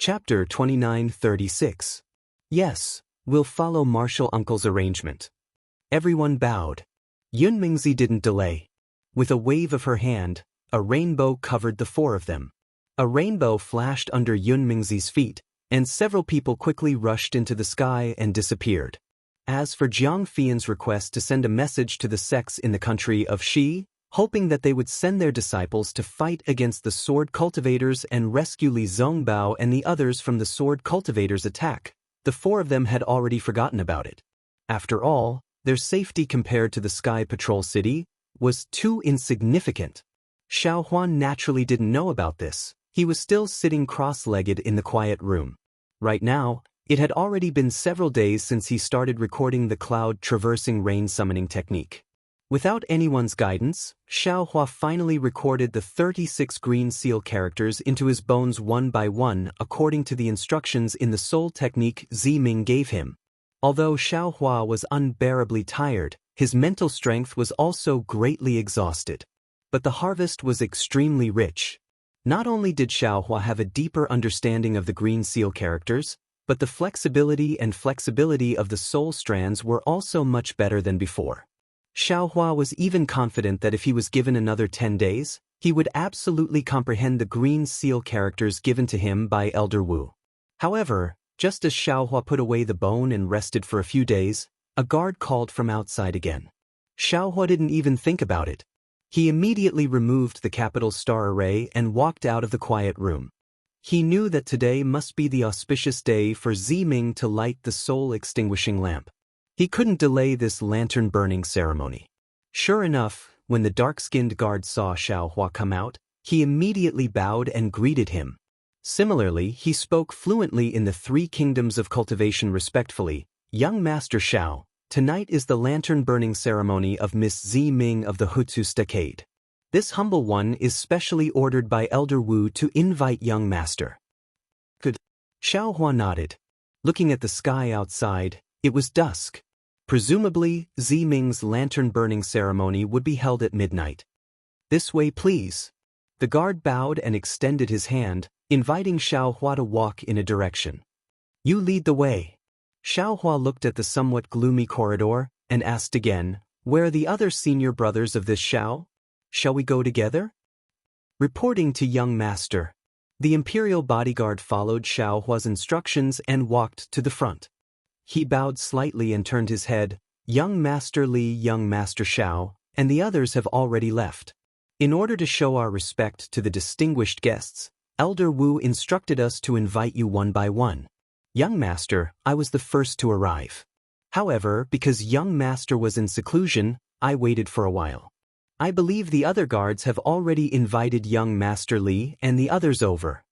Chapter 2936. Yes, we'll follow Martial Uncle's arrangement. Everyone bowed. Yunmingzi didn't delay. With a wave of her hand, a rainbow covered the four of them. A rainbow flashed under Yunmingzi's feet, and several people quickly rushed into the sky and disappeared. As for Jiang Fian's request to send a message to the sects in the country of Xi, hoping that they would send their disciples to fight against the sword cultivators and rescue Li Zongbao and the others from the sword cultivators' attack, the four of them had already forgotten about it. After all, their safety compared to the Sky Patrol City was too insignificant. Xiao Huan naturally didn't know about this. He was still sitting cross-legged in the quiet room. Right now, it had already been several days since he started recording the cloud-traversing rain summoning technique. Without anyone's guidance, Xiao Hua finally recorded the 36 green seal characters into his bones one by one according to the instructions in the soul technique Ziming gave him. Although Xiao Hua was unbearably tired, his mental strength was also greatly exhausted. But the harvest was extremely rich. Not only did Xiao Hua have a deeper understanding of the green seal characters, but the flexibility of the soul strands were also much better than before. Xiao Hua was even confident that if he was given another 10 days, he would absolutely comprehend the green seal characters given to him by Elder Wu. However, just as Xiao Hua put away the bone and rested for a few days, a guard called from outside again. Xiao Hua didn't even think about it. He immediately removed the capital star array and walked out of the quiet room. He knew that today must be the auspicious day for Ziming to light the soul-extinguishing lamp. He couldn't delay this lantern-burning ceremony. Sure enough, when the dark-skinned guard saw Xiao Hua come out, he immediately bowed and greeted him. Similarly, he spoke fluently in the three kingdoms of cultivation respectfully. Young Master Xiao, tonight is the lantern-burning ceremony of Miss Ziming of the Hutsu Stockade. This humble one is specially ordered by Elder Wu to invite young master. Good. Xiao Hua nodded. Looking at the sky outside, it was dusk. Presumably, Ziming's lantern-burning ceremony would be held at midnight. This way, please. The guard bowed and extended his hand, inviting Xiao Hua to walk in a direction. You lead the way. Xiao Hua looked at the somewhat gloomy corridor and asked again, where are the other senior brothers of this Xiao? Shall we go together? Reporting to young master. The imperial bodyguard followed Xiao Hua's instructions and walked to the front. He bowed slightly and turned his head. Young Master Li, young Master Xiao, and the others have already left. In order to show our respect to the distinguished guests, Elder Wu instructed us to invite you one by one. Young Master, I was the first to arrive. However, because young Master was in seclusion, I waited for a while. I believe the other guards have already invited young Master Li and the others over.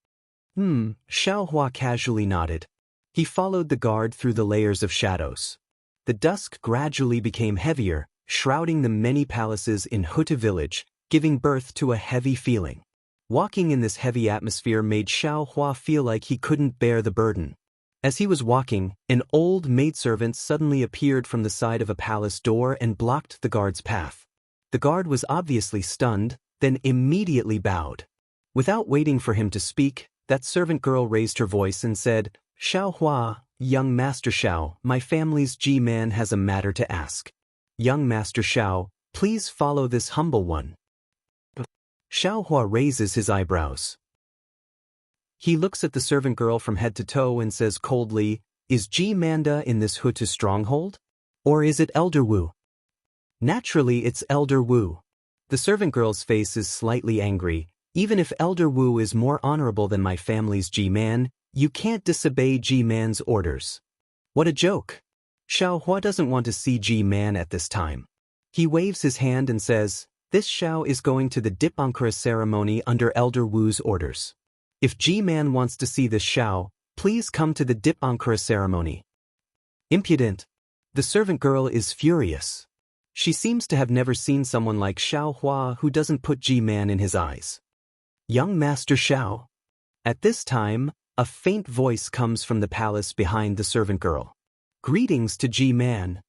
Xiao Hua casually nodded. He followed the guard through the layers of shadows. The dusk gradually became heavier, shrouding the many palaces in Huta village, giving birth to a heavy feeling. Walking in this heavy atmosphere made Xiao Hua feel like he couldn't bear the burden. As he was walking, an old maidservant suddenly appeared from the side of a palace door and blocked the guard's path. The guard was obviously stunned, then immediately bowed. Without waiting for him to speak, that servant girl raised her voice and said, Xiao Hua, young Master Xiao, my family's G-man has a matter to ask. Young Master Xiao, please follow this humble one. Xiao Hua raises his eyebrows. He looks at the servant girl from head to toe and says coldly, is G-Manda in this Hutu stronghold? Or is it Elder Wu? Naturally, it's Elder Wu. The servant girl's face is slightly angry. Even if Elder Wu is more honorable than my family's G-man, you can't disobey G-man's orders. What a joke. Xiao Hua doesn't want to see G-man at this time. He waves his hand and says, this Xiao is going to the Dipankara ceremony under Elder Wu's orders. If G-man wants to see this Xiao, please come to the Dipankara ceremony. Impudent. The servant girl is furious. She seems to have never seen someone like Xiao Hua who doesn't put G-man in his eyes. Young Master Xiao. At this time, a faint voice comes from the palace behind the servant girl. Greetings to G-man.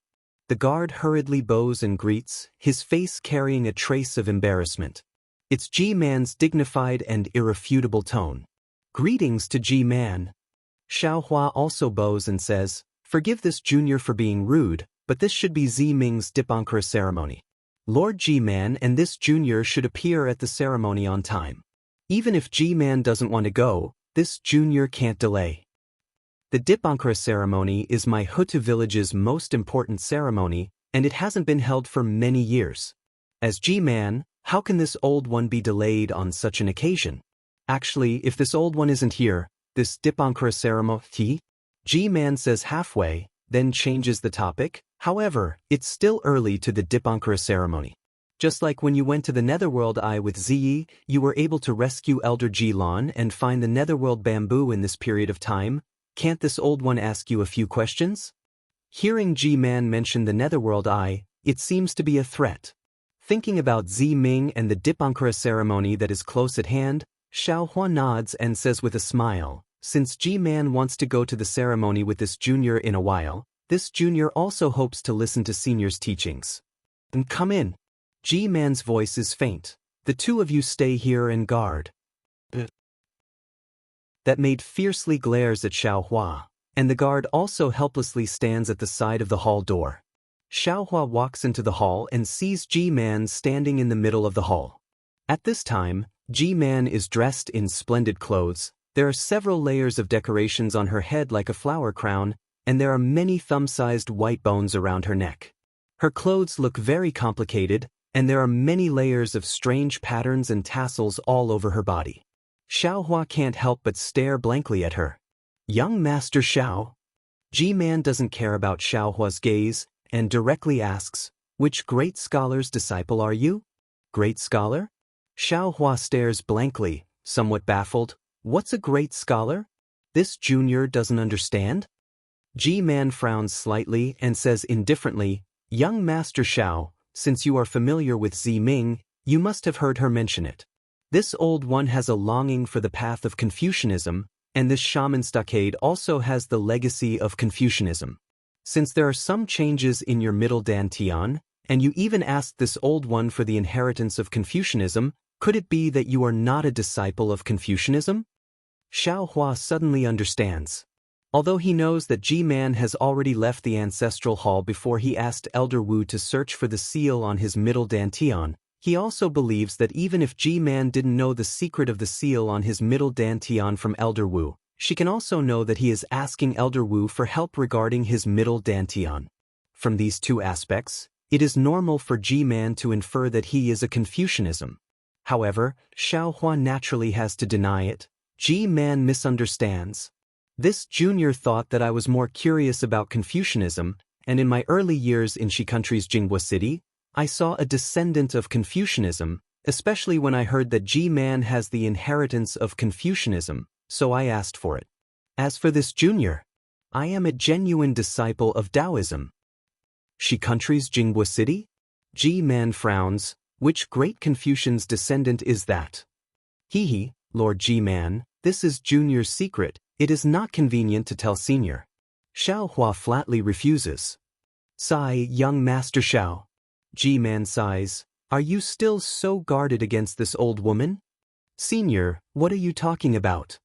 The guard hurriedly bows and greets, his face carrying a trace of embarrassment. It's G-man's dignified and irrefutable tone. Greetings to G-Man. Xiaohua also bows and says, forgive this junior for being rude, but this should be Ziming's Dipankara ceremony. Lord G-Man and this junior should appear at the ceremony on time. Even if G-Man doesn't want to go, this junior can't delay. The Dipankara ceremony is my Hutu village's most important ceremony, and it hasn't been held for many years. As G-Man, how can this old one be delayed on such an occasion? Actually, if this old one isn't here, this Dipankara ceremony, G-Man says halfway, then changes the topic. However, it's still early to the Dipankara ceremony. Just like when you went to the Netherworld Eye with Ziyi, you were able to rescue Elder Ji-Lan and find the Netherworld bamboo in this period of time. Can't this old one ask you a few questions? Hearing G-Man mention the Netherworld Eye, it seems to be a threat. Thinking about Ziming and the Dipankara ceremony that is close at hand, Xiaohua nods and says with a smile, since G-Man wants to go to the ceremony with this junior in a while, this junior also hopes to listen to senior's teachings. Then come in. G-Man's voice is faint. The two of you stay here and guard. That maid fiercely glares at Xiaohua, and the guard also helplessly stands at the side of the hall door. Xiaohua walks into the hall and sees G-Man standing in the middle of the hall. At this time, G-Man is dressed in splendid clothes. There are several layers of decorations on her head like a flower crown, and there are many thumb-sized white bones around her neck. Her clothes look very complicated, and there are many layers of strange patterns and tassels all over her body. Xiaohua can't help but stare blankly at her. Young Master Xiao? G-Man doesn't care about Xiaohua's gaze, and directly asks, which great scholar's disciple are you? Great scholar? Xiaohua stares blankly, somewhat baffled. What's a great scholar? This junior doesn't understand? G-Man frowns slightly and says indifferently, young Master Xiao, since you are familiar with Ziming, you must have heard her mention it. This old one has a longing for the path of Confucianism, and this shaman stockade also has the legacy of Confucianism. Since there are some changes in your middle dantian, and you even asked this old one for the inheritance of Confucianism, could it be that you are not a disciple of Confucianism? Xiaohua suddenly understands. Although he knows that G-Man has already left the ancestral hall before he asked Elder Wu to search for the seal on his middle dantian, he also believes that even if G-Man didn't know the secret of the seal on his middle dantian from Elder Wu, she can also know that he is asking Elder Wu for help regarding his middle dantian. From these two aspects, it is normal for G-Man to infer that he is a Confucianism. However, Xiaohua naturally has to deny it. G-Man misunderstands. This junior thought that I was more curious about Confucianism, and in my early years in Shi Country's Jinghua City, I saw a descendant of Confucianism, especially when I heard that G-Man has the inheritance of Confucianism, so I asked for it. As for this junior, I am a genuine disciple of Daoism. Shi Country's Jinghua City? G-Man frowns. Which great Confucian's descendant is that? Hee, Lord G-Man, this is Junior's secret. It is not convenient to tell Senior. Xiaohua flatly refuses. Sigh, young Master Xiao. G-Man sighs. Are you still so guarded against this old woman? Senior, what are you talking about?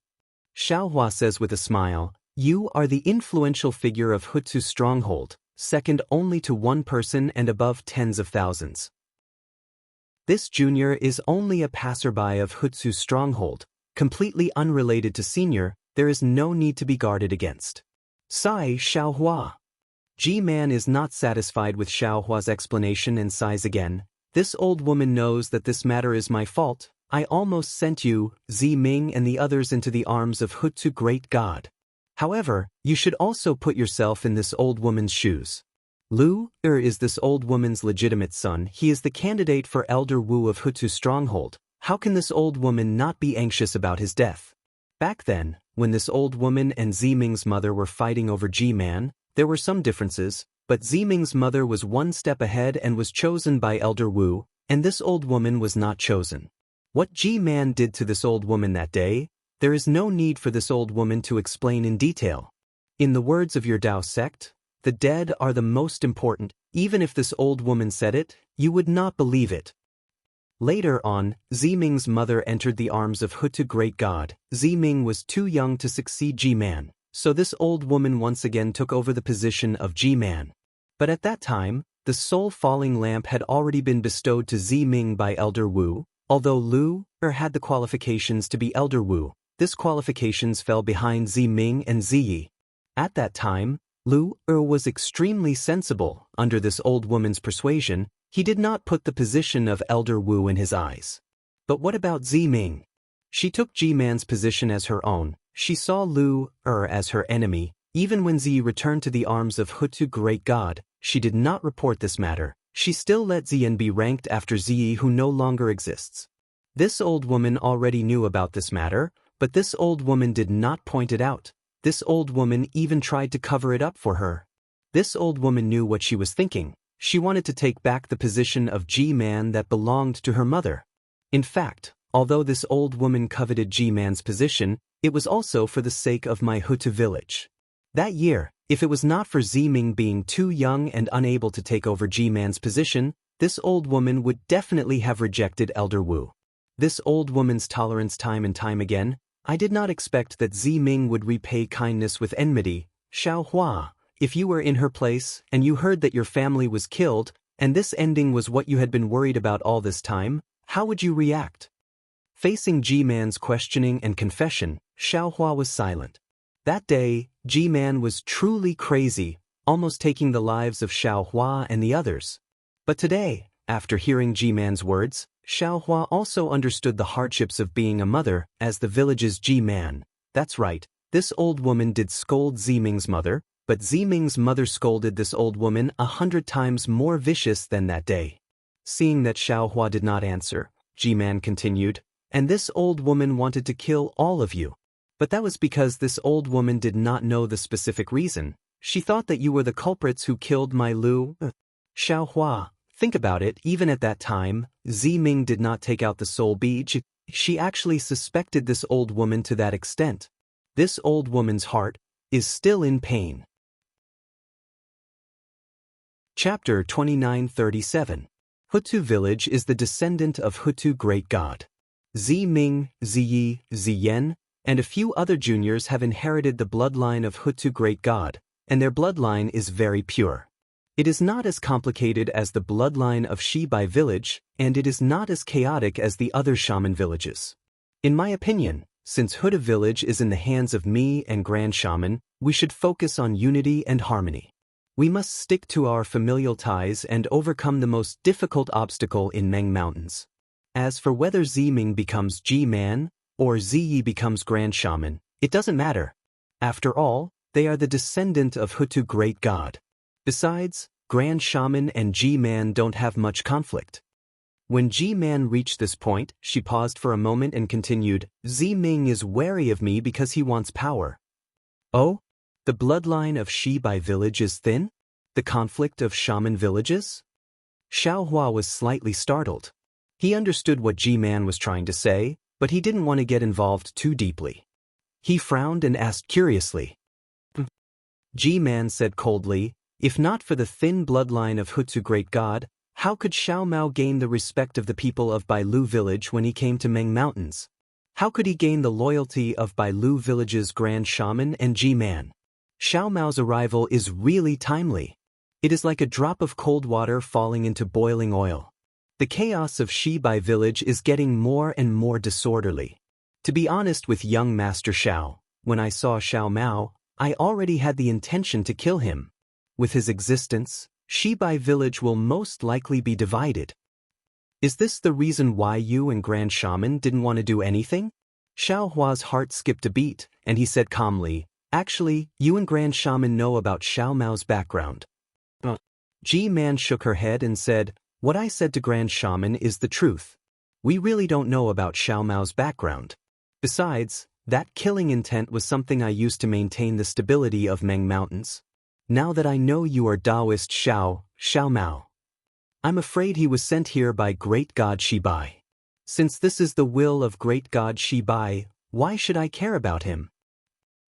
Xiaohua says with a smile, you are the influential figure of Hutu's stronghold, second only to one person and above tens of thousands. This junior is only a passerby of Hutu's stronghold, completely unrelated to Senior. There is no need to be guarded against. Sigh, Xiaohua. G-Man is not satisfied with Xiaohua's explanation and sighs again. This old woman knows that this matter is my fault. I almost sent you, Ziming and the others into the arms of Hutu great God. However, you should also put yourself in this old woman's shoes. Lu is this old woman's legitimate son. He is the candidate for Elder Wu of Hutu's stronghold. How can this old woman not be anxious about his death? Back then, when this old woman and Ziming's mother were fighting over G-Man, there were some differences, but Ziming's mother was one step ahead and was chosen by Elder Wu, and this old woman was not chosen. What G-Man did to this old woman that day, there is no need for this old woman to explain in detail. In the words of your Dao sect, the dead are the most important. Even if this old woman said it, you would not believe it. Later on, Ziming's mother entered the arms of Hutu great god. Ziming was too young to succeed G-Man, so this old woman once again took over the position of G-Man. But at that time, the soul-falling lamp had already been bestowed to Ziming by Elder Wu. Although Lu had the qualifications to be Elder Wu, this qualifications fell behind Ziming and Ziyi. At that time, Lu was extremely sensible. Under this old woman's persuasion, he did not put the position of Elder Wu in his eyes. But what about Ziming? She took G-Man's position as her own. She saw Lu as her enemy. Even when Ziyi returned to the arms of Hutu great god, she did not report this matter. She still let Ziyan be ranked after Ziyi, who no longer exists. This old woman already knew about this matter, but this old woman did not point it out. This old woman even tried to cover it up for her. This old woman knew what she was thinking. She wanted to take back the position of G-Man that belonged to her mother. In fact, although this old woman coveted G-Man's position, it was also for the sake of my Hutu village. That year, if it was not for Ziming being too young and unable to take over G-Man's position, this old woman would definitely have rejected Elder Wu. This old woman's tolerance time and time again. I did not expect that Ziming would repay kindness with enmity. Xiao Hua, if you were in her place and you heard that your family was killed, and this ending was what you had been worried about all this time, how would you react? Facing G-Man's questioning and confession, Xiao Hua was silent. That day, G-Man was truly crazy, almost taking the lives of Xiao Hua and the others. But today, after hearing G-Man's words, Xiao Hua also understood the hardships of being a mother as the village's G-Man. That's right, this old woman did scold Ziming's mother, but Ziming's mother scolded this old woman 100 times more vicious than that day. Seeing that Xiao Hua did not answer, G-Man continued, and this old woman wanted to kill all of you. But that was because this old woman did not know the specific reason. She thought that you were the culprits who killed my Lu. Xiao Hua, think about it, even at that time, Ziming did not take out the soul bead. She actually suspected this old woman to that extent. This old woman's heart is still in pain. Chapter 2937. Hutu village is the descendant of Hutu great god. Ziming, Ziyi, Ziyen, and a few other juniors have inherited the bloodline of Hutu great god, and their bloodline is very pure. It is not as complicated as the bloodline of Shibai village, and it is not as chaotic as the other shaman villages. In my opinion, since Hutu village is in the hands of me and Grand Shaman, we should focus on unity and harmony. We must stick to our familial ties and overcome the most difficult obstacle in Meng Mountains. As for whether Ziming becomes G-Man, or Ziyi becomes Grand Shaman, it doesn't matter. After all, they are the descendant of Hutu great god. Besides, Grand Shaman and G-Man don't have much conflict. When G-Man reached this point, she paused for a moment and continued, Ziming is wary of me because he wants power. Oh? The bloodline of Shibai village is thin? The conflict of shaman villages? Xiao Hua was slightly startled. He understood what G-Man was trying to say, but he didn't want to get involved too deeply. He frowned and asked curiously. G-Man said coldly, if not for the thin bloodline of Hutu great god, how could Xiao Mao gain the respect of the people of Bailu village when he came to Meng Mountains? How could he gain the loyalty of Bailu village's Grand Shaman and G-Man? Xiao Mao's arrival is really timely. It is like a drop of cold water falling into boiling oil. The chaos of Shibai village is getting more and more disorderly. To be honest with young Master Xiao, when I saw Xiao Mao, I already had the intention to kill him. With his existence, Shibai village will most likely be divided. Is this the reason why you and Grand Shaman didn't want to do anything? Xiao Hua's heart skipped a beat, and he said calmly, actually, you and Grand Shaman know about Xiao Mao's background. G-Man shook her head and said, what I said to Grand Shaman is the truth. We really don't know about Xiao Mao's background. Besides, that killing intent was something I used to maintain the stability of Meng Mountains. Now that I know you are Daoist Xiao Mao, I'm afraid he was sent here by Great God Shibai. Since this is the will of Great God Shibai, why should I care about him?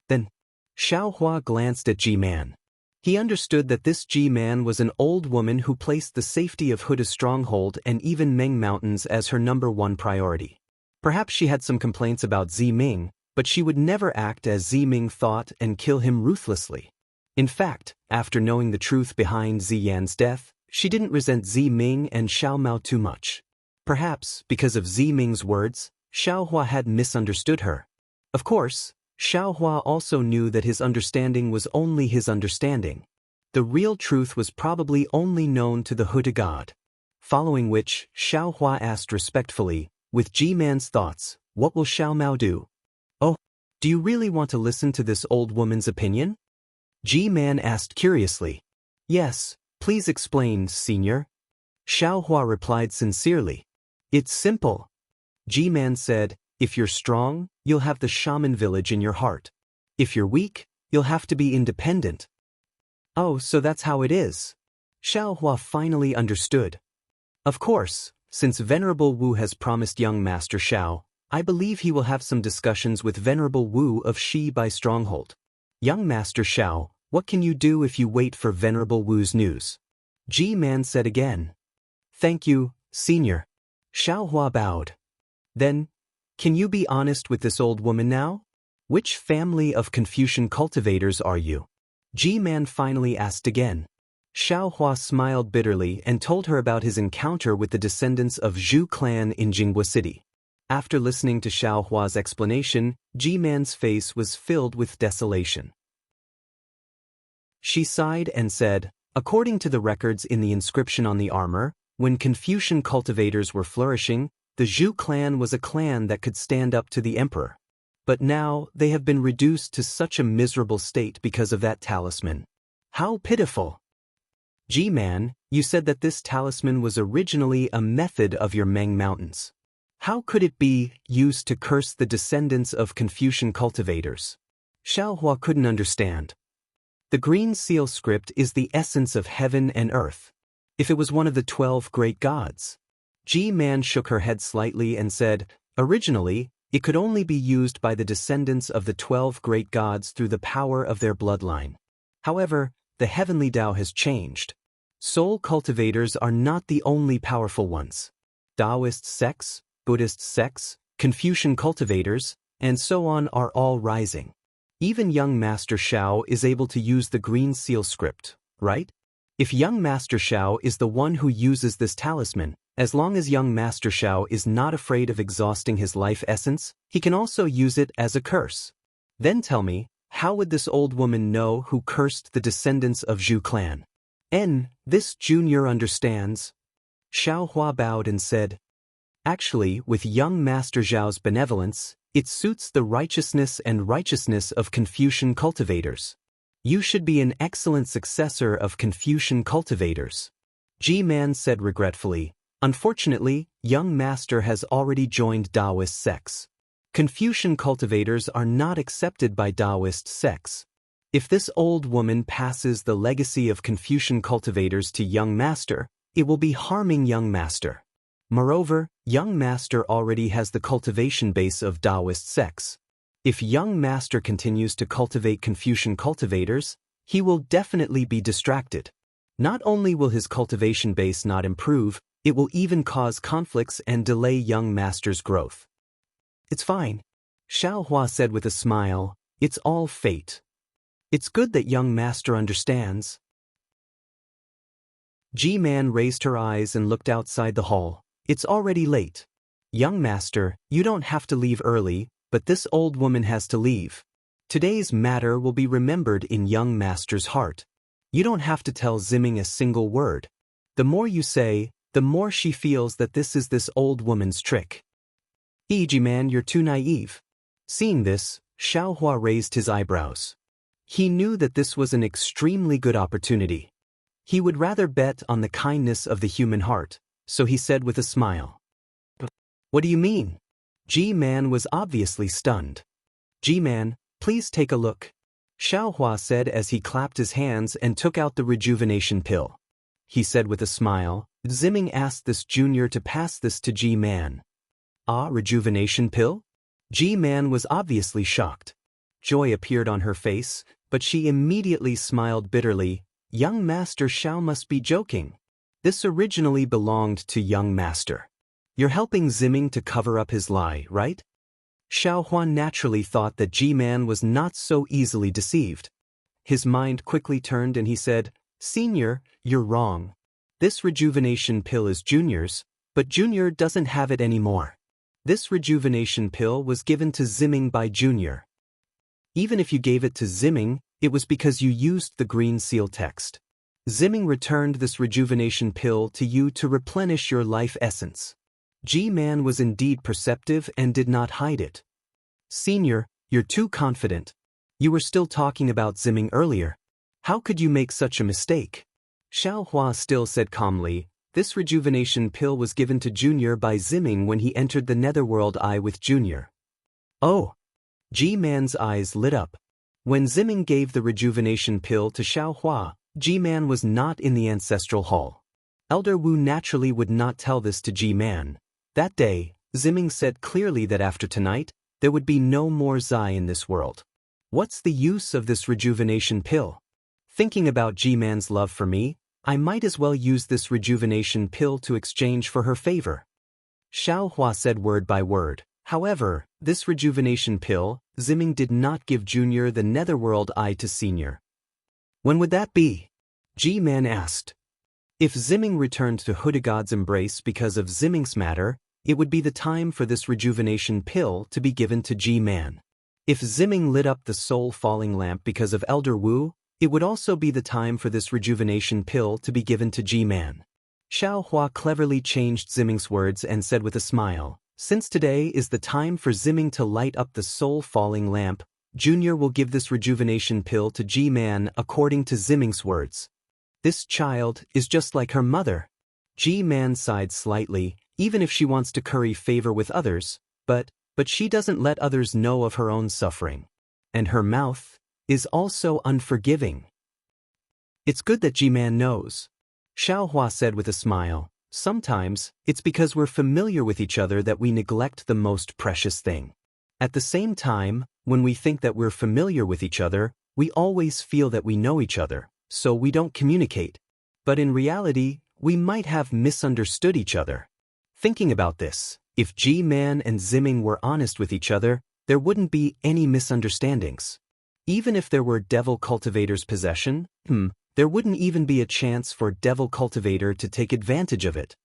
Then, Xiao Hua glanced at G-Man. He understood that this G-man was an old woman who placed the safety of Huda's stronghold and even Meng Mountains as her #1 priority. Perhaps she had some complaints about Ziming, but she would never act as Ziming thought and kill him ruthlessly. In fact, after knowing the truth behind Ziyan's death, she didn't resent Ziming and Xiao Mao too much. Perhaps, because of Ziming's words, Xiao Hua had misunderstood her. Of course, Xiao Hua also knew that his understanding was only his understanding. The real truth was probably only known to the Huda god. Following which, Xiao Hua asked respectfully, with G-man's thoughts, what will Xiao Mao do? Oh, do you really want to listen to this old woman's opinion? G-man asked curiously. Yes, please explain, senior. Xiao Hua replied sincerely. It's simple. G-man said, if you're strong, you'll have the shaman village in your heart. If you're weak, you'll have to be independent. Oh, so that's how it is. Xiao Hua finally understood. Of course, since Venerable Wu has promised young Master Xiao, I believe he will have some discussions with Venerable Wu of Shi by Stronghold. Young Master Xiao, what can you do if you wait for Venerable Wu's news? G-man said again. Thank you, senior. Xiao Hua bowed. Then, can you be honest with this old woman now? Which family of Confucian cultivators are you? G-man finally asked again. Xiao Hua smiled bitterly and told her about his encounter with the descendants of Zhu clan in Jinghua City. After listening to Xiao Hua's explanation, G-man's face was filled with desolation. She sighed and said, according to the records in the inscription on the armor, when Confucian cultivators were flourishing, the Zhu clan was a clan that could stand up to the emperor. But now they have been reduced to such a miserable state because of that talisman. How pitiful! G-man, you said that this talisman was originally a method of your Meng Mountains. How could it be used to curse the descendants of Confucian cultivators? Xiao Hua couldn't understand. The green seal script is the essence of heaven and earth. If it was one of the 12 great gods. G-man shook her head slightly and said, originally, it could only be used by the descendants of the 12 great gods through the power of their bloodline. However, the heavenly Tao has changed. Soul cultivators are not the only powerful ones. Daoist sects, Buddhist sects, Confucian cultivators, and so on are all rising. Even young Master Xiao is able to use the green seal script, right? If young Master Xiao is the one who uses this talisman, as long as young Master Xiao is not afraid of exhausting his life essence, he can also use it as a curse. Then tell me, how would this old woman know who cursed the descendants of Zhu clan? This junior understands. Xiao Hua bowed and said, actually, with young Master Zhao's benevolence, it suits the righteousness of Confucian cultivators. You should be an excellent successor of Confucian cultivators. G-man said regretfully, unfortunately, young master has already joined Daoist sects. Confucian cultivators are not accepted by Daoist sects. If this old woman passes the legacy of Confucian cultivators to young master, it will be harming young master. Moreover, young master already has the cultivation base of Daoist sects. If young master continues to cultivate Confucian cultivators, he will definitely be distracted. Not only will his cultivation base not improve, it will even cause conflicts and delay young master's growth. It's fine. Xiao Hua said with a smile, it's all fate. It's good that young master understands. G-man raised her eyes and looked outside the hall. It's already late. Young master, you don't have to leave early, but this old woman has to leave. Today's matter will be remembered in young master's heart. You don't have to tell Ziming a single word. The more you say, the more she feels that this old woman's trick. G-man, you're too naive. Seeing this, Xiao Hua raised his eyebrows. He knew that this was an extremely good opportunity. He would rather bet on the kindness of the human heart, so he said with a smile. What do you mean? G-man was obviously stunned. G-man, please take a look. Xiao Hua said as he clapped his hands and took out the rejuvenation pill. He said with a smile, Ziming asked this junior to pass this to G-man. Ah, rejuvenation pill? G-man was obviously shocked. Joy appeared on her face, but she immediately smiled bitterly, Young Master Xiao must be joking. This originally belonged to young master. You're helping Zimming to cover up his lie, right? Xiao Huan naturally thought that G-Man was not so easily deceived. His mind quickly turned and he said, Senior, you're wrong. This rejuvenation pill is Junior's, but Junior doesn't have it anymore. This rejuvenation pill was given to Zimming by Junior. Even if you gave it to Zimming, it was because you used the green seal text. Zimming returned this rejuvenation pill to you to replenish your life essence. G-Man was indeed perceptive and did not hide it. Senior, you're too confident. You were still talking about Zimming earlier. How could you make such a mistake? Xiao Hua still said calmly, this rejuvenation pill was given to Junior by Zimming when he entered the Netherworld Eye with Junior. Oh! G-Man's eyes lit up. When Zimming gave the rejuvenation pill to Xiao Hua, G-Man was not in the ancestral hall. Elder Wu naturally would not tell this to G-Man. That day, Zimming said clearly that after tonight, there would be no more Zai in this world. What's the use of this rejuvenation pill? Thinking about G-Man's love for me, I might as well use this rejuvenation pill to exchange for her favor. Xiao Hua said word by word. However, this rejuvenation pill, Zimming did not give Junior the Netherworld Eye to Senior. When would that be? G-Man asked. If Zimming returned to Hudagod's embrace because of Zimming's matter, it would be the time for this rejuvenation pill to be given to G-Man. If Zimming lit up the soul-falling lamp because of Elder Wu, it would also be the time for this rejuvenation pill to be given to G-Man. Xiao Hua cleverly changed Zimming's words and said with a smile, since today is the time for Zimming to light up the soul-falling lamp, Junior will give this rejuvenation pill to G-Man according to Zimming's words. This child is just like her mother. G-Man sighed slightly, even if she wants to curry favor with others, but she doesn't let others know of her own suffering. And her mouth is also unforgiving. It's good that G-Man knows. Xiao Hua said with a smile, sometimes, it's because we're familiar with each other that we neglect the most precious thing. At the same time, when we think that we're familiar with each other, we always feel that we know each other, so we don't communicate. But in reality, we might have misunderstood each other. Thinking about this, if G-Man and Zimming were honest with each other, there wouldn't be any misunderstandings. Even if there were Devil Cultivator's possession, there wouldn't even be a chance for Devil Cultivator to take advantage of it.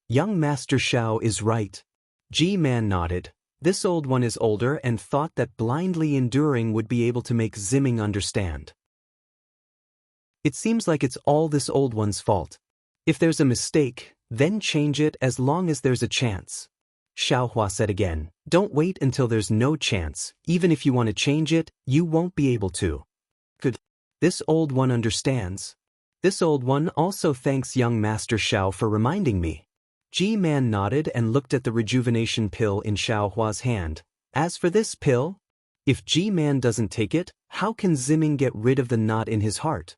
Young Master Xiao is right. G-Man nodded. This old one is older and thought that blindly enduring would be able to make Zimming understand. It seems like it's all this old one's fault. If there's a mistake, then change it as long as there's a chance. Xiao Hua said again, don't wait until there's no chance. Even if you want to change it, you won't be able to. Good. This old one understands. This old one also thanks young Master Xiao for reminding me. G-Man nodded and looked at the rejuvenation pill in Xiao Hua's hand. As for this pill, if G-Man doesn't take it, how can Zimming get rid of the knot in his heart?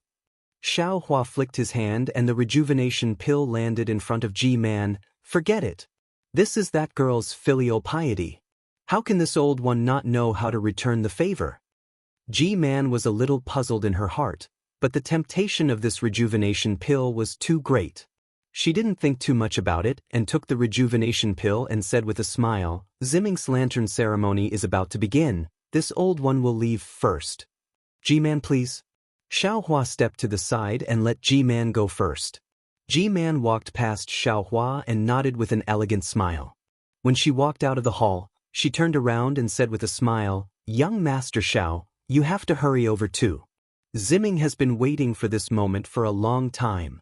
Xiao Hua flicked his hand and the rejuvenation pill landed in front of G-Man. Forget it. This is that girl's filial piety. How can this old one not know how to return the favor? G-Man was a little puzzled in her heart, but the temptation of this rejuvenation pill was too great. She didn't think too much about it and took the rejuvenation pill and said with a smile, Zimming's lantern ceremony is about to begin. This old one will leave first. G-Man, please. Xiao Hua stepped to the side and let G-Man go first. G-Man walked past Xiao Hua and nodded with an elegant smile. When she walked out of the hall, she turned around and said with a smile, Young Master Xiao, you have to hurry over too. Zimming has been waiting for this moment for a long time.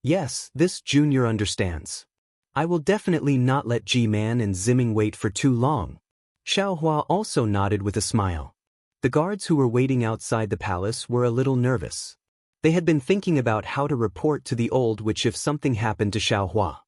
Yes, this Junior understands. I will definitely not let G-Man and Zimming wait for too long. Xiao Hua also nodded with a smile. The guards who were waiting outside the palace were a little nervous. They had been thinking about how to report to the old witch if something happened to Xiao Hua.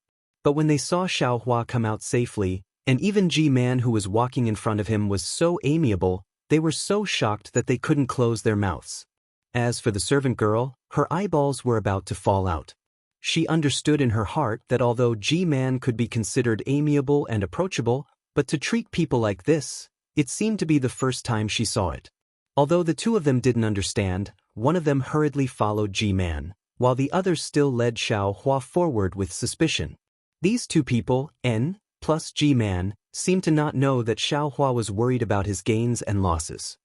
But when they saw Xiao Hua come out safely, and even G-Man who was walking in front of him was so amiable, they were so shocked that they couldn't close their mouths. As for the servant girl, her eyeballs were about to fall out. She understood in her heart that although G-Man could be considered amiable and approachable, but to treat people like this, it seemed to be the first time she saw it. Although the two of them didn't understand, one of them hurriedly followed Ji-Man, while the other still led Xiao Hua forward with suspicion. These two people, N plus Ji-Man, seemed to not know that Xiao Hua was worried about his gains and losses.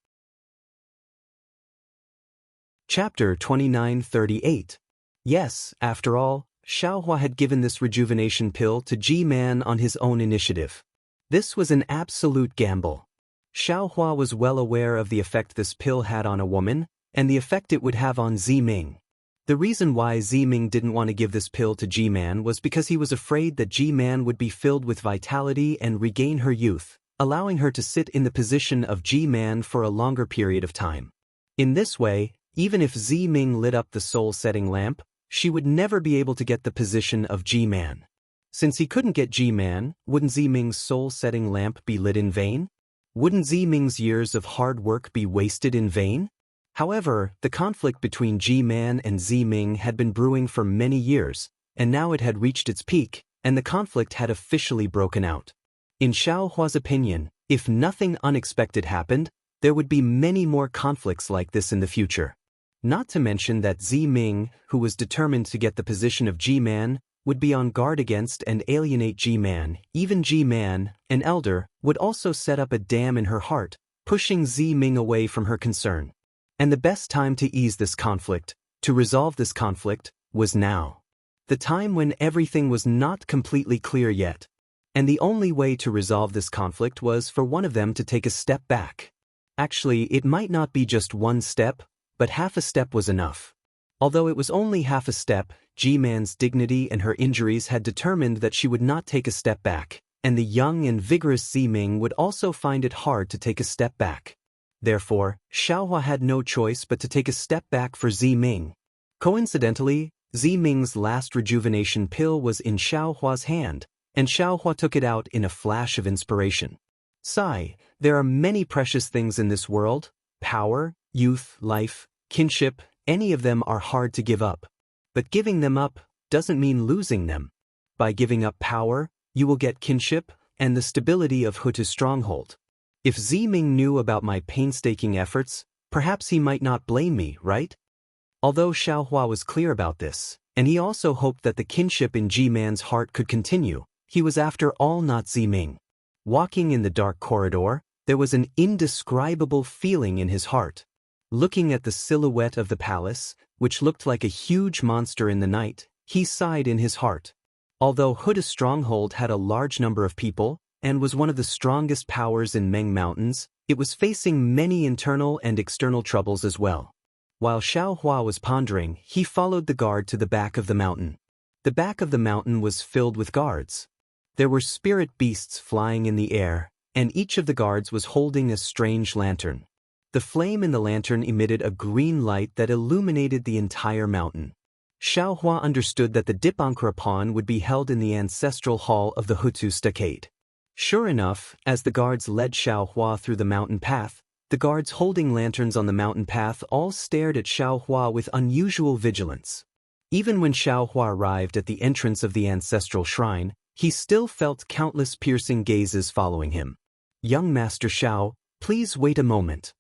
Chapter 2938. Yes, after all, Xiao Hua had given this rejuvenation pill to Ji-Man on his own initiative. This was an absolute gamble. Xiao Hua was well aware of the effect this pill had on a woman, and the effect it would have on Ziming. The reason why Ziming didn't want to give this pill to Ji-Man was because he was afraid that Ji-Man would be filled with vitality and regain her youth, allowing her to sit in the position of Ji-Man for a longer period of time. In this way, even if Ziming lit up the soul-setting lamp, she would never be able to get the position of Ji-Man. Since he couldn't get Ji-Man, wouldn't Ziming's soul-setting lamp be lit in vain? Wouldn't Ziming's years of hard work be wasted in vain? However, the conflict between Ji-Man and Ziming had been brewing for many years, and now it had reached its peak, and the conflict had officially broken out. In Xiao Hua's opinion, if nothing unexpected happened, there would be many more conflicts like this in the future. Not to mention that Ziming, who was determined to get the position of Ji-Man, would be on guard against and alienate Ji-Man. Even Ji-Man, an elder, would also set up a dam in her heart, pushing Ziming away from her concern. And the best time to ease this conflict, to resolve this conflict, was now. The time when everything was not completely clear yet. And the only way to resolve this conflict was for one of them to take a step back. Actually, it might not be just one step, but half a step was enough. Although it was only half a step, Ji-Man's dignity and her injuries had determined that she would not take a step back, and the young and vigorous Ziming would also find it hard to take a step back. Therefore, Xiao Hua had no choice but to take a step back for Ziming. Coincidentally, Ziming's last rejuvenation pill was in Xiao Hua's hand, and Xiao Hua took it out in a flash of inspiration. Sigh, there are many precious things in this world: power, youth, life, kinship. Any of them are hard to give up. But giving them up doesn't mean losing them. By giving up power, you will get kinship and the stability of Hutu's stronghold. If Ziming knew about my painstaking efforts, perhaps he might not blame me, right? Although Xiao Hua was clear about this, and he also hoped that the kinship in Ji-Man's heart could continue, he was after all not Ziming. Walking in the dark corridor, there was an indescribable feeling in his heart. Looking at the silhouette of the palace, which looked like a huge monster in the night, he sighed in his heart. Although Hutu's stronghold had a large number of people, and was one of the strongest powers in Meng Mountains, it was facing many internal and external troubles as well. While Xiao Hua was pondering, he followed the guard to the back of the mountain. The back of the mountain was filled with guards. There were spirit beasts flying in the air, and each of the guards was holding a strange lantern. The flame in the lantern emitted a green light that illuminated the entire mountain. Xiao Hua understood that the Dipankra would be held in the ancestral hall of the Hutu stockade. Sure enough, as the guards led Xiao Hua through the mountain path, the guards holding lanterns on the mountain path all stared at Xiao Hua with unusual vigilance. Even when Xiao Hua arrived at the entrance of the ancestral shrine, he still felt countless piercing gazes following him. "Young Master Xiao, please wait a moment."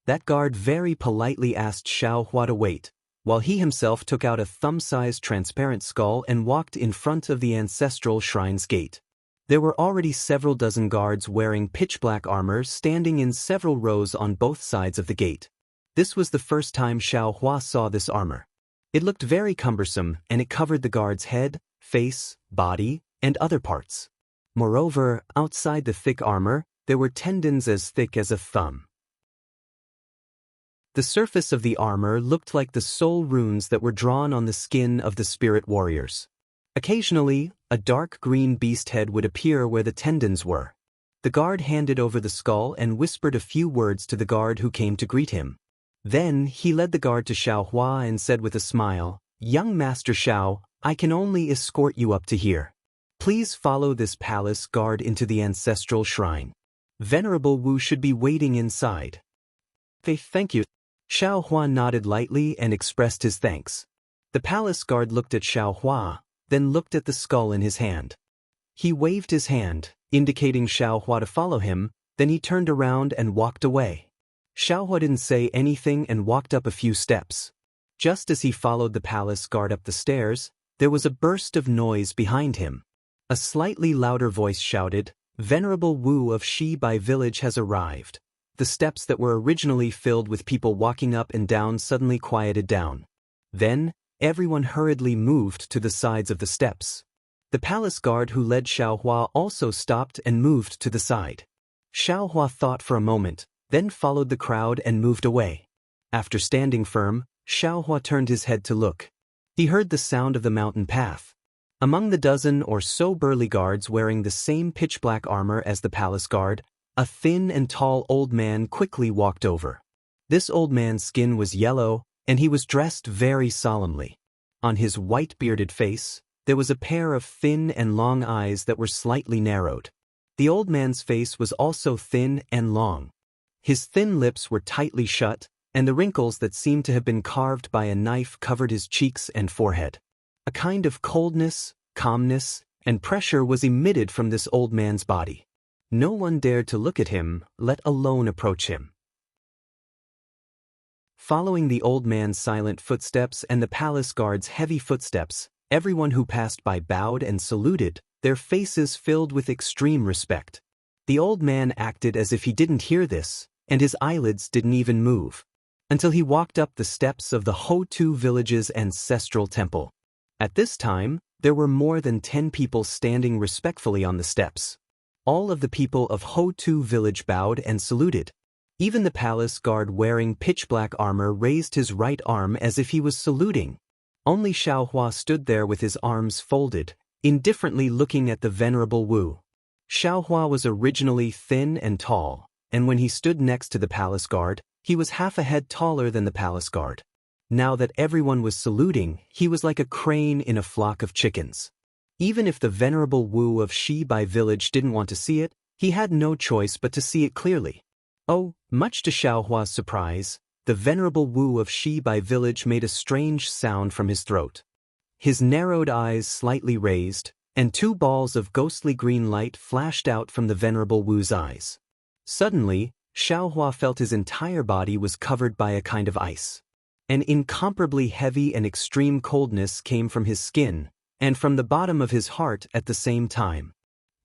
That guard very politely asked Xiao Hua to wait, while he himself took out a thumb-sized transparent skull and walked in front of the ancestral shrine's gate. There were already several dozen guards wearing pitch-black armor standing in several rows on both sides of the gate. This was the first time Xiao Hua saw this armor. It looked very cumbersome, and it covered the guard's head, face, body, and other parts. Moreover, outside the thick armor, there were tendons as thick as a thumb. The surface of the armor looked like the soul runes that were drawn on the skin of the spirit warriors. Occasionally, a dark green beast head would appear where the tendons were. The guard handed over the skull and whispered a few words to the guard who came to greet him. Then, he led the guard to Xiao Hua and said with a smile, "Young Master Xiao, I can only escort you up to here. Please follow this palace guard into the ancestral shrine. Venerable Wu should be waiting inside." Thank you." Xiao Hua nodded lightly and expressed his thanks. The palace guard looked at Xiao Hua, then looked at the skull in his hand. He waved his hand, indicating Xiao Hua to follow him, then he turned around and walked away. Xiaohua didn't say anything and walked up a few steps. Just as he followed the palace guard up the stairs, there was a burst of noise behind him. A slightly louder voice shouted, "Venerable Wu of Shibai village has arrived." The steps that were originally filled with people walking up and down suddenly quieted down. Then, everyone hurriedly moved to the sides of the steps. The palace guard who led Xiaohua also stopped and moved to the side. Xiaohua thought for a moment, then followed the crowd and moved away. After standing firm, Xiaohua turned his head to look. He heard the sound of the mountain path. Among the dozen or so burly guards wearing the same pitch-black armor as the palace guard, a thin and tall old man quickly walked over. This old man's skin was yellow, and he was dressed very solemnly. On his white-bearded face, there was a pair of thin and long eyes that were slightly narrowed. The old man's face was also thin and long. His thin lips were tightly shut, and the wrinkles that seemed to have been carved by a knife covered his cheeks and forehead. A kind of coldness, calmness, and pressure was emitted from this old man's body. No one dared to look at him, let alone approach him. Following the old man's silent footsteps and the palace guard's heavy footsteps, everyone who passed by bowed and saluted, their faces filled with extreme respect. The old man acted as if he didn't hear this, and his eyelids didn't even move, until he walked up the steps of the Ho-Tu village's ancestral temple. At this time, there were more than 10 people standing respectfully on the steps. All of the people of Ho-Tu village bowed and saluted. Even the palace guard wearing pitch-black armor raised his right arm as if he was saluting. Only Xiaohua stood there with his arms folded, indifferently looking at the venerable Wu. Xiaohua was originally thin and tall, and when he stood next to the palace guard, he was half a head taller than the palace guard. Now that everyone was saluting, he was like a crane in a flock of chickens. Even if the venerable Wu of Shibai village didn't want to see it, he had no choice but to see it clearly. Oh, much to Xiaohua's surprise, the venerable Wu of Shibai village made a strange sound from his throat. His narrowed eyes slightly raised, and 2 balls of ghostly green light flashed out from the venerable Wu's eyes. Suddenly, Xiaohua felt his entire body was covered by a kind of ice. An incomparably heavy and extreme coldness came from his skin, and from the bottom of his heart at the same time.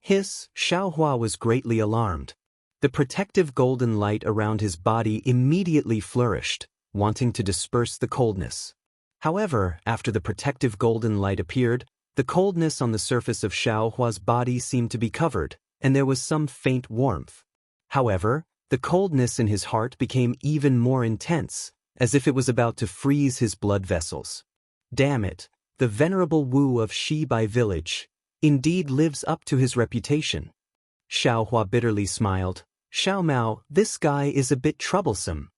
Xiaohua was greatly alarmed. The protective golden light around his body immediately flourished, wanting to disperse the coldness. However, after the protective golden light appeared, the coldness on the surface of Xiaohua's body seemed to be covered, and there was some faint warmth. However, the coldness in his heart became even more intense, as if it was about to freeze his blood vessels. Damn it, the venerable Wu of Shibai village indeed lives up to his reputation. Xiaohua bitterly smiled. "Xiaomao, this guy is a bit troublesome."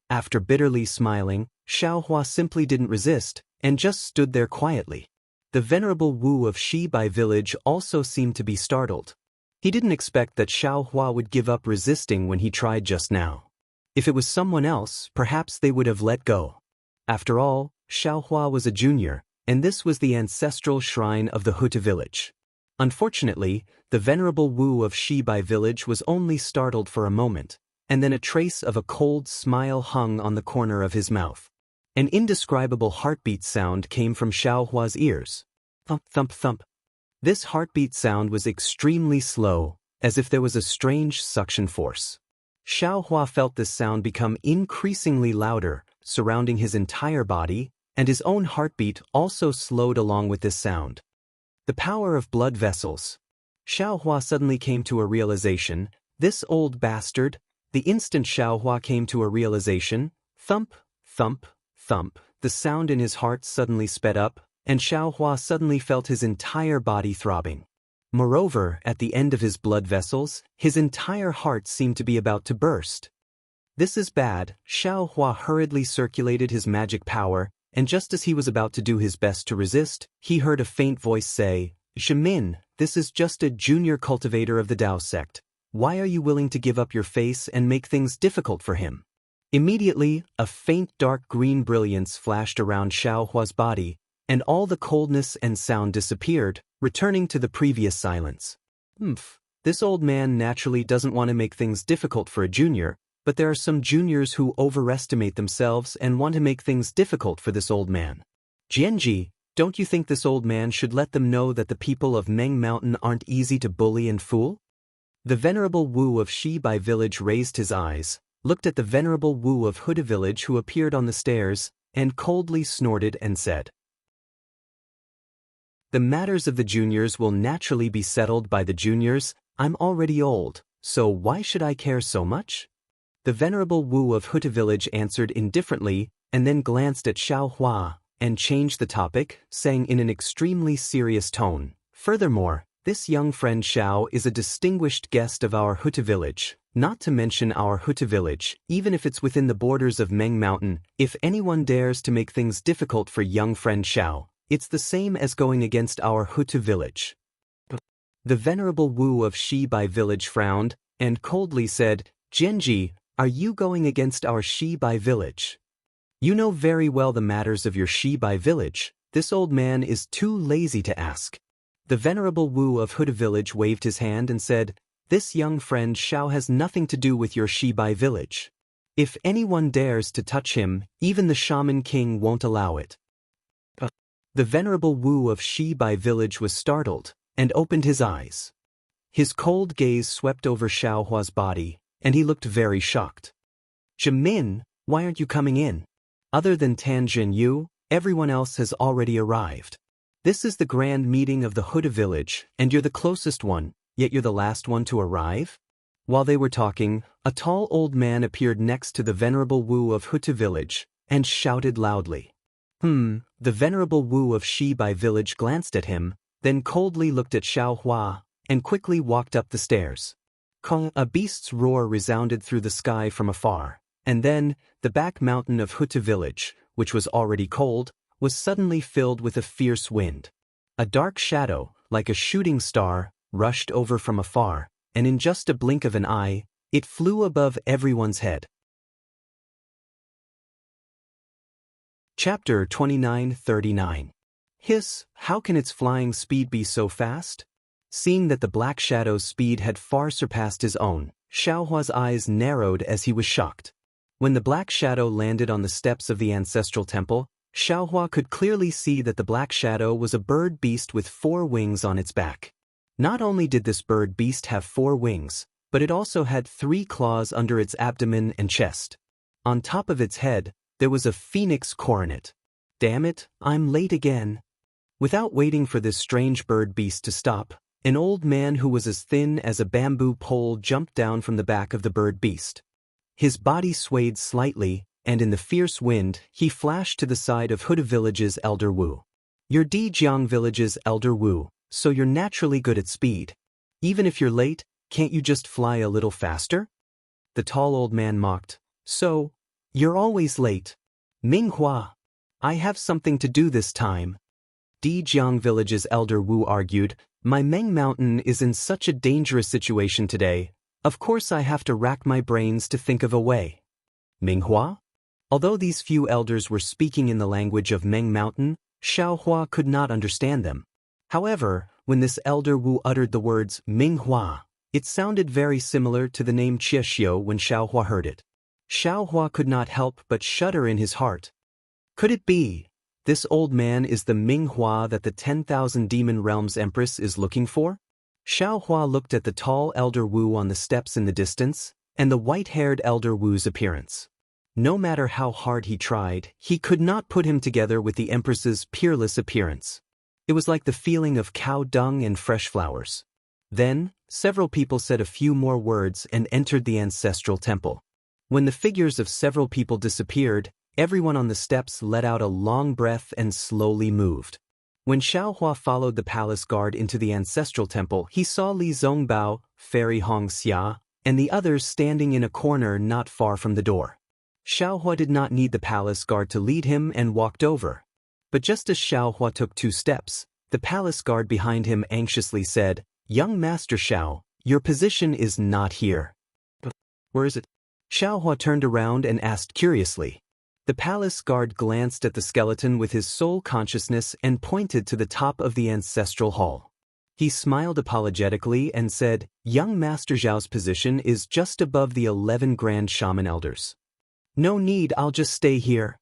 After bitterly smiling, Xiaohua simply didn't resist, and just stood there quietly. The venerable Wu of Shibai village also seemed to be startled. He didn't expect that Xiaohua would give up resisting when he tried just now. If it was someone else, perhaps they would have let go. After all, Xiaohua was a junior, and this was the ancestral shrine of the Ho-Tu village. Unfortunately, the venerable Wu of Shibai village was only startled for a moment, and then a trace of a cold smile hung on the corner of his mouth. An indescribable heartbeat sound came from Xiaohua's ears. Thump, thump, thump. This heartbeat sound was extremely slow, as if there was a strange suction force. Xiaohua felt this sound become increasingly louder, surrounding his entire body, and his own heartbeat also slowed along with this sound. The power of blood vessels. Xiaohua suddenly came to a realization. This old bastard. The instant Xiaohua came to a realization, thump, thump, thump, the sound in his heart suddenly sped up, and Xiaohua suddenly felt his entire body throbbing. Moreover, at the end of his blood vessels, his entire heart seemed to be about to burst. This is bad. Xiaohua hurriedly circulated his magic power, and just as he was about to do his best to resist, he heard a faint voice say, "Ximin, this is just a junior cultivator of the Dao sect. Why are you willing to give up your face and make things difficult for him?" Immediately, a faint dark green brilliance flashed around Xiaohua's body, and all the coldness and sound disappeared, returning to the previous silence. This old man naturally doesn't want to make things difficult for a junior, but there are some juniors who overestimate themselves and want to make things difficult for this old man. Jianji, don't you think this old man should let them know that the people of Meng Mountain aren't easy to bully and fool? The venerable Wu of Shibai village raised his eyes, looked at the venerable Wu of Huda village who appeared on the stairs, and coldly snorted and said, "The matters of the juniors will naturally be settled by the juniors. I'm already old, so why should I care so much?" The venerable Wu of Huta village answered indifferently, and then glanced at Xiao Hua, and changed the topic, saying in an extremely serious tone, "Furthermore, this young friend Xiao is a distinguished guest of our Huta village, not to mention our Huta village, even if it's within the borders of Meng Mountain. If anyone dares to make things difficult for young friend Xiao, it's the same as going against our Huta village." The venerable Wu of Shibai village frowned, and coldly said, "Jianji, are you going against our Shibai village? You know very well the matters of your Shibai village. This old man is too lazy to ask." The venerable Wu of Huda village waved his hand and said, "This young friend Xiao has nothing to do with your Shibai village. If anyone dares to touch him, even the shaman king won't allow it." The venerable Wu of Shibai village was startled, and opened his eyes. His cold gaze swept over Xiao Hua's body, and he looked very shocked. "Jimin, why aren't you coming in? Other than Tan Zhenyu, everyone else has already arrived. This is the grand meeting of the Huda village, and you're the closest one, yet you're the last one to arrive?" While they were talking, a tall old man appeared next to the venerable Wu of Huta village, and shouted loudly. The venerable Wu of Shibai village glanced at him, then coldly looked at Xiao Hua, and quickly walked up the stairs. A beast's roar resounded through the sky from afar, and then, the back mountain of Huta village, which was already cold, was suddenly filled with a fierce wind. A dark shadow, like a shooting star, rushed over from afar, and in just a blink of an eye, it flew above everyone's head. Chapter 29:39. Hiss, how can its flying speed be so fast? Seeing that the black shadow's speed had far surpassed his own, Xiao Hua's eyes narrowed as he was shocked. When the black shadow landed on the steps of the ancestral temple, Xiao Hua could clearly see that the black shadow was a bird beast with 4 wings on its back. Not only did this bird beast have 4 wings, but it also had 3 claws under its abdomen and chest. On top of its head, there was a phoenix coronet. Damn it, I'm late again. Without waiting for this strange bird beast to stop, an old man who was as thin as a bamboo pole jumped down from the back of the bird beast. His body swayed slightly, and in the fierce wind, he flashed to the side of Huda village's elder Wu. "You're Dijiang village's elder Wu, so you're naturally good at speed. Even if you're late, can't you just fly a little faster?" The tall old man mocked. "So, you're always late. Minghua, I have something to do this time." Dijiang village's elder Wu argued, "My Meng Mountain is in such a dangerous situation today. Of course I have to rack my brains to think of a way." Minghua? Although these few elders were speaking in the language of Meng Mountain, Xiao Hua could not understand them. However, when this elder Wu uttered the words Minghua, it sounded very similar to the name Qiuxiu when Xiao Hua heard it. Xiao Hua could not help but shudder in his heart. Could it be? This old man is the Minghua that the 10,000 Demon Realms Empress is looking for? Xiao Hua looked at the tall elder Wu on the steps in the distance, and the white-haired elder Wu's appearance. No matter how hard he tried, he could not put him together with the Empress's peerless appearance. It was like the feeling of cow dung and fresh flowers. Then, several people said a few more words and entered the ancestral temple. When the figures of several people disappeared, everyone on the steps let out a long breath and slowly moved. When Xiao Hua followed the palace guard into the ancestral temple, he saw Li Zongbao, Fairy Hong Xia, and the others standing in a corner not far from the door. Xiao Hua did not need the palace guard to lead him and walked over. But just as Xiao Hua took 2 steps, the palace guard behind him anxiously said, "Young Master Xiao, your position is not here." "Where is it?" Xiao Hua turned around and asked curiously. The palace guard glanced at the skeleton with his sole consciousness and pointed to the top of the ancestral hall. He smiled apologetically and said, "Young Master Zhao's position is just above the 11 Grand Shaman Elders." "No need, I'll just stay here."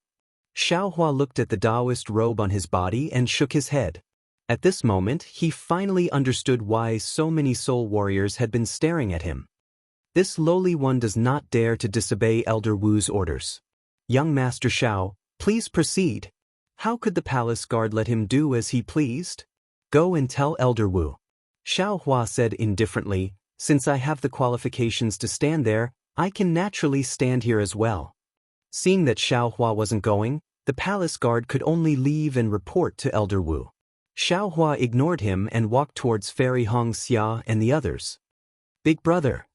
Xiaohua looked at the Daoist robe on his body and shook his head. At this moment, he finally understood why so many soul warriors had been staring at him. This lowly one does not dare to disobey Elder Wu's orders. "Young Master Xiao, please proceed." How could the palace guard let him do as he pleased? "Go and tell Elder Wu." Xiaohua said indifferently, "Since I have the qualifications to stand there, I can naturally stand here as well." Seeing that Xiaohua wasn't going, the palace guard could only leave and report to Elder Wu. Xiaohua ignored him and walked towards Fairy Xianxia and the others. "Big brother."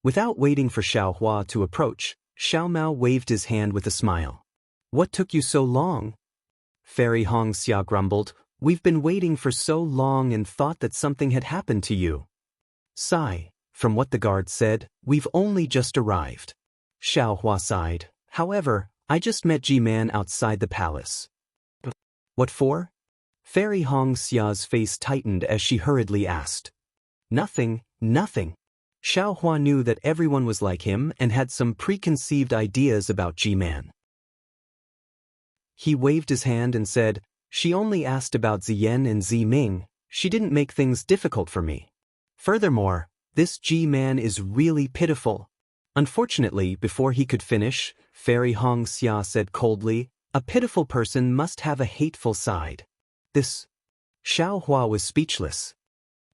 Without waiting for Xiaohua to approach, Xiaomao waved his hand with a smile. "What took you so long?" Fairy Xianxia grumbled, "We've been waiting for so long and thought that something had happened to you." Sigh, from what the guard said, "We've only just arrived." Xiaohua sighed, "However, I just met Ji-Man outside the palace." "What for?" Fairy Xia's face tightened as she hurriedly asked. "Nothing, nothing." Xiaohua knew that everyone was like him and had some preconceived ideas about Ji-Man. He waved his hand and said, "She only asked about Ziyan and Ziming. She didn't make things difficult for me. Furthermore, this Ji-Man is really pitiful." Unfortunately, before he could finish, Fairy Xianxia said coldly, "A pitiful person must have a hateful side." This. Xiaohua was speechless.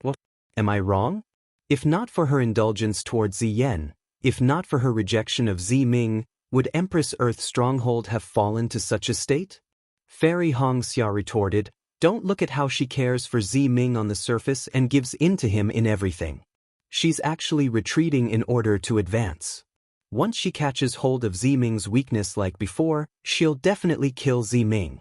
"What? Am I wrong? If not for her indulgence towards Ziyan, if not for her rejection of Ziming, would Empress Earth's stronghold have fallen to such a state?" Fairy Xianxia retorted, "Don't look at how she cares for Ziming on the surface and gives in to him in everything. She's actually retreating in order to advance. Once she catches hold of Ziming's weakness like before, she'll definitely kill Ziming."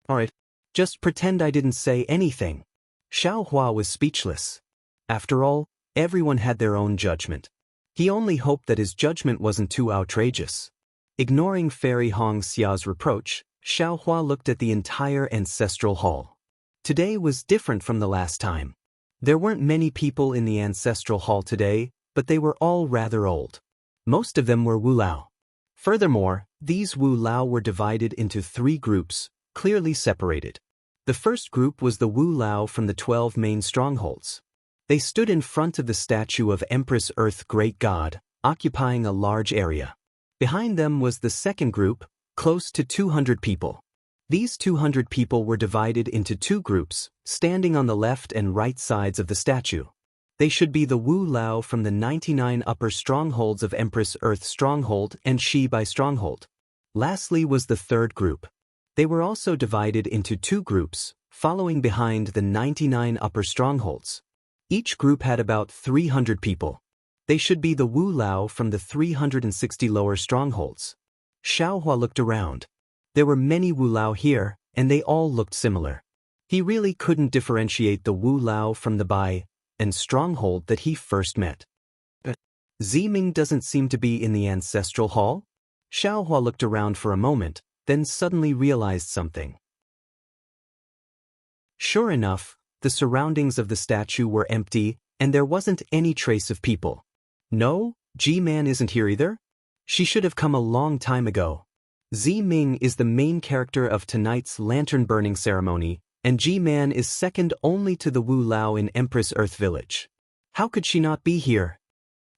"Alright, just pretend I didn't say anything." Xiaohua was speechless. After all, everyone had their own judgment. He only hoped that his judgment wasn't too outrageous. Ignoring Fairy Xia's reproach, Xiaohua looked at the entire ancestral hall. Today was different from the last time. There weren't many people in the ancestral hall today, but they were all rather old. Most of them were Wu Lao. Furthermore, these Wu Lao were divided into 3 groups, clearly separated. The first group was the Wu Lao from the 12 main strongholds. They stood in front of the statue of Empress Earth Great God, occupying a large area. Behind them was the second group, close to 200 people. These 200 people were divided into 2 groups, standing on the left and right sides of the statue. They should be the Wu Lao from the 99 upper strongholds of Empress Earth Stronghold and Shibai Stronghold. Lastly was the third group. They were also divided into 2 groups, following behind the 99 upper strongholds. Each group had about 300 people. They should be the Wu Lao from the 360 lower strongholds. Xiaohua looked around. There were many Wu Lao here, and they all looked similar. He really couldn't differentiate the Wu Lao from the Bai and stronghold that he first met. Ziming doesn't seem to be in the ancestral hall? Xiaohua looked around for a moment, then suddenly realized something. Sure enough, the surroundings of the statue were empty, and there wasn't any trace of people. No, Ji-Man isn't here either? She should have come a long time ago. Ziming is the main character of tonight's lantern burning ceremony, and Ji-Man is second only to the Wu Lao in Empress Earth Village. How could she not be here?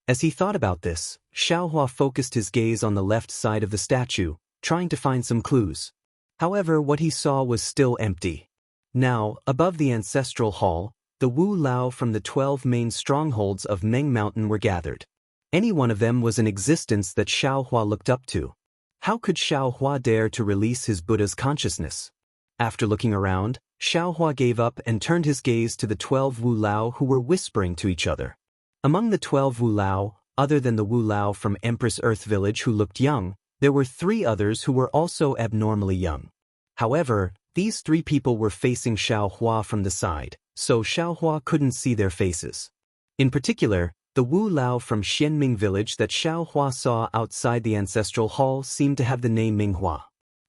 As he thought about this, Xiaohua focused his gaze on the left side of the statue, trying to find some clues. However, what he saw was still empty. Now, above the ancestral hall, the Wu Lao from the 12 main strongholds of Meng Mountain were gathered. Any one of them was an existence that Xiaohua looked up to. How could Xiaohua dare to release his Buddha's consciousness? After looking around, Xiaohua gave up and turned his gaze to the 12 Wu Lao who were whispering to each other. Among the 12 Wu Lao, other than the Wu Lao from Empress Earth Village who looked young, there were 3 others who were also abnormally young. However, these 3 people were facing Xiaohua from the side, so Xiaohua couldn't see their faces. In particular, the Wu Lao from Xianming village that Xiaohua saw outside the ancestral hall seemed to have the name Minghua.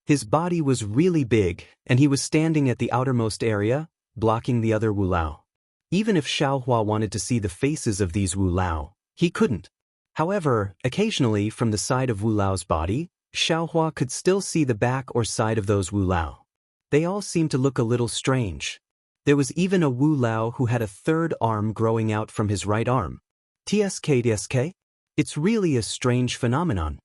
His body was really big, and he was standing at the outermost area, blocking the other Wu Lao. Even if Xiaohua wanted to see the faces of these Wu Lao, he couldn't. However, occasionally from the side of Wu Lao's body, Xiaohua could still see the back or side of those Wu Lao. They all seemed to look a little strange. There was even a Wu Lao who had a third arm growing out from his right arm. TSK? It's really a strange phenomenon.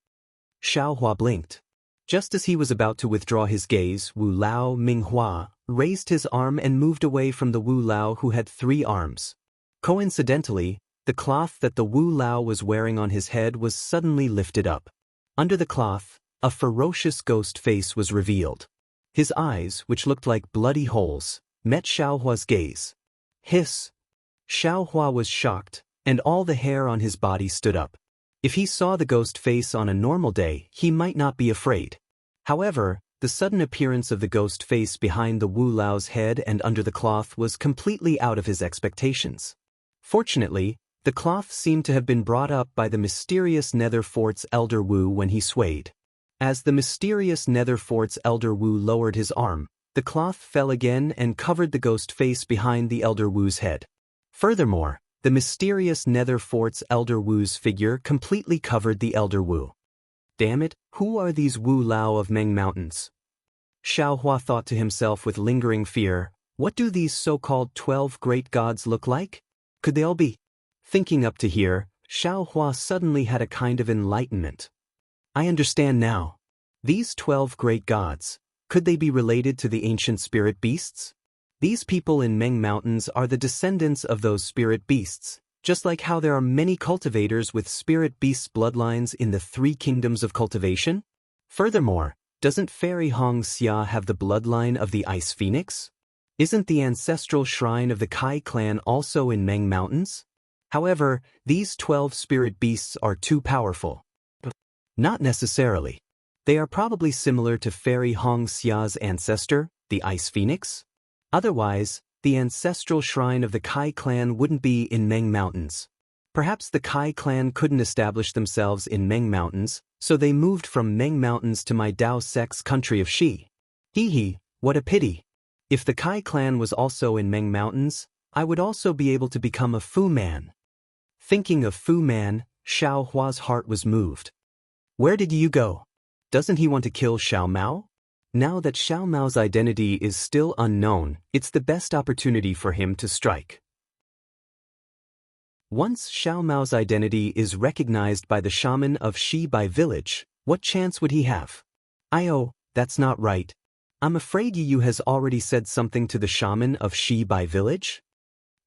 Xiaohua blinked. Just as he was about to withdraw his gaze, Wu Lao Minghua raised his arm and moved away from the Wu Lao who had 3 arms. Coincidentally, the cloth that the Wu Lao was wearing on his head was suddenly lifted up. Under the cloth, a ferocious ghost face was revealed. His eyes, which looked like bloody holes, met Xiaohua's gaze. Hiss! Xiaohua was shocked, and all the hair on his body stood up. If he saw the ghost face on a normal day, he might not be afraid. However, the sudden appearance of the ghost face behind the Wu Lao's head and under the cloth was completely out of his expectations. Fortunately, the cloth seemed to have been brought up by the mysterious Nether Fort's Elder Wu when he swayed. As the mysterious Nether Fort's Elder Wu lowered his arm, the cloth fell again and covered the ghost face behind the Elder Wu's head. Furthermore, the mysterious Nether Fort's Elder Wu's figure completely covered the Elder Wu. Damn it, who are these Wu Lao of Meng Mountains? Xiaohua thought to himself with lingering fear, what do these so-called 12 great gods look like? Could they all be? Thinking up to here, Xiaohua suddenly had a kind of enlightenment. I understand now. These 12 great gods, could they be related to the ancient spirit beasts? These people in Meng Mountains are the descendants of those spirit beasts, just like how there are many cultivators with spirit beasts bloodlines in the 3 kingdoms of cultivation. Furthermore, doesn't Fairy Xianxia have the bloodline of the Ice Phoenix? Isn't the ancestral shrine of the Kai clan also in Meng Mountains? However, these 12 spirit beasts are too powerful. Not necessarily. They are probably similar to Fairy Xia's ancestor, the Ice Phoenix. Otherwise, the ancestral shrine of the Kai clan wouldn't be in Meng Mountains. Perhaps the Kai clan couldn't establish themselves in Meng Mountains, so they moved from Meng Mountains to my Dao sect's country of Xi. Hee, what a pity. If the Kai clan was also in Meng Mountains, I would also be able to become a Fu man. Thinking of Fu man, Xiaohua's heart was moved. Where did you go? Doesn't he want to kill Xiao Mao? Now that Xiao Mao's identity is still unknown, it's the best opportunity for him to strike. Once Xiao Mao's identity is recognized by the shaman of Xi Bai village, what chance would he have? That's not right. I'm afraid Yu has already said something to the shaman of Xi Bai village?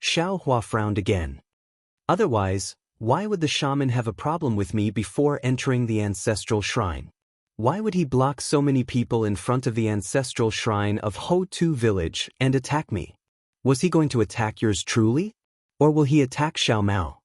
Xiaohua frowned again. Otherwise, why would the shaman have a problem with me before entering the ancestral shrine? Why would he block so many people in front of the ancestral shrine of Ho Tu village and attack me? Was he going to attack yours truly? Or will he attack Xiao Mao?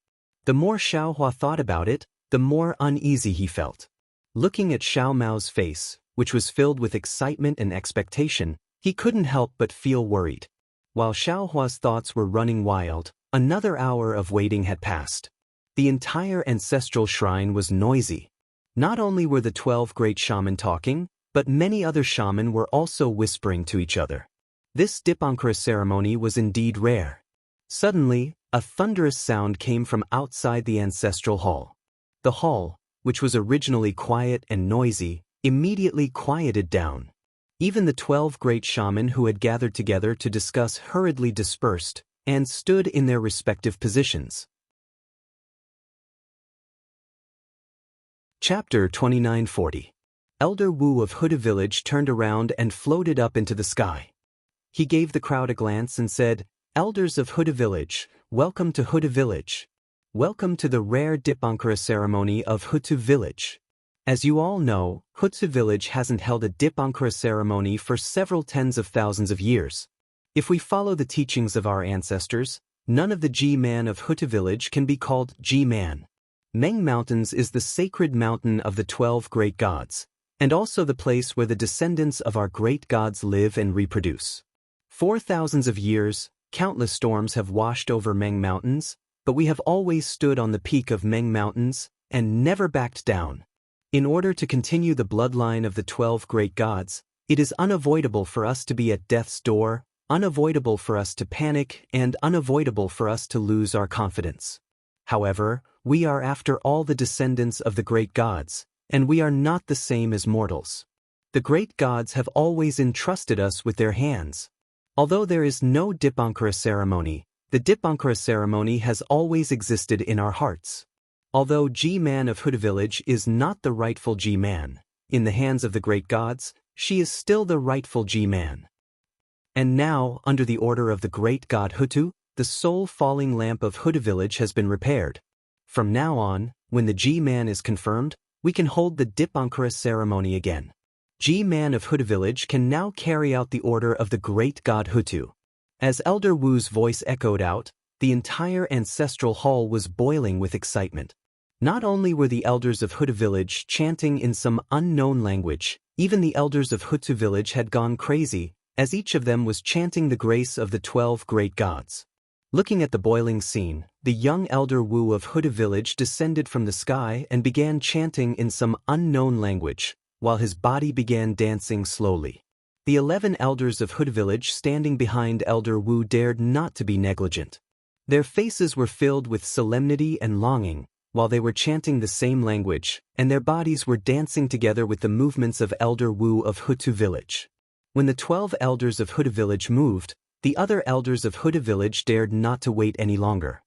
The more Xiaohua thought about it, the more uneasy he felt. Looking at Xiao Mao's face, which was filled with excitement and expectation, he couldn't help but feel worried. While Xiaohua's thoughts were running wild, another hour of waiting had passed. The entire ancestral shrine was noisy. Not only were the 12 great shaman talking, but many other shaman were also whispering to each other. This Dipankara ceremony was indeed rare. Suddenly, a thunderous sound came from outside the ancestral hall. The hall, which was originally quiet and noisy, immediately quieted down. Even the 12 great shaman who had gathered together to discuss hurriedly dispersed and stood in their respective positions. Chapter 2940. Elder Wu of Huda village turned around and floated up into the sky. He gave the crowd a glance and said, Elders of Huda village, welcome to Huda village. Welcome to the rare Dipankara ceremony of Hutu village. As you all know, Hutu village hasn't held a Dipankara ceremony for several tens of thousands of years. If we follow the teachings of our ancestors, none of the G-man of Hutu village can be called G-man. Meng Mountains is the sacred mountain of the 12 great gods, and also the place where the descendants of our great gods live and reproduce. For thousands of years, countless storms have washed over Meng Mountains, but we have always stood on the peak of Meng Mountains and never backed down. In order to continue the bloodline of the 12 great gods, it is unavoidable for us to be at death's door, unavoidable for us to panic and unavoidable for us to lose our confidence. However, we are after all the descendants of the great gods, and we are not the same as mortals. The great gods have always entrusted us with their hands. Although there is no Dipankara ceremony, the Dipankara ceremony has always existed in our hearts. Although G-Man of Huda village is not the rightful G-Man, in the hands of the great gods, she is still the rightful G-Man. And now, under the order of the great god Hutu, the soul-falling lamp of Huda village has been repaired. From now on, when the G-Man is confirmed, we can hold the Dipankara ceremony again. G-Man of Huda village can now carry out the order of the great god Hutu. As Elder Wu's voice echoed out, the entire ancestral hall was boiling with excitement. Not only were the elders of Huda village chanting in some unknown language, even the elders of Hutu village had gone crazy, as each of them was chanting the grace of the 12 great gods. Looking at the boiling scene, the young Elder Wu of Huda village descended from the sky and began chanting in some unknown language, while his body began dancing slowly. The 11 elders of Huda village standing behind Elder Wu dared not to be negligent. Their faces were filled with solemnity and longing, while they were chanting the same language, and their bodies were dancing together with the movements of Elder Wu of Hutu village. When the 12 elders of Huda village moved, the other elders of Huda village dared not to wait any longer.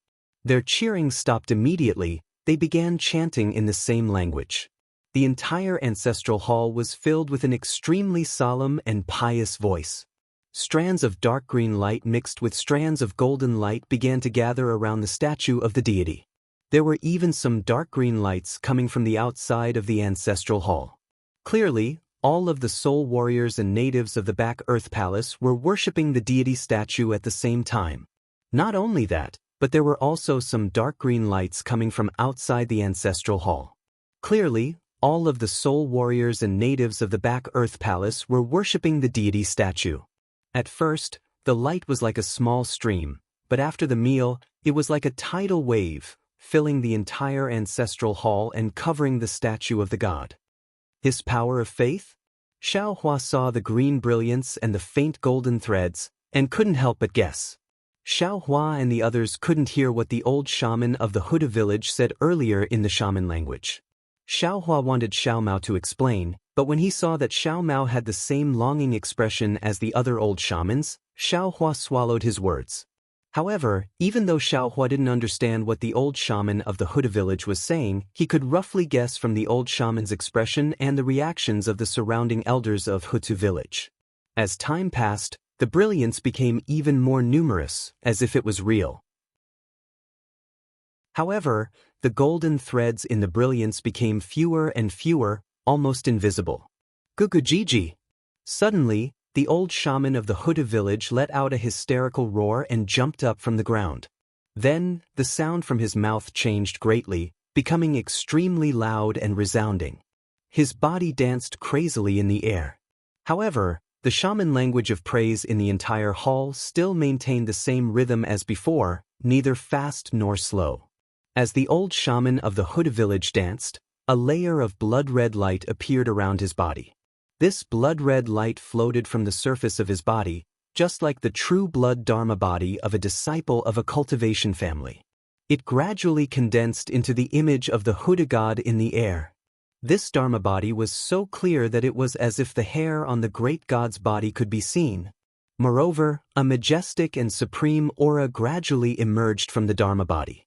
Their cheering stopped immediately. They began chanting in the same language. The entire ancestral hall was filled with an extremely solemn and pious voice. Strands of dark green light mixed with strands of golden light began to gather around the statue of the deity. There were even some dark green lights coming from the outside of the ancestral hall. Clearly, all of the soul warriors and natives of the Back Earth Palace were worshipping the deity statue at the same time. Not only that, but there were also some dark green lights coming from outside the ancestral hall. Clearly, all of the soul warriors and natives of the Back Earth Palace were worshipping the deity statue. At first, the light was like a small stream, but after the meal, it was like a tidal wave, filling the entire ancestral hall and covering the statue of the god. His power of faith? Xiao Hua saw the green brilliance and the faint golden threads, and couldn't help but guess. Xiao Hua and the others couldn't hear what the old shaman of the Huda village said earlier in the shaman language. Xiao Hua wanted Xiao Mao to explain, but when he saw that Xiao Mao had the same longing expression as the other old shamans, Xiao Hua swallowed his words. However, even though Xiao Hua didn't understand what the old shaman of the Huda village was saying, he could roughly guess from the old shaman's expression and the reactions of the surrounding elders of Hutu village. As time passed, the brilliance became even more numerous, as if it was real. However, the golden threads in the brilliance became fewer and fewer, almost invisible. Gugujiji! Suddenly, the old shaman of the Huda village let out a hysterical roar and jumped up from the ground. Then, the sound from his mouth changed greatly, becoming extremely loud and resounding. His body danced crazily in the air. However, the shaman language of praise in the entire hall still maintained the same rhythm as before, neither fast nor slow. As the old shaman of the Huda village danced, a layer of blood-red light appeared around his body. This blood-red light floated from the surface of his body, just like the true blood dharma body of a disciple of a cultivation family. It gradually condensed into the image of the Huda god in the air. This dharma body was so clear that it was as if the hair on the great god's body could be seen. Moreover, a majestic and supreme aura gradually emerged from the dharma body.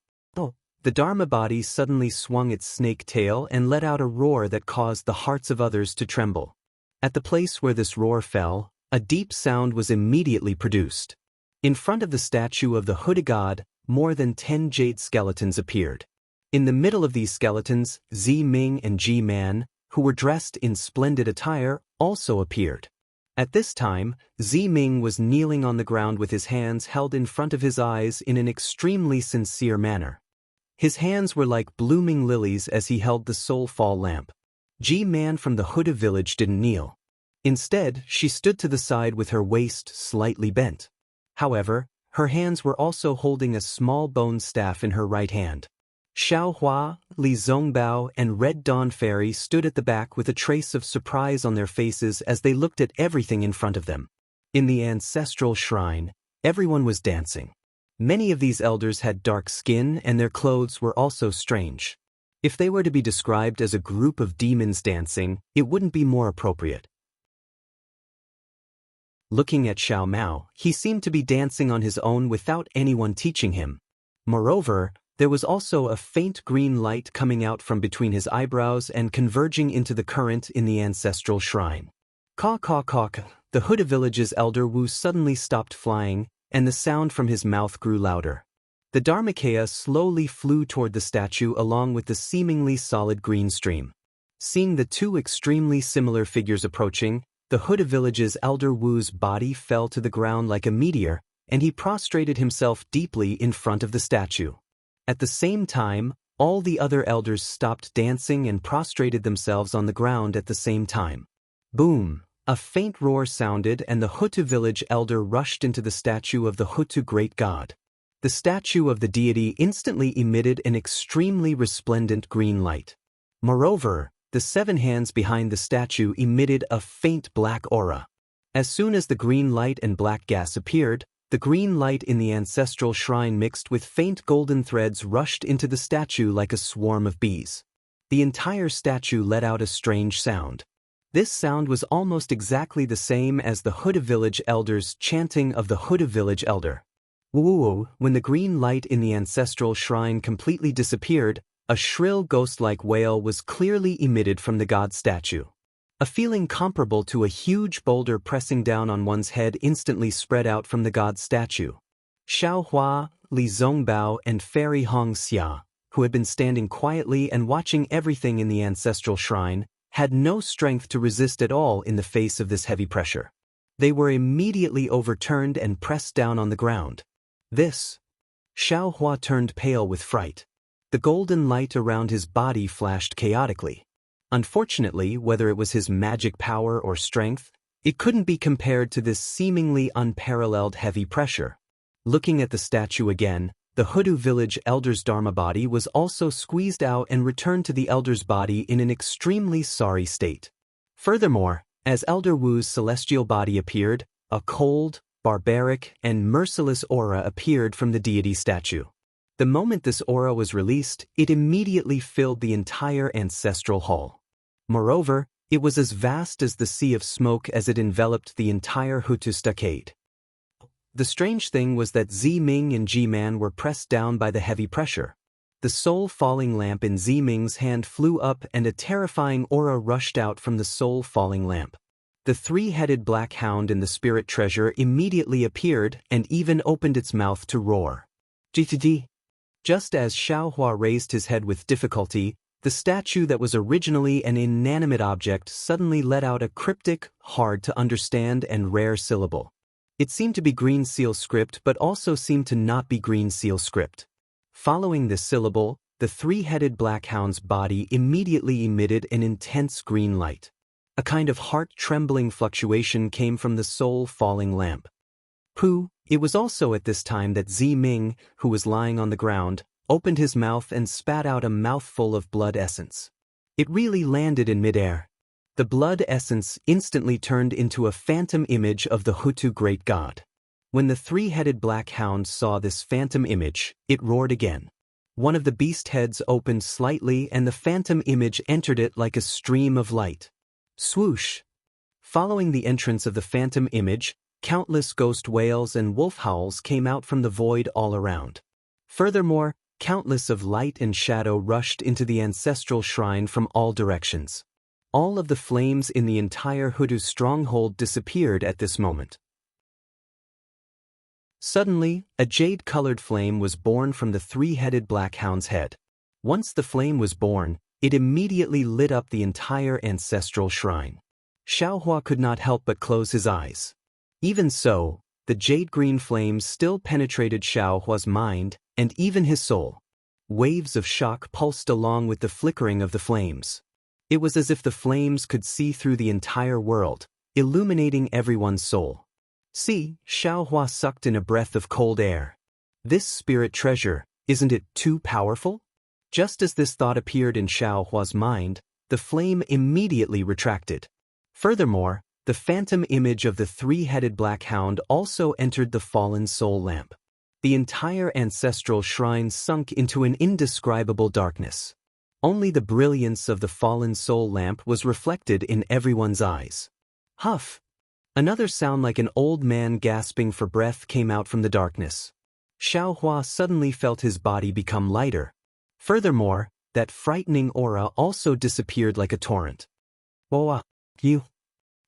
The dharma body suddenly swung its snake tail and let out a roar that caused the hearts of others to tremble. At the place where this roar fell, a deep sound was immediately produced. In front of the statue of the Huda god, more than 10 jade skeletons appeared. In the middle of these skeletons, Zi Ming and Ji Man, who were dressed in splendid attire, also appeared. At this time, Zi Ming was kneeling on the ground with his hands held in front of his eyes in an extremely sincere manner. His hands were like blooming lilies as he held the soul-fall lamp. Ji Man from the Huda village didn't kneel. Instead, she stood to the side with her waist slightly bent. However, her hands were also holding a small bone staff in her right hand. Xiao Hua, Li Zongbao, and Red Dawn Fairy stood at the back with a trace of surprise on their faces as they looked at everything in front of them. In the ancestral shrine, everyone was dancing. Many of these elders had dark skin and their clothes were also strange. If they were to be described as a group of demons dancing, it wouldn't be more appropriate. Looking at Xiao Mao, he seemed to be dancing on his own without anyone teaching him. Moreover, there was also a faint green light coming out from between his eyebrows and converging into the current in the ancestral shrine. Caw caw caw. The Huda village's elder Wu suddenly stopped flying, and the sound from his mouth grew louder. The Dharmakaya slowly flew toward the statue along with the seemingly solid green stream. Seeing the two extremely similar figures approaching, the Huda village's elder Wu's body fell to the ground like a meteor, and he prostrated himself deeply in front of the statue. At the same time, all the other elders stopped dancing and prostrated themselves on the ground at the same time. Boom! A faint roar sounded and the Hutu village elder rushed into the statue of the Hutu great god. The statue of the deity instantly emitted an extremely resplendent green light. Moreover, the 7 hands behind the statue emitted a faint black aura. As soon as the green light and black gas appeared, the green light in the ancestral shrine mixed with faint golden threads rushed into the statue like a swarm of bees. The entire statue let out a strange sound. This sound was almost exactly the same as the Huda village elder's chanting of the Huda village elder. Woo! When the green light in the ancestral shrine completely disappeared, a shrill ghost-like wail was clearly emitted from the god statue. A feeling comparable to a huge boulder pressing down on one's head instantly spread out from the god statue. Xiao Hua, Li Zongbao, and Fairy Hong Xia, who had been standing quietly and watching everything in the ancestral shrine, had no strength to resist at all in the face of this heavy pressure. They were immediately overturned and pressed down on the ground. Xiao Hua turned pale with fright. The golden light around his body flashed chaotically. Unfortunately, whether it was his magic power or strength, it couldn't be compared to this seemingly unparalleled heavy pressure. Looking at the statue again, the Hudu village elder's dharma body was also squeezed out and returned to the elder's body in an extremely sorry state. Furthermore, as Elder Wu's celestial body appeared, a cold, barbaric, and merciless aura appeared from the deity statue. The moment this aura was released, it immediately filled the entire ancestral hall. Moreover, it was as vast as the sea of smoke as it enveloped the entire Hutu stockade. The strange thing was that Zi Ming and Ji Man were pressed down by the heavy pressure. The soul-falling lamp in Zi Ming's hand flew up and a terrifying aura rushed out from the soul-falling lamp. The 3-headed black hound in the spirit treasure immediately appeared and even opened its mouth to roar. GTD. Just as Xiao Hua raised his head with difficulty, the statue that was originally an inanimate object suddenly let out a cryptic, hard-to-understand and rare syllable. It seemed to be Green Seal script but also seemed to not be Green Seal script. Following this syllable, the 3-headed black hound's body immediately emitted an intense green light. A kind of heart-trembling fluctuation came from the soul-falling lamp. Pooh! It was also at this time that Zi Ming, who was lying on the ground, opened his mouth and spat out a mouthful of blood essence. It really landed in midair. The blood essence instantly turned into a phantom image of the Hutu great god. When the 3-headed black hound saw this phantom image, it roared again. One of the beast heads opened slightly and the phantom image entered it like a stream of light. Swoosh! Following the entrance of the phantom image, countless ghost wails and wolf howls came out from the void all around. Furthermore, countless of light and shadow rushed into the ancestral shrine from all directions. All of the flames in the entire Hutu stronghold disappeared at this moment. Suddenly, a jade-colored flame was born from the 3-headed black hound's head. Once the flame was born, it immediately lit up the entire ancestral shrine. Xiao Hua could not help but close his eyes. Even so, the jade-green flames still penetrated Xiao Hua's mind and even his soul. Waves of shock pulsed along with the flickering of the flames. It was as if the flames could see through the entire world, illuminating everyone's soul. See, Xiao Hua sucked in a breath of cold air. This spirit treasure, isn't it too powerful? Just as this thought appeared in Xiao Hua's mind, the flame immediately retracted. Furthermore, the phantom image of the three-headed black hound also entered the fallen soul lamp. The entire ancestral shrine sunk into an indescribable darkness. Only the brilliance of the fallen soul lamp was reflected in everyone's eyes. Huff! Another sound like an old man gasping for breath came out from the darkness. Xiaohua suddenly felt his body become lighter. Furthermore, that frightening aura also disappeared like a torrent. "Boa, you."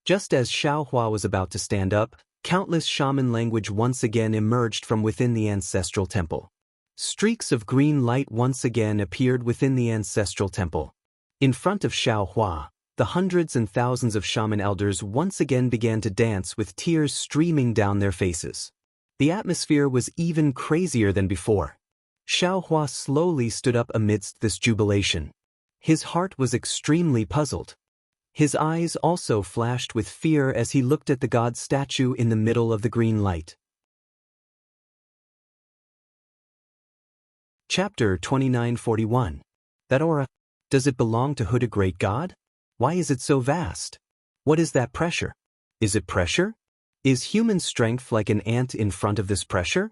Just as Xiaohua was about to stand up, countless shaman language once again emerged from within the ancestral temple. Streaks of green light once again appeared within the ancestral temple. In front of Xiaohua, the hundreds and thousands of shaman elders once again began to dance with tears streaming down their faces. The atmosphere was even crazier than before. Xiaohua slowly stood up amidst this jubilation. His heart was extremely puzzled. His eyes also flashed with fear as he looked at the god statue in the middle of the green light. Chapter 2941. That aura, does it belong to Huda Great God? Why is it so vast? What is that pressure? Is it pressure? Is human strength like an ant in front of this pressure?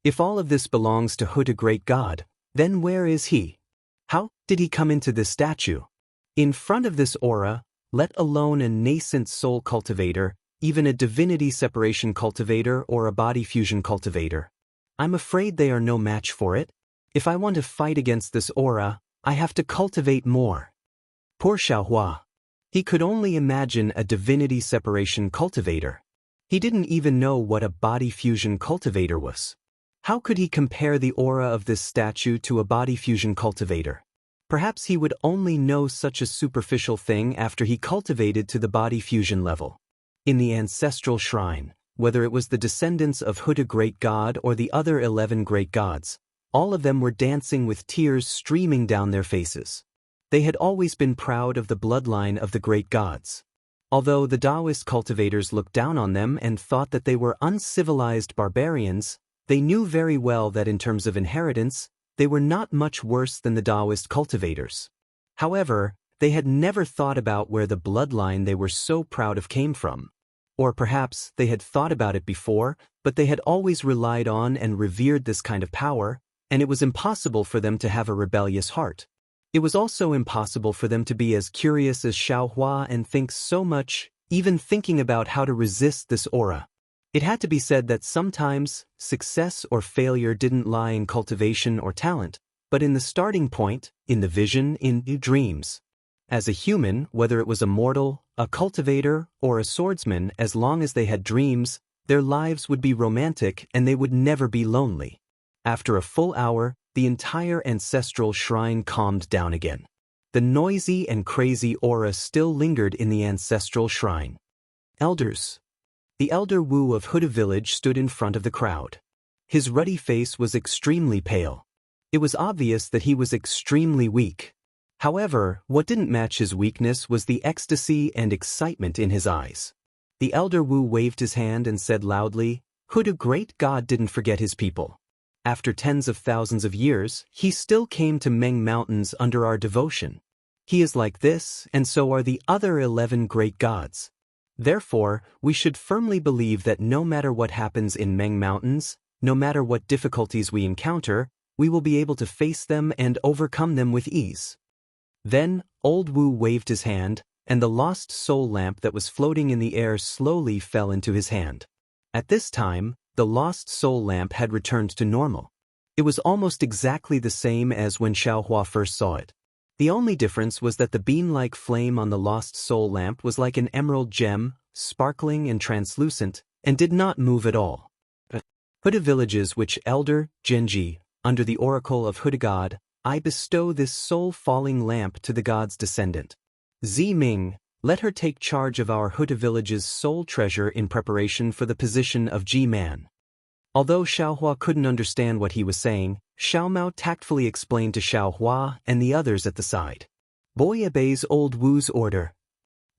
If all of this belongs to Huda Great God, then where is he? How did he come into this statue? In front of this aura, let alone a nascent soul cultivator, even a divinity separation cultivator or a body fusion cultivator. I'm afraid they are no match for it. If I want to fight against this aura, I have to cultivate more. Poor Xiaohua. He could only imagine a divinity separation cultivator. He didn't even know what a body fusion cultivator was. How could he compare the aura of this statue to a body fusion cultivator? Perhaps he would only know such a superficial thing after he cultivated to the body fusion level. In the ancestral shrine, whether it was the descendants of Huda Great God or the other 11 great gods, all of them were dancing with tears streaming down their faces. They had always been proud of the bloodline of the great gods. Although the Daoist cultivators looked down on them and thought that they were uncivilized barbarians, they knew very well that in terms of inheritance, they were not much worse than the Daoist cultivators. However, they had never thought about where the bloodline they were so proud of came from. Or perhaps they had thought about it before, but they had always relied on and revered this kind of power, and it was impossible for them to have a rebellious heart. It was also impossible for them to be as curious as Xiaohua and think so much, even thinking about how to resist this aura. It had to be said that sometimes, success or failure didn't lie in cultivation or talent, but in the starting point, in the vision, in the dreams. As a human, whether it was a mortal, a cultivator, or a swordsman, as long as they had dreams, their lives would be romantic and they would never be lonely. After a full hour, the entire ancestral shrine calmed down again. The noisy and crazy aura still lingered in the ancestral shrine. Elders. The elder Wu of Huda village stood in front of the crowd. His ruddy face was extremely pale. It was obvious that he was extremely weak. However, what didn't match his weakness was the ecstasy and excitement in his eyes. The elder Wu waved his hand and said loudly, "Huda Great God didn't forget his people. After tens of thousands of years, he still came to Meng Mountains under our devotion. He is like this, and so are the other 11 great gods. Therefore, we should firmly believe that no matter what happens in Meng Mountains, no matter what difficulties we encounter, we will be able to face them and overcome them with ease." Then, old Wu waved his hand, and the lost soul lamp that was floating in the air slowly fell into his hand. At this time, the lost soul lamp had returned to normal. It was almost exactly the same as when Xiaohua first saw it. The only difference was that the bean-like flame on the lost soul lamp was like an emerald gem, sparkling and translucent, and did not move at all. Huda villages which Elder Genji, under the oracle of Huda God, I bestow this soul-falling lamp to the god's descendant. Zi Ming, let her take charge of our Huda village's soul treasure in preparation for the position of Ji-Man. Although Xiaohua couldn't understand what he was saying, Xiaomao tactfully explained to Xiaohua and the others at the side. Boy obeys old Wu's order.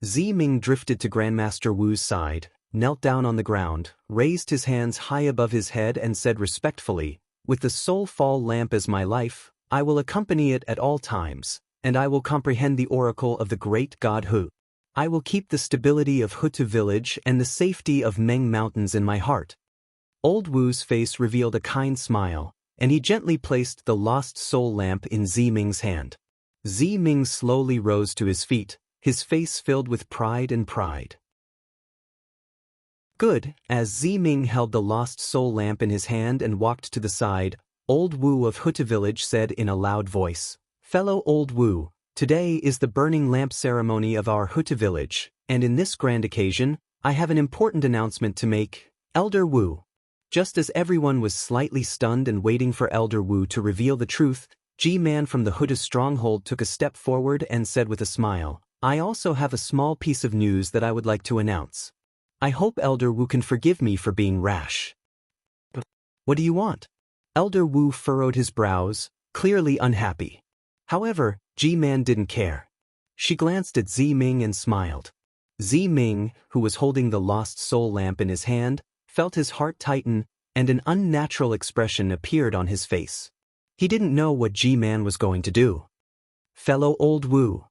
Zi Ming drifted to Grandmaster Wu's side, knelt down on the ground, raised his hands high above his head and said respectfully, "With the soul-fall lamp as my life, I will accompany it at all times, and I will comprehend the oracle of the great god Hu." I will keep the stability of Hutu village and the safety of Meng Mountains in my heart. Old Wu's face revealed a kind smile, and he gently placed the lost soul lamp in Ziming's hand. Ziming slowly rose to his feet, his face filled with pride and pride. Good. As Ziming held the lost soul lamp in his hand and walked to the side, Old Wu of Hutu village said in a loud voice, "Fellow Old Wu, today is the burning lamp ceremony of our Hutu village, and in this grand occasion, I have an important announcement to make, Elder Wu." Just as everyone was slightly stunned and waiting for Elder Wu to reveal the truth, G-Man from the Hutu stronghold took a step forward and said with a smile, "I also have a small piece of news that I would like to announce. I hope Elder Wu can forgive me for being rash." "What do you want?" Elder Wu furrowed his brows, clearly unhappy. However, G-Man didn't care. She glanced at Ziming and smiled. Ziming, who was holding the lost soul lamp in his hand, felt his heart tighten, and an unnatural expression appeared on his face. He didn't know what G-Man was going to do. "Fellow Old Wu,"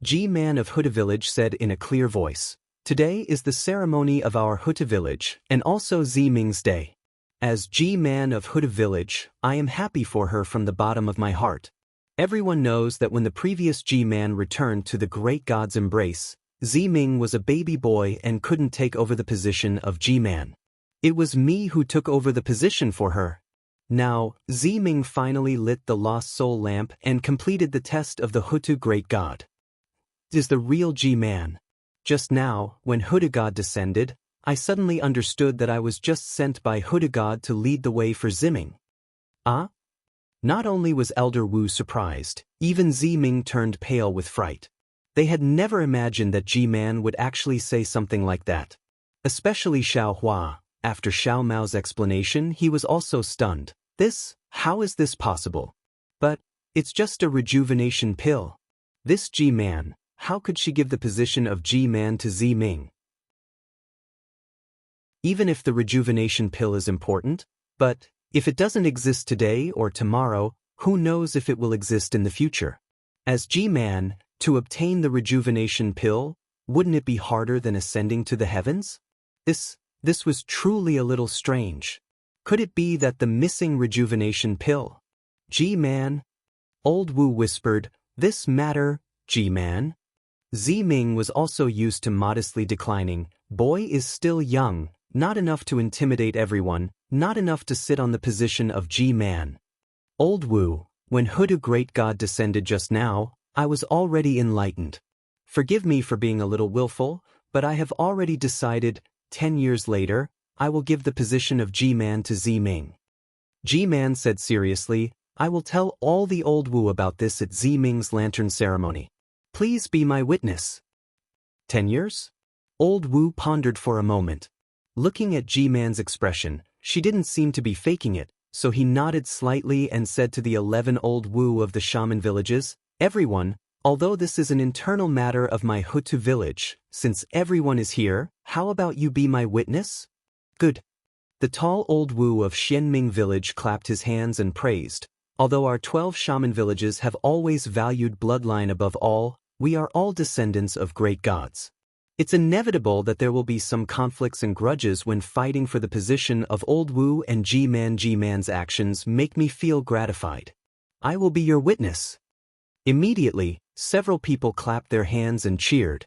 G-Man of Hutu village said in a clear voice, "today is the ceremony of our Hutu village, and also Ziming's day. As G-Man of Hutu village, I am happy for her from the bottom of my heart. Everyone knows that when the previous G-Man returned to the great god's embrace, Ziming was a baby boy and couldn't take over the position of G-Man. It was me who took over the position for her. Now, Ziming finally lit the lost soul lamp and completed the test of the Hutu great god. Is the real G-Man. Just now, when Hutu God descended, I suddenly understood that I was just sent by Hutu God to lead the way for Ziming." Ah? Not only was Elder Wu surprised, even Ziming turned pale with fright. They had never imagined that G-Man would actually say something like that. Especially Xiao Hua. After Xiao Mao's explanation, he was also stunned. How is this possible? But, it's just a rejuvenation pill. This G-Man, how could she give the position of G-Man to Ziming? Even if the rejuvenation pill is important, but if it doesn't exist today or tomorrow, who knows if it will exist in the future? As G-Man, to obtain the rejuvenation pill, wouldn't it be harder than ascending to the heavens? This was truly a little strange. Could it be that the missing rejuvenation pill? G-Man? Old Wu whispered, "This matter, G-Man?" Ziming was also used to modestly declining. Boy is still young, not enough to intimidate everyone, not enough to sit on the position of G-Man. Old Wu, when Hutu great god descended just now, I was already enlightened. Forgive me for being a little willful, but I have already decided, 10 years later, I will give the position of G-Man to Ziming. G-Man said seriously, "I will tell all the Old Wu about this at Ziming's lantern ceremony. Please be my witness." 10 years? Old Wu pondered for a moment. Looking at G-Man's expression, she didn't seem to be faking it, so he nodded slightly and said to the 11 Old Wu of the shaman villages, "Everyone, although this is an internal matter of my Hutu village, since everyone is here, how about you be my witness?" "Good." The tall Old Wu of Xianming village clapped his hands and praised, "Although our 12 shaman villages have always valued bloodline above all, we are all descendants of great gods. It's inevitable that there will be some conflicts and grudges when fighting for the position of Old Wu and G-Man. G-Man's actions make me feel gratified. I will be your witness." Immediately, several people clapped their hands and cheered.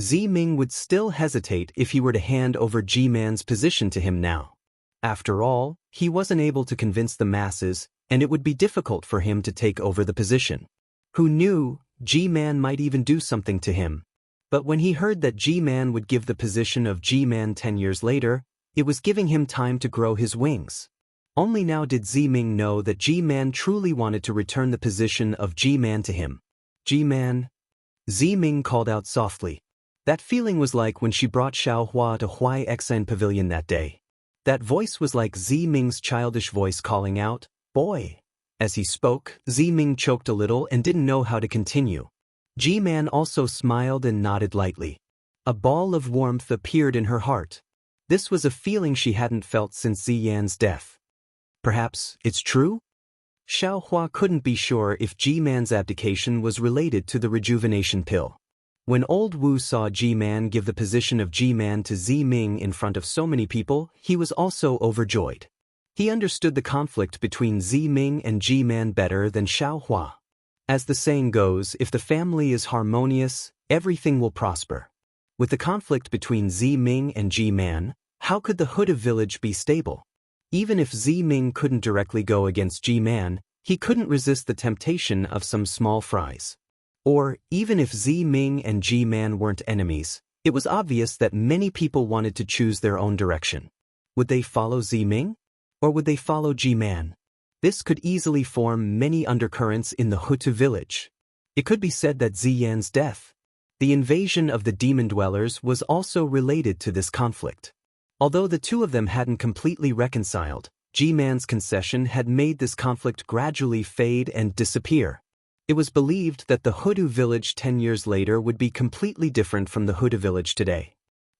Ziming would still hesitate if he were to hand over G-Man's position to him now. After all, he wasn't able to convince the masses, and it would be difficult for him to take over the position. Who knew, G-Man might even do something to him. But when he heard that G-Man would give the position of G-Man 10 years later, it was giving him time to grow his wings. Only now did Ziming know that G-Man truly wanted to return the position of G-Man to him. "G-Man?" Ziming called out softly. That feeling was like when she brought Xiao Hua to Huai Exine Pavilion that day. That voice was like Ziming's childish voice calling out, "Boy." As he spoke, Ziming choked a little and didn't know how to continue. G-Man also smiled and nodded lightly. A ball of warmth appeared in her heart. This was a feeling she hadn't felt since Ziyan's death. Perhaps it's true? Xiao Hua couldn't be sure if G-Man's abdication was related to the rejuvenation pill. When old Wu saw Ji-man give the position of Ji-man to Zi-ming in front of so many people, he was also overjoyed. He understood the conflict between Zi-ming and Ji-man better than Xiao Hua. As the saying goes, if the family is harmonious, everything will prosper. With the conflict between Zi-ming and Ji-man, how could the Huda village be stable? Even if Zi-ming couldn't directly go against Ji-man, he couldn't resist the temptation of some small fries. Or, even if Zi-ming and Ji-man weren't enemies, it was obvious that many people wanted to choose their own direction. Would they follow Zi-ming? Or would they follow Ji-man? This could easily form many undercurrents in the Hutu village. It could be said that Ziyan's death, the invasion of the demon dwellers, was also related to this conflict. Although the two of them hadn't completely reconciled, Ji-man's concession had made this conflict gradually fade and disappear. It was believed that the Hutu village 10 years later would be completely different from the Hutu village today.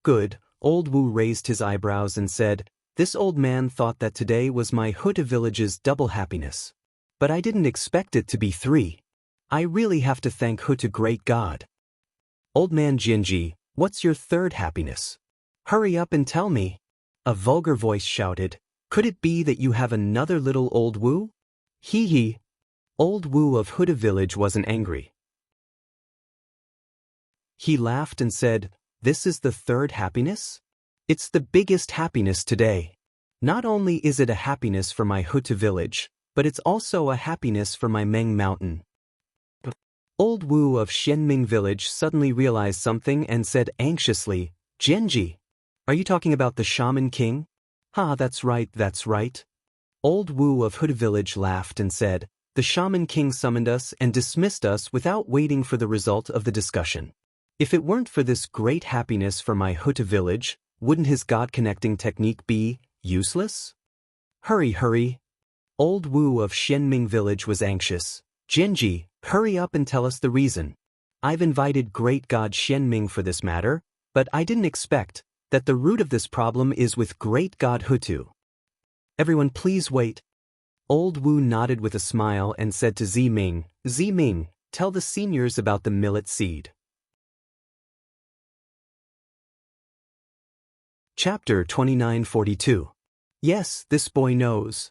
Good, old Wu raised his eyebrows and said, "This old man thought that today was my Hutu village's double happiness. But I didn't expect it to be 3. I really have to thank Hutu great God." "Old man Jinji, what's your 3rd happiness? Hurry up and tell me." A vulgar voice shouted, "Could it be that you have another little old Wu?" Hee hee. Old Wu of Huda village wasn't angry. He laughed and said, "This is the 3rd happiness? It's the biggest happiness today. Not only is it a happiness for my Hutu village, but it's also a happiness for my Meng Mountain." Old Wu of Xianming village suddenly realized something and said anxiously, "Genji, are you talking about the Shaman King?" "Ha, that's right, that's right." Old Wu of Huda village laughed and said, "The Shaman King summoned us and dismissed us without waiting for the result of the discussion. If it weren't for this great happiness for my Hutu village, wouldn't his God-connecting technique be useless?" "Hurry, hurry." Old Wu of Xianming village was anxious. "Genji, hurry up and tell us the reason. I've invited great God Xianming for this matter, but I didn't expect that the root of this problem is with great God Hutu." "Everyone please wait." Old Wu nodded with a smile and said to Zi-ming, "Zi-ming, tell the seniors about the millet seed." Chapter 2942. Yes, this boy knows.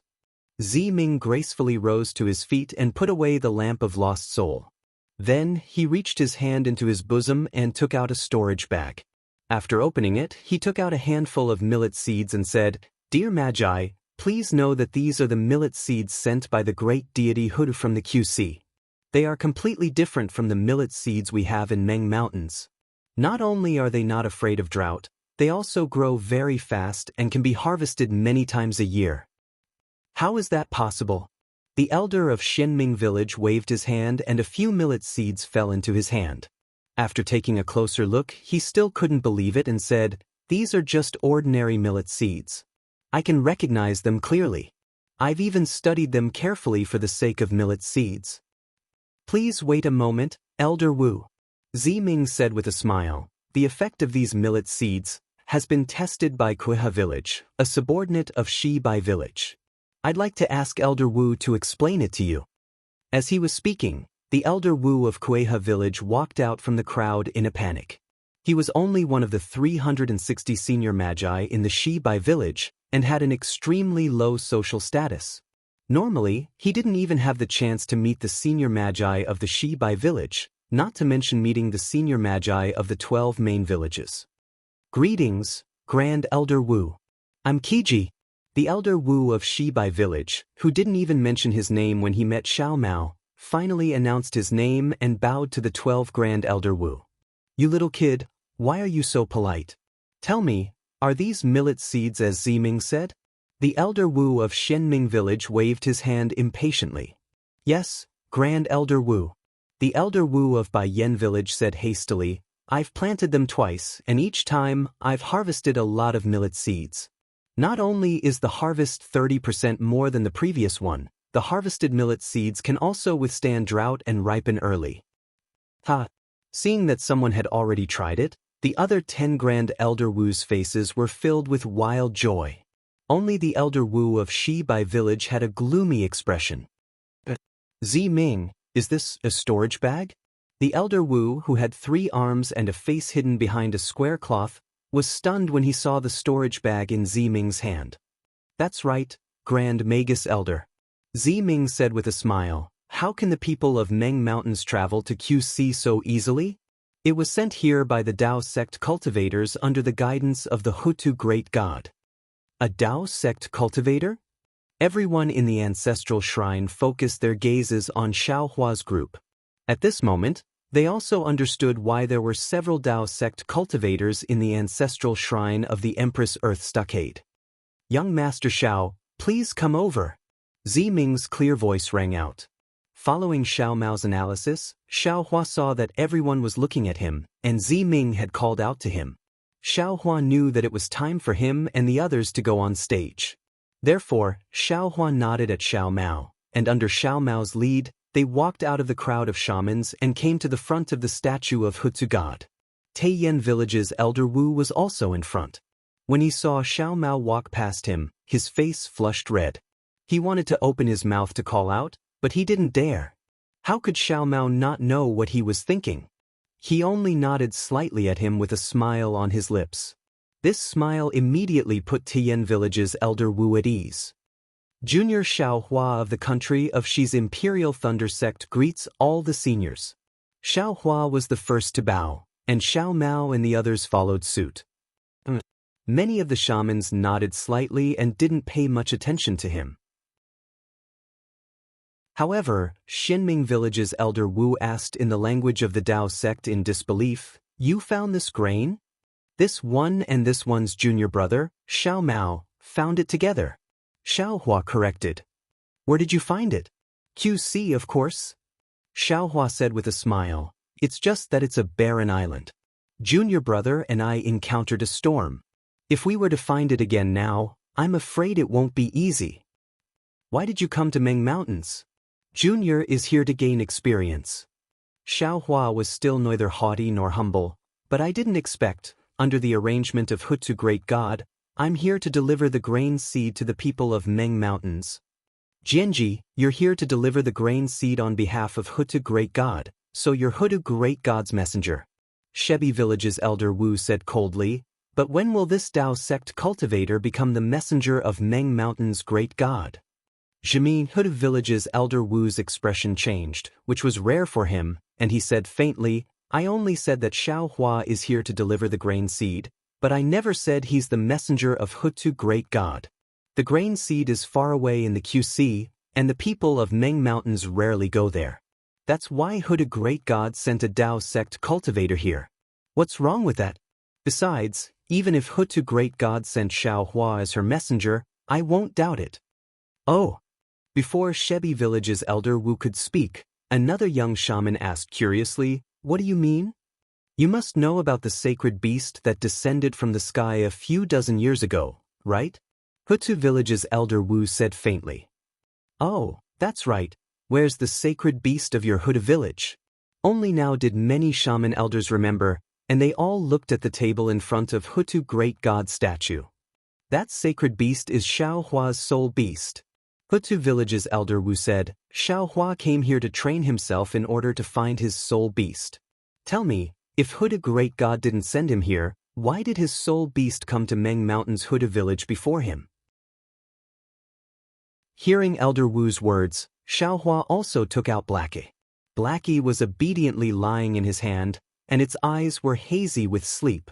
Zi-ming gracefully rose to his feet and put away the lamp of lost soul. Then, he reached his hand into his bosom and took out a storage bag. After opening it, he took out a handful of millet seeds and said, "Dear Magi, please know that these are the millet seeds sent by the great deity Hutu from the QC. They are completely different from the millet seeds we have in Meng Mountains. Not only are they not afraid of drought, they also grow very fast and can be harvested many times a year." "How is that possible?" The elder of Xianming village waved his hand and a few millet seeds fell into his hand. After taking a closer look, he still couldn't believe it and said, "These are just ordinary millet seeds. I can recognize them clearly. I've even studied them carefully for the sake of millet seeds." "Please wait a moment, Elder Wu," Zi-ming said with a smile. "The effect of these millet seeds has been tested by Kuiha village, a subordinate of Shibai village. I'd like to ask Elder Wu to explain it to you." As he was speaking, the Elder Wu of Kuiha village walked out from the crowd in a panic. He was only one of the 360 senior magi in the Shibai village and had an extremely low social status. Normally, he didn't even have the chance to meet the senior magi of the Shibai village, not to mention meeting the senior magi of the 12 main villages. "Greetings, Grand Elder Wu. I'm Kiji." The Elder Wu of Shibai village, who didn't even mention his name when he met Xiao Mao, finally announced his name and bowed to the 12 Grand Elder Wu. "You little kid, why are you so polite? Tell me, are these millet seeds as Zi-ming said?" The Elder Wu of Xianming village waved his hand impatiently. "Yes, Grand Elder Wu." The Elder Wu of Baiyan village said hastily, "I've planted them twice, and each time, I've harvested a lot of millet seeds. Not only is the harvest 30% more than the previous one, the harvested millet seeds can also withstand drought and ripen early." Ha! Seeing that someone had already tried it, the other 10 Grand Elder Wu's faces were filled with wild joy. Only the Elder Wu of Shibai village had a gloomy expression. "Zi-ming, is this a storage bag?" The elder Wu, who had 3 arms and a face hidden behind a square cloth, was stunned when he saw the storage bag in Ziming's hand. "That's right, Grand Magus Elder," Ziming said with a smile. "How can the people of Meng Mountains travel to QC so easily? It was sent here by the Dao sect cultivators under the guidance of the Hutu Great God." A Dao sect cultivator? Everyone in the ancestral shrine focused their gazes on Xiaohua's group. At this moment, they also understood why there were several Dao sect cultivators in the ancestral shrine of the Empress Earth Stockade. "Young Master Xiao, please come over," Ziming's clear voice rang out. Following Xiao Mao's analysis, Xiaohua saw that everyone was looking at him, and Ziming had called out to him. Xiaohua knew that it was time for him and the others to go on stage. Therefore, Xiaohua nodded at Xiao Mao, and under Xiao Mao's lead, they walked out of the crowd of shamans and came to the front of the statue of Hutu God. Taiyan Village's elder Wu was also in front. When he saw Xiao Mao walk past him, his face flushed red. He wanted to open his mouth to call out, but he didn't dare. How could Xiao Mao not know what he was thinking? He only nodded slightly at him with a smile on his lips. This smile immediately put Tian Village's elder Wu at ease. Junior Xiao Hua of the country of Xi's Imperial Thunder Sect greets all the seniors. Xiao Hua was the first to bow, and Xiao Mao and the others followed suit. Many of the shamans nodded slightly and didn't pay much attention to him. However, Xinming Village's elder Wu asked in the language of the Dao sect in disbelief, "You found this grain?" "This one and this one's junior brother, Xiao Mao, found it together," Xiao Hua corrected. "Where did you find it?" "QC, of course," Xiao Hua said with a smile. "It's just that it's a barren island. Junior brother and I encountered a storm. If we were to find it again now, I'm afraid it won't be easy." "Why did you come to Meng Mountains?" "Junior is here to gain experience." Xiao Hua was still neither haughty nor humble, "But I didn't expect, under the arrangement of Hutu Great God, I'm here to deliver the grain seed to the people of Meng Mountains." "Jianji, you're here to deliver the grain seed on behalf of Hutu Great God, so you're Hutu Great God's messenger," Shebi Village's elder Wu said coldly. "But when will this Dao sect cultivator become the messenger of Meng Mountain's Great God?" Jimi Hutu Village's elder Wu's expression changed, which was rare for him, and he said faintly, "I only said that Xiao Hua is here to deliver the grain seed, but I never said he's the messenger of Hutu Great God. The grain seed is far away in the QC, and the people of Meng Mountains rarely go there. That's why Hutu Great God sent a Dao sect cultivator here. What's wrong with that? Besides, even if Hutu Great God sent Xiao Hua as her messenger, I won't doubt it." "Oh." Before Shebi Village's elder Wu could speak, another young shaman asked curiously, "What do you mean?" "You must know about the sacred beast that descended from the sky a few dozen years ago, right?" Hutu Village's elder Wu said faintly. "Oh, that's right. Where's the sacred beast of your Hutu village?" Only now did many shaman elders remember, and they all looked at the table in front of Hutu Great God's statue. "That sacred beast is Xiao Hua's soul beast." Hutu Village's elder Wu said, "Xiao Hua came here to train himself in order to find his soul beast. Tell me, if Hutu Great God didn't send him here, why did his soul beast come to Meng Mountain's Hutu Village before him?" Hearing elder Wu's words, Xiao Hua also took out Blackie. Blackie was obediently lying in his hand, and its eyes were hazy with sleep.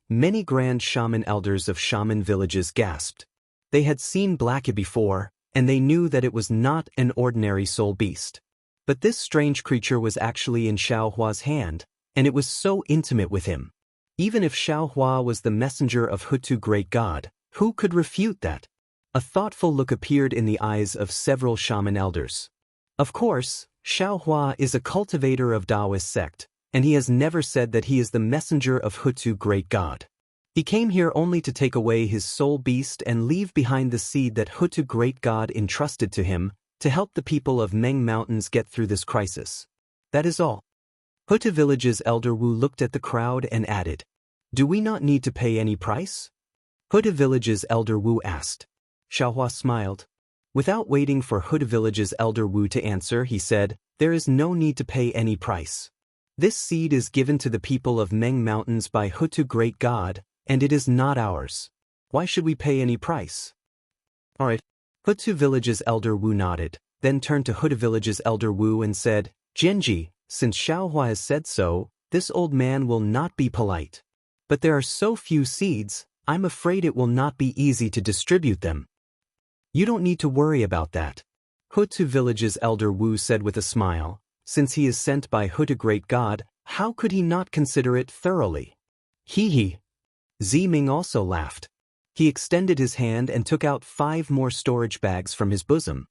Many grand shaman elders of shaman villages gasped. They had seen Blackie before, and they knew that it was not an ordinary soul beast. But this strange creature was actually in Xiao Hua's hand, and it was so intimate with him. Even if Xiao Hua was the messenger of Hutu Great God, who could refute that? A thoughtful look appeared in the eyes of several shaman elders. Of course, Xiao Hua is a cultivator of Daoist sect, and he has never said that he is the messenger of Hutu Great God. He came here only to take away his soul beast and leave behind the seed that Hutu Great God entrusted to him, to help the people of Meng Mountains get through this crisis. That is all. Hutu Village's elder Wu looked at the crowd and added, "Do we not need to pay any price?" Hutu Village's elder Wu asked. Xiao Hua smiled. Without waiting for Huda Village's elder Wu to answer, he said, "There is no need to pay any price. This seed is given to the people of Meng Mountains by Hutu Great God, and it is not ours. Why should we pay any price?" "Alright." Hutu Village's elder Wu nodded, then turned to Huda Village's elder Wu and said, "Genji, since Xiaohua has said so, this old man will not be polite. But there are so few seeds, I'm afraid it will not be easy to distribute them." "You don't need to worry about that," Hutu Village's elder Wu said with a smile. "Since he is sent by Hutu Great God, how could he not consider it thoroughly?" "Hee hee." Ziming also laughed. He extended his hand and took out 5 more storage bags from his bosom.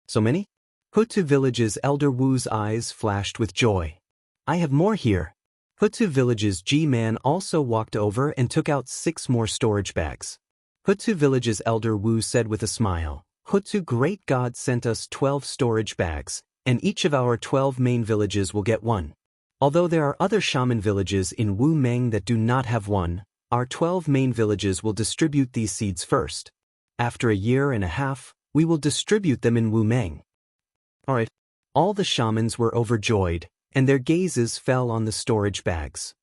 "So many?" Hutu Village's elder Wu's eyes flashed with joy. "I have more here." Hutu Village's G-man also walked over and took out 6 more storage bags. Hutu Village's elder Wu said with a smile, "Hutu Great God sent us 12 storage bags, and each of our 12 main villages will get 1. Although there are other shaman villages in Wu Meng that do not have 1, our 12 main villages will distribute these seeds first. After a year and a half, we will distribute them in Wu Meng." Alright. All the shamans were overjoyed, and their gazes fell on the storage bags.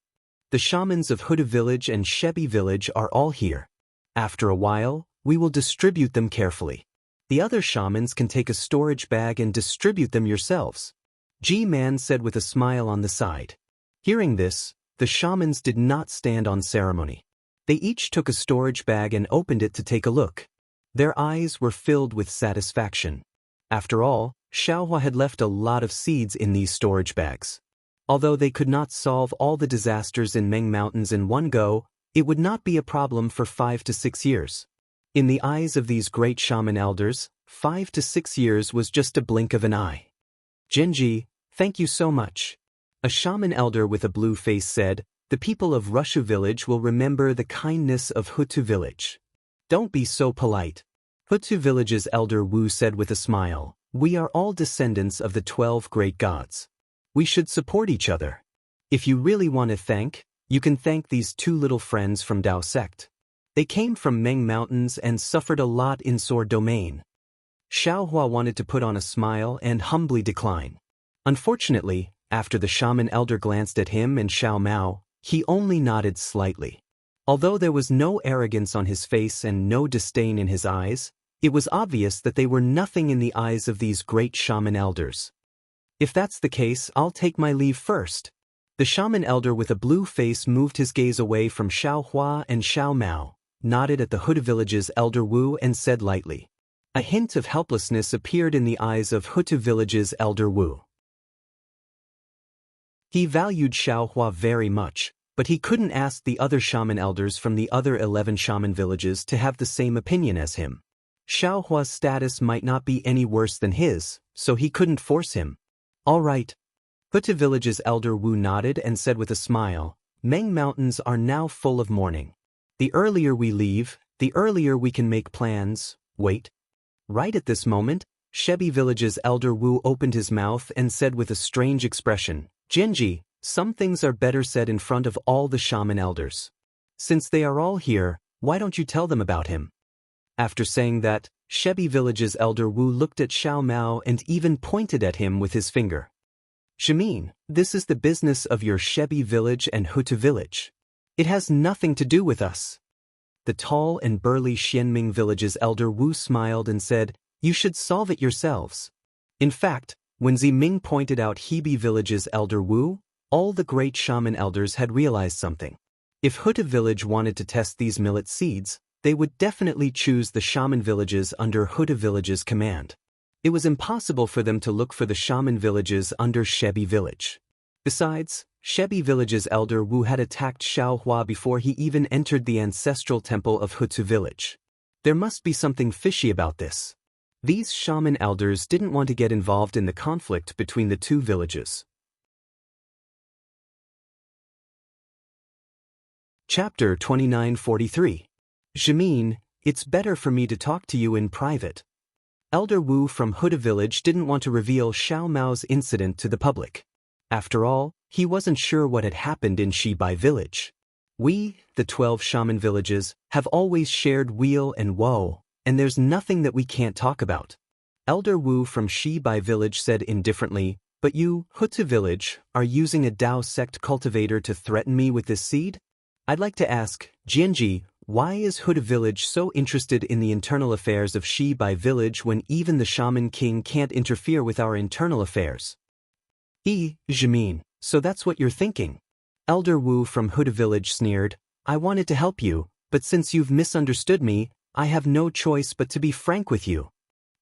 "The shamans of Huda Village and Shebi Village are all here. After a while, we will distribute them carefully. The other shamans can take a storage bag and distribute them yourselves," G-man said with a smile on the side. Hearing this, the shamans did not stand on ceremony. They each took a storage bag and opened it to take a look. Their eyes were filled with satisfaction. After all, Xiaohua had left a lot of seeds in these storage bags. Although they could not solve all the disasters in Meng Mountains in one go, it would not be a problem for 5 to 6 years. In the eyes of these great shaman elders, 5 to 6 years was just a blink of an eye. "Genji, thank you so much." A shaman elder with a blue face said, "The people of Rushu Village will remember the kindness of Hutu Village." "Don't be so polite." Hutu Village's elder Wu said with a smile, "We are all descendants of the 12 great gods. We should support each other. If you really want to thank, you can thank these 2 little friends from Dao sect. They came from Meng Mountains and suffered a lot in Sword Domain." Xiaohua wanted to put on a smile and humbly decline. Unfortunately, after the shaman elder glanced at him and Xiao Mao, he only nodded slightly. Although there was no arrogance on his face and no disdain in his eyes, it was obvious that they were nothing in the eyes of these great shaman elders. "If that's the case, I'll take my leave first." The shaman elder with a blue face moved his gaze away from Xiaohua and Xiao Mao, nodded at the Huda Village's elder Wu and said lightly. A hint of helplessness appeared in the eyes of Hutu Village's elder Wu. He valued Xiaohua very much, but he couldn't ask the other shaman elders from the other 11 shaman villages to have the same opinion as him. Xiaohua's status might not be any worse than his, so he couldn't force him. "All right." Hutu Village's elder Wu nodded and said with a smile, "Meng Mountains are now full of mourning. The earlier we leave, the earlier we can make plans." "Wait." Right at this moment, Shebi Village's elder Wu opened his mouth and said with a strange expression, "Genji, some things are better said in front of all the shaman elders. Since they are all here, why don't you tell them about him?" After saying that, Shebi Village's elder Wu looked at Xiao Mao and even pointed at him with his finger. "Shamin, this is the business of your Shebi Village and Hutu Village. It has nothing to do with us." The tall and burly Xianming Village's elder Wu smiled and said, "You should solve it yourselves." In fact, when Ziming pointed out Hebi Village's elder Wu, all the great shaman elders had realized something. If Hutu Village wanted to test these millet seeds, they would definitely choose the shaman villages under Hutu Village's command. It was impossible for them to look for the shaman villages under Shebi Village. Besides, Shebi Village's elder Wu had attacked Xiaohua before he even entered the ancestral temple of Hutu Village. There must be something fishy about this. These shaman elders didn't want to get involved in the conflict between the 2 villages. Chapter 2943. Jamin, it's better for me to talk to you in private. Elder Wu from Huda Village didn't want to reveal Xiao Mao's incident to the public. After all, he wasn't sure what had happened in Shibai Village. We, the 12 shaman villages, have always shared weal and woe, and there's nothing that we can't talk about. Elder Wu from Shibai village said indifferently, but you, Hutu village, are using a Dao sect cultivator to threaten me with this seed? I'd like to ask, Jianji, why is Hutu village so interested in the internal affairs of Shibai village when even the shaman king can't interfere with our internal affairs? Jimin, so that's what you're thinking. Elder Wu from Hutu village sneered, I wanted to help you, but since you've misunderstood me, I have no choice but to be frank with you.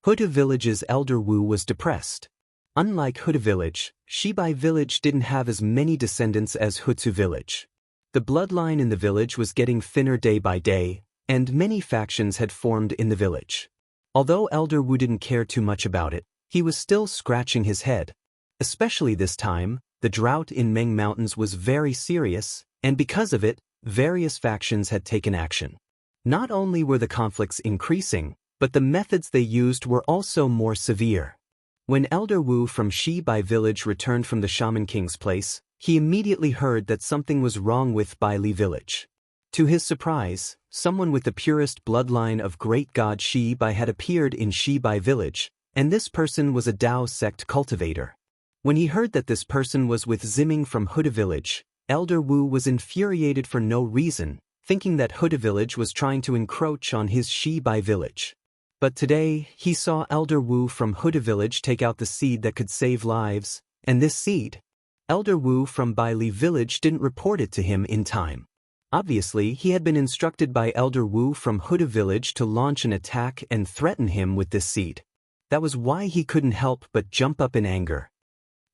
Hutu village's Elder Wu was depressed. Unlike Hutu village, Shibai village didn't have as many descendants as Hutu village. The bloodline in the village was getting thinner day by day, and many factions had formed in the village. Although Elder Wu didn't care too much about it, he was still scratching his head. Especially this time, the drought in Meng Mountains was very serious, and because of it, various factions had taken action. Not only were the conflicts increasing, but the methods they used were also more severe. When Elder Wu from Shibai village returned from the Shaman King's place, he immediately heard that something was wrong with Baili village. To his surprise, someone with the purest bloodline of great god Shibai had appeared in Shibai village, and this person was a Dao sect cultivator. When he heard that this person was with Ziming from Hutu village, Elder Wu was infuriated for no reason, thinking that Hutu village was trying to encroach on his Shibai village. But today, he saw Elder Wu from Hutu village take out the seed that could save lives, and this seed, Elder Wu from Baili village didn't report it to him in time. Obviously, he had been instructed by Elder Wu from Hutu village to launch an attack and threaten him with this seed. That was why he couldn't help but jump up in anger.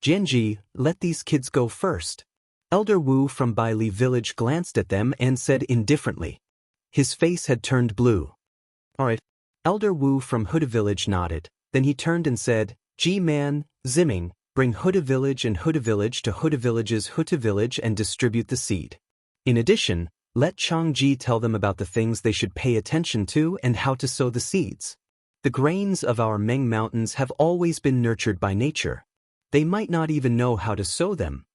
Jianji, let these kids go first. Elder Wu from Baili village glanced at them and said indifferently. His face had turned blue. Alright. Elder Wu from Hutu village nodded, then he turned and said, G-man, Ziming, bring Hutu village and Hutu village to Hutu village's Hutu village and distribute the seed. In addition, let Changji tell them about the things they should pay attention to and how to sow the seeds. The grains of our Meng Mountains have always been nurtured by nature. They might not even know how to sow them.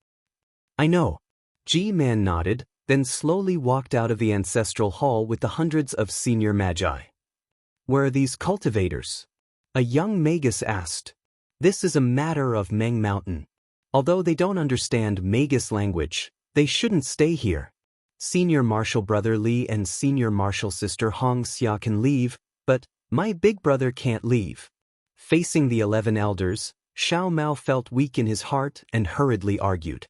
I know. G-man nodded, then slowly walked out of the ancestral hall with the hundreds of senior magi. Where are these cultivators? A young magus asked. This is a matter of Meng Mountain. Although they don't understand magus language, they shouldn't stay here. Senior Marshal Brother Li and Senior Marshal Sister Hong Xia can leave, but my big brother can't leave. Facing the 11 elders, Xiao Mao felt weak in his heart and hurriedly argued.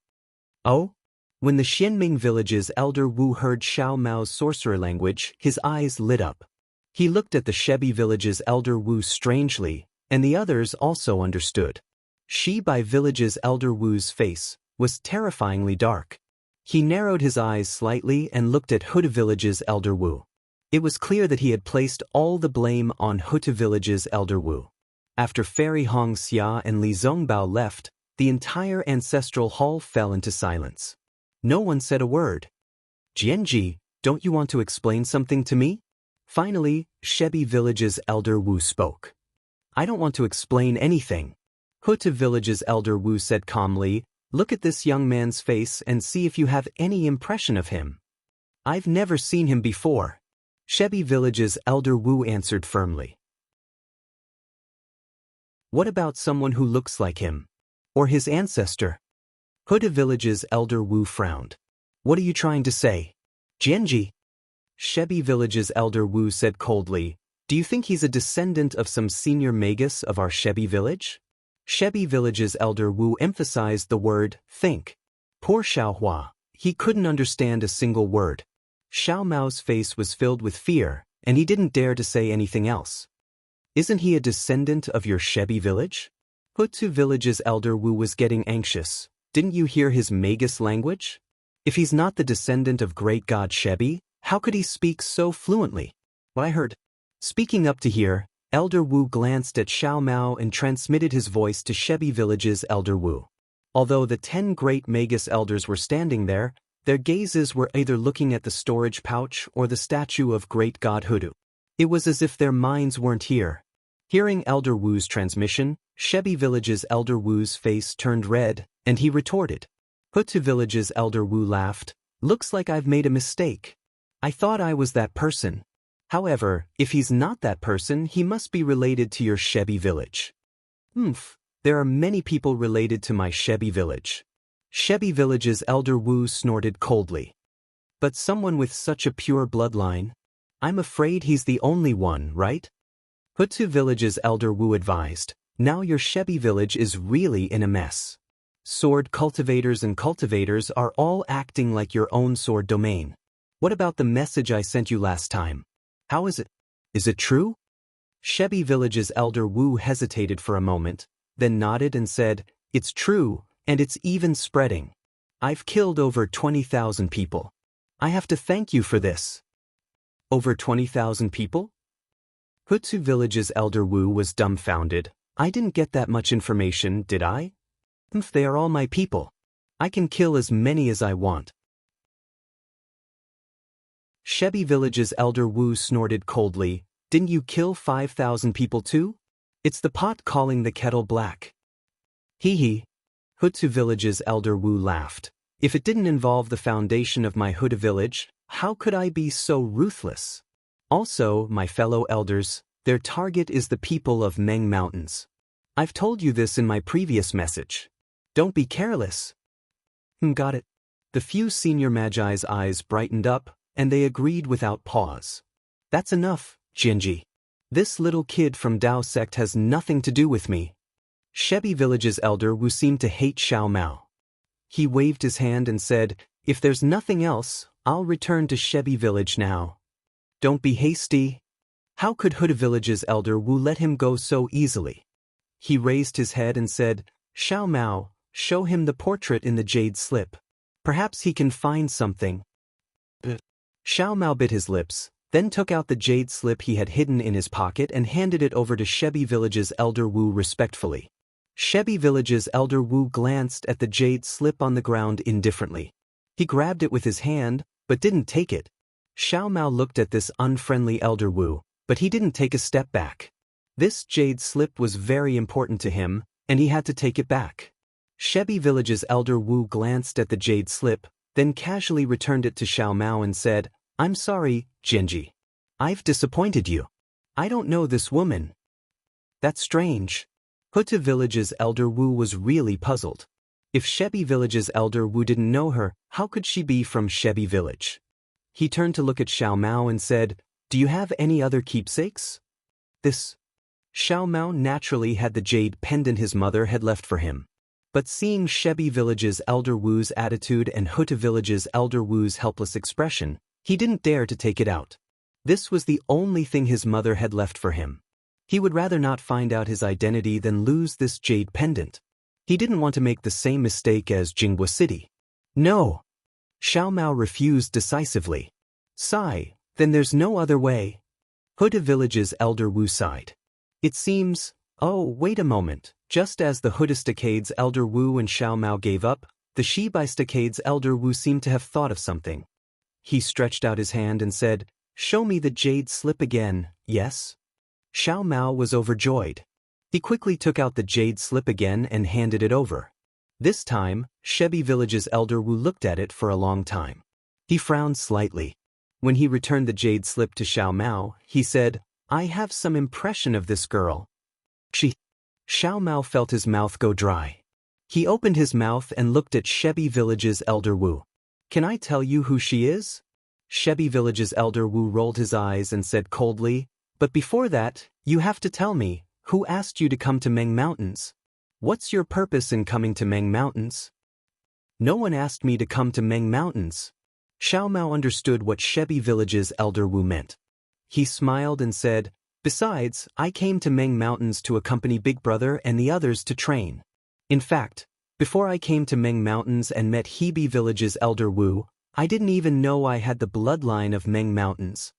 Oh? When the Xianming village's Elder Wu heard Xiao Mao's sorcerer language, his eyes lit up. He looked at the Shebi village's Elder Wu strangely, and the others also understood. Shibai village's Elder Wu's face was terrifyingly dark. He narrowed his eyes slightly and looked at Hutu village's Elder Wu. It was clear that he had placed all the blame on Hutu village's Elder Wu. After Fairy Hong Xia and Li Zongbao left, the entire ancestral hall fell into silence. No one said a word. Jianji, don't you want to explain something to me? Finally, Shebi village's Elder Wu spoke. I don't want to explain anything. Hutu village's Elder Wu said calmly, look at this young man's face and see if you have any impression of him. I've never seen him before. Shebi village's Elder Wu answered firmly. What about someone who looks like him? Or his ancestor? Hutu village's Elder Wu frowned. What are you trying to say? Jianji. Shebi village's Elder Wu said coldly, do you think he's a descendant of some senior magus of our Shebi village? Shebi village's Elder Wu emphasized the word, think. Poor Xiaohua, he couldn't understand a single word. Xiao Mao's face was filled with fear, and he didn't dare to say anything else. Isn't he a descendant of your Shebi village? Hutu village's Elder Wu was getting anxious. Didn't you hear his magus language? If he's not the descendant of great god Shebi, how could he speak so fluently? I heard. Speaking up to hear, Elder Wu glanced at Xiao Mao and transmitted his voice to Shebi village's Elder Wu. Although the 10 great magus elders were standing there, their gazes were either looking at the storage pouch or the statue of great god Hutu. It was as if their minds weren't here. Hearing Elder Wu's transmission, Shebi village's Elder Wu's face turned red, and he retorted. Hutu village's Elder Wu laughed, looks like I've made a mistake. I thought I was that person. However, if he's not that person, he must be related to your Shebi village. There are many people related to my Shebi village. Shebi village's elder Wu snorted coldly. But someone with such a pure bloodline? I'm afraid he's the only one, right? Hutsu village's elder Wu advised. Now your Shebi village is really in a mess. Sword cultivators and cultivators are all acting like your own sword domain. What about the message I sent you last time? How is it? Is it true? Shebi village's elder Wu hesitated for a moment, then nodded and said, It's true, and it's even spreading. I've killed over 20,000 people. I have to thank you for this. Over 20,000 people? Hutsu village's elder Wu was dumbfounded. I didn't get that much information, did I? They are all my people. I can kill as many as I want. Shebi village's elder Wu snorted coldly. Didn't you kill 5,000 people too? It's the pot calling the kettle black. Hee hee. Hutsu village's elder Wu laughed. If it didn't involve the foundation of my Huda village, how could I be so ruthless? Also, my fellow elders, their target is the people of Meng Mountains. I've told you this in my previous message. Don't be careless. Got it. The few senior magi's eyes brightened up, and they agreed without pause. That's enough, Jinji. This little kid from Dao sect has nothing to do with me. Shebi village's elder Wu seemed to hate Xiao Mao. He waved his hand and said, If there's nothing else, I'll return to Shebi village now. Don't be hasty. How could Huda village's elder Wu let him go so easily? He raised his head and said, Xiao Mao, show him the portrait in the jade slip. Perhaps he can find something. Xiao Mao bit his lips, then took out the jade slip he had hidden in his pocket and handed it over to Shebi village's elder Wu respectfully. Shebi village's elder Wu glanced at the jade slip on the ground indifferently. He grabbed it with his hand, but didn't take it. Xiao Mao looked at this unfriendly elder Wu, but he didn't take a step back. This jade slip was very important to him, and he had to take it back. Shebi village's elder Wu glanced at the jade slip, then casually returned it to Xiao Mao and said, I'm sorry, Jinji. I've disappointed you. I don't know this woman. That's strange. Huta village's elder Wu was really puzzled. If Shebi village's elder Wu didn't know her, how could she be from Shebi village? He turned to look at Xiao Mao and said, Do you have any other keepsakes? This. Xiao Mao naturally had the jade pendant his mother had left for him. But seeing Shebi village's elder Wu's attitude and Huta village's elder Wu's helpless expression, he didn't dare to take it out. This was the only thing his mother had left for him. He would rather not find out his identity than lose this jade pendant. He didn't want to make the same mistake as Jinghua City. No. Xiao Mao refused decisively. Sigh, then there's no other way. Huta village's elder Wu sighed. It seems, oh, wait a moment, just as the Huda Stocade's elder Wu and Xiao Mao gave up, the Shibai Stocade's elder Wu seemed to have thought of something. He stretched out his hand and said, Show me the jade slip again, yes? Xiao Mao was overjoyed. He quickly took out the jade slip again and handed it over. This time, Shebi village's elder Wu looked at it for a long time. He frowned slightly. When he returned the jade slip to Xiao Mao, he said, I have some impression of this girl. Xiao Mao felt his mouth go dry. He opened his mouth and looked at Shebi village's elder Wu. Can I tell you who she is? Shebi village's elder Wu rolled his eyes and said coldly, But before that, you have to tell me, who asked you to come to Meng Mountains? What's your purpose in coming to Meng Mountains? No one asked me to come to Meng Mountains. Xiao Mao understood what Shebi village's elder Wu meant. He smiled and said, Besides, I came to Meng Mountains to accompany Big Brother and the others to train. In fact, before I came to Meng Mountains and met Hebi village's elder Wu, I didn't even know I had the bloodline of Meng Mountains.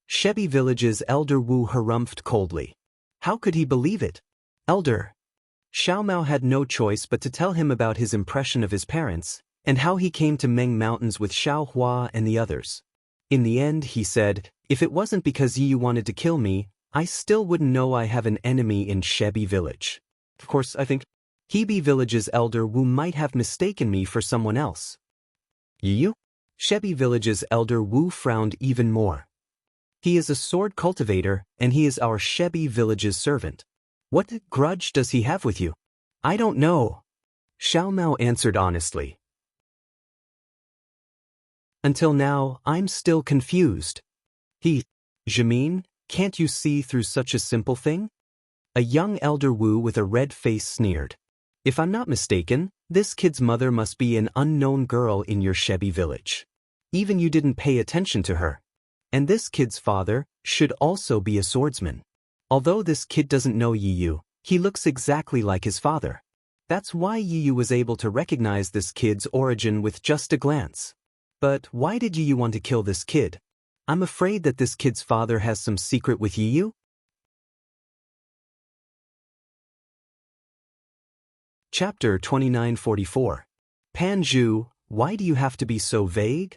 Shebi village's elder Wu harumphed coldly. How could he believe it? Elder. Xiao Mao had no choice but to tell him about his impression of his parents, and how he came to Meng Mountains with Xiao Hua and the others. In the end, he said, If it wasn't because you wanted to kill me, I still wouldn't know I have an enemy in Shebi village. Of course, I think Hebi village's elder Wu might have mistaken me for someone else. You? Shebi village's elder Wu frowned even more. He is a sword cultivator, and he is our Shebi village's servant. What grudge does he have with you? I don't know. Xiaomao answered honestly. Until now, I'm still confused. Jimin, can't you see through such a simple thing? A young elder Wu with a red face sneered. If I'm not mistaken, this kid's mother must be an unknown girl in your Shebi village. Even you didn't pay attention to her. And this kid's father should also be a swordsman. Although this kid doesn't know Yiyu, he looks exactly like his father. That's why Yiyu was able to recognize this kid's origin with just a glance. But why did Yiyu want to kill this kid? I'm afraid that this kid's father has some secret with Yiyu. Chapter 2944. Panju, why do you have to be so vague?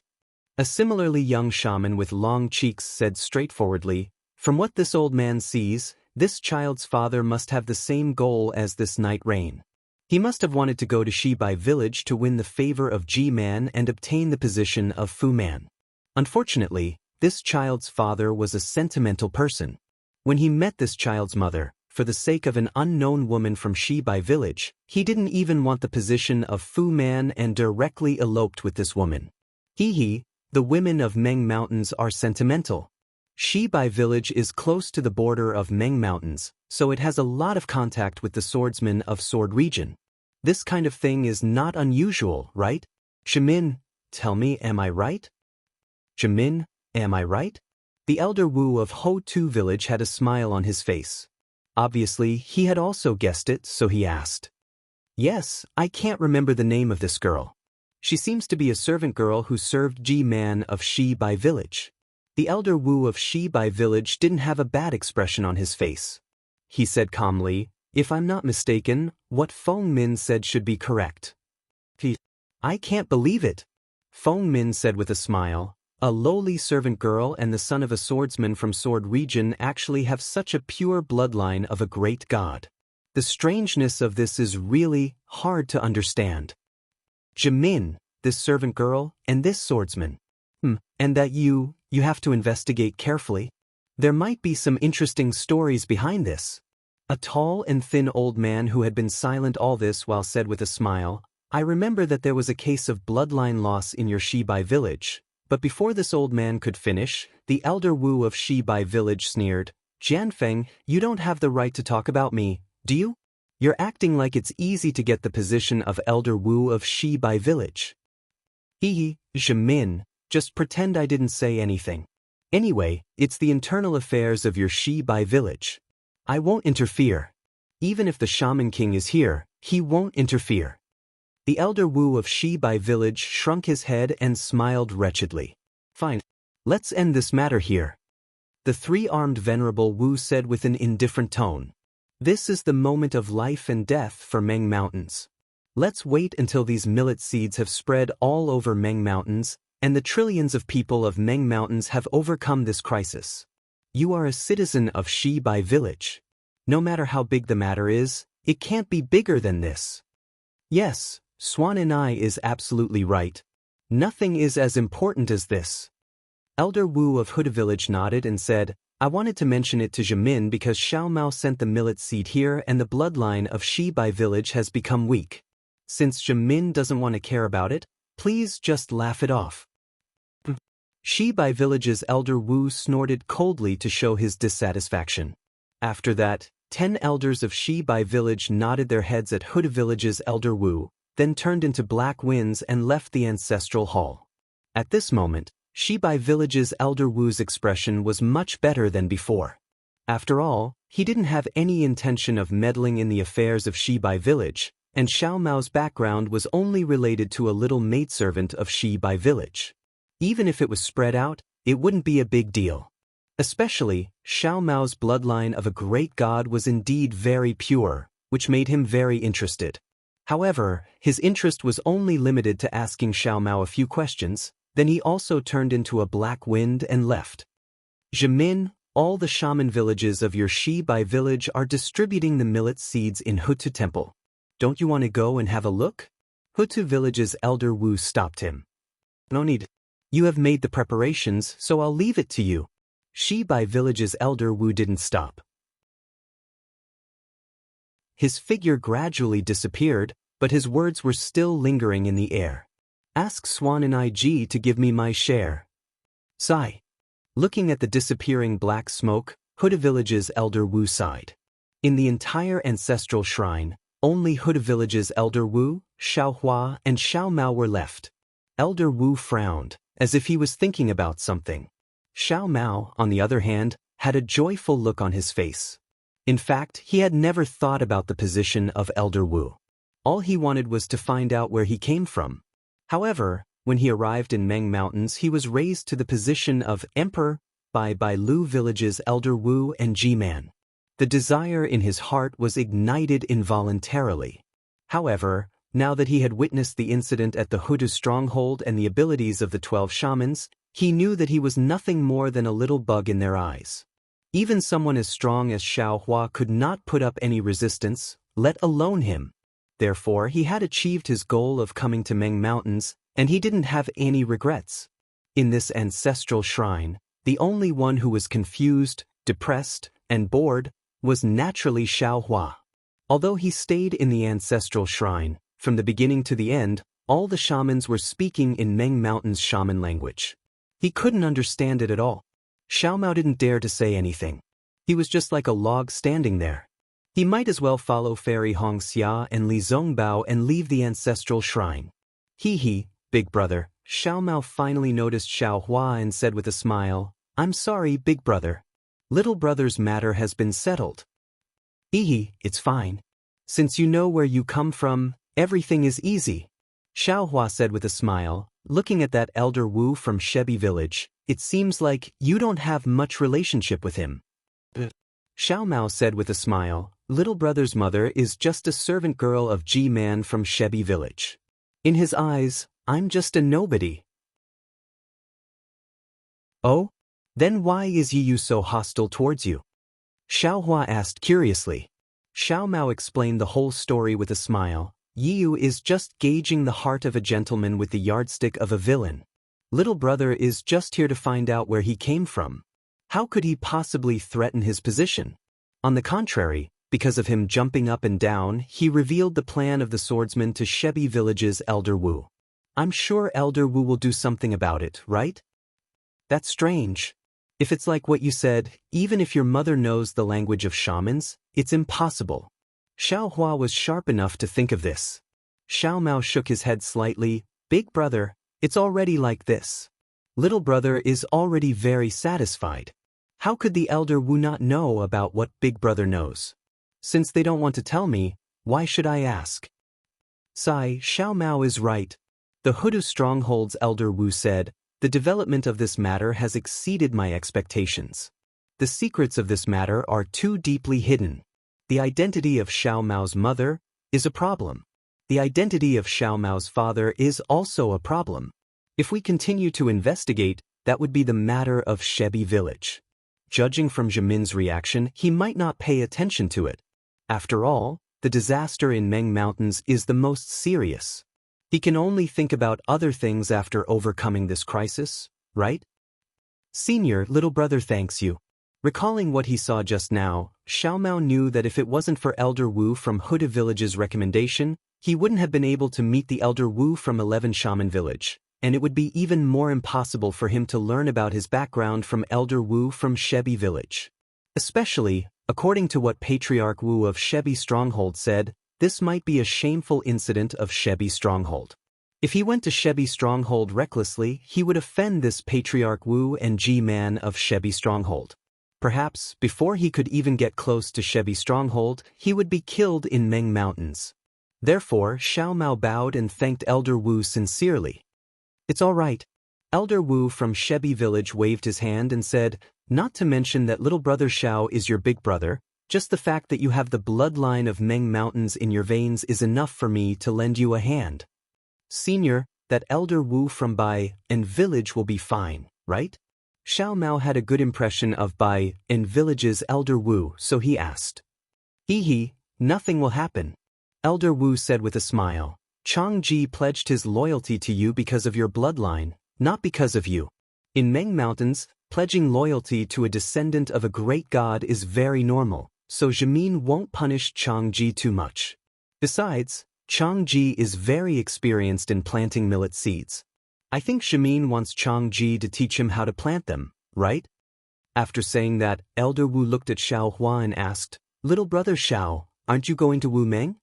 A similarly young shaman with long cheeks said straightforwardly, from what this old man sees, this child's father must have the same goal as this night rain. He must have wanted to go to Shibai village to win the favor of Ji-man and obtain the position of Fu-man. Unfortunately, this child's father was a sentimental person. When he met this child's mother, for the sake of an unknown woman from Shibai village, he didn't even want the position of Fu-man and directly eloped with this woman. The women of Meng Mountains are sentimental. Shibai village is close to the border of Meng Mountains, so it has a lot of contact with the swordsmen of Sword region. This kind of thing is not unusual, right? Jimin, tell me, am I right? Jimin, am I right? The elder Wu of Ho-Tu village had a smile on his face. Obviously, he had also guessed it, so he asked. Yes, I can't remember the name of this girl. She seems to be a servant girl who served Ji-man of Shibai village. The elder Wu of Shibai village didn't have a bad expression on his face. He said calmly, if I'm not mistaken, what Feng Min said should be correct. I can't believe it. Feng Min said with a smile, a lowly servant girl and the son of a swordsman from Sword region actually have such a pure bloodline of a great god. The strangeness of this is really hard to understand. Jimin, this servant girl, and this swordsman. And that you have to investigate carefully. There might be some interesting stories behind this. A tall and thin old man who had been silent all this while said with a smile, I remember that there was a case of bloodline loss in your Shibai village. But before this old man could finish, the elder Wu of Shibai village sneered, Jianfeng, you don't have the right to talk about me, do you? You're acting like it's easy to get the position of elder Wu of Shibai village. Jimin, just pretend I didn't say anything. Anyway, it's the internal affairs of your Shibai village. I won't interfere. Even if the Shaman King is here, he won't interfere. The elder Wu of Shibai village shrunk his head and smiled wretchedly. Fine. Let's end this matter here. The three-armed venerable Wu said with an indifferent tone. This is the moment of life and death for Meng Mountains. Let's wait until these millet seeds have spread all over Meng Mountains, and the trillions of people of Meng Mountains have overcome this crisis. You are a citizen of Shibai village. No matter how big the matter is, it can't be bigger than this. Yes, Swan and I is absolutely right. Nothing is as important as this. Elder Wu of Huda village nodded and said, I wanted to mention it to Jimin because Xiao Mao sent the millet seed here and the bloodline of Shibai village has become weak. Since Jimin doesn't want to care about it, please just laugh it off. Shibai village's elder Wu snorted coldly to show his dissatisfaction. After that, 10 elders of Shibai village nodded their heads at Huda village's elder Wu, then turned into black winds and left the ancestral hall. At this moment, Shibai village's elder Wu's expression was much better than before. After all, he didn't have any intention of meddling in the affairs of Shibai village, and Xiao Mao's background was only related to a little maidservant of Shibai village. Even if it was spread out, it wouldn't be a big deal. Especially, Xiao Mao's bloodline of a great god was indeed very pure, which made him very interested. However, his interest was only limited to asking Xiao Mao a few questions, then he also turned into a black wind and left. Jimin, all the shaman villages of your Shibai village are distributing the millet seeds in Hutu temple. Don't you want to go and have a look? Hutu village's elder Wu stopped him. No need. You have made the preparations, so I'll leave it to you. Shi Bai Village's elder Wu didn't stop. His figure gradually disappeared, but his words were still lingering in the air. Ask Swan and IG to give me my share. Sigh. Looking at the disappearing black smoke, Huda Village's elder Wu sighed. In the entire ancestral shrine, only Huda Village's elder Wu, Xiao Hua, and Xiao Mao were left. Elder Wu frowned, as if he was thinking about something. Xiao Mao, on the other hand, had a joyful look on his face. In fact, he had never thought about the position of Elder Wu. All he wanted was to find out where he came from. However, when he arrived in Meng Mountains, he was raised to the position of Emperor by Lu Village's Elder Wu and G-Man. The desire in his heart was ignited involuntarily. However, now that he had witnessed the incident at the Hudu stronghold and the abilities of the 12 shamans, he knew that he was nothing more than a little bug in their eyes. Even someone as strong as Xiao Hua could not put up any resistance, let alone him. Therefore, he had achieved his goal of coming to Meng Mountains, and he didn't have any regrets. In this ancestral shrine, the only one who was confused, depressed, and bored was naturally Xiao Hua. Although he stayed in the ancestral shrine, from the beginning to the end, all the shamans were speaking in Meng Mountain's shaman language. He couldn't understand it at all. Xiao Mao didn't dare to say anything. He was just like a log standing there. He might as well follow Fairy Hongxia and Li Zongbao and leave the ancestral shrine. Hee, big brother. Xiao Mao finally noticed Xiao Hua and said with a smile, I'm sorry, big brother. Little brother's matter has been settled. It's fine. Since you know where you come from, everything is easy. Xiao Hua said with a smile, looking at that elder Wu from Shebi Village, it seems like you don't have much relationship with him. Xiao Mao said with a smile, little brother's mother is just a servant girl of G-Man from Shebi Village. In his eyes, I'm just a nobody. Oh? Then why is Yiyu so hostile towards you? Xiao Hua asked curiously. Xiao Mao explained the whole story with a smile. Yiyu is just gauging the heart of a gentleman with the yardstick of a villain. Little brother is just here to find out where he came from. How could he possibly threaten his position? On the contrary, because of him jumping up and down, he revealed the plan of the swordsman to Shebi Village's Elder Wu. I'm sure Elder Wu will do something about it, right? That's strange. If it's like what you said, even if your mother knows the language of shamans, it's impossible. Xiao Hua was sharp enough to think of this. Xiao Mao shook his head slightly. Big brother, it's already like this. Little brother is already very satisfied. How could the Elder Wu not know about what big brother knows? Since they don't want to tell me, why should I ask? Sigh, Xiao Mao is right. The Hudu stronghold's Elder Wu said, the development of this matter has exceeded my expectations. The secrets of this matter are too deeply hidden. The identity of Xiao Mao's mother is a problem. The identity of Xiao Mao's father is also a problem. If we continue to investigate, that would be the matter of Shebi Village. Judging from Jimin's reaction, he might not pay attention to it. After all, the disaster in Meng Mountains is the most serious. He can only think about other things after overcoming this crisis, right? Senior, little brother thanks you. Recalling what he saw just now, Xiao Mao knew that if it wasn't for Elder Wu from Huda Village's recommendation, he wouldn't have been able to meet the Elder Wu from 11 Shaman Village, and it would be even more impossible for him to learn about his background from Elder Wu from Shebi Village. Especially, according to what Patriarch Wu of Shebi Stronghold said, this might be a shameful incident of Shebi Stronghold. If he went to Shebi Stronghold recklessly, he would offend this Patriarch Wu and G-Man of Shebi Stronghold. Perhaps, before he could even get close to Shebi Stronghold, he would be killed in Meng Mountains. Therefore, Xiao Mao bowed and thanked Elder Wu sincerely. It's all right. Elder Wu from Shebi Village waved his hand and said, not to mention that little brother Xiao is your big brother, just the fact that you have the bloodline of Meng Mountains in your veins is enough for me to lend you a hand. Senior, that Elder Wu from Bai and Village will be fine, right? Xiao Mao had a good impression of Bai and Village's Elder Wu, so he asked. Nothing will happen. Elder Wu said with a smile. Changji pledged his loyalty to you because of your bloodline, not because of you. In Meng Mountains, Pledging loyalty to a descendant of a great god is very normal, so Jimin won't punish Changji too much. Besides, Changji is very experienced in planting millet seeds. I think Jimin wants Changji to teach him how to plant them, right? After saying that, Elder Wu looked at Xiao Hua and asked, "Little brother Xiao, aren't you going to Wu Meng?"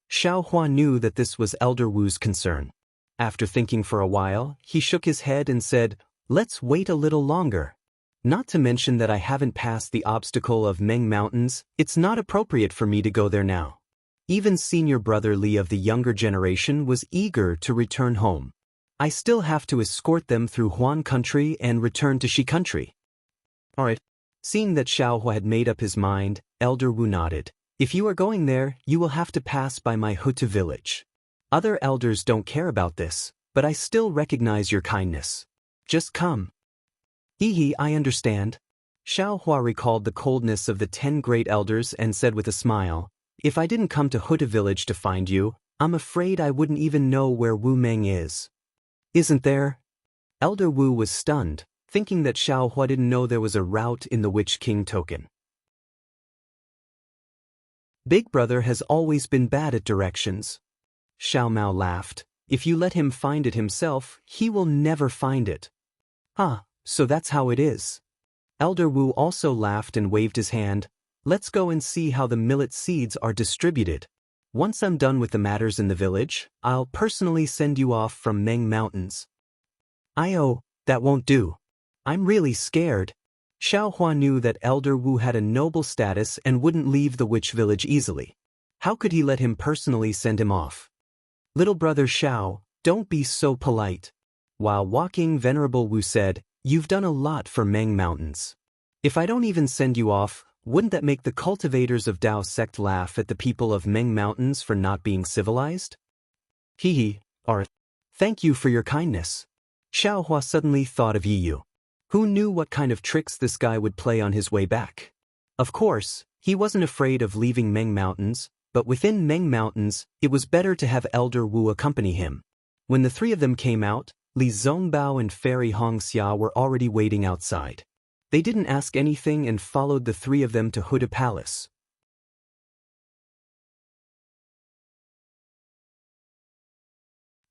Xiao Hua knew that this was Elder Wu's concern. After thinking for a while, he shook his head and said, "Let's wait a little longer. Not to mention that I haven't passed the obstacle of Meng Mountains, it's not appropriate for me to go there now." Even senior brother Li of the younger generation was eager to return home. "I still have to escort them through Huan country and return to Shi country." Alright. Seeing that Xiao Hua had made up his mind, Elder Wu nodded. "If you are going there, you will have to pass by my Hutu village. Other elders don't care about this, but I still recognize your kindness. Just come." "Hee, I understand." Xiao Hua recalled the coldness of the 10 great elders and said with a smile, "If I didn't come to Hutu village to find you, I'm afraid I wouldn't even know where Wu Meng is." "Isn't there?" Elder Wu was stunned, thinking that Xiao Hua didn't know there was a route in the Witch King token. Big brother has always been bad at directions. Xiao Mao laughed. "If you let him find it himself, he will never find it." "Ah, so that's how it is." Elder Wu also laughed and waved his hand. "Let's go and see how the millet seeds are distributed. Once I'm done with the matters in the village, I'll personally send you off from Meng Mountains." That won't do. I'm really scared." Xiao Hua knew that Elder Wu had a noble status and wouldn't leave the witch village easily. How could he let him personally send him off? "Little brother Xiao, don't be so polite." While walking, Venerable Wu said, "You've done a lot for Meng Mountains. If I don't even send you off, wouldn't that make the cultivators of Dao sect laugh at the people of Meng Mountains for not being civilized?" Thank you for your kindness." Xiao Hua suddenly thought of Yiyu. Who knew what kind of tricks this guy would play on his way back? Of course, he wasn't afraid of leaving Meng Mountains, but within Meng Mountains, it was better to have Elder Wu accompany him. When the three of them came out, Li Zongbao and Fairy Hongxia were already waiting outside. They didn't ask anything and followed the three of them to Huda Palace.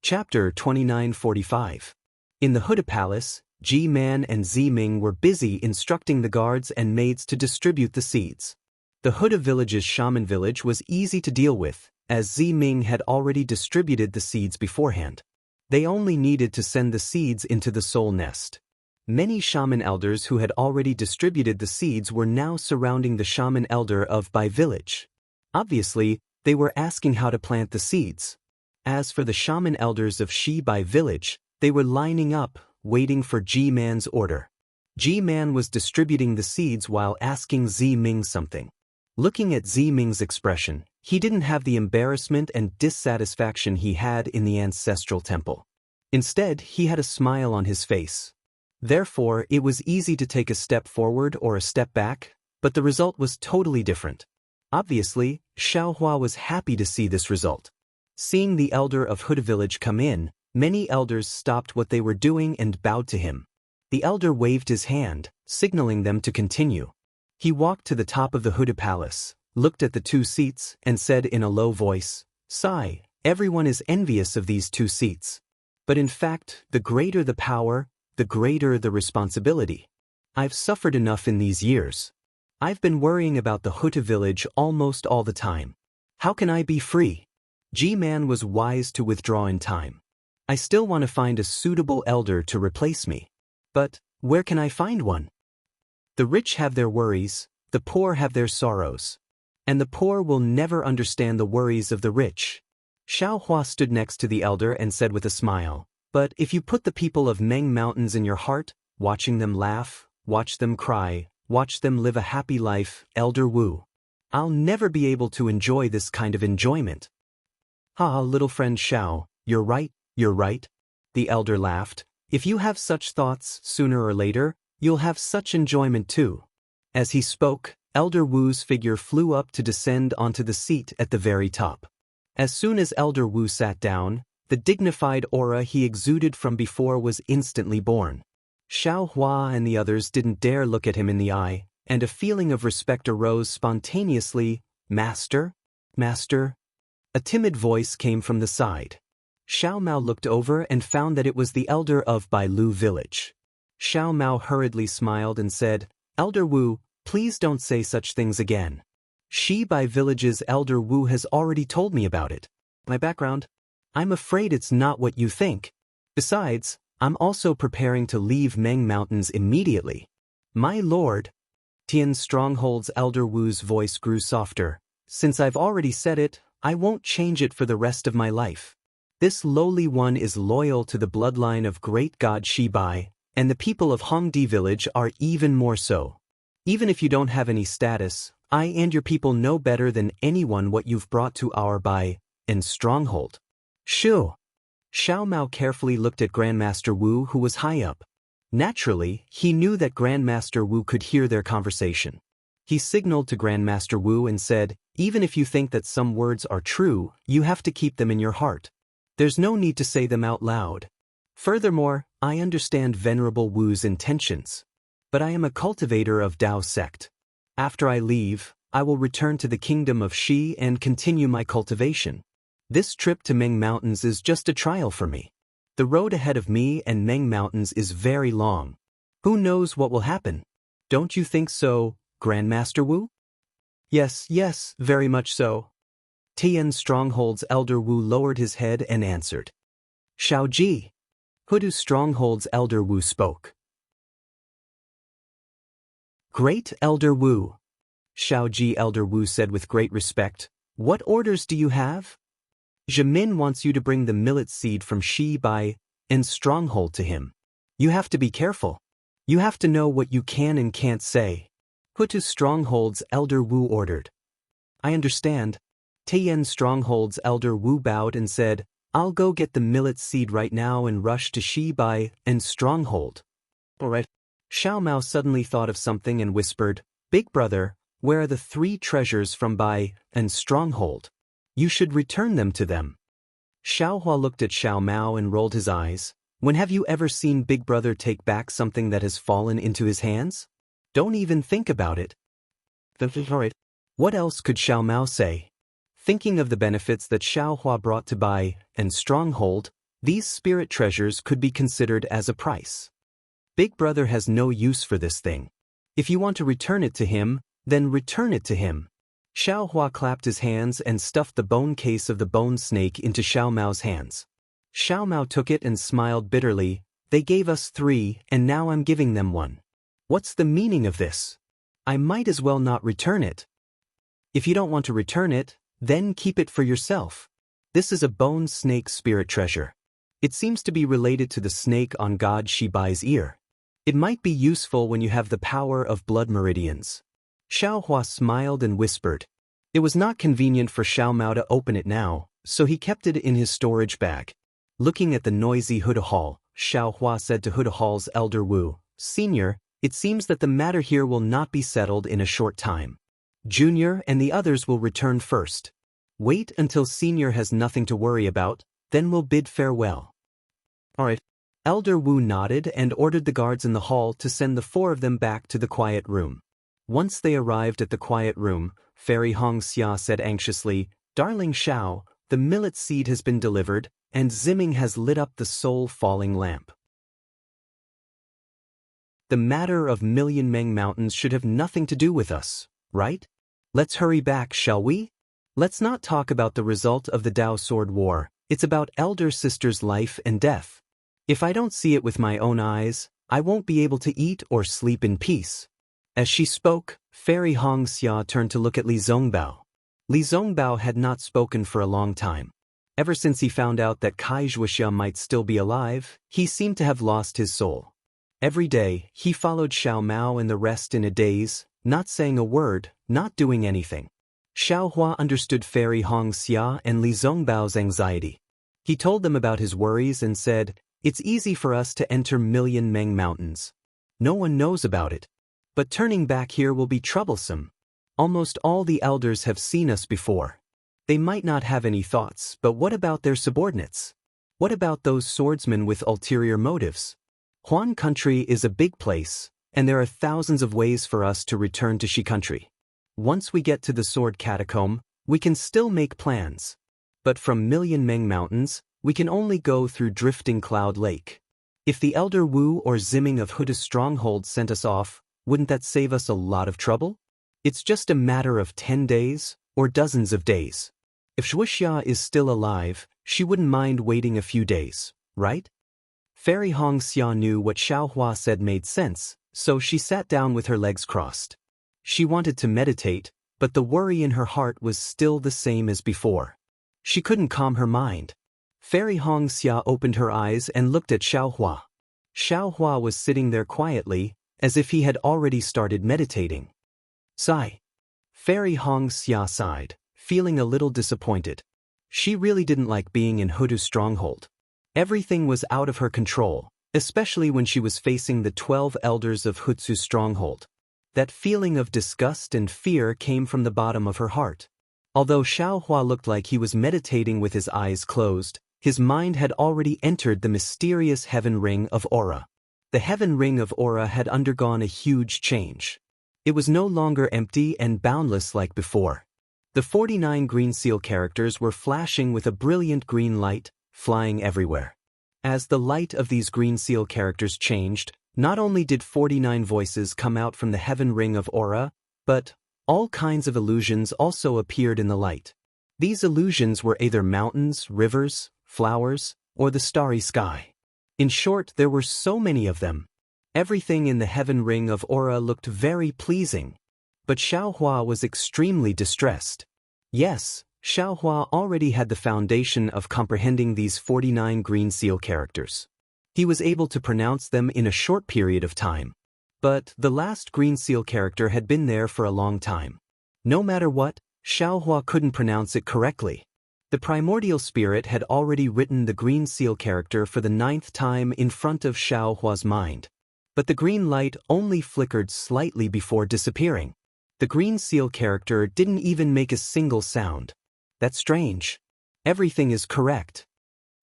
Chapter 2945. In the Huda Palace, Ji Man and Zi Ming were busy instructing the guards and maids to distribute the seeds. The Huda village's shaman village was easy to deal with, as Zi Ming had already distributed the seeds beforehand. They only needed to send the seeds into the soul nest. Many shaman elders who had already distributed the seeds were now surrounding the shaman elder of Bai village. Obviously, they were asking how to plant the seeds. As for the shaman elders of Shi Bai village, they were lining up, waiting for Ji Man's order. Ji Man was distributing the seeds while asking Zi Ming something. Looking at Zi Ming's expression, he didn't have the embarrassment and dissatisfaction he had in the ancestral temple. Instead, he had a smile on his face. Therefore, it was easy to take a step forward or a step back, but the result was totally different. Obviously, Xiao Hua was happy to see this result. Seeing the elder of Huda village come in, many elders stopped what they were doing and bowed to him. The elder waved his hand, signaling them to continue. He walked to the top of the Huda palace, looked at the 2 seats, and said in a low voice, "Sigh, everyone is envious of these 2 seats. But in fact, the greater the power, the greater the responsibility. I've suffered enough in these years. I've been worrying about the Huta village almost all the time. How can I be free?" Ji Man was wise to withdraw in time. "I still want to find a suitable elder to replace me. But where can I find one? The rich have their worries, the poor have their sorrows. And the poor will never understand the worries of the rich." Xiao Hua stood next to the elder and said with a smile, "But if you put the people of Meng Mountains in your heart, watching them laugh, watch them cry, watch them live a happy life, Elder Wu, I'll never be able to enjoy this kind of enjoyment." Little friend Xiao, you're right. The elder laughed. "If you have such thoughts, sooner or later, you'll have such enjoyment too." As he spoke, Elder Wu's figure flew up to descend onto the seat at the very top. As soon as Elder Wu sat down, the dignified aura he exuded from before was instantly born. Xiao Hua and the others didn't dare look at him in the eye, and a feeling of respect arose spontaneously. Master? Master? A timid voice came from the side. Xiao Mao looked over and found that it was the elder of Bailu village. Xiao Mao hurriedly smiled and said, Elder Wu, please don't say such things again. Shi Bai village's elder Wu has already told me about it. My background? I'm afraid it's not what you think. Besides, I'm also preparing to leave Meng Mountains immediately. My lord. Tian's stronghold's elder Wu's voice grew softer. Since I've already said it, I won't change it for the rest of my life. This lowly one is loyal to the bloodline of great god Shi Bai, and the people of Hongdi village are even more so. Even if you don't have any status, I and your people know better than anyone what you've brought to our Bai and stronghold. Shoo! Xiao Mao carefully looked at Grandmaster Wu, who was high up. Naturally, he knew that Grandmaster Wu could hear their conversation. He signaled to Grandmaster Wu and said, even if you think that some words are true, you have to keep them in your heart. There's no need to say them out loud. Furthermore, I understand Venerable Wu's intentions. But I am a cultivator of Dao sect. After I leave, I will return to the kingdom of Shi and continue my cultivation. This trip to Meng Mountains is just a trial for me. The road ahead of me and Meng Mountains is very long. Who knows what will happen? Don't you think so, Grandmaster Wu? Yes, very much so. Tian Stronghold's elder Wu lowered his head and answered. Xiaoji. Hudu Stronghold's elder Wu spoke. Great Elder Wu. Xiaoji elder Wu said with great respect, what orders do you have? Jimin wants you to bring the millet seed from Shi Bai and Stronghold to him. You have to be careful. You have to know what you can and can't say. Hutu Stronghold's elder Wu ordered. I understand. Tian Stronghold's elder Wu bowed and said, I'll go get the millet seed right now and rush to Shi Bai and Stronghold. All right. Xiao Mao suddenly thought of something and whispered, Big brother, where are the 3 treasures from Bai and Stronghold? You should return them to them. Xiao Hua looked at Xiao Mao and rolled his eyes. When have you ever seen Big Brother take back something that has fallen into his hands? Don't even think about it. What else could Xiao Mao say? Thinking of the benefits that Xiao Hua brought to Bai and Stronghold, these spirit treasures could be considered as a price. Big Brother has no use for this thing. If you want to return it to him, then return it to him. Xiao Hua clapped his hands and stuffed the bone case of the bone snake into Xiao Mao's hands. Xiao Mao took it and smiled bitterly. They gave us 3, and now I'm giving them 1. What's the meaning of this? I might as well not return it. If you don't want to return it, then keep it for yourself. This is a bone snake spirit treasure. It seems to be related to the snake on God Shi Bai's ear. It might be useful when you have the power of blood meridians. Xiao Hua smiled and whispered. It was not convenient for Xiao Mao to open it now, so he kept it in his storage bag. Looking at the noisy Huda Hall, Xiao Hua said to Huda Hall's elder Wu, Senior, it seems that the matter here will not be settled in a short time. Junior and the others will return first. Wait until Senior has nothing to worry about, then we'll bid farewell. All right. Elder Wu nodded and ordered the guards in the hall to send the 4 of them back to the quiet room. Once they arrived at the quiet room, Fairy Xianxia said anxiously, Darling Xiao, the millet seed has been delivered, and Zimming has lit up the soul-falling lamp. The matter of Million Meng Mountains should have nothing to do with us, right? Let's hurry back, shall we? Let's not talk about the result of the Dao Sword War. It's about elder sister's life and death. If I don't see it with my own eyes, I won't be able to eat or sleep in peace. As she spoke, Fairy Xianxia turned to look at Li Zongbao. Li Zongbao had not spoken for a long time. Ever since he found out that Kai Zhuoxia might still be alive, he seemed to have lost his soul. Every day, he followed Xiao Mao and the rest in a daze, not saying a word, not doing anything. Xiao Hua understood Fairy Xianxia and Li Zongbao's anxiety. He told them about his worries and said, It's easy for us to enter Million Meng Mountains. No one knows about it. But turning back here will be troublesome. Almost all the elders have seen us before. They might not have any thoughts, but what about their subordinates? What about those swordsmen with ulterior motives? Huan country is a big place, and there are thousands of ways for us to return to Shi country. Once we get to the Sword Catacomb, we can still make plans. But from Million Meng Mountains, we can only go through Drifting Cloud Lake. If the Elder Wu or Ziming of Huda's stronghold sent us off, wouldn't that save us a lot of trouble? It's just a matter of 10 days, or dozens of days. If Wuxia is still alive, she wouldn't mind waiting a few days, right? Fairy Xianxia knew what Xiaohua said made sense, so she sat down with her legs crossed. She wanted to meditate, but the worry in her heart was still the same as before. She couldn't calm her mind. Fairy Xianxia opened her eyes and looked at Xiaohua. Xiaohua was sitting there quietly, as if he had already started meditating. Sigh. Fairy Xianxia sighed, feeling a little disappointed. She really didn't like being in Hudu's stronghold. Everything was out of her control, especially when she was facing the 12 elders of Hutsu's stronghold. That feeling of disgust and fear came from the bottom of her heart. Although Xiaohua looked like he was meditating with his eyes closed, his mind had already entered the mysterious Heaven Ring of Aura. The Heaven Ring of Aura had undergone a huge change. It was no longer empty and boundless like before. The 49 green seal characters were flashing with a brilliant green light, flying everywhere. As the light of these green seal characters changed, not only did 49 voices come out from the Heaven Ring of Aura, but all kinds of illusions also appeared in the light. These illusions were either mountains, rivers, flowers, or the starry sky. In short, there were so many of them. Everything in the Heaven Ring of Aura looked very pleasing. But Xiaohua was extremely distressed. Yes, Xiaohua already had the foundation of comprehending these 49 green seal characters. He was able to pronounce them in a short period of time. But the last green seal character had been there for a long time. No matter what, Xiaohua couldn't pronounce it correctly. The primordial spirit had already written the green seal character for the 9th time in front of Xiaohua's mind. But the green light only flickered slightly before disappearing. The green seal character didn't even make a single sound. That's strange. Everything is correct.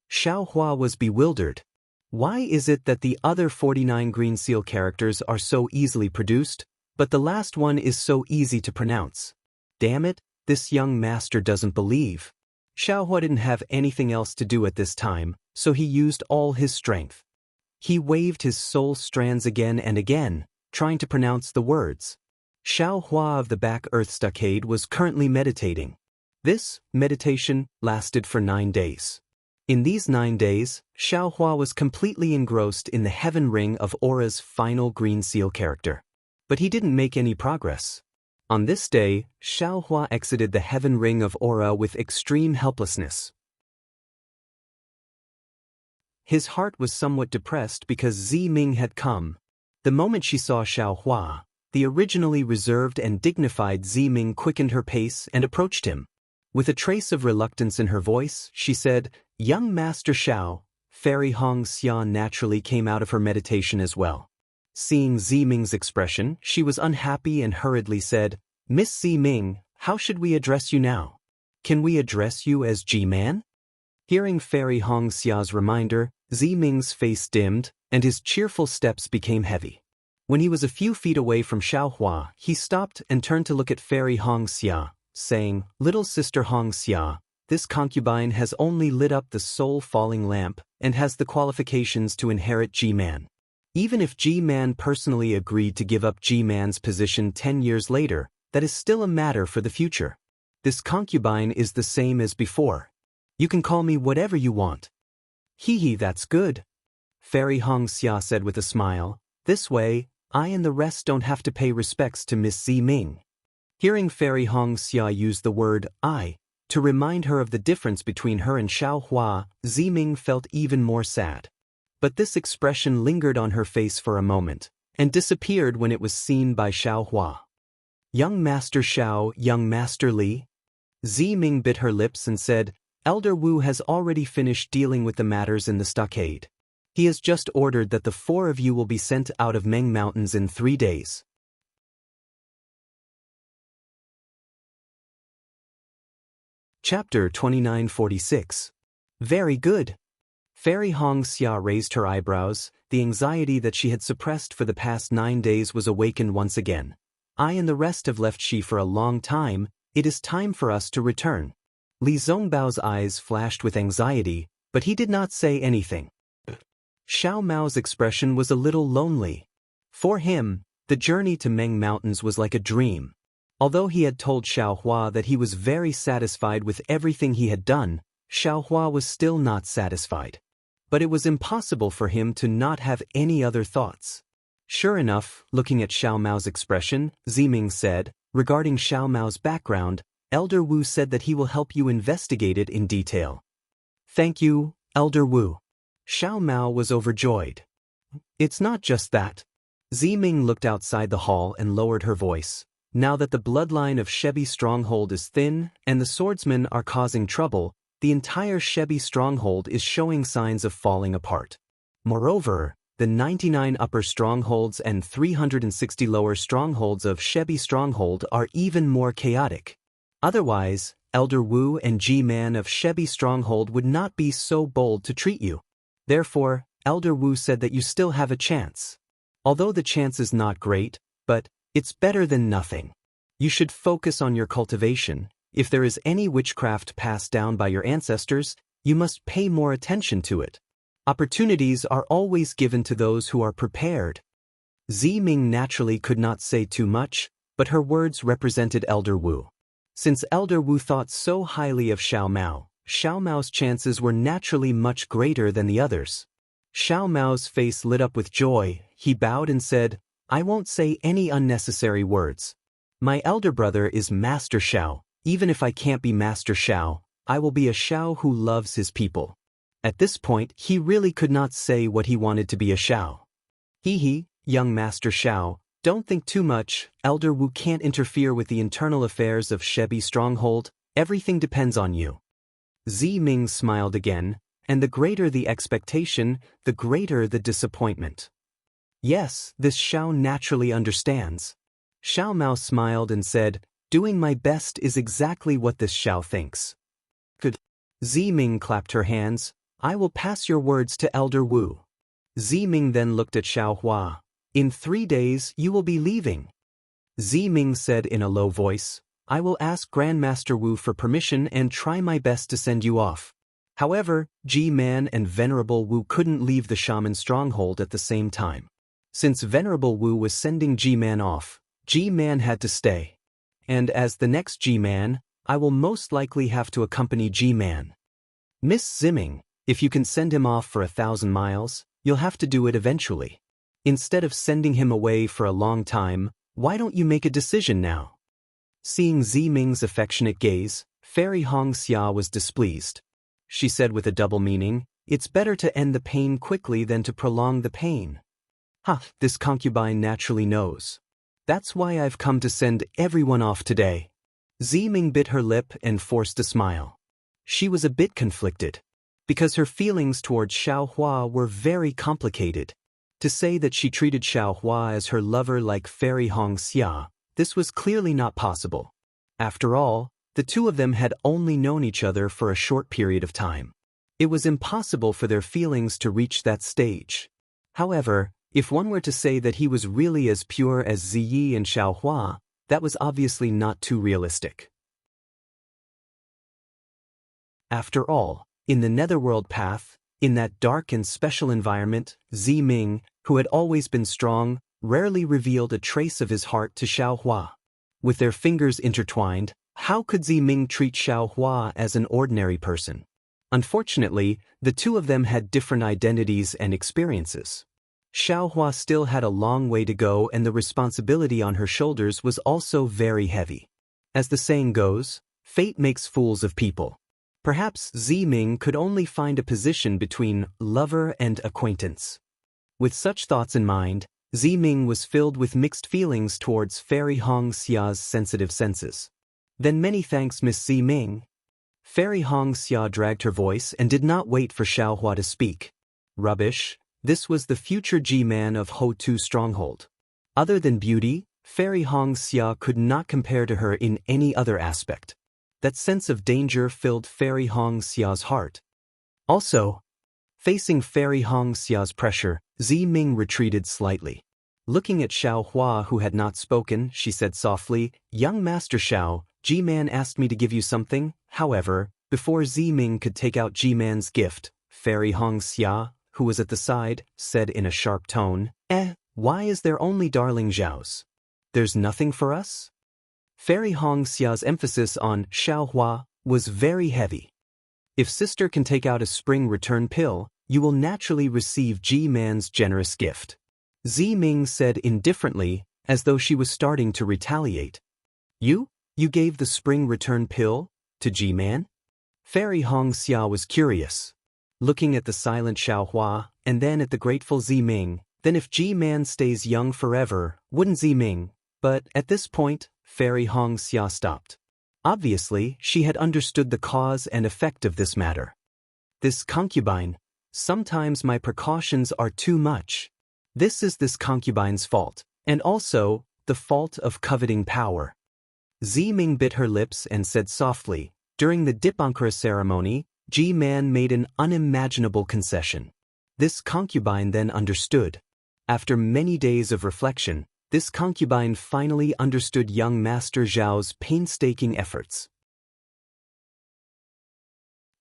Xiaohua was bewildered. Why is it that the other 49 green seal characters are so easily produced, but the last one is so easy to pronounce? Damn it, this young master doesn't believe. Xiaohua didn't have anything else to do at this time, so he used all his strength. He waved his soul strands again and again, trying to pronounce the words. Xiaohua of the Back Earth Stockade was currently meditating. This meditation lasted for 9 days. In these 9 days, Xiaohua was completely engrossed in the Heaven Ring of Aura's final green seal character. But he didn't make any progress. On this day, Xiaohua exited the Heaven Ring of Aura with extreme helplessness. His heart was somewhat depressed because Ziming had come. The moment she saw Xiaohua, the originally reserved and dignified Ziming quickened her pace and approached him. With a trace of reluctance in her voice, she said, "Young Master Xiao." Fairy Xianxia naturally came out of her meditation as well. Seeing Ziming's expression, she was unhappy and hurriedly said, "Miss Ziming, how should we address you now? Can we address you as G-Man?" Hearing Fairy Xia's reminder, Ziming's face dimmed, and his cheerful steps became heavy. When he was a few feet away from Xiaohua, he stopped and turned to look at Fairy Xianxia, saying, "Little sister Xianxia, this concubine has only lit up the soul-falling lamp and has the qualifications to inherit G-Man. Even if G-Man personally agreed to give up G-Man's position 10 years later, that is still a matter for the future. This concubine is the same as before. You can call me whatever you want." "Hee, that's good," Fairy Xianxia said with a smile. "This way, I and the rest don't have to pay respects to Miss Ziming." Hearing Fairy Xianxia use the word "I" to remind her of the difference between her and Xiaohua, Ziming felt even more sad. But this expression lingered on her face for a moment, and disappeared when it was seen by Xiaohua. "Young Master Xiao, young Master Li?" Ziming bit her lips and said, "Elder Wu has already finished dealing with the matters in the stockade. He has just ordered that the 4 of you will be sent out of Meng Mountains in 3 days. Chapter 2946. Very good. Fairy Xianxia raised her eyebrows. The anxiety that she had suppressed for the past 9 days was awakened once again. I and the rest have left Xi for a long time. It is time for us to return. Li Zhongbao's eyes flashed with anxiety, but he did not say anything. Xiao Mao's expression was a little lonely. For him, the journey to Meng Mountains was like a dream. Although he had told Xiaohua that he was very satisfied with everything he had done, Xiaohua was still not satisfied. But it was impossible for him to not have any other thoughts. Sure enough, looking at Xiao Mao's expression, Ziming said, regarding Xiao Mao's background, Elder Wu said that he will help you investigate it in detail. Thank you, Elder Wu. Xiao Mao was overjoyed. It's not just that. Ziming looked outside the hall and lowered her voice. Now that the bloodline of Shebi stronghold is thin and the swordsmen are causing trouble, the entire Shebi stronghold is showing signs of falling apart. Moreover, the 99 upper strongholds and 360 lower strongholds of Shebi stronghold are even more chaotic. Otherwise, Elder Wu and G-Man of Shebi stronghold would not be so bold to treat you. Therefore, Elder Wu said that you still have a chance. Although the chance is not great, but it's better than nothing. You should focus on your cultivation. If there is any witchcraft passed down by your ancestors, you must pay more attention to it. Opportunities are always given to those who are prepared. Ziming naturally could not say too much, but her words represented Elder Wu. Since Elder Wu thought so highly of Xiao Mao's chances were naturally much greater than the others. Xiao Mao's face lit up with joy. He bowed and said, I won't say any unnecessary words. My elder brother is Master Xiao. Even if I can't be Master Xiao, I will be a Xiao who loves his people. At this point, he really could not say what he wanted to be a Xiao. Young Master Xiao, don't think too much. Elder Wu can't interfere with the internal affairs of Shebi stronghold. Everything depends on you. Ziming smiled again, and the greater the expectation, the greater the disappointment. Yes, this Xiao naturally understands. Xiao Mao smiled and said, doing my best is exactly what this Xiao thinks. Good. Ziming clapped her hands. I will pass your words to Elder Wu. Ziming then looked at Xiaohua. In 3 days you will be leaving. Ziming said in a low voice, I will ask Grandmaster Wu for permission and try my best to send you off. However, G-Man and Venerable Wu couldn't leave the shaman stronghold at the same time. Since Venerable Wu was sending G-Man off, G-Man had to stay. And as the next G-Man, I will most likely have to accompany G-Man. Miss Ziming, if you can send him off for 1,000 miles, you'll have to do it eventually. Instead of sending him away for a long time, why don't you make a decision now? Seeing Ziming's affectionate gaze, Fairy Xianxia was displeased. She said with a double meaning, it's better to end the pain quickly than to prolong the pain. This concubine naturally knows. That's why I've come to send everyone off today. Ziming bit her lip and forced a smile. She was a bit conflicted, because her feelings toward Xiaohua were very complicated. To say that she treated Xiaohua as her lover like Fairy Xianxia, this was clearly not possible. After all, the two of them had only known each other for a short period of time. It was impossible for their feelings to reach that stage. However, if one were to say that he was really as pure as Ziyi and Xiaohua, that was obviously not too realistic. After all, in the Netherworld path, in that dark and special environment, Ziming, who had always been strong, rarely revealed a trace of his heart to Xiaohua. With their fingers intertwined, how could Ziming treat Xiaohua as an ordinary person? Unfortunately, the two of them had different identities and experiences. Xiaohua still had a long way to go, and the responsibility on her shoulders was also very heavy. As the saying goes, fate makes fools of people. Perhaps Ziming could only find a position between lover and acquaintance. With such thoughts in mind, Ziming was filled with mixed feelings towards Fairy Xia's sensitive senses. Then many thanks, Miss Ziming. Fairy Xianxia dragged her voice and did not wait for Xiaohua to speak. Rubbish. This was the future G-Man of Ho-Tu stronghold. Other than beauty, Fairy Xianxia could not compare to her in any other aspect. That sense of danger filled Fairy Xia's heart. Also, Facing Fairy Xia's pressure, Ziming retreated slightly. Looking at Xiao Hua, who had not spoken, she said softly, "Young Master Xiao, G-Man asked me to give you something." However, before Ziming could take out G-Man's gift, Fairy Xia, who was at the side, said in a sharp tone, "Why is there only darling Xiaos? There's nothing for us?" Fairy Xia's emphasis on Xiao Hua was very heavy. If sister can take out a spring return pill, you will naturally receive G-Man's generous gift. Ziming said indifferently, as though she was starting to retaliate. You gave the spring return pill to G-Man? Fairy Xia was curious. Looking at the silent Xiao Hua, and then at the grateful Ziming, then if G-Man stays young forever, wouldn't Ziming? But at this point, Fairy Xia stopped. Obviously, she had understood the cause and effect of this matter. This concubine, sometimes my precautions are too much. This is this concubine's fault, and also, the fault of coveting power. Ziming bit her lips and said softly, "During the Dipankara ceremony, G-Man made an unimaginable concession." This concubine then understood. After many days of reflection, this concubine finally understood young Master Zhao's painstaking efforts.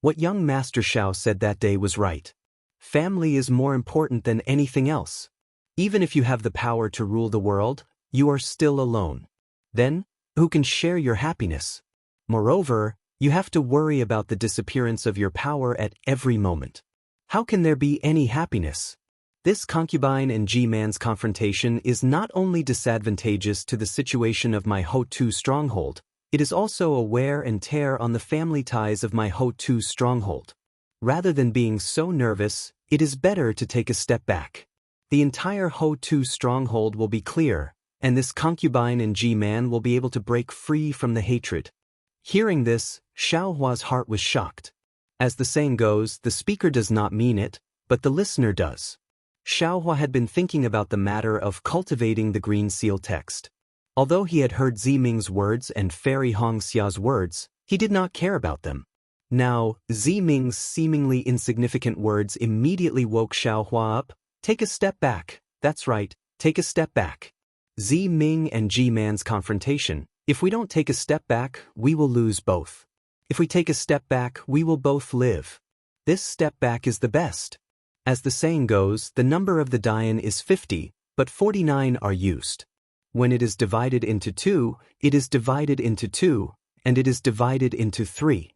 What young Master Xiao said that day was right. Family is more important than anything else. Even if you have the power to rule the world, you are still alone. Then, who can share your happiness? Moreover, you have to worry about the disappearance of your power at every moment. How can there be any happiness? This concubine and G-Man's confrontation is not only disadvantageous to the situation of my Ho-Tu stronghold, it is also a wear and tear on the family ties of my Ho-Tu stronghold. Rather than being so nervous, it is better to take a step back. The entire Ho-Tu stronghold will be clear, and this concubine and G-Man will be able to break free from the hatred. Hearing this, Xiao Hua's heart was shocked. As the saying goes, the speaker does not mean it, but the listener does. Xiao Hua had been thinking about the matter of cultivating the green seal text. Although he had heard Ziming's words and Fairy Xia's words, he did not care about them. Now, Ziming's seemingly insignificant words immediately woke Xiao Hua up. Take a step back. That's right, take a step back. Ziming and G-Man's confrontation. If we don't take a step back, we will lose both. If we take a step back, we will both live. This step back is the best. As the saying goes, the number of the Daoist is 50, but 49 are used. When it is divided into 2, it is divided into 2, and it is divided into 3.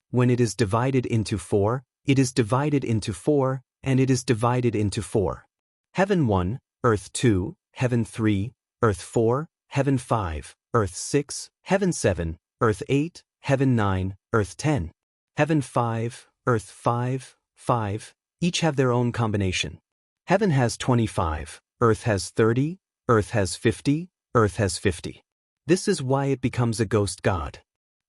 When it is divided into 4, it is divided into 4, and it is divided into 4. Heaven 1, Earth 2, Heaven 3, Earth 4, Heaven 5, Earth 6, Heaven 7, Earth 8, Heaven 9, Earth 10. Heaven 5, Earth 5, 5, each have their own combination. Heaven has 25, Earth has 30, Earth has 50, Earth has 50. This is why it becomes a ghost god.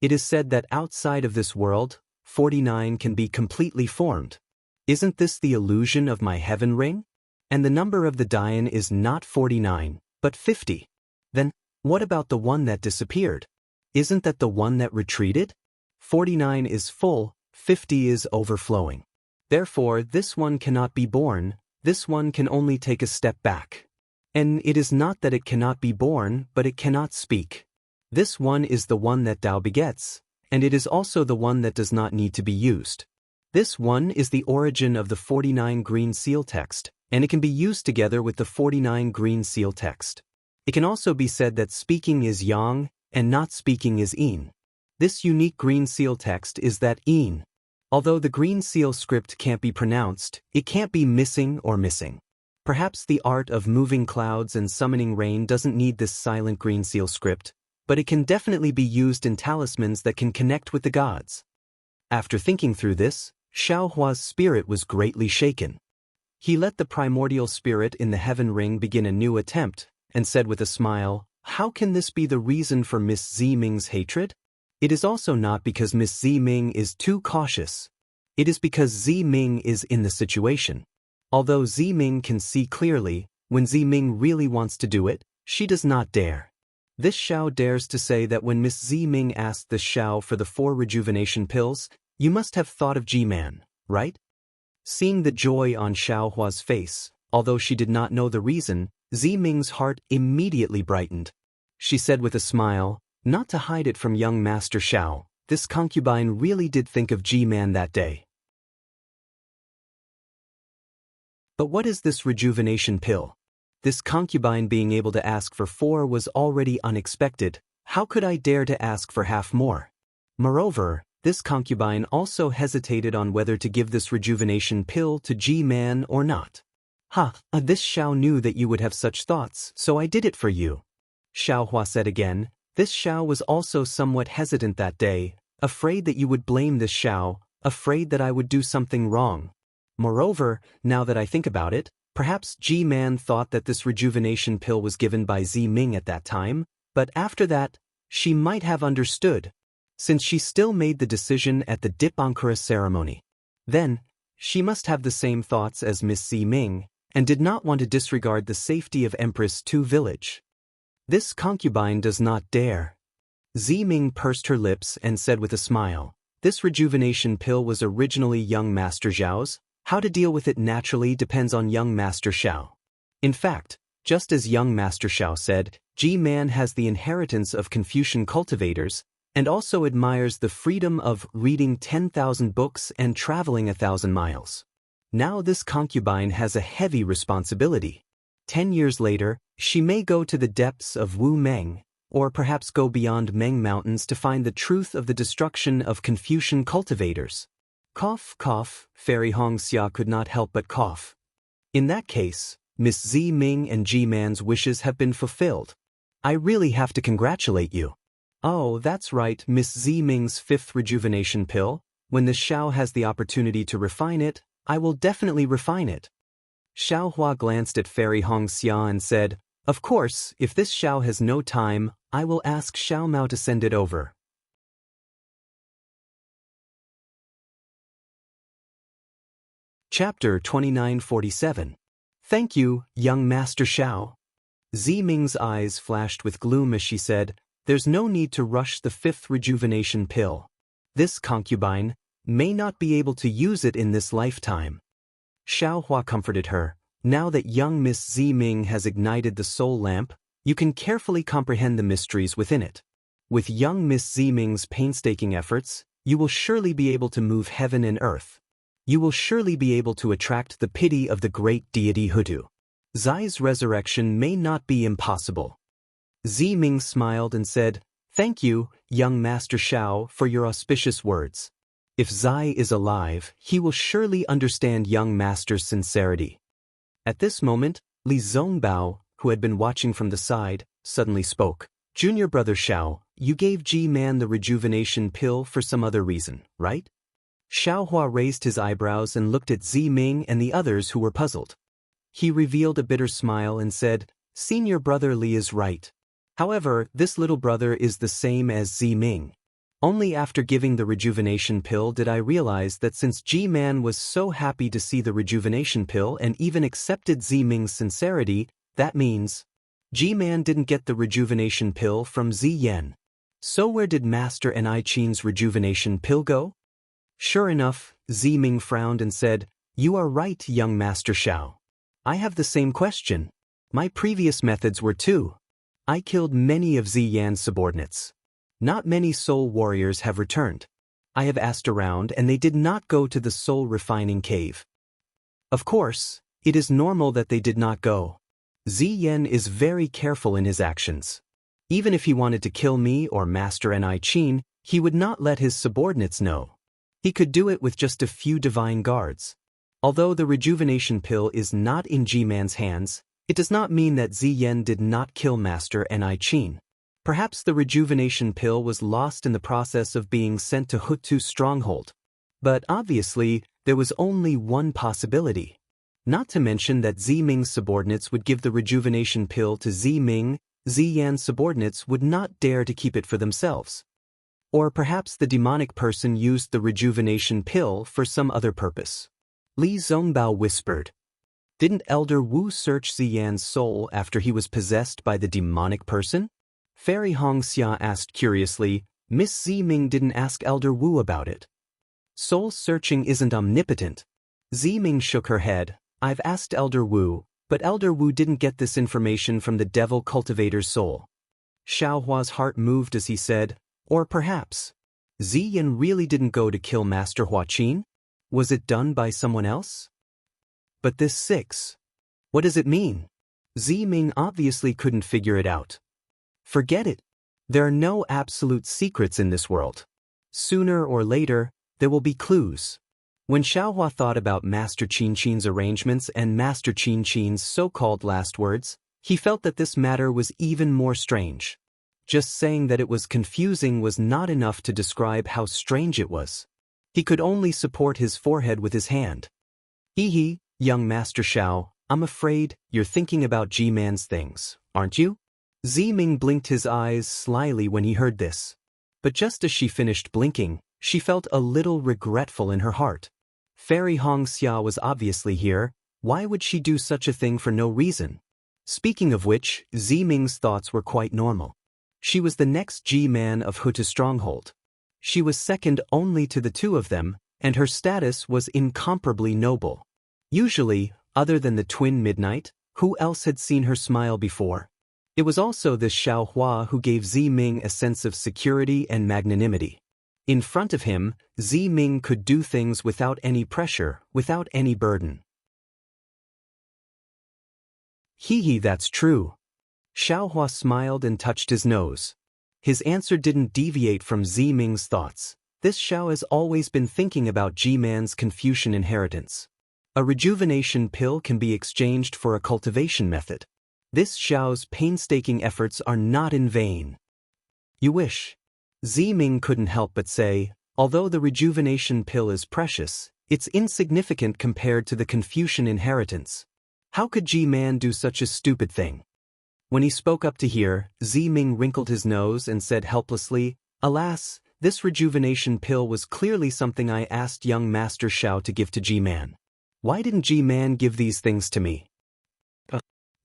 It is said that outside of this world, 49 can be completely formed. Isn't this the illusion of my heaven ring? And the number of the Daoist is not 49, but 50. Then, what about the one that disappeared? Isn't that the one that retreated? 49 is full, 50 is overflowing. Therefore, this one cannot be born, this one can only take a step back. And it is not that it cannot be born, but it cannot speak. This one is the one that Tao begets, and it is also the one that does not need to be used. This one is the origin of the 49 green seal text, and it can be used together with the 49 green seal text. It can also be said that speaking is yang, and not speaking is yin. This unique green seal text is that yin. Although the green seal script can't be pronounced, it can't be missing or missing. Perhaps the art of moving clouds and summoning rain doesn't need this silent green seal script, but it can definitely be used in talismans that can connect with the gods. After thinking through this, Xiao Hua's spirit was greatly shaken. He let the primordial spirit in the heaven ring begin a new attempt, and said with a smile, "How can this be the reason for Miss Ziming's hatred? It is also not because Miss Ziming is too cautious. It is because Ziming is in the situation. Although Ziming can see clearly, when Ziming really wants to do it, she does not dare." This Xiao dares to say that when Miss Ziming asked the Xiao for the 4 rejuvenation pills, you must have thought of G-Man, right? Seeing the joy on Xiaohua's face, although she did not know the reason, Ziming's heart immediately brightened. She said with a smile, not to hide it from young Master Xiao, this concubine really did think of G-Man that day. But what is this rejuvenation pill? This concubine being able to ask for 4 was already unexpected. How could I dare to ask for half more? Moreover, this concubine also hesitated on whether to give this rejuvenation pill to G-Man or not. This Xiao knew that you would have such thoughts, so I did it for you. Xiaohua said again. This Xiao was also somewhat hesitant that day, afraid that you would blame this Xiao, afraid that I would do something wrong. Moreover, now that I think about it, perhaps G-Man thought that this rejuvenation pill was given by Ziming at that time, but after that, she might have understood, since she still made the decision at the Dip Ankara ceremony. Then, she must have the same thoughts as Miss Ziming, and did not want to disregard the safety of Empress Tu village. This concubine does not dare. Ziming pursed her lips and said with a smile, this rejuvenation pill was originally young Master Xiao's. How to deal with it naturally depends on young Master Xiao. In fact, just as young Master Xiao said, G-Man has the inheritance of Confucian cultivators, and also admires the freedom of reading 10,000 books and traveling 1,000 miles. Now this concubine has a heavy responsibility. 10 years later, she may go to the depths of Wu Meng, or perhaps go beyond Meng Mountains to find the truth of the destruction of Confucian cultivators. Cough, cough, Fairy Xianxia could not help but cough. In that case, Miss Ziming and G-Man's wishes have been fulfilled. I really have to congratulate you. Oh, that's right, Miss Ziming's 5th rejuvenation pill. When the Xiao has the opportunity to refine it, I will definitely refine it. Xiaohua glanced at Fairy Xianxia and said, of course, if this Xiao has no time, I will ask Xiao Mao to send it over. Chapter 2947. Thank you, young Master Xiao. Ziming's eyes flashed with gloom as she said, there's no need to rush the 5th rejuvenation pill. This concubine may not be able to use it in this lifetime. Xiaohua comforted her. Now that young Miss Ziming has ignited the soul lamp, you can carefully comprehend the mysteries within it. With young Miss Ziming's painstaking efforts, you will surely be able to move heaven and earth. You will surely be able to attract the pity of the great deity Hutu. Zai's resurrection may not be impossible. Ziming smiled and said, thank you, young Master Xiao, for your auspicious words. If Zai is alive, he will surely understand young Master's sincerity. At this moment, Li Zongbao, who had been watching from the side, suddenly spoke. Junior brother Xiao, you gave G-Man the rejuvenation pill for some other reason, right? Xiaohua raised his eyebrows and looked at Ziming and the others who were puzzled. He revealed a bitter smile and said, Senior brother Li is right. However, this little brother is the same as Ziming. Only after giving the rejuvenation pill did I realize that since G-Man was so happy to see the rejuvenation pill and even accepted Ziming's sincerity, that means G-Man didn't get the rejuvenation pill from Ziyen. So where did Master N.I.Chin's rejuvenation pill go? Sure enough, Ziming frowned and said, you are right, young Master Xiao. I have the same question. My previous methods were too. I killed many of Ziyan's subordinates. Not many soul warriors have returned. I have asked around and they did not go to the soul refining cave. Of course, it is normal that they did not go. Ziyan is very careful in his actions. Even if he wanted to kill me or Master N.I.Chin, he would not let his subordinates know. He could do it with just a few divine guards. Although the rejuvenation pill is not in G-Man's hands, it does not mean that Ziyen did not kill Master N.I.Chin. Perhaps the rejuvenation pill was lost in the process of being sent to Hutu's stronghold. But obviously, there was only one possibility. Not to mention that Ziming's subordinates would give the rejuvenation pill to Ziming, Ziyan's subordinates would not dare to keep it for themselves. Or perhaps the demonic person used the rejuvenation pill for some other purpose. Li Zongbao whispered. Didn't Elder Wu search Ziyan's soul after he was possessed by the demonic person? Fairy Xianxia asked curiously. Miss Ziming didn't ask Elder Wu about it. Soul searching isn't omnipotent. Ziming shook her head. I've asked Elder Wu, but Elder Wu didn't get this information from the devil cultivator's soul. Xiaohua's heart moved as he said, or perhaps Ziyan really didn't go to kill Master Huaqin? Was it done by someone else? But this 6. What does it mean? Ziming obviously couldn't figure it out. Forget it. There are no absolute secrets in this world. Sooner or later, there will be clues. When Xiaohua thought about Master Qinqin's arrangements and Master Qinqin's so-called last words, he felt that this matter was even more strange. Just saying that it was confusing was not enough to describe how strange it was. He could only support his forehead with his hand. Hee, young Master Xiao, I'm afraid you're thinking about G-Man's things, aren't you? Ziming blinked his eyes slyly when he heard this. But just as she finished blinking, she felt a little regretful in her heart. Fairy Hongxia was obviously here. Why would she do such a thing for no reason? Speaking of which, Ziming's thoughts were quite normal. She was the next G-Man of Huta Stronghold. She was second only to the two of them, and her status was incomparably noble. Usually, other than the twin Midnight, who else had seen her smile before? It was also this Xiaohua who gave Ziming a sense of security and magnanimity. In front of him, Ziming could do things without any pressure, without any burden. Hee, that's true. Xiaohua smiled and touched his nose. His answer didn't deviate from Ziming's thoughts. This Xiao has always been thinking about G-Man's Confucian inheritance. A rejuvenation pill can be exchanged for a cultivation method. This Xiao's painstaking efforts are not in vain. You wish. Ziming couldn't help but say, although the rejuvenation pill is precious, it's insignificant compared to the Confucian inheritance. How could G-Man do such a stupid thing? When he spoke up to hear, Ziming wrinkled his nose and said helplessly, alas, this rejuvenation pill was clearly something I asked young Master Xiao to give to G-Man. Why didn't G-Man give these things to me?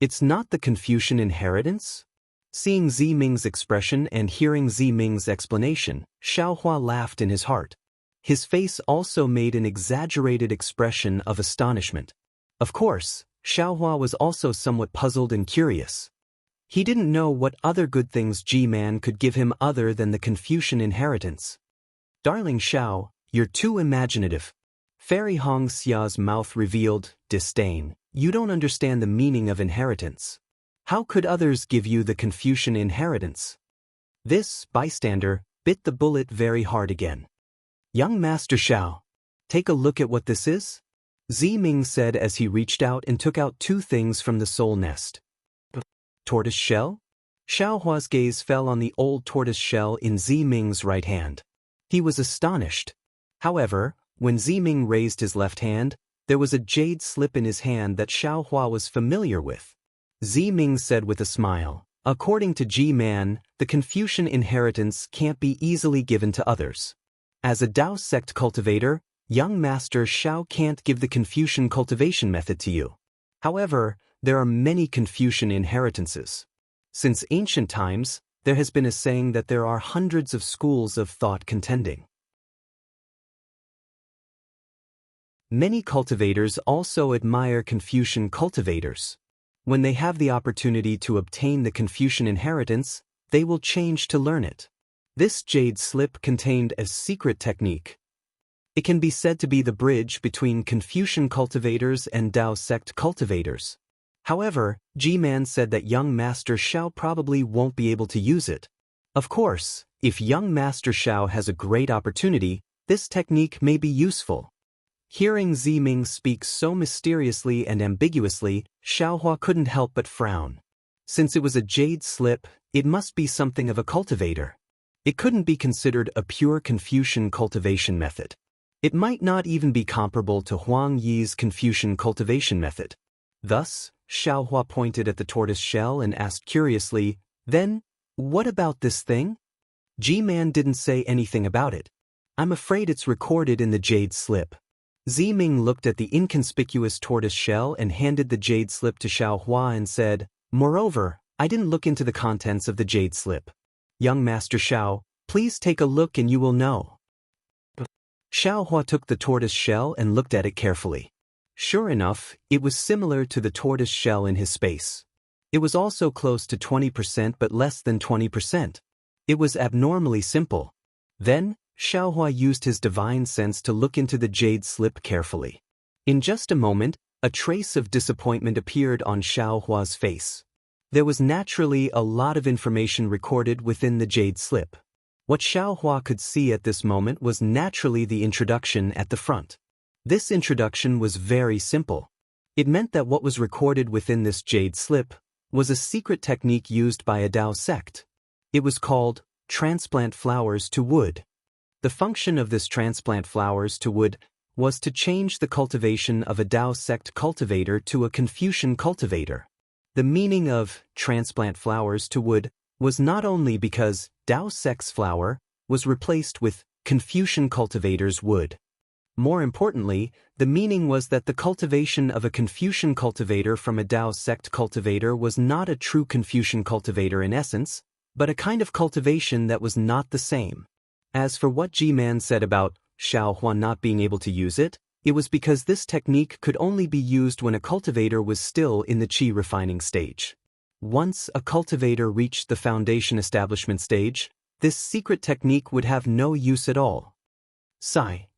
It's not the Confucian inheritance? Seeing Ziming's expression and hearing Ziming's explanation, Xiaohua laughed in his heart. His face also made an exaggerated expression of astonishment. Of course, Xiaohua was also somewhat puzzled and curious. He didn't know what other good things G-Man could give him other than the Confucian inheritance. Darling Xiao, you're too imaginative. Fairy Hongxia's mouth revealed disdain. You don't understand the meaning of inheritance. How could others give you the Confucian inheritance? This bystander bit the bullet very hard again. Young Master Xiao, take a look at what this is? Ziming said as he reached out and took out 2 things from the soul nest. Tortoise shell? Xiaohua's gaze fell on the old tortoise shell in Ziming's right hand. He was astonished. However, when Ziming raised his left hand, there was a jade slip in his hand that Xiaohua was familiar with. Ziming said with a smile, according to G-Man, the Confucian inheritance can't be easily given to others. As a Daoist sect cultivator, young Master Xiao can't give the Confucian cultivation method to you. However, there are many Confucian inheritances. Since ancient times, there has been a saying that there are hundreds of schools of thought contending. Many cultivators also admire Confucian cultivators. When they have the opportunity to obtain the Confucian inheritance, they will change to learn it. This jade slip contained a secret technique. It can be said to be the bridge between Confucian cultivators and Daoist sect cultivators. However, G-Man said that young Master Xiao probably won't be able to use it. Of course, if young Master Xiao has a great opportunity, this technique may be useful. Hearing Ziming speak so mysteriously and ambiguously, Xiaohua couldn't help but frown. Since it was a jade slip, it must be something of a cultivator. It couldn't be considered a pure Confucian cultivation method. It might not even be comparable to Huang Yi's Confucian cultivation method. Thus, Xiaohua pointed at the tortoise shell and asked curiously, then, what about this thing? G-Man didn't say anything about it. I'm afraid it's recorded in the jade slip. Ziming looked at the inconspicuous tortoise shell and handed the jade slip to Xiaohua and said, moreover, I didn't look into the contents of the jade slip. Young Master Xiao, please take a look and you will know. Xiaohua took the tortoise shell and looked at it carefully. Sure enough, it was similar to the tortoise shell in his space. It was also close to 20% but less than 20%. It was abnormally simple. Then, Xiaohua used his divine sense to look into the jade slip carefully. In just a moment, a trace of disappointment appeared on Xiaohua's face. There was naturally a lot of information recorded within the jade slip. What Xiaohua could see at this moment was naturally the introduction at the front. This introduction was very simple. It meant that what was recorded within this jade slip was a secret technique used by a Dao sect. It was called transplant flowers to wood. The function of this transplant flowers to wood was to change the cultivation of a Dao sect cultivator to a Confucian cultivator. The meaning of transplant flowers to wood was not only because Dao sect's flower was replaced with Confucian cultivator's wood. More importantly, the meaning was that the cultivation of a Confucian cultivator from a Dao sect cultivator was not a true Confucian cultivator in essence, but a kind of cultivation that was not the same. As for what G-Man said about Xiaohua not being able to use it, it was because this technique could only be used when a cultivator was still in the qi refining stage. Once a cultivator reached the foundation establishment stage, this secret technique would have no use at all.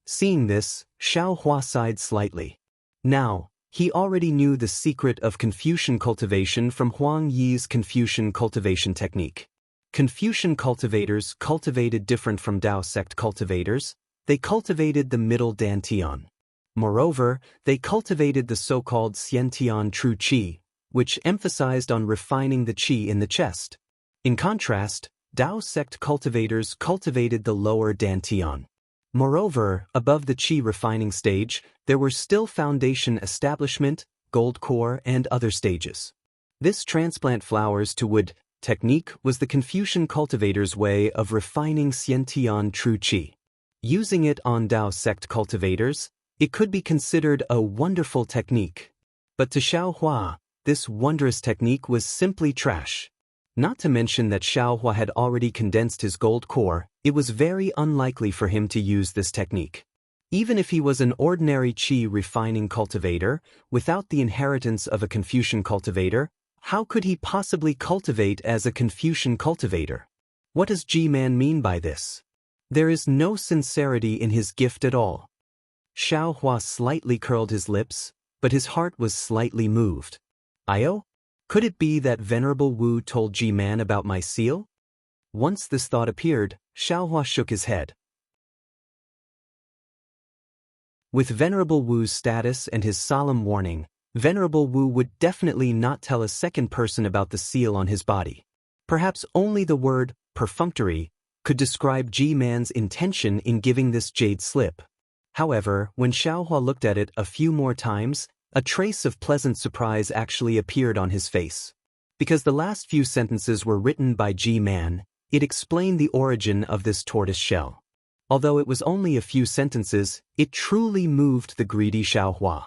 Seeing this, Xiaohua sighed slightly. Now, he already knew the secret of Confucian cultivation from Huang Yi's Confucian cultivation technique. Confucian cultivators cultivated different from Dao sect cultivators. They cultivated the middle dantian. Moreover, they cultivated the so-called xiantian true qi, which emphasized on refining the qi in the chest. In contrast, Dao sect cultivators cultivated the lower dantian. Moreover, above the qi refining stage, there were still foundation establishment, gold core, and other stages. This transplant flowers to wood technique was the Confucian cultivator's way of refining xiantian true qi. Using it on Dao sect cultivators, it could be considered a wonderful technique. But to Xiaohua, this wondrous technique was simply trash. Not to mention that Xiaohua had already condensed his gold core, it was very unlikely for him to use this technique. Even if he was an ordinary qi refining cultivator, without the inheritance of a Confucian cultivator, how could he possibly cultivate as a Confucian cultivator? What does G-Man mean by this? There is no sincerity in his gift at all. Xiaohua slightly curled his lips, but his heart was slightly moved. Io? Could it be that Venerable Wu told G-Man about my seal? Once this thought appeared, Xiaohua shook his head. With Venerable Wu's status and his solemn warning, Venerable Wu would definitely not tell a second person about the seal on his body. Perhaps only the word perfunctory could describe G-Man's intention in giving this jade slip. However, when Xiaohua looked at it a few more times, a trace of pleasant surprise actually appeared on his face. Because the last few sentences were written by G-Man, it explained the origin of this tortoise shell. Although it was only a few sentences, it truly moved the greedy Xiaohua.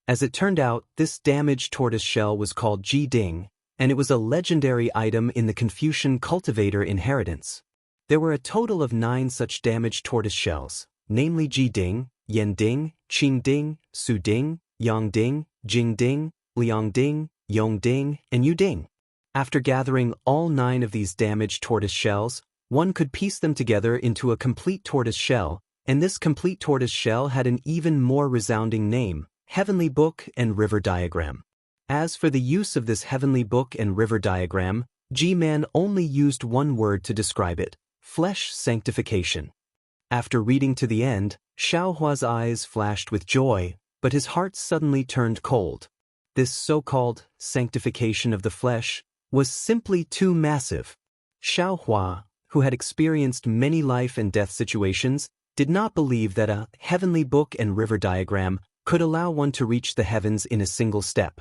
As it turned out, this damaged tortoise shell was called Ji Ding, and it was a legendary item in the Confucian cultivator inheritance. There were a total of 9 such damaged tortoise shells, namely Ji Ding, Yan Ding, Qing Ding, Su Ding, Yang Ding, Jing Ding, Liang Ding, Yong Ding, and Yu Ding. After gathering all 9 of these damaged tortoise shells, one could piece them together into a complete tortoise shell, and this complete tortoise shell had an even more resounding name, Heavenly Book and River Diagram. As for the use of this Heavenly Book and River Diagram, G-Man only used one word to describe it: flesh sanctification. After reading to the end, Xiaohua's eyes flashed with joy, but his heart suddenly turned cold. This so-called sanctification of the flesh was simply too massive. Xiaohua, who had experienced many life and death situations, did not believe that a heavenly book and river diagram could allow one to reach the heavens in a single step.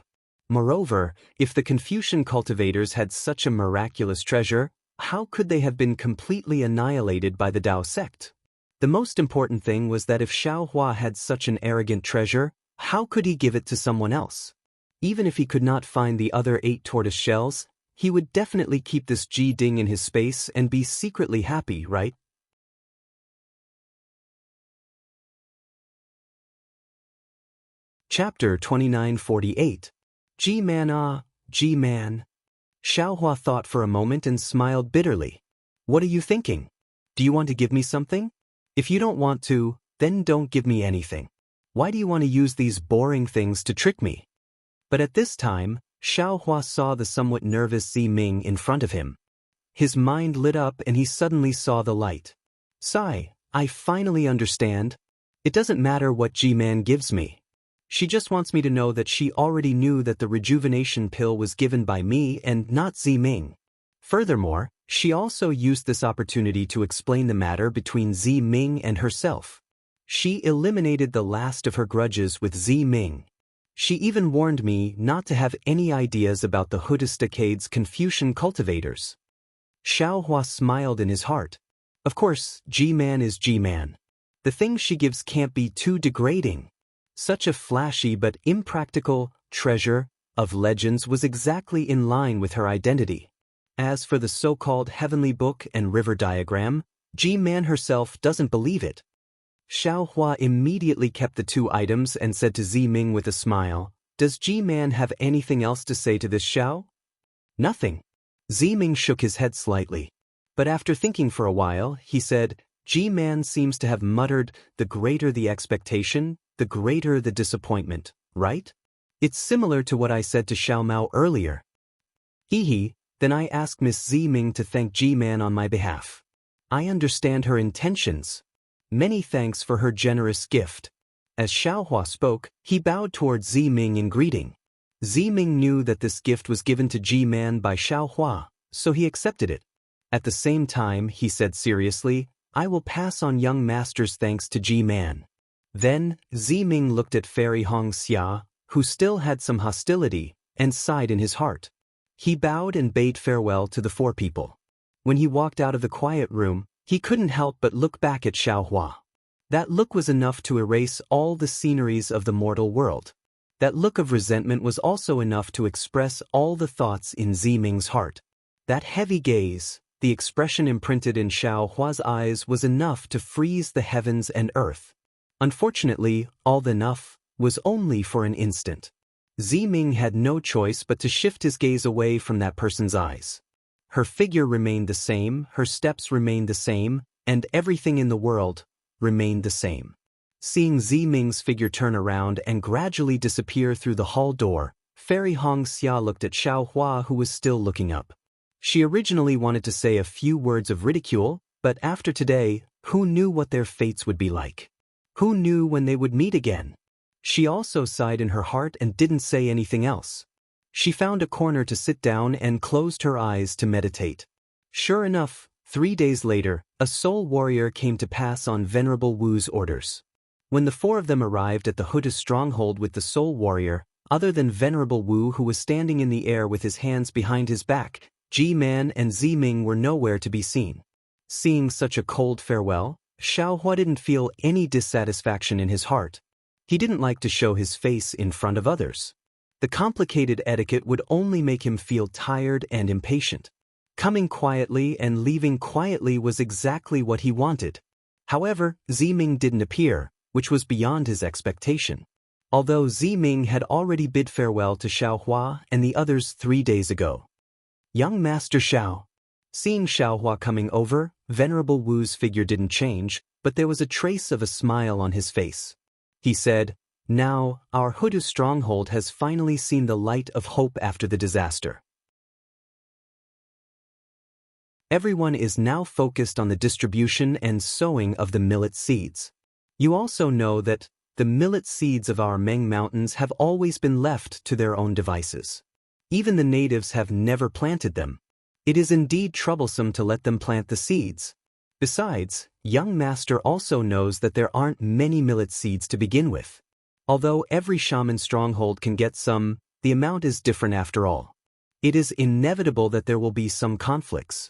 Moreover, if the Confucian cultivators had such a miraculous treasure, how could they have been completely annihilated by the Dao sect? The most important thing was that if Xiaohua had such an arrogant treasure, how could he give it to someone else? Even if he could not find the other 8 tortoise shells, he would definitely keep this Ji Ding in his space and be secretly happy, right? Chapter 2948. G-Man ah, G-Man. Xiaohua thought for a moment and smiled bitterly. What are you thinking? Do you want to give me something? If you don't want to, then don't give me anything. Why do you want to use these boring things to trick me? But at this time, Xiaohua saw the somewhat nervous Ziming in front of him. His mind lit up and he suddenly saw the light. Sigh, I finally understand. It doesn't matter what G-Man gives me. She just wants me to know that she already knew that the rejuvenation pill was given by me and not Ziming. Furthermore, she also used this opportunity to explain the matter between Ziming and herself. She eliminated the last of her grudges with Ziming. She even warned me not to have any ideas about the Hudistacade's Confucian cultivators. Xiaohua smiled in his heart. Of course, G-Man is G-Man. The things she gives can't be too degrading. Such a flashy but impractical treasure of legends was exactly in line with her identity. As for the so-called heavenly book and river diagram, G-Man herself doesn't believe it. Xiaohua immediately kept the two items and said to Ziming with a smile, "Does G-Man have anything else to say to this, Xiao?" "Nothing." Ziming shook his head slightly. But after thinking for a while, he said, "G-Man seems to have muttered, the greater the expectation, the greater the disappointment, right? It's similar to what I said to Xiao Mao earlier." "Hehe, then I ask Miss Ziming to thank G-Man on my behalf. I understand her intentions. Many thanks for her generous gift." As Xiaohua spoke, he bowed towards Ziming in greeting. Ziming knew that this gift was given to G-Man by Xiaohua, so he accepted it. At the same time, he said seriously, "I will pass on young master's thanks to G-Man." Then, Ziming looked at Fairy Xianxia, who still had some hostility, and sighed in his heart. He bowed and bade farewell to the four people. When he walked out of the quiet room, he couldn't help but look back at Xiaohua. That look was enough to erase all the sceneries of the mortal world. That look of resentment was also enough to express all the thoughts in Ziming's heart. That heavy gaze, the expression imprinted in Xiaohua's eyes was enough to freeze the heavens and earth. Unfortunately, all the enough was only for an instant. Ziming had no choice but to shift his gaze away from that person's eyes. Her figure remained the same, her steps remained the same, and everything in the world remained the same. Seeing Ziming's figure turn around and gradually disappear through the hall door, Fairy Xianxia looked at Xiaohua, who was still looking up. She originally wanted to say a few words of ridicule, but after today, who knew what their fates would be like? Who knew when they would meet again? She also sighed in her heart and didn't say anything else. She found a corner to sit down and closed her eyes to meditate. Sure enough, 3 days later, a soul warrior came to pass on Venerable Wu's orders. When the four of them arrived at the Huda stronghold with the soul warrior, other than Venerable Wu, who was standing in the air with his hands behind his back, G-Man and Ziming were nowhere to be seen. Seeing such a cold farewell, Xiaohua didn't feel any dissatisfaction in his heart. He didn't like to show his face in front of others. The complicated etiquette would only make him feel tired and impatient. Coming quietly and leaving quietly was exactly what he wanted. However, Ziming didn't appear, which was beyond his expectation. Although Ziming had already bid farewell to Xiaohua and the others 3 days ago. "Young Master Xiao." Seeing Xiaohua coming over, Venerable Wu's figure didn't change, but there was a trace of a smile on his face. He said, "Now, our Hudu stronghold has finally seen the light of hope after the disaster. Everyone is now focused on the distribution and sowing of the millet seeds. You also know that the millet seeds of our Meng Mountains have always been left to their own devices. Even the natives have never planted them. It is indeed troublesome to let them plant the seeds. Besides, young master also knows that there aren't many millet seeds to begin with. Although every shaman stronghold can get some, the amount is different after all. It is inevitable that there will be some conflicts.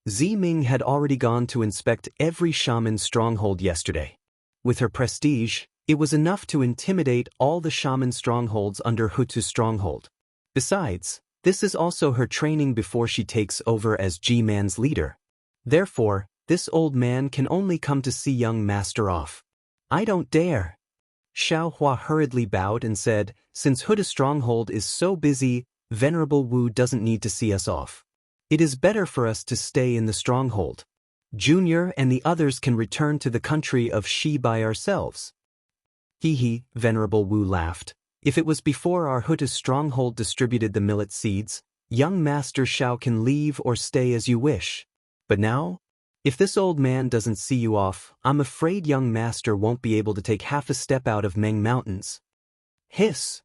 Ziming had already gone to inspect every shaman stronghold yesterday. With her prestige, it was enough to intimidate all the shaman strongholds under Hutu's stronghold. Besides, this is also her training before she takes over as G-Man's leader. Therefore, this old man can only come to see young master off. "I don't dare." Xiaohua hurriedly bowed and said, "Since Huda's stronghold is so busy, Venerable Wu doesn't need to see us off. It is better for us to stay in the stronghold. Junior and the others can return to the country of Shi by ourselves." He, Venerable Wu laughed. "If it was before our Huda's stronghold distributed the millet seeds, young Master Xiao can leave or stay as you wish. But now? If this old man doesn't see you off, I'm afraid young Master won't be able to take half a step out of Meng Mountains." Hiss!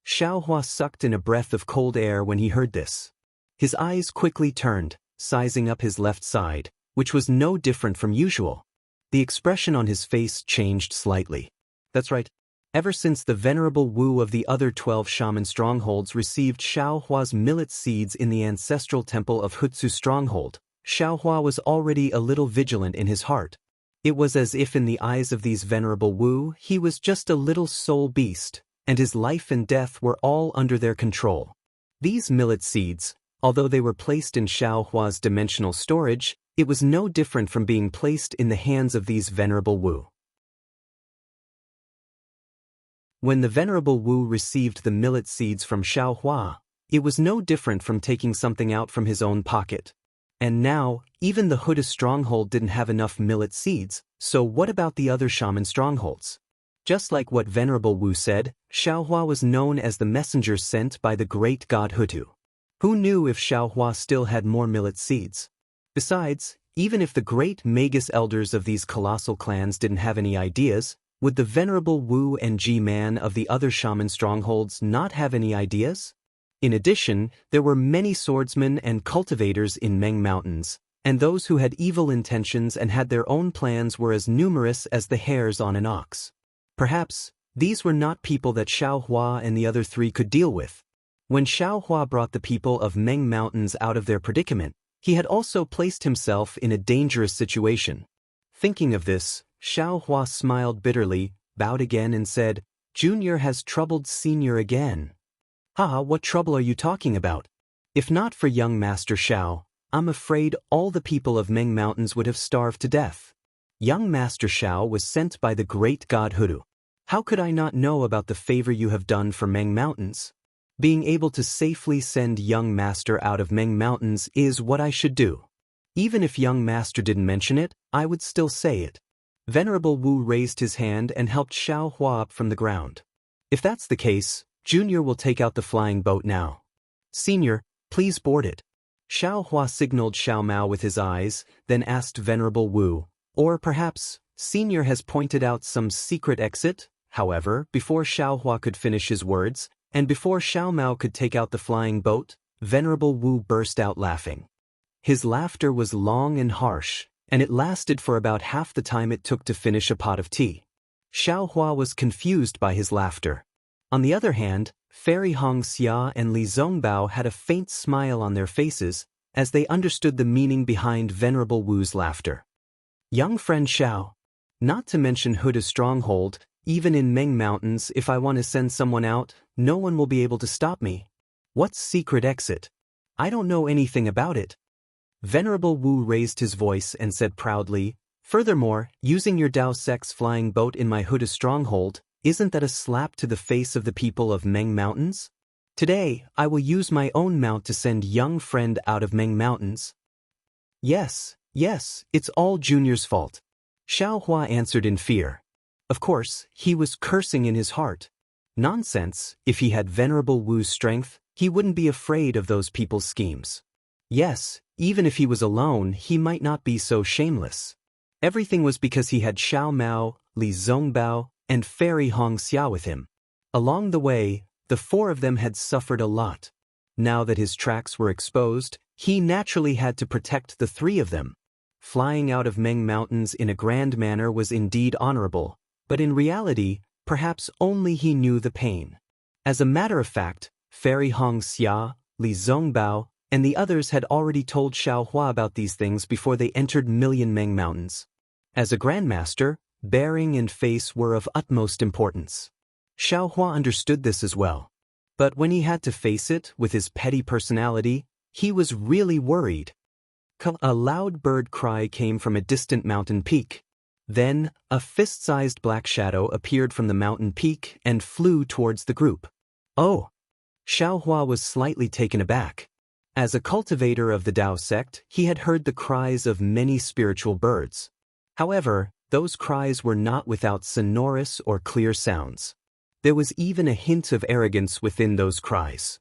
Xiaohua sucked in a breath of cold air when he heard this. His eyes quickly turned, sizing up his left side, which was no different from usual. The expression on his face changed slightly. That's right. Ever since the Venerable Wu of the other 12 shaman strongholds received Xiaohua's millet seeds in the ancestral temple of Hutsu stronghold, Xiaohua was already a little vigilant in his heart. It was as if in the eyes of these Venerable Wu he was just a little soul beast, and his life and death were all under their control. These millet seeds, although they were placed in Xiaohua's dimensional storage, it was no different from being placed in the hands of these Venerable Wu. When the Venerable Wu received the millet seeds from Xiaohua, it was no different from taking something out from his own pocket. And now, even the Huda stronghold didn't have enough millet seeds, so what about the other shaman strongholds? Just like what Venerable Wu said, Xiaohua was known as the messenger sent by the great god Hutu. Who knew if Xiaohua still had more millet seeds? Besides, even if the great Magus elders of these colossal clans didn't have any ideas, would the Venerable Wu and Ji-Man of the other shaman strongholds not have any ideas? In addition, there were many swordsmen and cultivators in Meng Mountains, and those who had evil intentions and had their own plans were as numerous as the hairs on an ox. Perhaps, these were not people that Xiaohua and the other three could deal with. When Xiaohua brought the people of Meng Mountains out of their predicament, he had also placed himself in a dangerous situation. Thinking of this, Xiaohua smiled bitterly, bowed again and said, "Junior has troubled Senior again." "Ha, what trouble are you talking about? If not for young Master Xiao, I'm afraid all the people of Meng Mountains would have starved to death. Young Master Xiao was sent by the great god Hudu. How could I not know about the favor you have done for Meng Mountains? Being able to safely send young Master out of Meng Mountains is what I should do. Even if young Master didn't mention it, I would still say it." Venerable Wu raised his hand and helped Xiaohua up from the ground. "If that's the case, Junior will take out the flying boat now. Senior, please board it." Xiaohua signaled Xiaomao with his eyes, then asked Venerable Wu, "Or perhaps, Senior has pointed out some secret exit?" However, before Xiaohua could finish his words, and before Xiaomao could take out the flying boat, Venerable Wu burst out laughing. His laughter was long and harsh, and it lasted for about half the time it took to finish a pot of tea. Xiaohua was confused by his laughter. On the other hand, Fairy Xianxia and Li Zongbao had a faint smile on their faces as they understood the meaning behind Venerable Wu's laughter. "Young friend Xiao, not to mention Huda's stronghold, even in Meng Mountains, if I want to send someone out, no one will be able to stop me. What's secret exit? I don't know anything about it." Venerable Wu raised his voice and said proudly, "Furthermore, using your Dao Sec's flying boat in my Huda stronghold, isn't that a slap to the face of the people of Meng Mountains? Today, I will use my own mount to send young friend out of Meng Mountains." Yes, it's all Junior's fault," Xiaohua answered in fear. Of course, he was cursing in his heart. Nonsense, if he had Venerable Wu's strength, he wouldn't be afraid of those people's schemes. Yes, even if he was alone, he might not be so shameless. Everything was because he had Xiaomao, Li Zongbao, and Fairy Xianxia with him. Along the way, the four of them had suffered a lot. Now that his tracks were exposed, he naturally had to protect the three of them. Flying out of Meng Mountains in a grand manner was indeed honorable, but in reality, perhaps only he knew the pain. As a matter of fact, Fairy Xianxia, Li Zongbao, and the others had already told Xiaohua about these things before they entered Million Meng Mountains. As a grandmaster, bearing and face were of utmost importance. Xiaohua understood this as well. But when he had to face it with his petty personality, he was really worried. A loud bird cry came from a distant mountain peak. Then, a fist-sized black shadow appeared from the mountain peak and flew towards the group. Oh! Xiaohua was slightly taken aback. As a cultivator of the Dao sect, he had heard the cries of many spiritual birds. However, those cries were not without sonorous or clear sounds. There was even a hint of arrogance within those cries.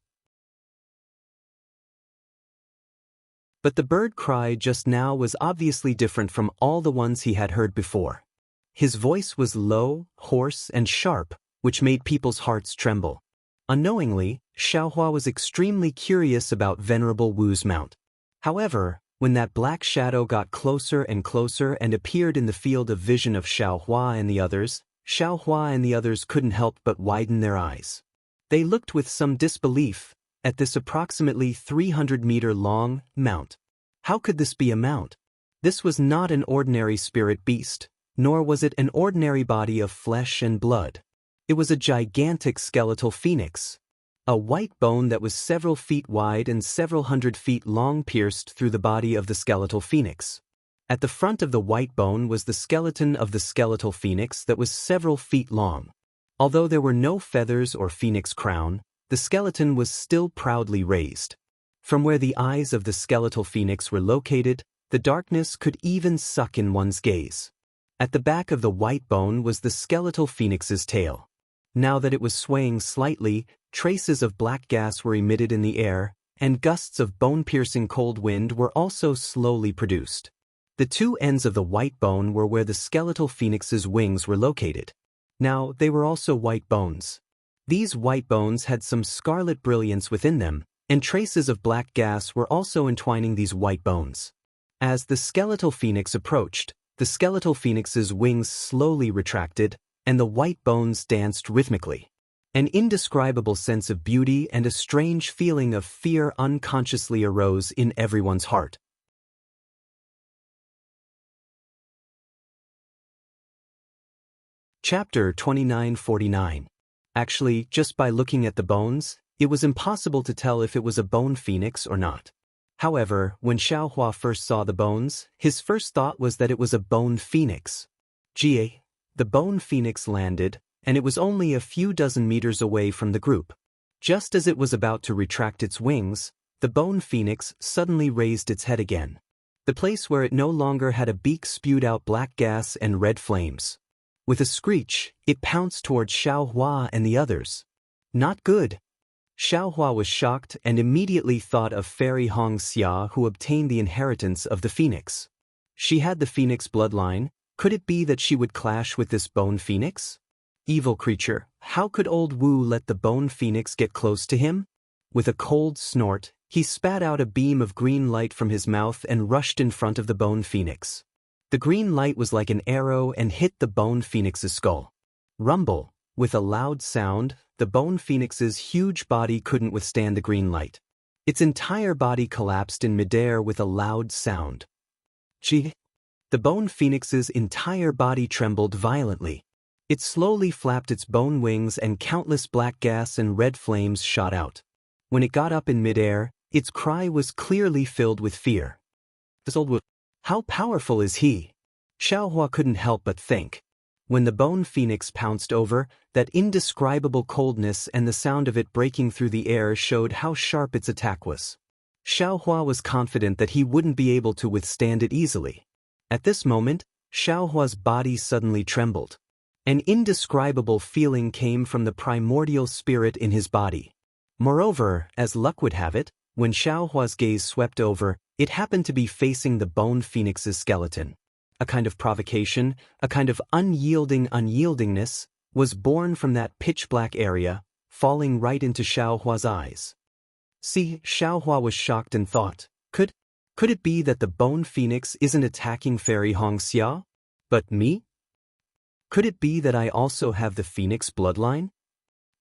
But the bird cry just now was obviously different from all the ones he had heard before. His voice was low, hoarse, and sharp, which made people's hearts tremble. Unknowingly, Xiaohua was extremely curious about Venerable Wu's mount. However, when that black shadow got closer and closer and appeared in the field of vision of Xiaohua and the others couldn't help but widen their eyes. They looked with some disbelief at this approximately 300-meter-long mount. How could this be a mount? This was not an ordinary spirit beast, nor was it an ordinary body of flesh and blood. It was a gigantic skeletal phoenix. A white bone that was several feet wide and several hundred feet long pierced through the body of the skeletal phoenix. At the front of the white bone was the skeleton of the skeletal phoenix that was several feet long. Although there were no feathers or phoenix crown, the skeleton was still proudly raised. From where the eyes of the skeletal phoenix were located, the darkness could even suck in one's gaze. At the back of the white bone was the skeletal phoenix's tail. Now that it was swaying slightly, traces of black gas were emitted in the air, and gusts of bone-piercing cold wind were also slowly produced. The two ends of the white bone were where the skeletal phoenix's wings were located. Now, they were also white bones. These white bones had some scarlet brilliance within them, and traces of black gas were also entwining these white bones. As the skeletal phoenix approached, the skeletal phoenix's wings slowly retracted, and the white bones danced rhythmically. An indescribable sense of beauty and a strange feeling of fear unconsciously arose in everyone's heart. Chapter 2949. Actually, just by looking at the bones, it was impossible to tell if it was a bone phoenix or not. However, when Xiaohua first saw the bones, his first thought was that it was a bone phoenix. The bone phoenix landed, and it was only a few dozen meters away from the group. Just as it was about to retract its wings, the bone phoenix suddenly raised its head again. The place where it no longer had a beak spewed out black gas and red flames. With a screech, it pounced towards Xiaohua and the others. Not good. Xiaohua was shocked and immediately thought of Fairy Xianxia, who obtained the inheritance of the phoenix. She had the phoenix bloodline. Could it be that she would clash with this bone phoenix? Evil creature, how could old Wu let the bone phoenix get close to him? With a cold snort, he spat out a beam of green light from his mouth and rushed in front of the bone phoenix. The green light was like an arrow and hit the bone phoenix's skull. Rumble! With a loud sound, the bone phoenix's huge body couldn't withstand the green light. Its entire body collapsed in midair with a loud sound. The bone phoenix's entire body trembled violently. It slowly flapped its bone wings and countless black gas and red flames shot out. When it got up in midair, its cry was clearly filled with fear. How powerful is he? Xiaohua couldn't help but think. When the bone phoenix pounced over, that indescribable coldness and the sound of it breaking through the air showed how sharp its attack was. Xiaohua was confident that he wouldn't be able to withstand it easily. At this moment, Xiaohua's body suddenly trembled. An indescribable feeling came from the primordial spirit in his body. Moreover, as luck would have it, when Xiaohua's gaze swept over, it happened to be facing the bone phoenix's skeleton. A kind of provocation, a kind of unyieldingness, was born from that pitch-black area, falling right into Xiaohua's eyes. Xiaohua was shocked and thought, Could it be that the bone phoenix isn't attacking Fairy Xianxia, but me? Could it be that I also have the phoenix bloodline?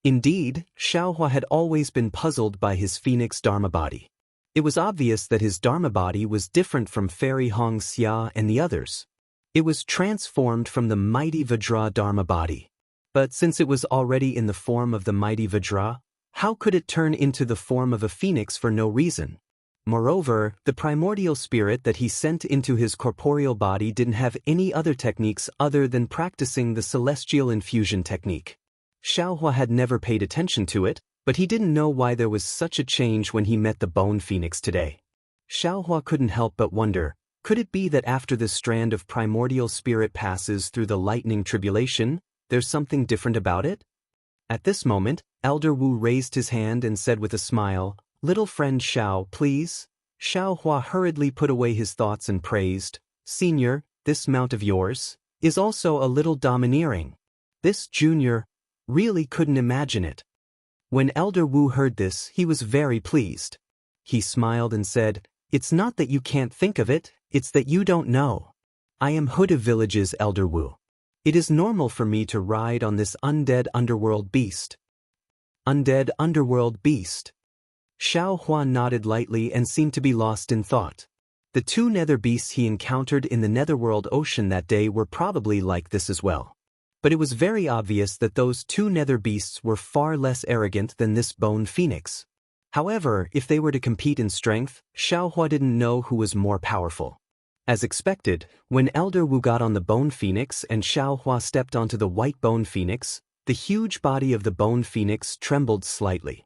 Indeed, Xiaohua had always been puzzled by his phoenix dharma body. It was obvious that his dharma body was different from Fairy Xianxia and the others. It was transformed from the mighty Vajra dharma body. But since it was already in the form of the mighty Vajra, how could it turn into the form of a phoenix for no reason? Moreover, the primordial spirit that he sent into his corporeal body didn't have any other techniques other than practicing the celestial infusion technique. Xiaohua had never paid attention to it, but he didn't know why there was such a change when he met the bone phoenix today. Xiaohua couldn't help but wonder, could it be that after this strand of primordial spirit passes through the lightning tribulation, there's something different about it? At this moment, Elder Wu raised his hand and said with a smile, "Little friend Xiao, please." Xiaohua hurriedly put away his thoughts and praised, "Senior, this mount of yours is also a little domineering." This junior really couldn't imagine it. When Elder Wu heard this, he was very pleased. He smiled and said, "It's not that you can't think of it, it's that you don't know. I am Huda Village's Elder Wu. It is normal for me to ride on this undead underworld beast." Undead underworld beast. Xiaohua nodded lightly and seemed to be lost in thought. The two nether beasts he encountered in the netherworld ocean that day were probably like this as well. But it was very obvious that those two nether beasts were far less arrogant than this bone phoenix. However, if they were to compete in strength, Xiaohua didn't know who was more powerful. As expected, when Elder Wu got on the bone phoenix and Xiaohua stepped onto the white bone phoenix, the huge body of the bone phoenix trembled slightly.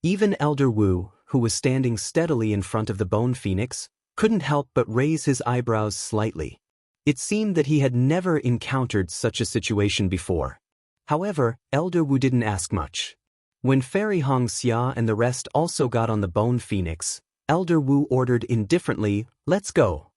Even Elder Wu, who was standing steadily in front of the bone phoenix, couldn't help but raise his eyebrows slightly. It seemed that he had never encountered such a situation before. However, Elder Wu didn't ask much. When Fairy Xianxia and the rest also got on the bone phoenix, Elder Wu ordered indifferently, "Let's go."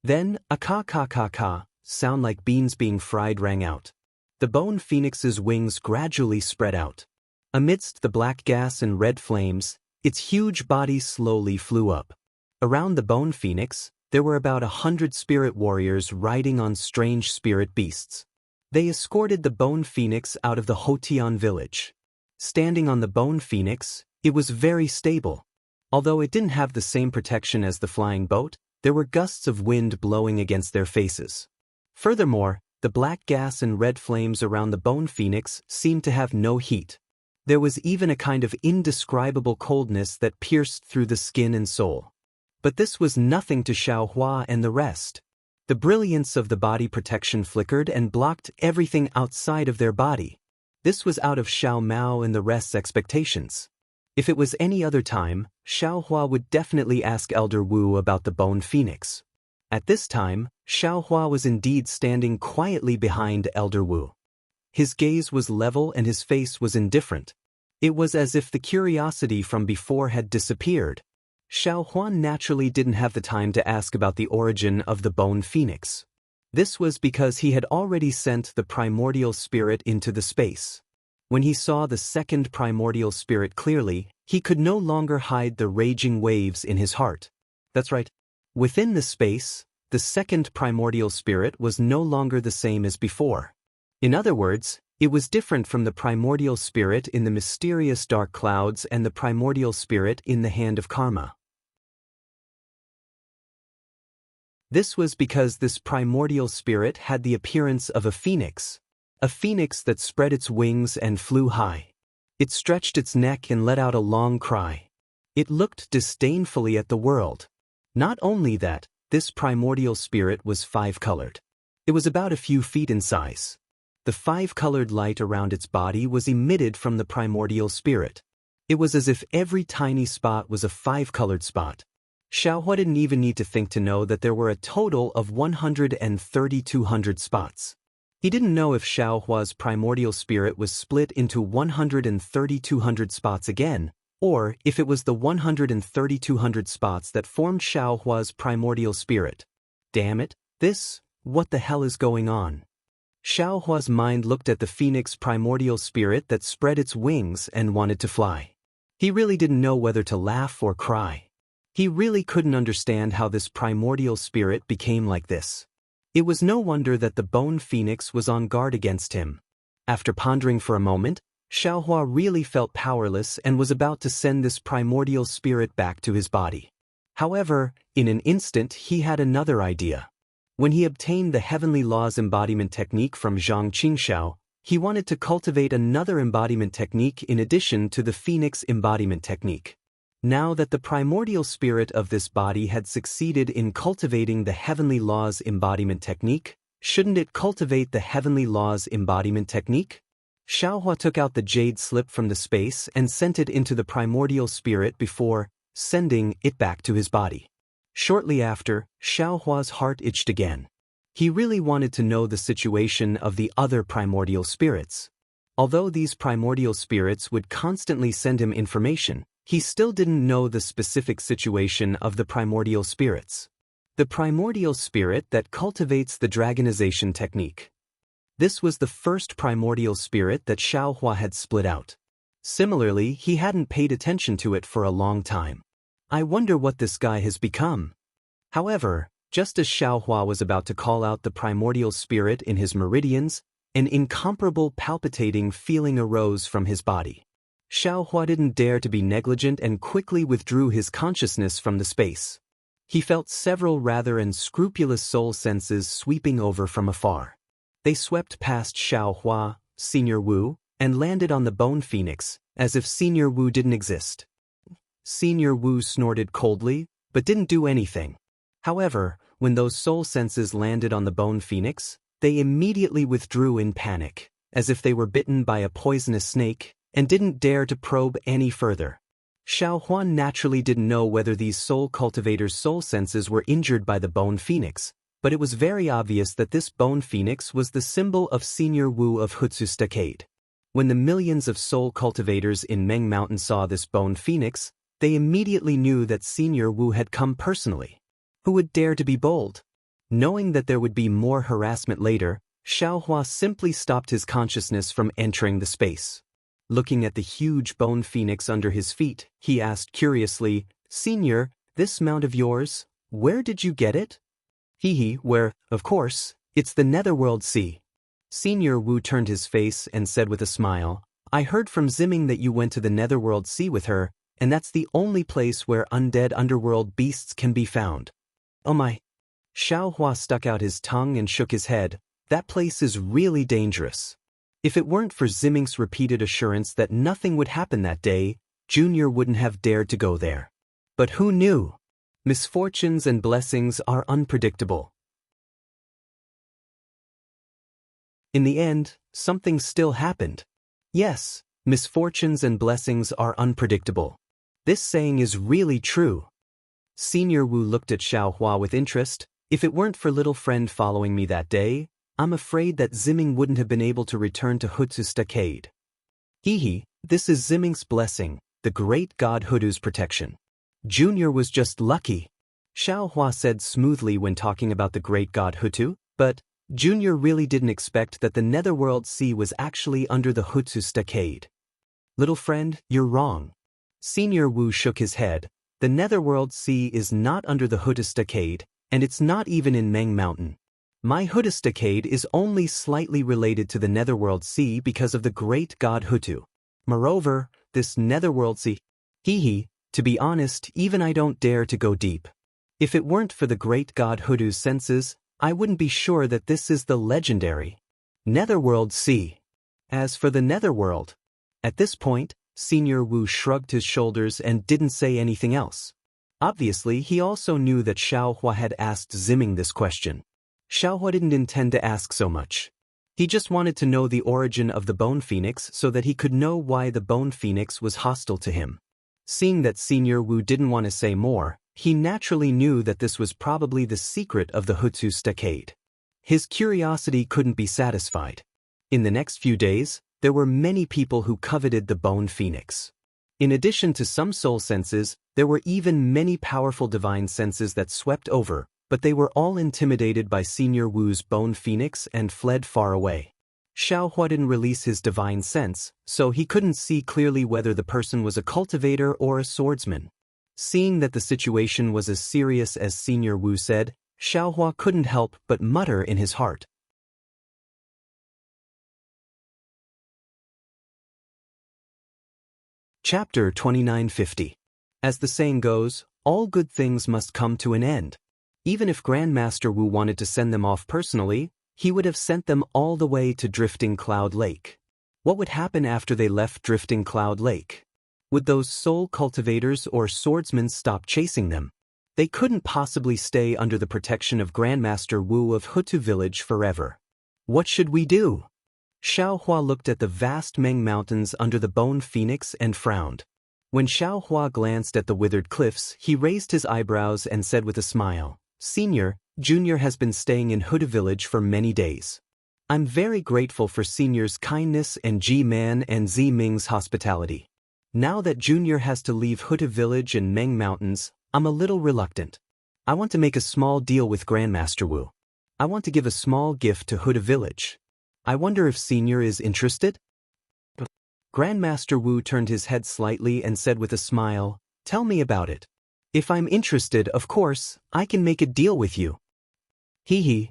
Then, a ka-ka-ka-ka, sound like beans being fried rang out. The bone phoenix's wings gradually spread out. Amidst the black gas and red flames, its huge body slowly flew up. Around the bone phoenix, there were about 100 spirit warriors riding on strange spirit beasts. They escorted the bone phoenix out of the Hotian village. Standing on the bone phoenix, it was very stable. Although it didn't have the same protection as the flying boat, there were gusts of wind blowing against their faces. Furthermore, the black gas and red flames around the bone phoenix seemed to have no heat. There was even a kind of indescribable coldness that pierced through the skin and soul. But this was nothing to Xiaohua and the rest. The brilliance of the body protection flickered and blocked everything outside of their body. This was out of Xiao Mao and the rest's expectations. If it was any other time, Xiaohua would definitely ask Elder Wu about the bone phoenix. At this time, Xiaohua was indeed standing quietly behind Elder Wu. His gaze was level and his face was indifferent. It was as if the curiosity from before had disappeared. Xiaohua naturally didn't have the time to ask about the origin of the bone phoenix. This was because he had already sent the primordial spirit into the space. When he saw the second primordial spirit clearly, he could no longer hide the raging waves in his heart. That's right. Within the space, the second primordial spirit was no longer the same as before. In other words, it was different from the primordial spirit in the mysterious dark clouds and the primordial spirit in the hand of karma. This was because this primordial spirit had the appearance of a phoenix that spread its wings and flew high. It stretched its neck and let out a long cry. It looked disdainfully at the world. Not only that, this primordial spirit was five-colored. It was about a few feet in size. The five-colored light around its body was emitted from the primordial spirit. It was as if every tiny spot was a five-colored spot. Xiaohua didn't even need to think to know that there were a total of 130-200 spots. He didn't know if Xiaohua's primordial spirit was split into 130-200 spots again, or if it was the 130-200 spots that formed Xiaohua's primordial spirit. Damn it, what the hell is going on? Xiaohua's mind looked at the phoenix primordial spirit that spread its wings and wanted to fly. He really didn't know whether to laugh or cry. He really couldn't understand how this primordial spirit became like this. It was no wonder that the bone phoenix was on guard against him. After pondering for a moment, Xiaohua really felt powerless and was about to send this primordial spirit back to his body. However, in an instant he had another idea. When he obtained the Heavenly Laws embodiment technique from Zhang Qingxiao, He wanted to cultivate another embodiment technique in addition to the Phoenix embodiment technique. Now that the primordial spirit of this body had succeeded in cultivating the Heavenly Laws embodiment technique, shouldn't it cultivate the Heavenly Laws embodiment technique? Xiaohua took out the jade slip from the space and sent it into the primordial spirit before sending it back to his body. Shortly after, Xiaohua's heart itched again. He really wanted to know the situation of the other primordial spirits. Although these primordial spirits would constantly send him information, he still didn't know the specific situation of the primordial spirits. The primordial spirit that cultivates the dragonization technique. This was the first primordial spirit that Xiaohua had split out. Similarly, he hadn't paid attention to it for a long time. I wonder what this guy has become. However, just as Xiaohua was about to call out the primordial spirit in his meridians, an incomparable palpitating feeling arose from his body. Xiaohua didn't dare to be negligent and quickly withdrew his consciousness from the space. He felt several rather unscrupulous soul senses sweeping over from afar. They swept past Xiaohua, Senior Wu, and landed on the bone phoenix, as if Senior Wu didn't exist. Senior Wu snorted coldly, but didn't do anything. However, when those soul senses landed on the bone phoenix, they immediately withdrew in panic, as if they were bitten by a poisonous snake, and didn't dare to probe any further. Xiaohua naturally didn't know whether these soul cultivators' soul senses were injured by the bone phoenix, but it was very obvious that this bone phoenix was the symbol of Senior Wu of Hutsu Stockade. When the millions of soul cultivators in Meng Mountain saw this bone phoenix, they immediately knew that Senior Wu had come personally. Who would dare to be bold? Knowing that there would be more harassment later, Xiaohua simply stopped his consciousness from entering the space. Looking at the huge bone phoenix under his feet, he asked curiously, "Senior, this mount of yours, where did you get it?" Where, of course, it's the Netherworld Sea." Senior Wu turned his face and said with a smile, "I heard from Ziming that you went to the Netherworld Sea with her, and that's the only place where undead underworld beasts can be found." "Oh my." Xiaohua stuck out his tongue and shook his head. "That place is really dangerous." If it weren't for Ziming's repeated assurance that nothing would happen that day, Junior wouldn't have dared to go there. But who knew? Misfortunes and blessings are unpredictable. In the end, something still happened. Yes, misfortunes and blessings are unpredictable. This saying is really true. Senior Wu looked at Xiaohua with interest. "If it weren't for little friend following me that day, I'm afraid that Ziming wouldn't have been able to return to Hutsu Stockade." This is Ziming's blessing, the great god Hudu's protection. Junior was just lucky. Xiaohua said smoothly when talking about the great god Hutu, but Junior really didn't expect that the Netherworld Sea was actually under the Hutsu Stockade. "Little friend, you're wrong." Senior Wu shook his head. "The Netherworld Sea is not under the Hutsu Stockade, and it's not even in Meng Mountain. My Hutsu Stockade is only slightly related to the Netherworld Sea because of the great god Hutu. Moreover, this Netherworld Sea..." To be honest, even I don't dare to go deep. If it weren't for the great god Hudu's senses, I wouldn't be sure that this is the legendary Netherworld Sea. As for the Netherworld... At this point, Senior Wu shrugged his shoulders and didn't say anything else. Obviously, he also knew that Xiaohua had asked Ziming this question. Xiaohua didn't intend to ask so much. He just wanted to know the origin of the bone phoenix so that he could know why the bone phoenix was hostile to him. Seeing that Senior Wu didn't want to say more, he naturally knew that this was probably the secret of the Hutsu Stockade. His curiosity couldn't be satisfied. In the next few days, there were many people who coveted the bone phoenix. In addition to some soul senses, there were even many powerful divine senses that swept over, but they were all intimidated by Senior Wu's bone phoenix and fled far away. Xiaohua didn't release his divine sense, so he couldn't see clearly whether the person was a cultivator or a swordsman. Seeing that the situation was as serious as Senior Wu said, Xiaohua couldn't help but mutter in his heart. Chapter 2950. As the saying goes, all good things must come to an end. Even if Grandmaster Wu wanted to send them off personally, he would have sent them all the way to Drifting Cloud Lake. What would happen after they left Drifting Cloud Lake? Would those soul cultivators or swordsmen stop chasing them? They couldn't possibly stay under the protection of Grandmaster Wu of Hutu Village forever. What should we do? Xiaohua looked at the vast Meng Mountains under the Bone Phoenix and frowned. When Xiaohua glanced at the withered cliffs, he raised his eyebrows and said with a smile, "Senior, Junior has been staying in Hutu Village for many days. I'm very grateful for Senior's kindness and Ji-Man and Z-Ming's hospitality. Now that Junior has to leave Hutu Village and Meng Mountains, I'm a little reluctant. I want to make a small deal with Grandmaster Wu. I want to give a small gift to Hutu Village. I wonder if Senior is interested?" Grandmaster Wu turned his head slightly and said with a smile, "Tell me about it. If I'm interested, of course, I can make a deal with you." Hee.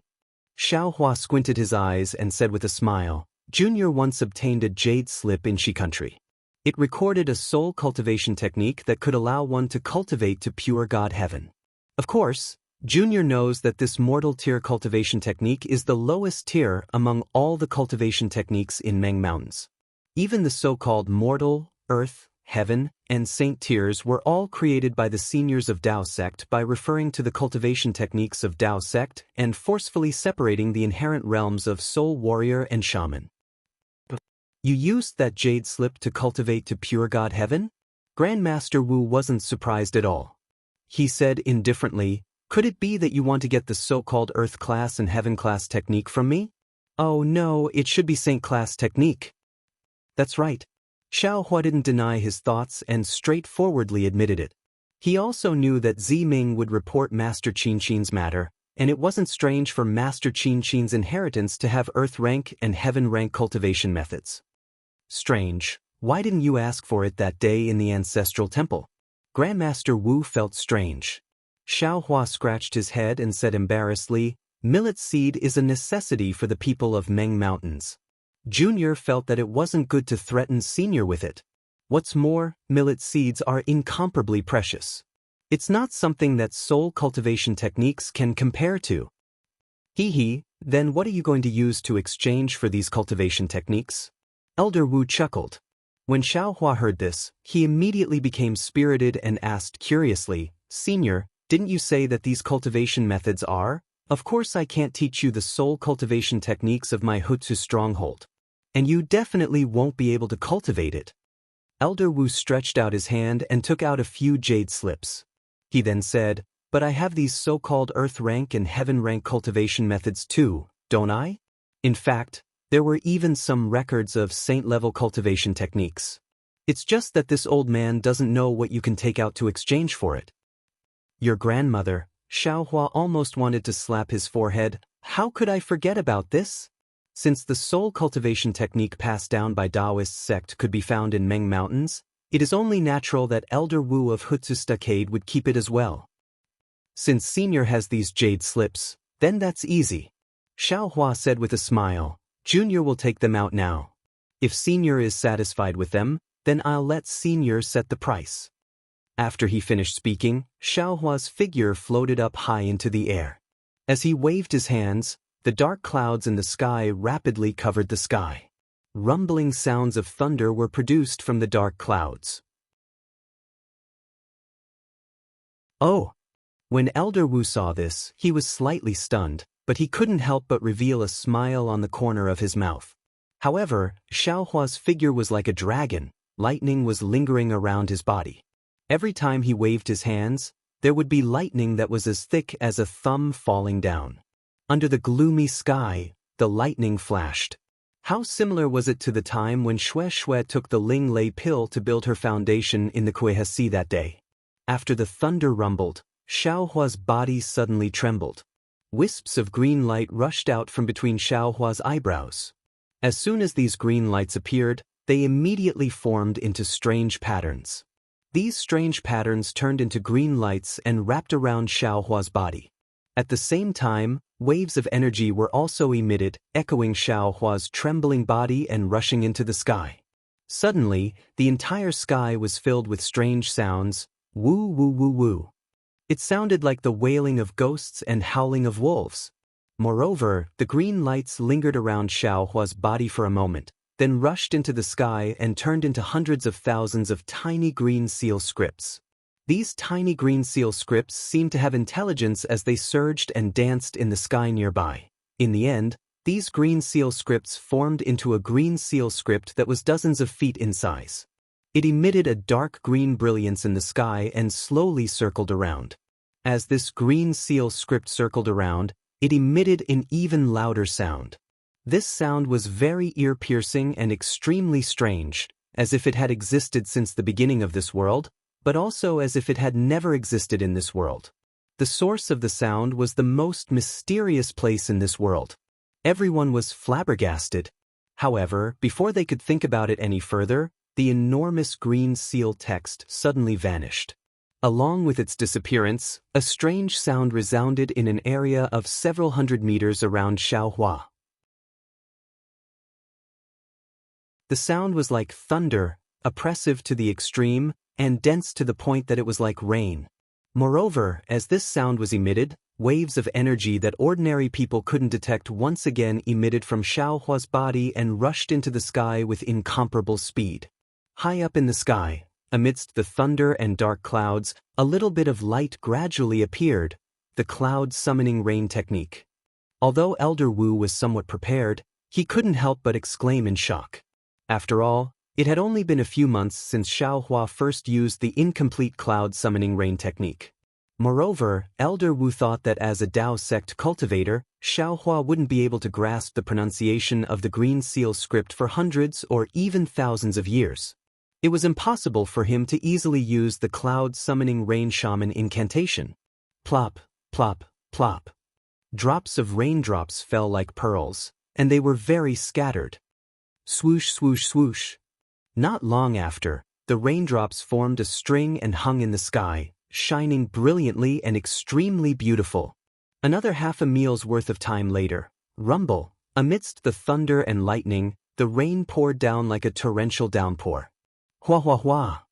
Xiaohua squinted his eyes and said with a smile, "Junior once obtained a jade slip in Shi country. It recorded a soul cultivation technique that could allow one to cultivate to pure God heaven. Of course, Junior knows that this mortal tier cultivation technique is the lowest tier among all the cultivation techniques in Meng Mountains. Even the so-called mortal, earth, heaven, and saint tiers were all created by the seniors of Dao sect by referring to the cultivation techniques of Dao sect and forcefully separating the inherent realms of soul warrior and shaman. You used that jade slip to cultivate to pure God heaven? Grandmaster Wu wasn't surprised at all. He said indifferently, "Could it be that you want to get the so-called earth class and heaven class technique from me?" "Oh no, it should be saint class technique." That's right. Xiaohua didn't deny his thoughts and straightforwardly admitted it. He also knew that Z-Ming would report Master Qinqin's matter, and it wasn't strange for Master Qinqin's inheritance to have earth rank and heaven rank cultivation methods. Strange. Why didn't you ask for it that day in the ancestral temple? Grandmaster Wu felt strange. Xiaohua scratched his head and said embarrassedly, "Millet seed is a necessity for the people of Meng Mountains. Junior felt that it wasn't good to threaten Senior with it. What's more, millet seeds are incomparably precious. It's not something that soul cultivation techniques can compare to." Hee, then what are you going to use to exchange for these cultivation techniques? Elder Wu chuckled. When Xiaohua heard this, he immediately became spirited and asked curiously, "Senior, didn't you say that these cultivation methods are? Of course I can't teach you the soul cultivation techniques of my Hutsu stronghold. And you definitely won't be able to cultivate it." Elder Wu stretched out his hand and took out a few jade slips. He then said, "But I have these so-called earth rank and heaven rank cultivation methods too, don't I? In fact, there were even some records of saint-level cultivation techniques. It's just that this old man doesn't know what you can take out to exchange for it." Your grandmother, Xiaohua almost wanted to slap his forehead. How could I forget about this? Since the soul cultivation technique passed down by Daoist sect could be found in Meng Mountains, it is only natural that Elder Wu of Hutsu Stockade would keep it as well. Since Senior has these jade slips, then that's easy. Xiaohua said with a smile, "Junior will take them out now. If Senior is satisfied with them, then I'll let Senior set the price." After he finished speaking, Xiaohua's figure floated up high into the air. As he waved his hands, the dark clouds in the sky rapidly covered the sky. Rumbling sounds of thunder were produced from the dark clouds. Oh! When Elder Wu saw this, he was slightly stunned, but he couldn't help but reveal a smile on the corner of his mouth. However, Xiaohua's figure was like a dragon. Lightning was lingering around his body. Every time he waved his hands, there would be lightning that was as thick as a thumb falling down. Under the gloomy sky, the lightning flashed. How similar was it to the time when Xue took the Ling Lei pill to build her foundation in the Kuehesi that day? After the thunder rumbled, Xiaohua's body suddenly trembled. Wisps of green light rushed out from between Xiaohua's eyebrows. As soon as these green lights appeared, they immediately formed into strange patterns. These strange patterns turned into green lights and wrapped around Xiaohua's body. At the same time, waves of energy were also emitted, echoing Xiaohua's trembling body and rushing into the sky. Suddenly, the entire sky was filled with strange sounds, woo woo woo woo. It sounded like the wailing of ghosts and howling of wolves. Moreover, the green lights lingered around Xiao Hua's body for a moment, then rushed into the sky and turned into hundreds of thousands of tiny green seal scripts. These tiny green seal scripts seemed to have intelligence as they surged and danced in the sky nearby. In the end, these green seal scripts formed into a green seal script that was dozens of feet in size. It emitted a dark green brilliance in the sky and slowly circled around. As this green seal script circled around, it emitted an even louder sound. This sound was very ear-piercing and extremely strange, as if it had existed since the beginning of this world, but also as if it had never existed in this world. The source of the sound was the most mysterious place in this world. Everyone was flabbergasted. However, before they could think about it any further, the enormous green seal text suddenly vanished. Along with its disappearance, a strange sound resounded in an area of several hundred meters around Xiao Hua. The sound was like thunder, oppressive to the extreme, and dense to the point that it was like rain. Moreover, as this sound was emitted, waves of energy that ordinary people couldn't detect once again emitted from Xiao Hua's body and rushed into the sky with incomparable speed. High up in the sky, amidst the thunder and dark clouds, a little bit of light gradually appeared, the cloud summoning rain technique. Although Elder Wu was somewhat prepared, he couldn't help but exclaim in shock. After all, it had only been a few months since Xiao Hua first used the incomplete cloud summoning rain technique. Moreover, Elder Wu thought that as a Dao sect cultivator, Xiao Hua wouldn't be able to grasp the pronunciation of the green seal script for hundreds or even thousands of years. It was impossible for him to easily use the cloud summoning rain shaman incantation. Plop, plop, plop. Drops of raindrops fell like pearls, and they were very scattered. Swoosh, swoosh, swoosh. Not long after, the raindrops formed a string and hung in the sky, shining brilliantly and extremely beautiful. Another half a meal's worth of time later, rumble, amidst the thunder and lightning, the rain poured down like a torrential downpour. Hua hua hua.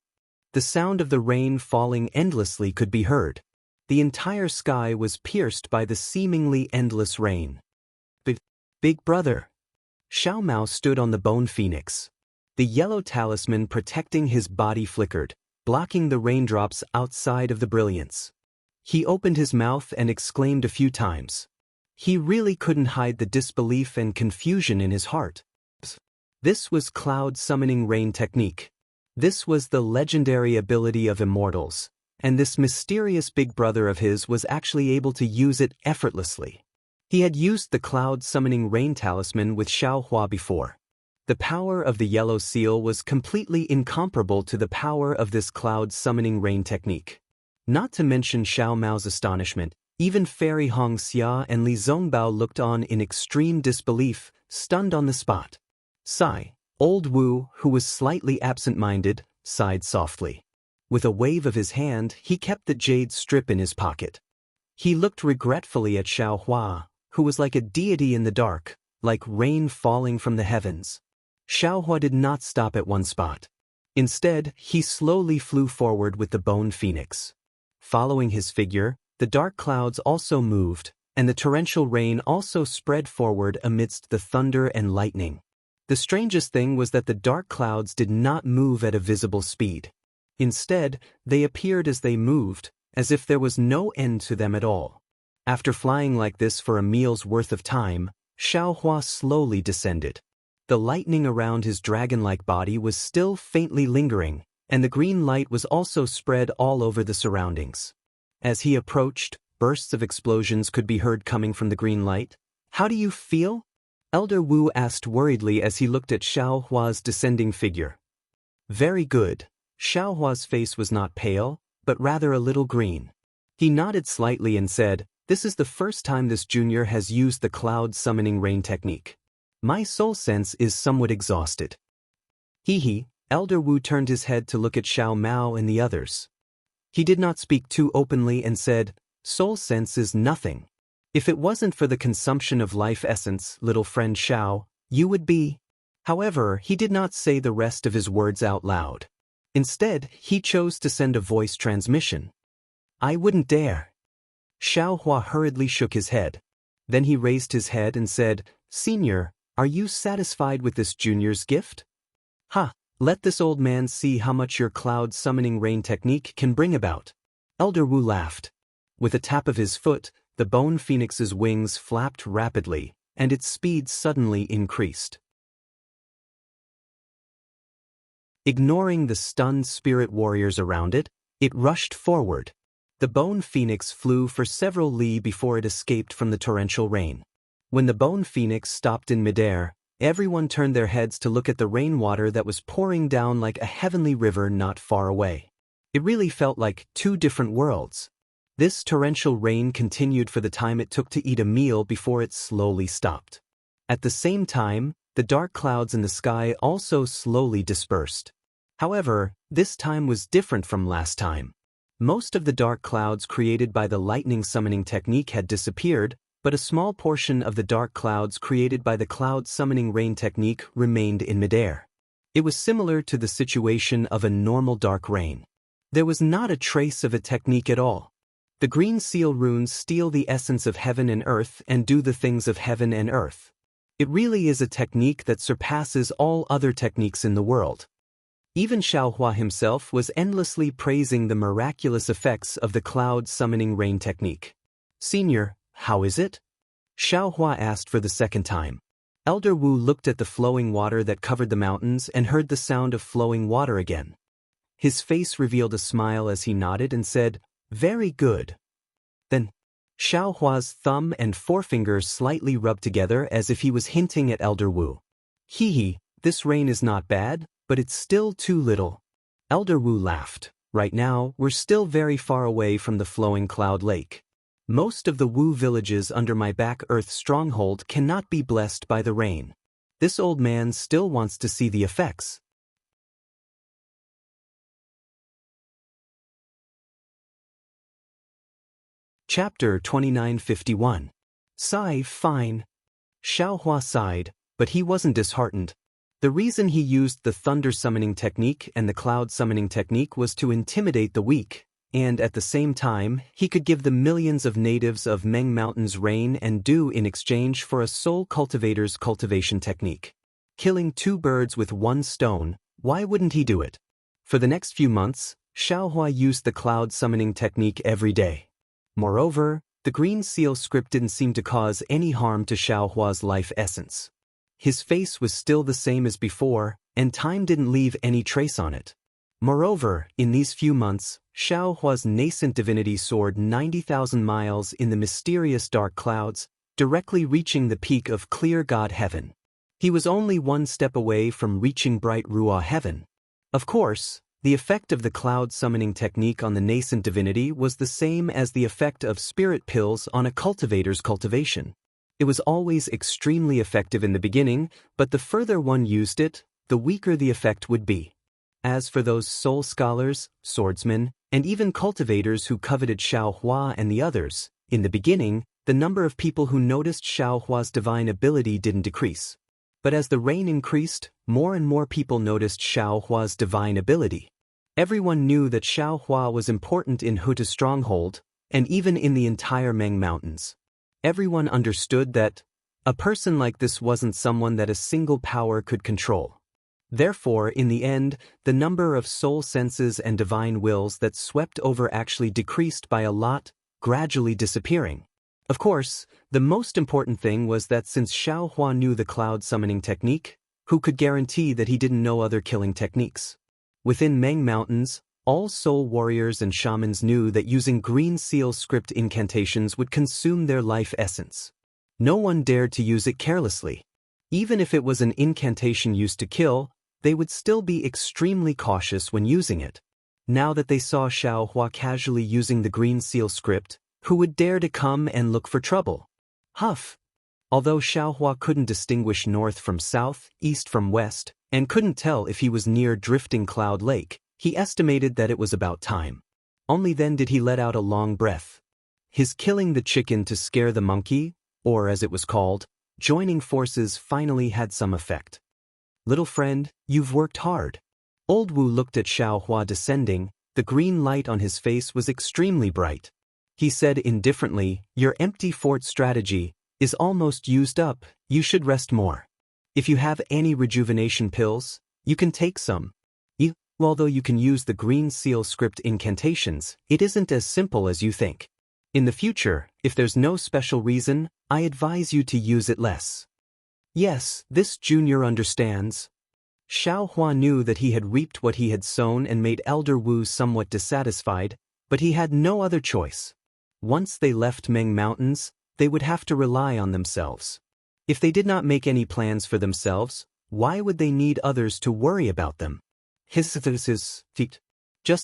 The sound of the rain falling endlessly could be heard. The entire sky was pierced by the seemingly endless rain. Big brother. Xiao Mao stood on the bone phoenix. The yellow talisman protecting his body flickered, blocking the raindrops outside of the brilliance. He opened his mouth and exclaimed a few times. He really couldn't hide the disbelief and confusion in his heart. This was cloud summoning rain technique. This was the legendary ability of immortals, and this mysterious big brother of his was actually able to use it effortlessly. He had used the cloud summoning rain talisman with Xiao Hua before. The power of the yellow seal was completely incomparable to the power of this cloud summoning rain technique. Not to mention Xiao Mao's astonishment, even Fairy Hong Xia and Li Zongbao looked on in extreme disbelief, stunned on the spot. Sigh. Old Wu, who was slightly absent-minded, sighed softly. With a wave of his hand, he kept the jade strip in his pocket. He looked regretfully at Xiao Hua, who was like a deity in the dark, like rain falling from the heavens. Xiao Hua did not stop at one spot. Instead, he slowly flew forward with the bone phoenix. Following his figure, the dark clouds also moved, and the torrential rain also spread forward amidst the thunder and lightning. The strangest thing was that the dark clouds did not move at a visible speed. Instead, they appeared as they moved, as if there was no end to them at all. After flying like this for a meal's worth of time, Xiao Hua slowly descended. The lightning around his dragon-like body was still faintly lingering, and the green light was also spread all over the surroundings. As he approached, bursts of explosions could be heard coming from the green light. "How do you feel?" Elder Wu asked worriedly as he looked at Xiao Hua's descending figure. "Very good." Xiao Hua's face was not pale, but rather a little green. He nodded slightly and said, "This is the first time this junior has used the cloud summoning rain technique. My soul sense is somewhat exhausted." Hee. Elder Wu turned his head to look at Xiao Mao and the others. He did not speak too openly and said, "Soul sense is nothing. If it wasn't for the consumption of life essence, little friend Xiao, you would be..." However, he did not say the rest of his words out loud. Instead, he chose to send a voice transmission. "I wouldn't dare." Xiao Hua hurriedly shook his head. Then he raised his head and said, "Senior, are you satisfied with this junior's gift? Ha! Let this old man see how much your cloud summoning rain technique can bring about." Elder Wu laughed. With a tap of his foot, the bone phoenix's wings flapped rapidly, and its speed suddenly increased. Ignoring the stunned spirit warriors around it, it rushed forward. The bone phoenix flew for several li before it escaped from the torrential rain. When the bone phoenix stopped in midair, everyone turned their heads to look at the rainwater that was pouring down like a heavenly river not far away. It really felt like two different worlds. This torrential rain continued for the time it took to eat a meal before it slowly stopped. At the same time, the dark clouds in the sky also slowly dispersed. However, this time was different from last time. Most of the dark clouds created by the lightning summoning technique had disappeared, but a small portion of the dark clouds created by the cloud summoning rain technique remained in midair. It was similar to the situation of a normal dark rain. There was not a trace of a technique at all. The green seal runes steal the essence of heaven and earth and do the things of heaven and earth. It really is a technique that surpasses all other techniques in the world. Even Xiaohua himself was endlessly praising the miraculous effects of the cloud summoning rain technique. "Senior, how is it?" Xiaohua asked for the second time. Elder Wu looked at the flowing water that covered the mountains and heard the sound of flowing water again. His face revealed a smile as he nodded and said, "Very good." Then, Xiaohua's thumb and forefinger slightly rubbed together as if he was hinting at Elder Wu. "Hee, this rain is not bad, but it's still too little." Elder Wu laughed. "Right now, we're still very far away from the flowing cloud lake. Most of the Wu villages under my back earth stronghold cannot be blessed by the rain. This old man still wants to see the effects." Chapter 2951. Sigh, fine. Xiaohua sighed, but he wasn't disheartened. The reason he used the thunder summoning technique and the cloud summoning technique was to intimidate the weak, and at the same time, he could give the millions of natives of Meng Mountains rain and dew in exchange for a soul cultivator's cultivation technique. Killing two birds with one stone, why wouldn't he do it? For the next few months, Xiaohua used the cloud summoning technique every day. Moreover, the green seal script didn't seem to cause any harm to Xiaohua's life essence. His face was still the same as before, and time didn't leave any trace on it. Moreover, in these few months, Xiaohua's nascent divinity soared 90,000 miles in the mysterious dark clouds, directly reaching the peak of clear God heaven. He was only one step away from reaching bright Ruah heaven. Of course, the effect of the cloud summoning technique on the nascent divinity was the same as the effect of spirit pills on a cultivator's cultivation. It was always extremely effective in the beginning, but the further one used it, the weaker the effect would be. As for those soul scholars, swordsmen, and even cultivators who coveted Xiaohua and the others, in the beginning, the number of people who noticed Xiaohua's divine ability didn't decrease. But as the rain increased, more and more people noticed Xiaohua's divine ability. Everyone knew that Xiaohua was important in Huta's stronghold, and even in the entire Meng Mountains. Everyone understood that a person like this wasn't someone that a single power could control. Therefore, in the end, the number of soul senses and divine wills that swept over actually decreased by a lot, gradually disappearing. Of course, the most important thing was that since Xiaohua knew the cloud summoning technique, who could guarantee that he didn't know other killing techniques? Within Meng Mountains, all soul warriors and shamans knew that using green seal script incantations would consume their life essence. No one dared to use it carelessly. Even if it was an incantation used to kill, they would still be extremely cautious when using it. Now that they saw Xiaohua casually using the green seal script, who would dare to come and look for trouble? Huff! Although Xiaohua couldn't distinguish north from south, east from west, and couldn't tell if he was near Drifting Cloud Lake, he estimated that it was about time. Only then did he let out a long breath. His killing the chicken to scare the monkey, or as it was called, joining forces finally had some effect. "Little friend, you've worked hard." Old Wu looked at Xiaohua descending. The green light on his face was extremely bright. He said indifferently, "Your empty fort strategy, is almost used up, you should rest more. If you have any rejuvenation pills, you can take some. Although you can use the green seal script incantations, it isn't as simple as you think. In the future, if there's no special reason, I advise you to use it less. Yes, this junior understands. Xiao Hua knew that he had reaped what he had sown and made Elder Wu somewhat dissatisfied, but he had no other choice. Once they left Meng Mountains, they would have to rely on themselves. If they did not make any plans for themselves, why would they need others to worry about them? Just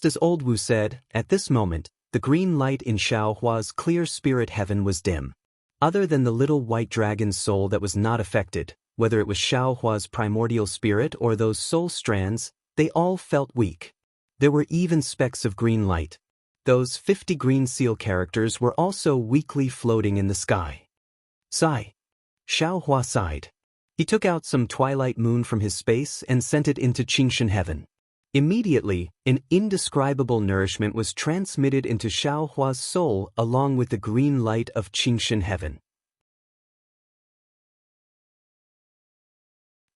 as old Wu said, at this moment, the green light in Xiao Hua's clear spirit heaven was dim. Other than the little white dragon's soul that was not affected, whether it was Xiao Hua's primordial spirit or those soul strands, they all felt weak. There were even specks of green light. Those 50 green seal characters were also weakly floating in the sky. Sigh. Xiao Hua sighed. He took out some twilight moon from his space and sent it into Qingshan heaven. Immediately, an indescribable nourishment was transmitted into Xiao Hua's soul along with the green light of Qingshan heaven.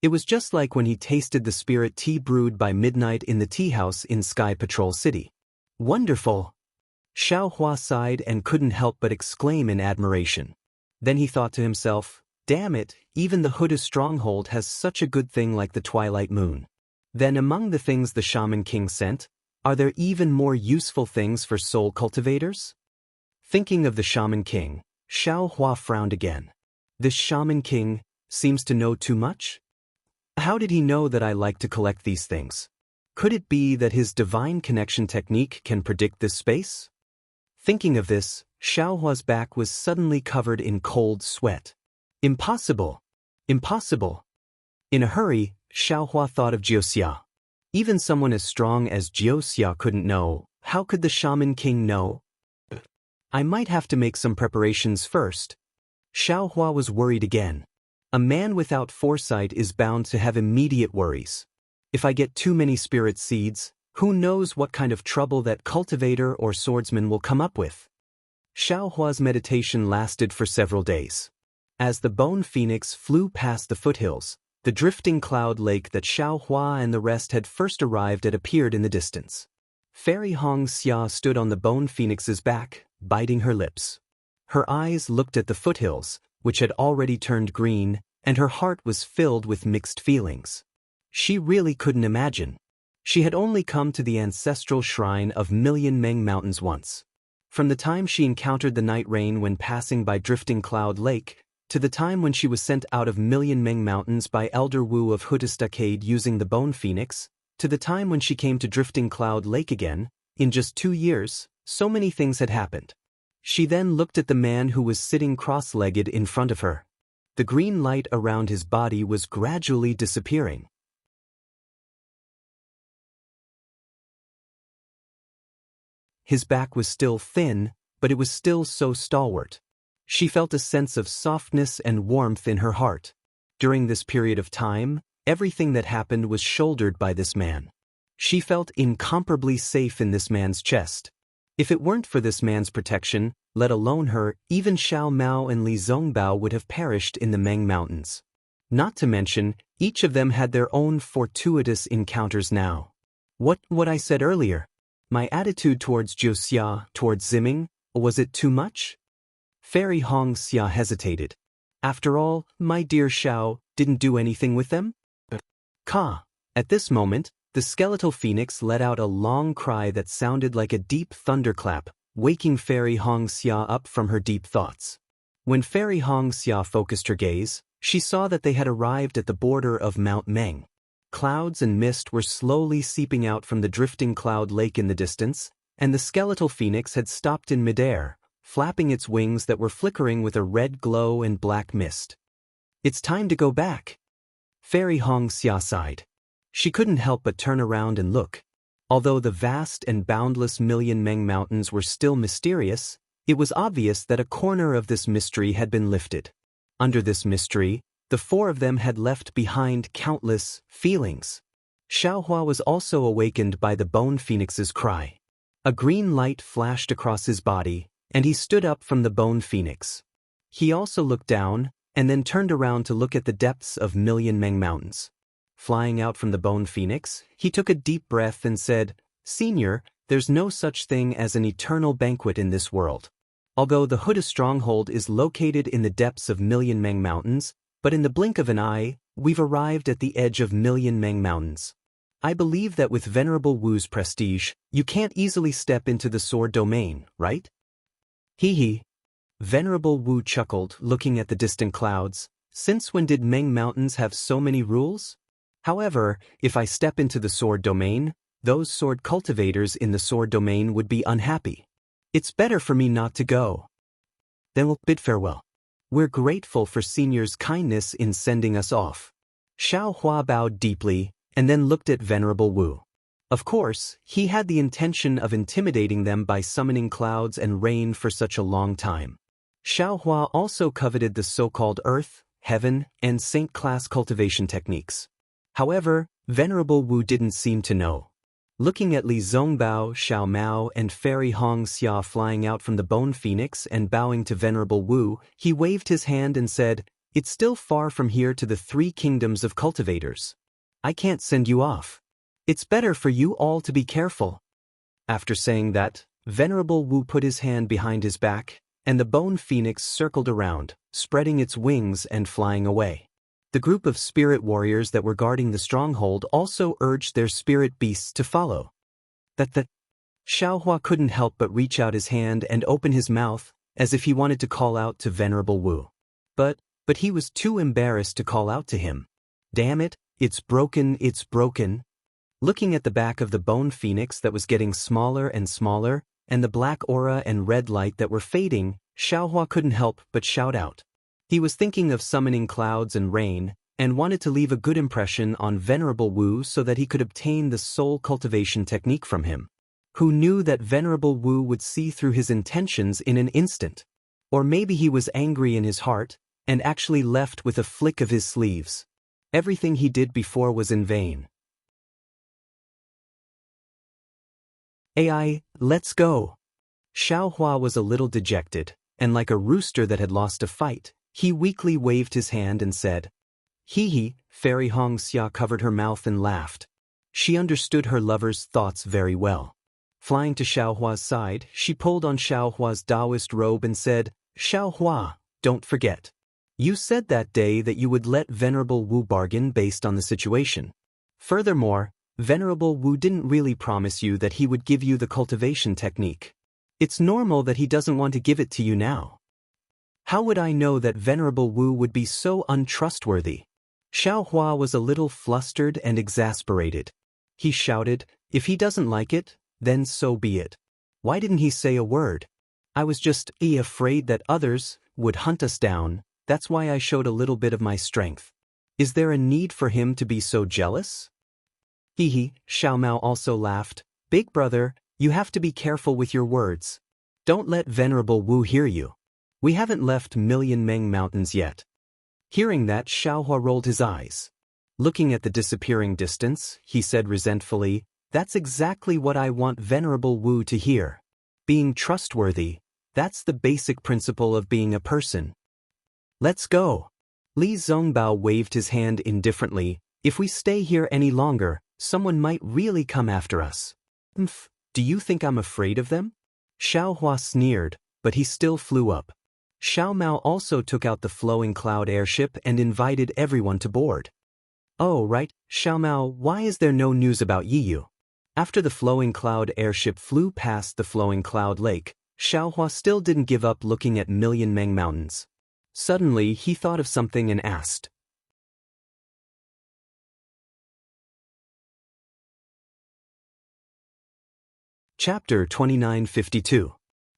It was just like when he tasted the spirit tea brewed by midnight in the tea house in Sky Patrol City. Wonderful! Xiao Hua sighed and couldn't help but exclaim in admiration. Then he thought to himself, damn it, even the Huda stronghold has such a good thing like the twilight moon. Then among the things the Shaman King sent, are there even more useful things for soul cultivators? Thinking of the Shaman King, Xiao Hua frowned again. This Shaman King seems to know too much? How did he know that I like to collect these things? Could it be that his divine connection technique can predict this space? Thinking of this, Xiao Hua's back was suddenly covered in cold sweat. Impossible! Impossible! In a hurry, Xiao Hua thought of Jiuxia. Even someone as strong as Jiuxia couldn't know. How could the Shaman King know? I might have to make some preparations first. Xiao Hua was worried again. A man without foresight is bound to have immediate worries. If I get too many spirit seeds, who knows what kind of trouble that cultivator or swordsman will come up with? Xiao Hua's meditation lasted for several days. As the bone phoenix flew past the foothills, the drifting cloud lake that Xiao Hua and the rest had first arrived at appeared in the distance. Fairy Xianxia stood on the bone phoenix's back, biting her lips. Her eyes looked at the foothills, which had already turned green, and her heart was filled with mixed feelings. She really couldn't imagine. She had only come to the ancestral shrine of Million Meng Mountains once. From the time she encountered the night rain when passing by Drifting Cloud Lake, to the time when she was sent out of Million Meng Mountains by Elder Wu of Hudastacade using the Bone Phoenix, to the time when she came to Drifting Cloud Lake again, in just 2 years, so many things had happened. She then looked at the man who was sitting cross-legged in front of her. The green light around his body was gradually disappearing. His back was still thin, but it was still so stalwart. She felt a sense of softness and warmth in her heart. During this period of time, everything that happened was shouldered by this man. She felt incomparably safe in this man's chest. If it weren't for this man's protection, let alone her, even Xiao Mao and Li Zongbao would have perished in the Meng Mountains. Not to mention, each of them had their own fortuitous encounters now. What I said earlier? My attitude towards Jiuxia, towards Ziming, was it too much? Fairy Xianxia hesitated. After all, my dear Xiao didn't do anything with them? Ka. At this moment, the skeletal phoenix let out a long cry that sounded like a deep thunderclap, waking Fairy Xianxia up from her deep thoughts. When Fairy Xianxia focused her gaze, she saw that they had arrived at the border of Mount Meng. Clouds and mist were slowly seeping out from the drifting cloud lake in the distance, and the skeletal phoenix had stopped in midair, flapping its wings that were flickering with a red glow and black mist. It's time to go back. Fairy Xianxia sighed. She couldn't help but turn around and look. Although the vast and boundless Million Meng Mountains were still mysterious, it was obvious that a corner of this mystery had been lifted. Under this mystery, the 4 of them had left behind countless feelings. Xiao Hua was also awakened by the bone phoenix's cry. A green light flashed across his body, and he stood up from the bone phoenix. He also looked down, and then turned around to look at the depths of Million Meng Mountains. Flying out from the bone phoenix, he took a deep breath and said, "Senior, there's no such thing as an eternal banquet in this world. Although the Huda stronghold is located in the depths of Million Meng Mountains, but in the blink of an eye, we've arrived at the edge of Million Meng Mountains. I believe that with Venerable Wu's prestige, you can't easily step into the sword domain, right?" Hee hee. Venerable Wu chuckled, looking at the distant clouds. Since when did Meng Mountains have so many rules? However, if I step into the sword domain, those sword cultivators in the sword domain would be unhappy. It's better for me not to go. Then we'll bid farewell. We're grateful for Senior's kindness in sending us off. Xiao Hua bowed deeply, and then looked at Venerable Wu. Of course, he had the intention of intimidating them by summoning clouds and rain for such a long time. Xiao Hua also coveted the so-called earth, heaven, and saint class cultivation techniques. However, Venerable Wu didn't seem to know. Looking at Li Zongbao, Xiao Mao, and Fairy Hong Xia flying out from the bone phoenix and bowing to Venerable Wu, he waved his hand and said, "It's still far from here to the 3 kingdoms of cultivators. I can't send you off. It's better for you all to be careful." After saying that, Venerable Wu put his hand behind his back, and the bone phoenix circled around, spreading its wings and flying away. The group of spirit warriors that were guarding the stronghold also urged their spirit beasts to follow. Xiao Hua couldn't help but reach out his hand and open his mouth, as if he wanted to call out to Venerable Wu. But he was too embarrassed to call out to him. "Damn it, it's broken, it's broken." Looking at the back of the bone phoenix that was getting smaller and smaller, and the black aura and red light that were fading, Xiao Hua couldn't help but shout out. He was thinking of summoning clouds and rain, and wanted to leave a good impression on Venerable Wu so that he could obtain the soul cultivation technique from him. Who knew that Venerable Wu would see through his intentions in an instant? Or maybe he was angry in his heart, and actually left with a flick of his sleeves. Everything he did before was in vain. "AI, let's go." Xiao Hua was a little dejected, and like a rooster that had lost a fight, he weakly waved his hand and said, "Hee hee." Fairy Hong Xia covered her mouth and laughed. She understood her lover's thoughts very well. Flying to Xiao Hua's side, she pulled on Xiao Hua's Daoist robe and said, "Xiao Hua, don't forget. You said that day that you would let Venerable Wu bargain based on the situation. Furthermore, Venerable Wu didn't really promise you that he would give you the cultivation technique. It's normal that he doesn't want to give it to you now. How would I know that Venerable Wu would be so untrustworthy?" Xiao Hua was a little flustered and exasperated. He shouted, "If he doesn't like it, then so be it. Why didn't he say a word? I was just afraid that others would hunt us down, that's why I showed a little bit of my strength. Is there a need for him to be so jealous?" Hee hee, Xiao Mao also laughed. "Big brother, you have to be careful with your words. Don't let Venerable Wu hear you. We haven't left Million Meng Mountains yet." Hearing that, Xiao Hua rolled his eyes. Looking at the disappearing distance, he said resentfully, "That's exactly what I want Venerable Wu to hear. Being trustworthy, that's the basic principle of being a person. Let's go." Li Zongbao waved his hand indifferently. "If we stay here any longer, someone might really come after us." Do you think I'm afraid of them?" Xiao Hua sneered, but he still flew up. Xiao Mao also took out the flowing cloud airship and invited everyone to board. "Oh right, Xiao Mao, why is there no news about Yiyu?" After the flowing cloud airship flew past the flowing cloud lake, Xiao Hua still didn't give up looking at Million Meng Mountains. Suddenly, he thought of something and asked. Chapter 2952.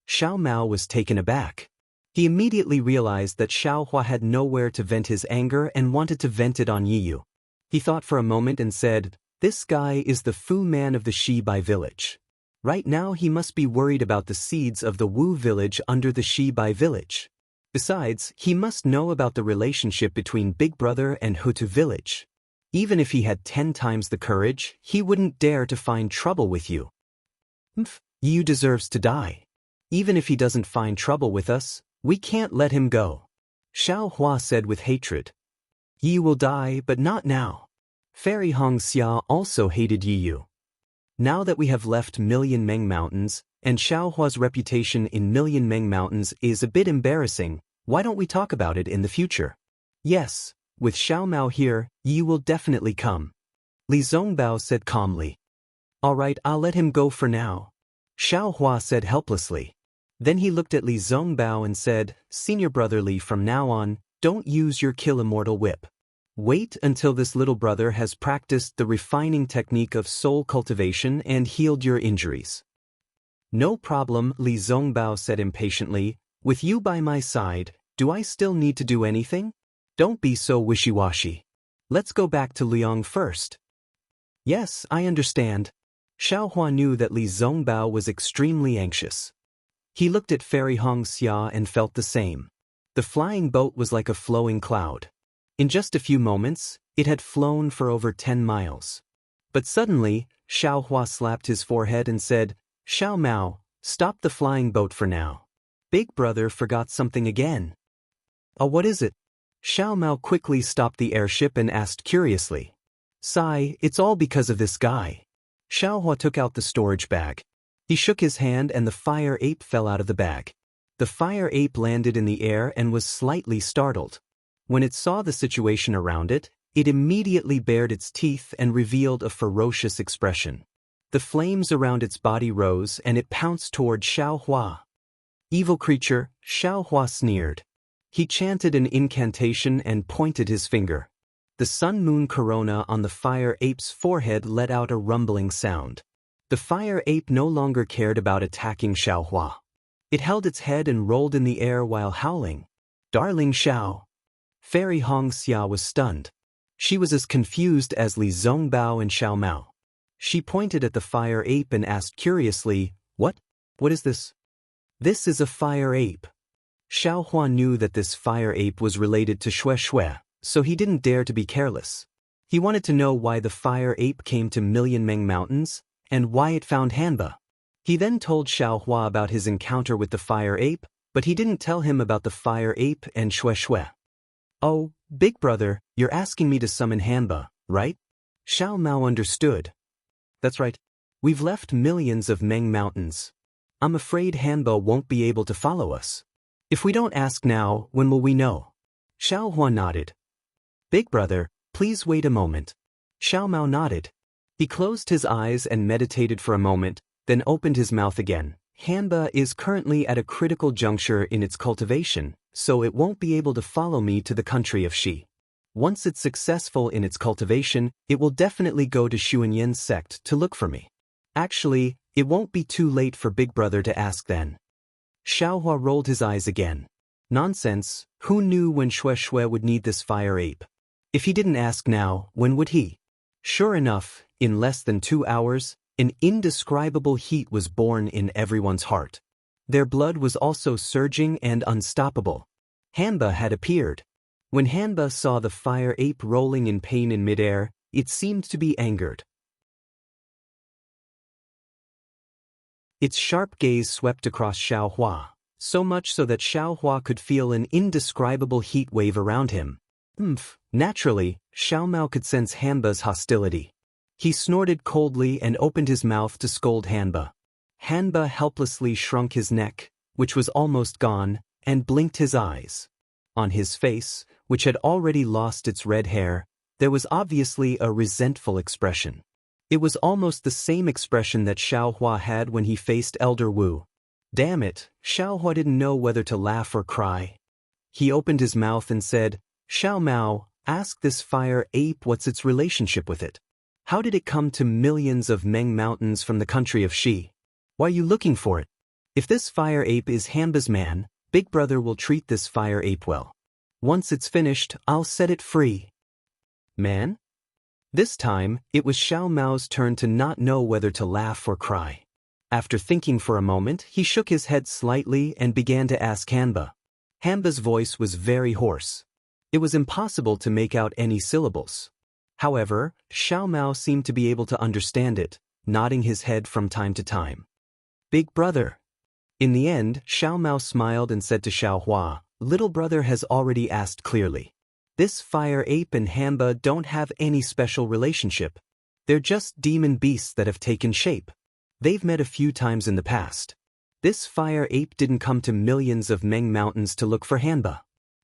Xiao Mao was taken aback. He immediately realized that Xiao Hua had nowhere to vent his anger and wanted to vent it on Yiyu. He thought for a moment and said, "This guy is the Fu man of the Shibai village. Right now he must be worried about the seeds of the Wu village under the Shibai village. Besides, he must know about the relationship between Big Brother and Hutu village. Even if he had 10 times the courage, he wouldn't dare to find trouble with you. Yiyu deserves to die. Even if he doesn't find trouble with us, we can't let him go." Xiaohua said with hatred. Ye will die, but not now. Fairy Xianxia also hated Yi. Now that we have left Million Meng Mountains, and Xiaohua's reputation in Million Meng Mountains is a bit embarrassing, why don't we talk about it in the future? Yes, with Xiao Mao here, Yi will definitely come. Li Zongbao said calmly. All right, I'll let him go for now. Xiaohua said helplessly. Then he looked at Li Zongbao and said, Senior brother Li, from now on, don't use your kill immortal whip. Wait until this little brother has practiced the refining technique of soul cultivation and healed your injuries. No problem, Li Zongbao said impatiently. With you by my side, do I still need to do anything? Don't be so wishy-washy. Let's go back to Liang first. Yes, I understand. Xiaohua knew that Li Zongbao was extremely anxious. He looked at Fairy Xianxia and felt the same. The flying boat was like a flowing cloud. In just a few moments, it had flown for over 10 miles. But suddenly, Xiaohua slapped his forehead and said, Xiao Mao, stop the flying boat for now. Big brother forgot something again. Oh, what is it? Xiao Mao quickly stopped the airship and asked curiously. Sigh, it's all because of this guy. Xiaohua took out the storage bag. He shook his hand and the fire ape fell out of the bag. The fire ape landed in the air and was slightly startled. When it saw the situation around it, it immediately bared its teeth and revealed a ferocious expression. The flames around its body rose and it pounced toward Xiaohua. Evil creature, Xiaohua sneered. He chanted an incantation and pointed his finger. The sun-moon corona on the fire ape's forehead let out a rumbling sound. The fire ape no longer cared about attacking Xiaohua. It held its head and rolled in the air while howling. Darling Xiao. Fairy Xianxia was stunned. She was as confused as Li Zongbao and Xiao Mao. She pointed at the fire ape and asked curiously, What is this? This is a fire ape. Xiaohua knew that this fire ape was related to Xue, so he didn't dare to be careless. He wanted to know why the fire ape came to Million Meng Mountains, and why it found Hanba. He then told Xiaohua about his encounter with the fire ape, but he didn't tell him about the fire ape and Xue. Oh, big brother, you're asking me to summon Hanba, right? Xiao Mao understood. That's right. We've left millions of Meng Mountains. I'm afraid Hanba won't be able to follow us. If we don't ask now, when will we know? Xiaohua nodded. Big brother, please wait a moment. Xiao Mao nodded. He closed his eyes and meditated for a moment, then opened his mouth again. Hanba is currently at a critical juncture in its cultivation, so it won't be able to follow me to the country of Xi. Once it's successful in its cultivation, it will definitely go to Xuanyan's sect to look for me. Actually, it won't be too late for Big Brother to ask then. Xiaohua rolled his eyes again. Nonsense, who knew when Xue would need this fire ape? If he didn't ask now, when would he? Sure enough, in less than 2 hours, an indescribable heat was born in everyone's heart. Their blood was also surging and unstoppable. Hanba had appeared. When Hanba saw the fire ape rolling in pain in midair, it seemed to be angered. Its sharp gaze swept across Xiaohua, so much so that Xiaohua could feel an indescribable heat wave around him. Naturally, Xiao Mao could sense Hanba's hostility. He snorted coldly and opened his mouth to scold Hanba. Hanba helplessly shrunk his neck, which was almost gone, and blinked his eyes. On his face, which had already lost its red hair, there was obviously a resentful expression. It was almost the same expression that Xiaohua had when he faced Elder Wu. Damn it, Xiaohua didn't know whether to laugh or cry. He opened his mouth and said, Xiao Mao, ask this fire ape what's its relationship with it. How did it come to millions of Meng Mountains from the country of Xi? Why are you looking for it? If this fire ape is Hanba's man, Big Brother will treat this fire ape well. Once it's finished, I'll set it free. Man? This time, it was Xiao Mao's turn to not know whether to laugh or cry. After thinking for a moment, he shook his head slightly and began to ask Hanba. Hanba's voice was very hoarse. It was impossible to make out any syllables. However, Xiao Mao seemed to be able to understand it, nodding his head from time to time. Big brother. In the end, Xiao Mao smiled and said to Xiaohua, Little brother has already asked clearly. This fire ape and Hanba don't have any special relationship. They're just demon beasts that have taken shape. They've met a few times in the past. This fire ape didn't come to millions of Meng mountains to look for Hanba.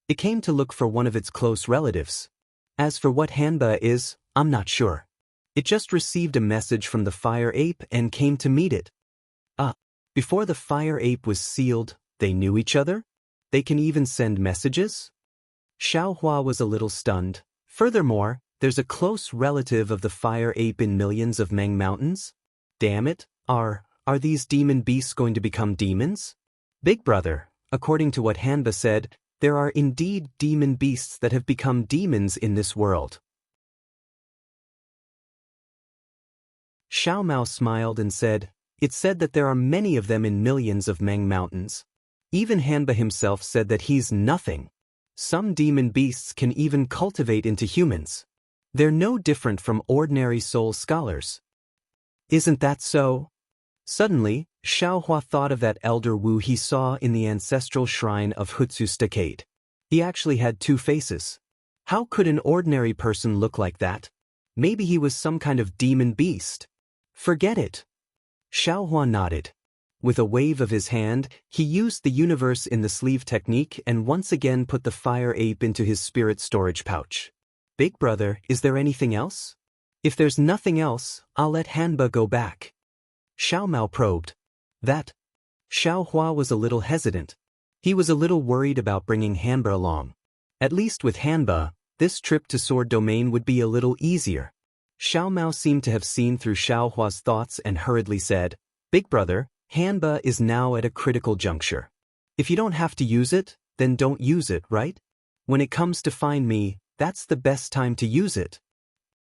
It came to look for one of its close relatives. As for what Hanba is, I'm not sure. It just received a message from the fire ape and came to meet it. Before the fire ape was sealed, they knew each other? They can even send messages? Xiaohua was a little stunned. Furthermore, there's a close relative of the fire ape in millions of Meng mountains? Damn it, are these demon beasts going to become demons? Big brother, according to what Hanba said, there are indeed demon beasts that have become demons in this world. Xiao Mao smiled and said, "It's said that there are many of them in millions of Meng mountains. Even Hanba himself said that he's nothing. Some demon beasts can even cultivate into humans. They're no different from ordinary soul scholars." Isn't that so? Suddenly, Xiaohua thought of that elder Wu he saw in the ancestral shrine of Hutsu Stockade. He actually had two faces. How could an ordinary person look like that? Maybe he was some kind of demon beast. Forget it. Xiaohua nodded. With a wave of his hand, he used the universe in the sleeve technique and once again put the fire ape into his spirit storage pouch. Big brother, is there anything else? If there's nothing else, I'll let Hanba go back. Xiao Mao probed. That? Xiaohua was a little hesitant. He was a little worried about bringing Hanba along. At least with Hanba, this trip to Sword Domain would be a little easier. Xiao Mao seemed to have seen through Xiaohua's thoughts and hurriedly said, "Big brother, Hanba is now at a critical juncture. If you don't have to use it, then don't use it, right? When it comes to find me, that's the best time to use it."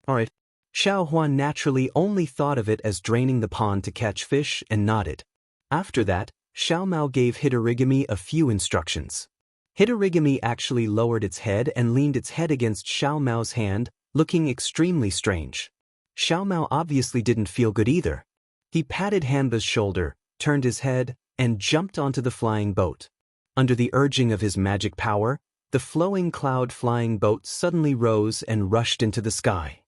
Alright. Xiaohua naturally only thought of it as draining the pond to catch fish and nodded. After that, Xiao Mao gave Hitorigami a few instructions. Hitorigami actually lowered its head and leaned its head against Xiao Mao's hand, looking extremely strange. Xiao Mao obviously didn't feel good either. He patted Hanba's shoulder, turned his head, and jumped onto the flying boat. Under the urging of his magic power, the flowing cloud flying boat suddenly rose and rushed into the sky.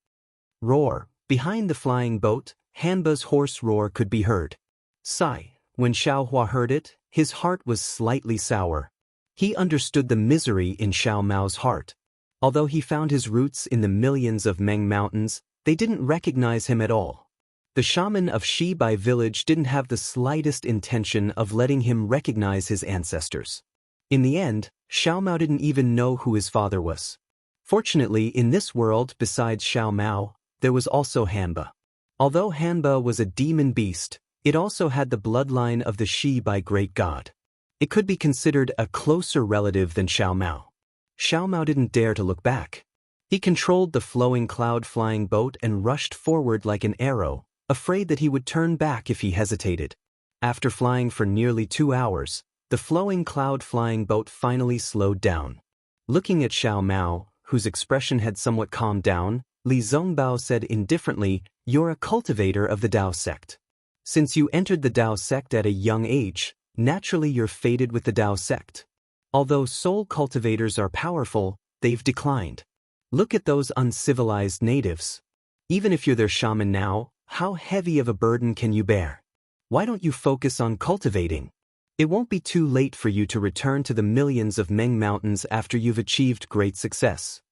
Roar! Behind the flying boat, Hanba's hoarse roar could be heard. Sigh! When Xiaohua heard it, his heart was slightly sour. He understood the misery in Xiao Mao's heart. Although he found his roots in the millions of Meng mountains, they didn't recognize him at all. The shaman of Shibai village didn't have the slightest intention of letting him recognize his ancestors. In the end, Xiao Mao didn't even know who his father was. Fortunately, in this world besides Xiao Mao, there was also Hanba. Although Hanba was a demon beast, it also had the bloodline of the Shibai great god. It could be considered a closer relative than Xiao Mao. Xiao Mao didn't dare to look back. He controlled the flowing cloud-flying boat and rushed forward like an arrow, afraid that he would turn back if he hesitated. After flying for nearly 2 hours, the flowing cloud-flying boat finally slowed down. Looking at Xiao Mao, whose expression had somewhat calmed down, Li Zongbao said indifferently, "You're a cultivator of the Dao sect. Since you entered the Dao sect at a young age, naturally you're fated with the Dao sect. Although soul cultivators are powerful, they've declined. Look at those uncivilized natives. Even if you're their shaman now, how heavy of a burden can you bear? Why don't you focus on cultivating? It won't be too late for you to return to the millions of Meng mountains after you've achieved great success.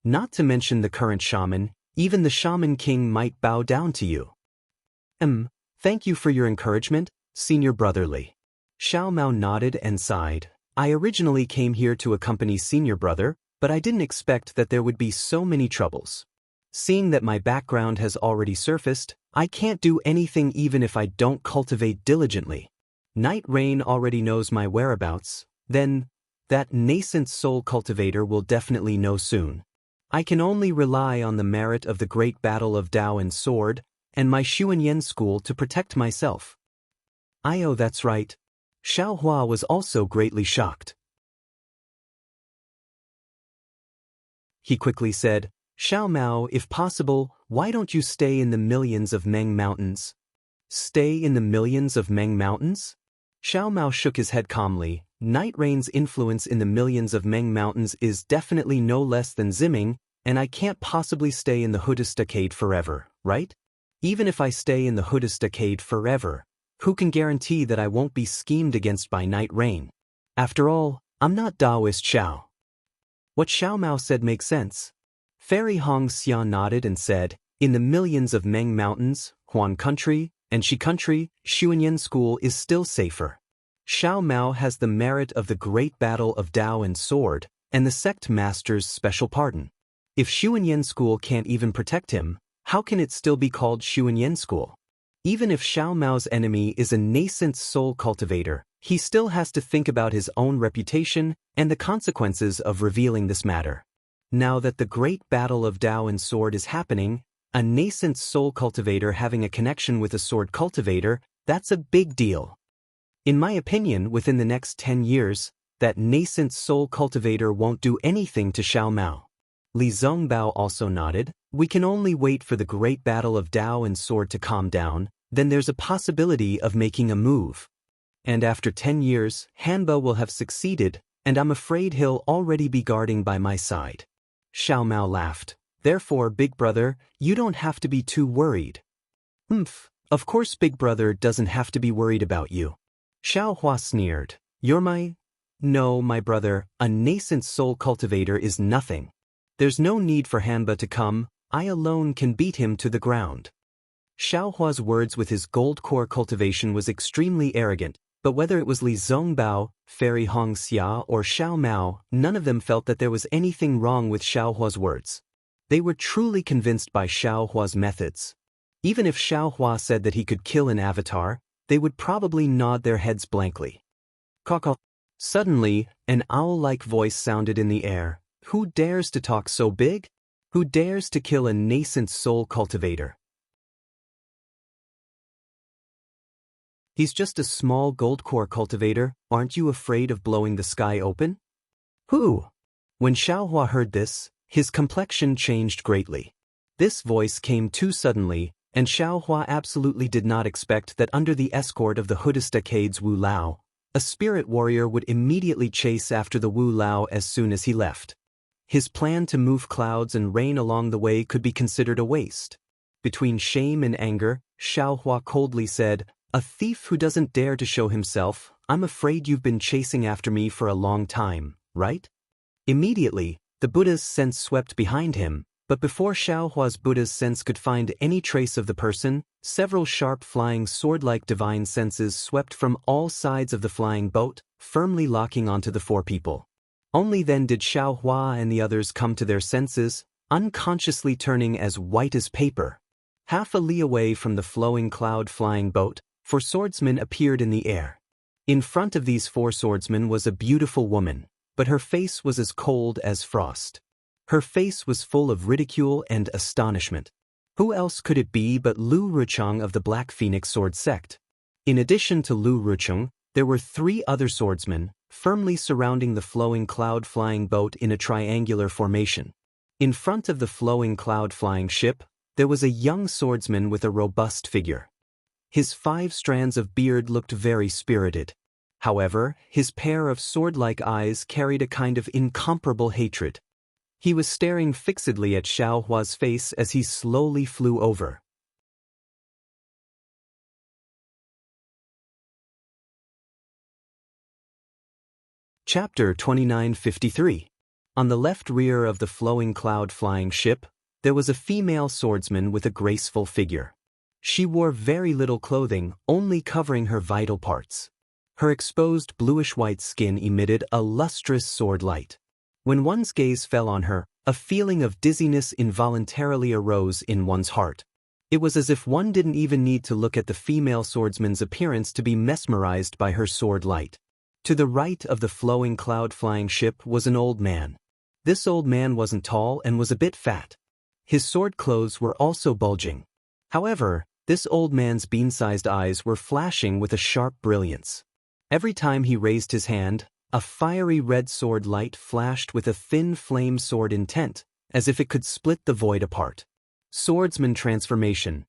Not to mention the current shaman, even the shaman king might bow down to you." Thank you for your encouragement, senior brotherly. Xiao Mao nodded and sighed. "I originally came here to accompany senior brother, but I didn't expect that there would be so many troubles. Seeing that my background has already surfaced, I can't do anything even if I don't cultivate diligently. Night Rain already knows my whereabouts, then that nascent soul cultivator will definitely know soon. I can only rely on the merit of the great battle of Dao and Sword, and my Xuanyan school to protect myself." "Oh, that's right." Xiaohua was also greatly shocked. He quickly said, "Xiao Mao, if possible, why don't you stay in the millions of Meng mountains?" "Stay in the millions of Meng mountains?" Xiao Mao shook his head calmly. Night Rain's influence in the millions of Meng Mountains is definitely no less than Zimming, and I can't possibly stay in the Hoodistocade forever, right? Even if I stay in the Hoodistocade forever, who can guarantee that I won't be schemed against by Night Rain? After all, I'm not Daoist Xiao. What Xiao Mao said makes sense. Fairy Hong Xian nodded and said, in the millions of Meng Mountains, Huan Country, and Shi Country, Xuanyan School is still safer. Xiao Mao has the merit of the great battle of Dao and Sword, and the sect master's special pardon. If Xuanyan School can't even protect him, how can it still be called Xuanyan School? Even if Xiao Mao's enemy is a nascent soul cultivator, he still has to think about his own reputation and the consequences of revealing this matter. Now that the great battle of Dao and Sword is happening, a nascent soul cultivator having a connection with a sword cultivator, that's a big deal. In my opinion, within the next 10 years, that nascent soul cultivator won't do anything to Xiao Mao. Li Zongbao also nodded, we can only wait for the great battle of Dao and Sword to calm down, then there's a possibility of making a move. And after 10 years, Hanba will have succeeded, and I'm afraid he'll already be guarding by my side. Xiao Mao laughed. Therefore, Big Brother, you don't have to be too worried. Of course Big Brother doesn't have to be worried about you. Xiao Hua sneered. You're my... No, my brother, a nascent soul cultivator is nothing. There's no need for Hanba to come, I alone can beat him to the ground. Xiao Hua's words with his gold core cultivation was extremely arrogant, but whether it was Li Zongbao, Fairy Hong Xia or Xiao Mao, none of them felt that there was anything wrong with Xiao Hua's words. They were truly convinced by Xiao Hua's methods. Even if Xiao Hua said that he could kill an avatar, they would probably nod their heads blankly. Caw. Suddenly, an owl-like voice sounded in the air. Who dares to talk so big? Who dares to kill a nascent soul cultivator? He's just a small gold core cultivator, aren't you afraid of blowing the sky open? Who? When Xiao Hua heard this, his complexion changed greatly. This voice came too suddenly, and Xiao Hua absolutely did not expect that under the escort of the Hoodistocade's Wu Lao, a spirit warrior would immediately chase after the Wu Lao as soon as he left. His plan to move clouds and rain along the way could be considered a waste. Between shame and anger, Xiao Hua coldly said, a thief who doesn't dare to show himself, I'm afraid you've been chasing after me for a long time, right? Immediately, the Buddha's sense swept behind him, but before Xiao Hua's Buddha's sense could find any trace of the person, several sharp flying sword-like divine senses swept from all sides of the flying boat, firmly locking onto the four people. Only then did Xiao Hua and the others come to their senses, unconsciously turning as white as paper. Half a li away from the flowing cloud-flying boat, four swordsmen appeared in the air. In front of these four swordsmen was a beautiful woman, but her face was as cold as frost. Her face was full of ridicule and astonishment. Who else could it be but Lu Rucheng of the Black Phoenix Sword Sect? In addition to Lu Rucheng, there were 3 other swordsmen, firmly surrounding the flowing cloud-flying boat in a triangular formation. In front of the flowing cloud-flying ship, there was a young swordsman with a robust figure. His 5 strands of beard looked very spirited. However, his pair of sword-like eyes carried a kind of incomparable hatred. He was staring fixedly at Xiao Hua's face as he slowly flew over. Chapter 2953. On the left rear of the flowing cloud-flying ship, there was a female swordsman with a graceful figure. She wore very little clothing, only covering her vital parts. Her exposed bluish-white skin emitted a lustrous sword light. When one's gaze fell on her, a feeling of dizziness involuntarily arose in one's heart. It was as if one didn't even need to look at the female swordsman's appearance to be mesmerized by her sword light. To the right of the flowing cloud-flying ship was an old man. This old man wasn't tall and was a bit fat. His sword clothes were also bulging. However, this old man's bean-sized eyes were flashing with a sharp brilliance. Every time he raised his hand, a fiery red sword light flashed with a thin flame sword intent, as if it could split the void apart. Swordsman transformation.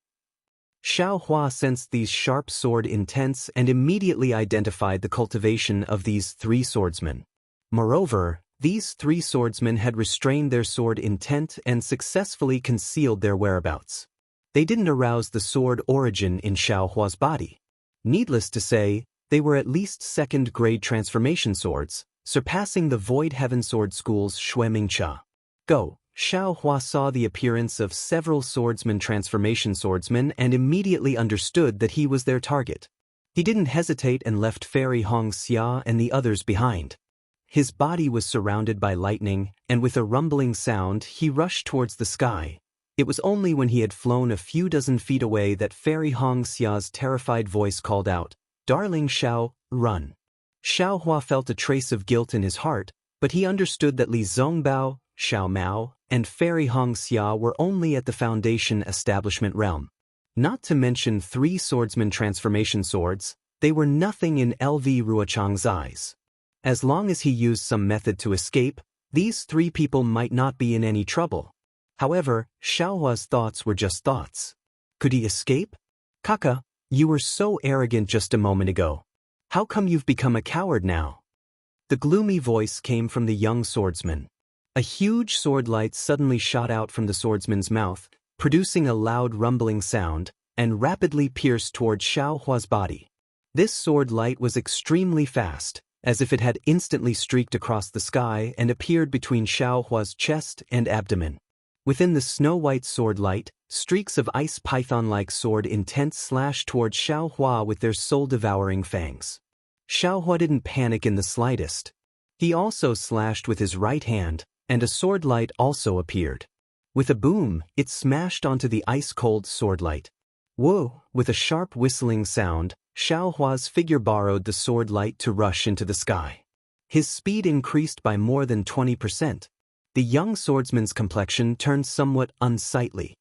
Xiao Hua sensed these sharp sword intents and immediately identified the cultivation of these three swordsmen. Moreover, these three swordsmen had restrained their sword intent and successfully concealed their whereabouts. They didn't arouse the sword origin in Xiao Hua's body. Needless to say, they were at least second-grade transformation swords, surpassing the Void Heaven Sword School's Xuemingcha. Go! Xiao Hua saw the appearance of several swordsman transformation swordsmen and immediately understood that he was their target. He didn't hesitate and left Fairy Xianxia and the others behind. His body was surrounded by lightning, and with a rumbling sound he rushed towards the sky. It was only when he had flown a few dozen feet away that Fairy Xia's terrified voice called out, "Darling Xiao, run." Xiao Hua felt a trace of guilt in his heart, but he understood that Li Zongbao, Xiao Mao, and Fairy Xia were only at the Foundation establishment realm. Not to mention three swordsman transformation swords, they were nothing in LV Ruochang's eyes. As long as he used some method to escape, these three people might not be in any trouble. However, Xiao Hua's thoughts were just thoughts. Could he escape? Kaka, you were so arrogant just a moment ago. How come you've become a coward now? The gloomy voice came from the young swordsman. A huge sword light suddenly shot out from the swordsman's mouth, producing a loud rumbling sound, and rapidly pierced toward Xiao Hua's body. This sword light was extremely fast, as if it had instantly streaked across the sky and appeared between Xiao Hua's chest and abdomen. Within the snow-white sword light, streaks of ice python-like sword intent slashed toward Xiao Hua with their soul-devouring fangs. Xiao Hua didn't panic in the slightest. He also slashed with his right hand, and a sword light also appeared. With a boom, it smashed onto the ice-cold sword light. Whoa! With a sharp whistling sound, Xiao Hua's figure borrowed the sword light to rush into the sky. His speed increased by more than 20%. The young swordsman's complexion turned somewhat unsightly.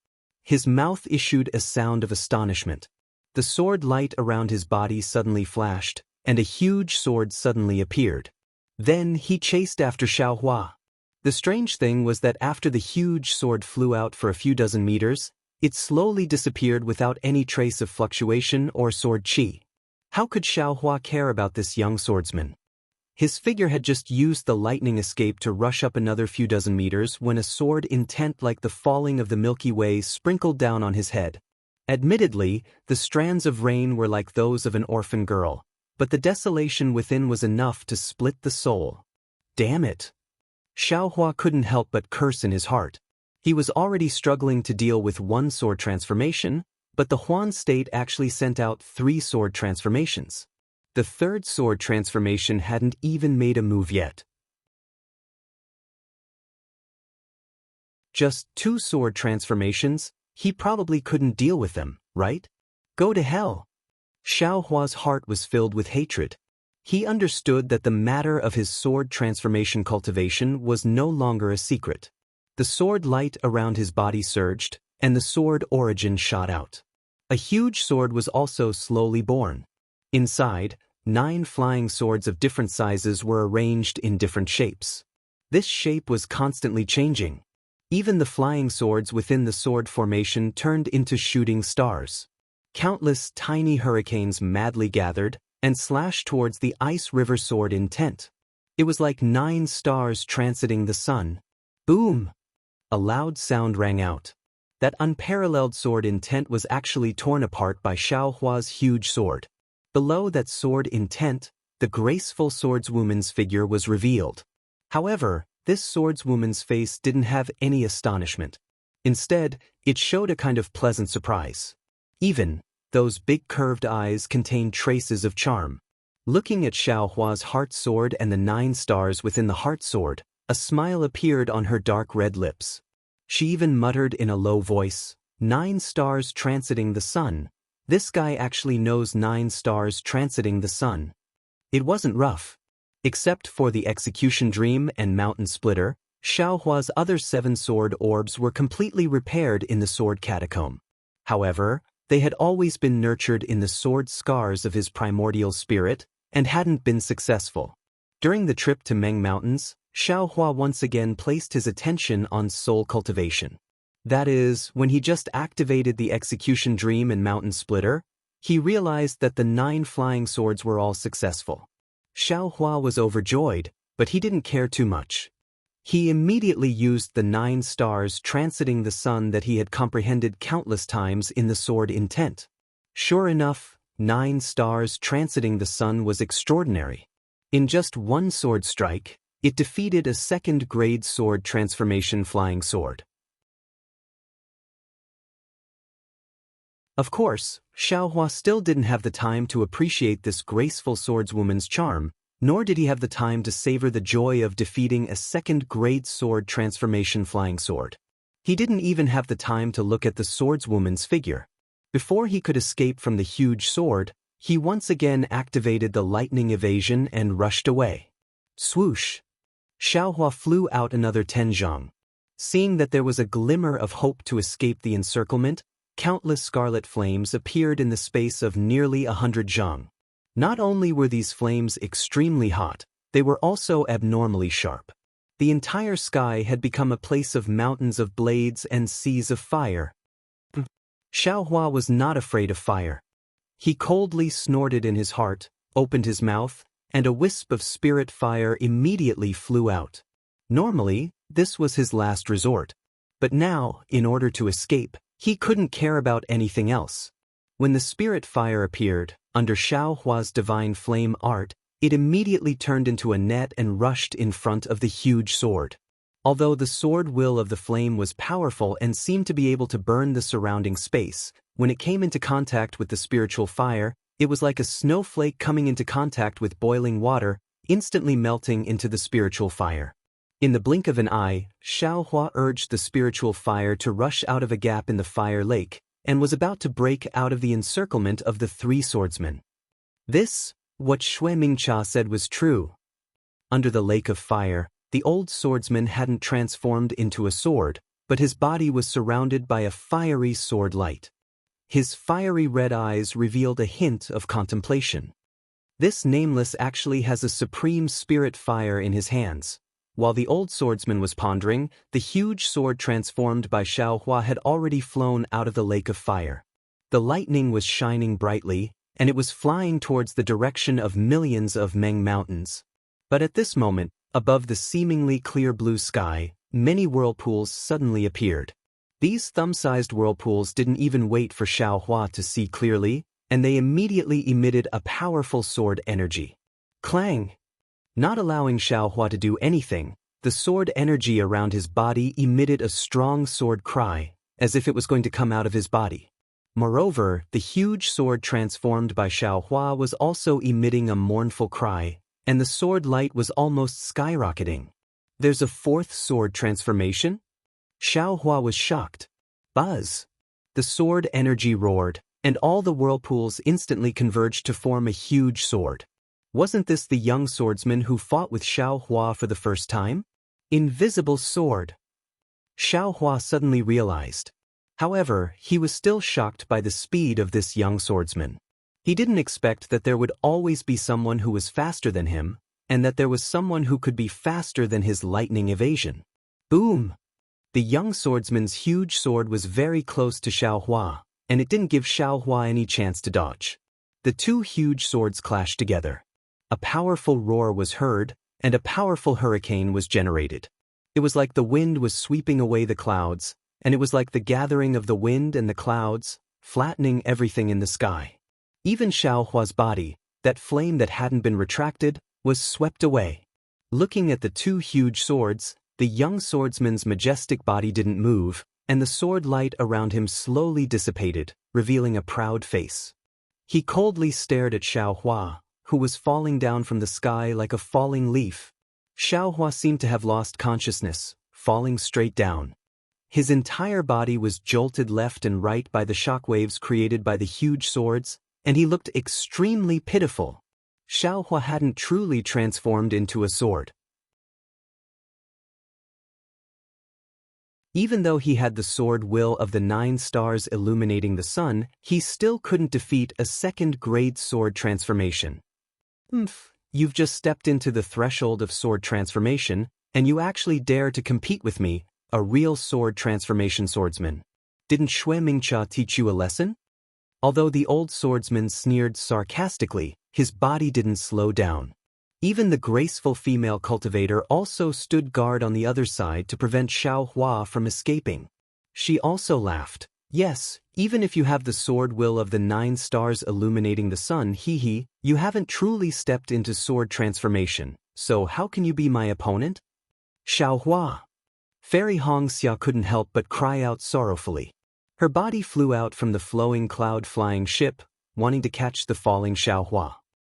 His mouth issued a sound of astonishment. The sword light around his body suddenly flashed, and a huge sword suddenly appeared. Then he chased after Xiao Hua. The strange thing was that after the huge sword flew out for a few dozen meters, it slowly disappeared without any trace of fluctuation or sword qi. How could Xiao Hua care about this young swordsman? His figure had just used the lightning escape to rush up another few dozen meters when a sword intent like the falling of the Milky Way sprinkled down on his head. Admittedly, the strands of rain were like those of an orphan girl, but the desolation within was enough to split the soul. Damn it! Xiao Hua couldn't help but curse in his heart. He was already struggling to deal with one sword transformation, but the Huan state actually sent out 3 sword transformations. The third sword transformation hadn't even made a move yet. Just 2 sword transformations? He probably couldn't deal with them, right? Go to hell! Xiao Hua's heart was filled with hatred. He understood that the matter of his sword transformation cultivation was no longer a secret. The sword light around his body surged, and the sword origin shot out. A huge sword was also slowly born. Inside, 9 flying swords of different sizes were arranged in different shapes. This shape was constantly changing. Even the flying swords within the sword formation turned into shooting stars. Countless tiny hurricanes madly gathered and slashed towards the ice river sword intent. It was like 9 stars transiting the sun. Boom! A loud sound rang out. That unparalleled sword intent was actually torn apart by Xiao Hua's huge sword. Below that sword intent, the graceful swordswoman's figure was revealed. However, this swordswoman's face didn't have any astonishment. Instead, it showed a kind of pleasant surprise. Even those big curved eyes contained traces of charm. Looking at Xiao Hua's heart sword and the 9 stars within the heart sword, a smile appeared on her dark red lips. She even muttered in a low voice, 9 stars transiting the sun. This guy actually knows 9 stars transiting the sun. It wasn't rough. Except for the execution dream and mountain splitter, Xiao Hua's other 7 sword orbs were completely repaired in the sword catacomb. However, they had always been nurtured in the sword scars of his primordial spirit and hadn't been successful. During the trip to Meng Mountains, Xiao Hua once again placed his attention on soul cultivation. That is, when he just activated the execution dream and mountain splitter, he realized that the 9 flying swords were all successful. Xiao Hua was overjoyed, but he didn't care too much. He immediately used the 9 stars transiting the sun that he had comprehended countless times in the sword intent. Sure enough, 9 stars transiting the sun was extraordinary. In just one sword strike, it defeated a second-grade sword transformation flying sword. Of course, Xiao Hua still didn't have the time to appreciate this graceful swordswoman's charm, nor did he have the time to savor the joy of defeating a second-grade sword transformation flying sword. He didn't even have the time to look at the swordswoman's figure. Before he could escape from the huge sword, he once again activated the lightning evasion and rushed away. Swoosh! Xiao Hua flew out another 10 zhang. Seeing that there was a glimmer of hope to escape the encirclement, countless scarlet flames appeared in the space of nearly 100 zhang. Not only were these flames extremely hot, they were also abnormally sharp. The entire sky had become a place of mountains of blades and seas of fire. Xiao Hua was not afraid of fire. He coldly snorted in his heart, opened his mouth, and a wisp of spirit fire immediately flew out. Normally, this was his last resort. But now, in order to escape, he couldn't care about anything else. When the spirit fire appeared, under Xiao Hua's divine flame art, it immediately turned into a net and rushed in front of the huge sword. Although the sword will of the flame was powerful and seemed to be able to burn the surrounding space, when it came into contact with the spiritual fire, it was like a snowflake coming into contact with boiling water, instantly melting into the spiritual fire. In the blink of an eye, Xiao Hua urged the spiritual fire to rush out of a gap in the fire lake, and was about to break out of the encirclement of the 3 swordsmen. This, what Xue Mingcha said was true. Under the lake of fire, the old swordsman hadn't transformed into a sword, but his body was surrounded by a fiery sword light. His fiery red eyes revealed a hint of contemplation. This nameless actually has a supreme spirit fire in his hands. While the old swordsman was pondering, the huge sword transformed by Xiao Hua had already flown out of the lake of fire. The lightning was shining brightly, and it was flying towards the direction of millions of Meng mountains. But at this moment, above the seemingly clear blue sky, many whirlpools suddenly appeared. These thumb-sized whirlpools didn't even wait for Xiao Hua to see clearly, and they immediately emitted a powerful sword energy. Clang! Not allowing Xiao Hua to do anything, the sword energy around his body emitted a strong sword cry, as if it was going to come out of his body. Moreover, the huge sword transformed by Xiao Hua was also emitting a mournful cry, and the sword light was almost skyrocketing. There's a 4th sword transformation? Xiao Hua was shocked. Buzz! The sword energy roared, and all the whirlpools instantly converged to form a huge sword. Wasn't this the young swordsman who fought with Xiao Hua for the first time? Invisible sword! Xiao Hua suddenly realized. However, he was still shocked by the speed of this young swordsman. He didn't expect that there would always be someone who was faster than him, and that there was someone who could be faster than his lightning evasion. Boom! The young swordsman's huge sword was very close to Xiao Hua, and it didn't give Xiao Hua any chance to dodge. The 2 huge swords clashed together. A powerful roar was heard, and a powerful hurricane was generated. It was like the wind was sweeping away the clouds, and it was like the gathering of the wind and the clouds, flattening everything in the sky. Even Xiao Hua's body, that flame that hadn't been retracted, was swept away. Looking at the 2 huge swords, the young swordsman's majestic body didn't move, and the sword light around him slowly dissipated, revealing a proud face. He coldly stared at Xiao Hua, who was falling down from the sky like a falling leaf. Xiao Hua seemed to have lost consciousness, falling straight down. His entire body was jolted left and right by the shockwaves created by the huge swords, and he looked extremely pitiful. Xiao Hua hadn't truly transformed into a sword. Even though he had the sword will of the 9 stars illuminating the sun, he still couldn't defeat a second-grade sword transformation. You've just stepped into the threshold of sword transformation, and you actually dare to compete with me, a real sword transformation swordsman. Didn't Shui Mingcha teach you a lesson? Although the old swordsman sneered sarcastically, his body didn't slow down. Even the graceful female cultivator also stood guard on the other side to prevent Xiao Hua from escaping. She also laughed. Yes, even if you have the sword will of the 9 stars illuminating the sun, you haven't truly stepped into sword transformation, so how can you be my opponent? Xiao Hua. Fairy Xianxia couldn't help but cry out sorrowfully. Her body flew out from the flowing cloud-flying ship, wanting to catch the falling Xiao Hua.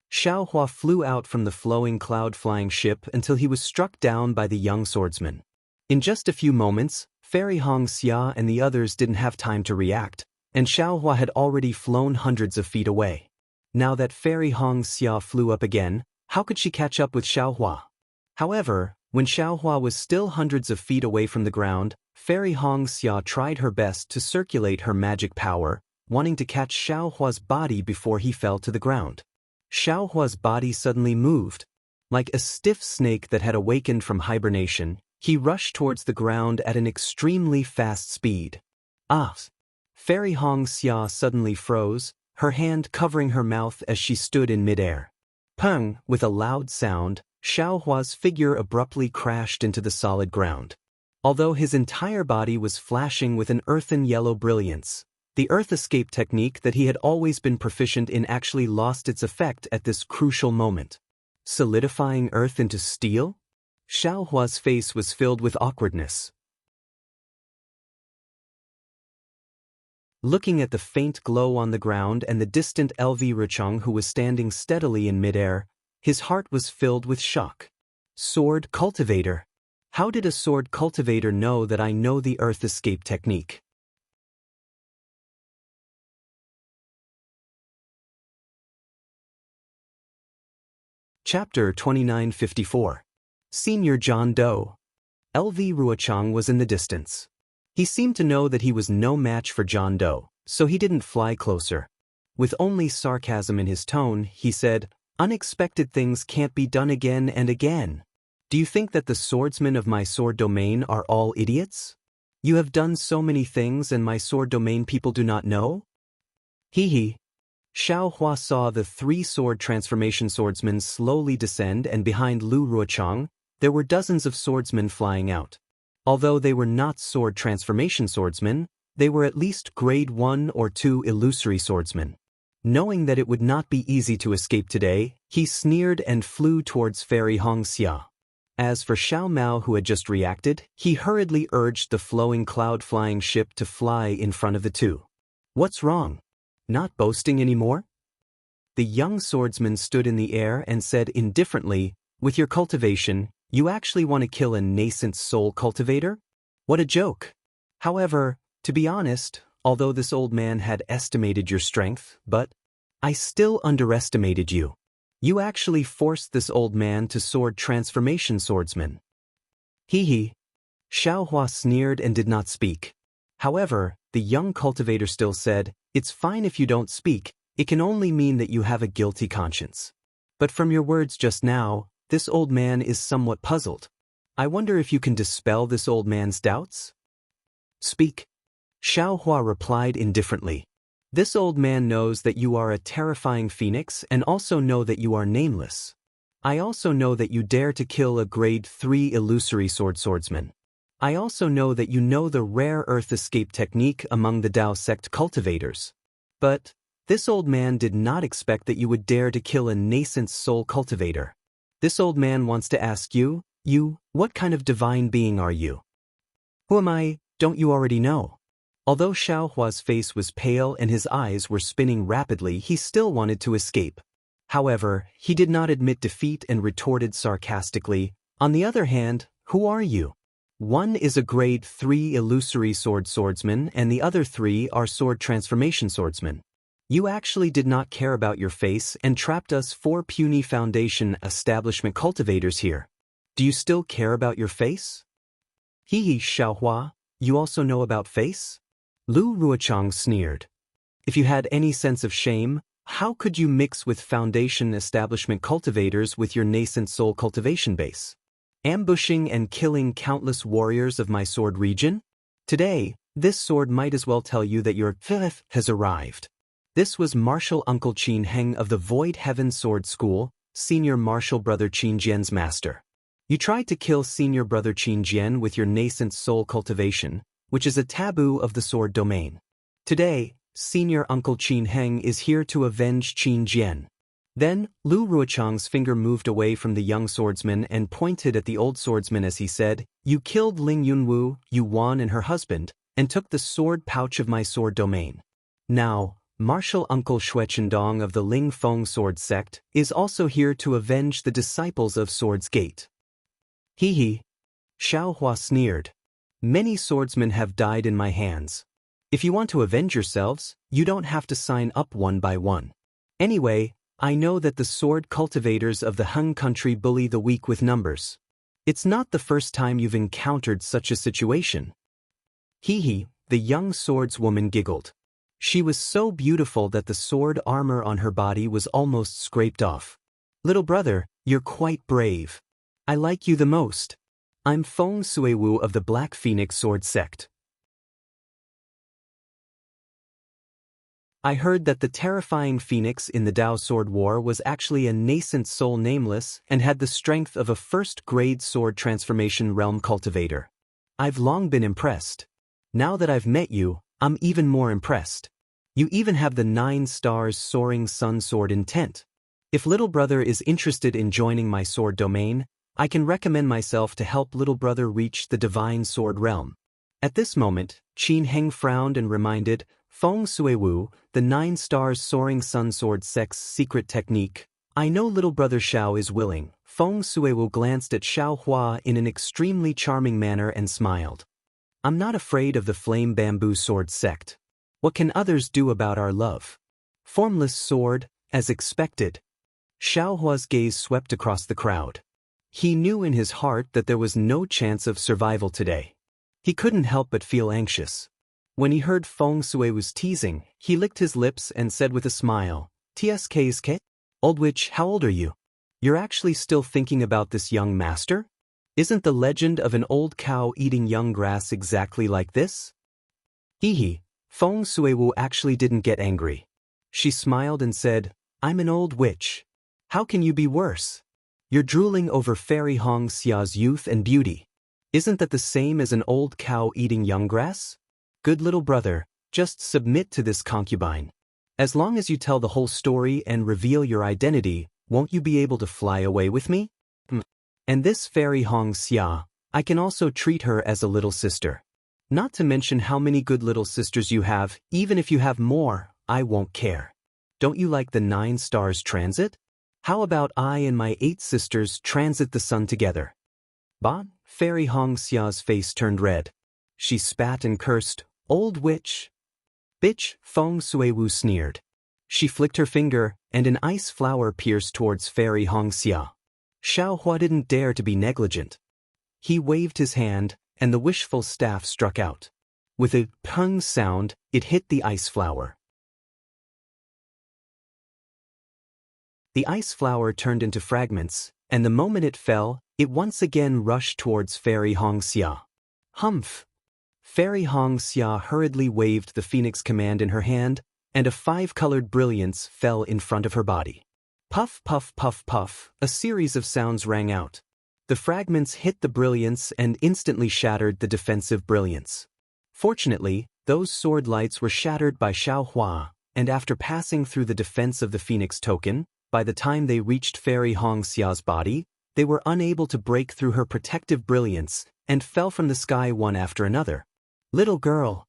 Xiao Hua flew out from the flowing cloud-flying ship until he was struck down by the young swordsman. In just a few moments, Fairy Xianxia and the others didn't have time to react, and Xiao Hua had already flown hundreds of feet away. Now that Fairy Xianxia flew up again, how could she catch up with Xiao Hua? However, when Xiao Hua was still hundreds of feet away from the ground, Fairy Xianxia tried her best to circulate her magic power, wanting to catch Xiao Hua's body before he fell to the ground. Xiao Hua's body suddenly moved. Like a stiff snake that had awakened from hibernation, he rushed towards the ground at an extremely fast speed. Ah! Fairy Xianxia suddenly froze, her hand covering her mouth as she stood in midair. Peng! With a loud sound, Xiao Hua's figure abruptly crashed into the solid ground. Although his entire body was flashing with an earthen yellow brilliance, the earth escape technique that he had always been proficient in actually lost its effect at this crucial moment. Solidifying earth into steel? Xiao Hua's face was filled with awkwardness. Looking at the faint glow on the ground and the distant LV Rucheng who was standing steadily in midair, his heart was filled with shock. Sword cultivator. How did a sword cultivator know that I know the earth escape technique? Chapter 2954. Senior John Doe. LV Ruochang was in the distance. He seemed to know that he was no match for John Doe, so he didn't fly closer. With only sarcasm in his tone, he said, "Unexpected things can't be done again and again. Do you think that the swordsmen of my sword domain are all idiots? You have done so many things and my sword domain people do not know?" Xiao Hua saw the 3 sword transformation swordsmen slowly descend, and behind Lu Ruochang, there were dozens of swordsmen flying out. Although they were not sword transformation swordsmen, they were at least grade 1 or 2 illusory swordsmen. Knowing that it would not be easy to escape today, he sneered and flew towards Fairy Xianxia. As for Xiao Mao, who had just reacted, he hurriedly urged the flowing cloud-flying ship to fly in front of the two. "What's wrong? Not boasting anymore?" The young swordsman stood in the air and said indifferently, "With your cultivation, you actually want to kill a nascent soul cultivator? What a joke." However, to be honest, although this old man had estimated your strength, but I still underestimated you. You actually forced this old man to sword transformation swordsman. Xiao Hua sneered and did not speak. However, the young cultivator still said, "It's fine if you don't speak, it can only mean that you have a guilty conscience. But from your words just now, this old man is somewhat puzzled. I wonder if you can dispel this old man's doubts?" "Speak." Xiao Hua replied indifferently. "This old man knows that you are a terrifying phoenix and also know that you are nameless. I also know that you dare to kill a grade 3 illusory swordsman. I also know that you know the rare earth escape technique among the Dao sect cultivators. But this old man did not expect that you would dare to kill a nascent soul cultivator. This old man wants to ask you, what kind of divine being are you?" "Who am I? Don't you already know?" Although Xiao Hua's face was pale and his eyes were spinning rapidly, he still wanted to escape. However, he did not admit defeat and retorted sarcastically, "On the other hand, who are you? One is a grade 3 illusory swordsman and the other 3 are sword transformation swordsmen. You actually did not care about your face and trapped us 4 puny foundation establishment cultivators here. Do you still care about your face?" Xiao Hua, you also know about face?" Lu Ruochang sneered. "If you had any sense of shame, how could you mix with foundation establishment cultivators with your nascent soul cultivation base? ambushing and killing countless warriors of my sword region? Today, this sword might as well tell you that your fifth has arrived. This was martial uncle Qin Heng of the Void Heaven Sword School, senior martial brother Qin Jian's master. You tried to kill senior brother Qin Jian with your nascent soul cultivation, which is a taboo of the sword domain. Today, senior uncle Qin Heng is here to avenge Qin Jian. Then, Lu Ruochang's finger moved away from the young swordsman and pointed at the old swordsman as he said, "You killed Ling Yunwu, Yu Wan and her husband, and took the sword pouch of my sword domain. Now, martial uncle Xue Chendong of the Ling Feng sword sect is also here to avenge the disciples of Sword's Gate." Hee hee. Xiao Hua sneered. "Many swordsmen have died in my hands. If you want to avenge yourselves, you don't have to sign up one by one. Anyway, I know that the sword cultivators of the Hung country bully the weak with numbers. It's not the first time you've encountered such a situation." Hee hee, the young swordswoman giggled. She was so beautiful that the sword armor on her body was almost scraped off. "Little brother, you're quite brave. I like you the most. I'm Feng Suiwu of the Black Phoenix Sword Sect. I heard that the terrifying phoenix in the Dao Sword War was actually a nascent soul nameless and had the strength of a first-grade sword transformation realm cultivator. I've long been impressed. Now that I've met you, I'm even more impressed. You even have the 9 stars soaring sun sword intent. If little brother is interested in joining my sword domain, I can recommend myself to help little brother reach the divine sword realm." At this moment, Qin Heng frowned and reminded Feng Suiwu, the 9 stars soaring sun sword sect's secret technique. "I know little brother Xiao is willing." Feng Suiwu glanced at Xiao Hua in an extremely charming manner and smiled. "I'm not afraid of the flame bamboo sword sect. What can others do about our love?" Formless sword, as expected. Xiao Hua's gaze swept across the crowd. He knew in his heart that there was no chance of survival today. He couldn't help but feel anxious. When he heard Feng Suiwu's teasing, he licked his lips and said with a smile, "TSK's K? Old witch, how old are you? You're actually still thinking about this young master? Isn't the legend of an old cow eating young grass exactly like this?" Hee hee, Feng Suiwu actually didn't get angry. She smiled and said, "I'm an old witch. How can you be worse? You're drooling over Fairy Hong Xia's youth and beauty. Isn't that the same as an old cow eating young grass? Good little brother, just submit to this concubine. As long as you tell the whole story and reveal your identity, won't you be able to fly away with me? And this Fairy Hong Xia, I can also treat her as a little sister. Not to mention how many good little sisters you have, even if you have more, I won't care. Don't you like the 9 stars transit? How about I and my 8 sisters transit the sun together?" Bah, Fairy Hong Xia's face turned red. She spat and cursed, "Old witch." "Bitch," Feng Suiwu sneered. She flicked her finger, and an ice flower pierced towards Fairy Hong Xia. Xiao Hua didn't dare to be negligent. He waved his hand, and the wishful staff struck out. With a pung sound, it hit the ice flower. The ice flower turned into fragments, and the moment it fell, it once again rushed towards Fairy Hong Xia. Humph! Fairy Hong Xia hurriedly waved the phoenix command in her hand, and a 5-colored brilliance fell in front of her body. Puff, puff, puff, puff, a series of sounds rang out. The fragments hit the brilliance and instantly shattered the defensive brilliance. Fortunately, those sword lights were shattered by Xiao Hua, and after passing through the defense of the phoenix token, by the time they reached Fairy Hong Xia's body, they were unable to break through her protective brilliance and fell from the sky one after another. "Little girl,"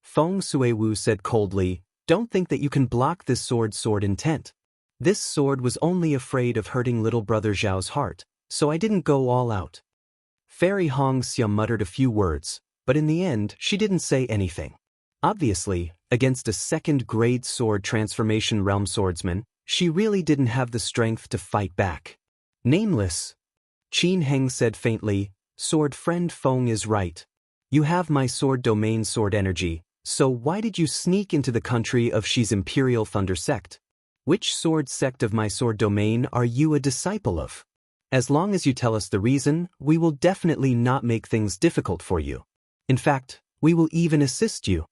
Feng Suiwu said coldly, "don't think that you can block this sword intent. This sword was only afraid of hurting little brother Zhao's heart, so I didn't go all out." Fairy Hong Xia muttered a few words, but in the end she didn't say anything. Obviously, against a 2nd-grade sword transformation realm swordsman, she really didn't have the strength to fight back. "Nameless," Qin Heng said faintly, "Sword friend Feng is right. You have my sword domain sword energy, so why did you sneak into the country of Xi's Imperial Thunder sect? Which sword sect of my sword domain are you a disciple of?" As long as you tell us the reason, we will definitely not make things difficult for you. In fact, we will even assist you.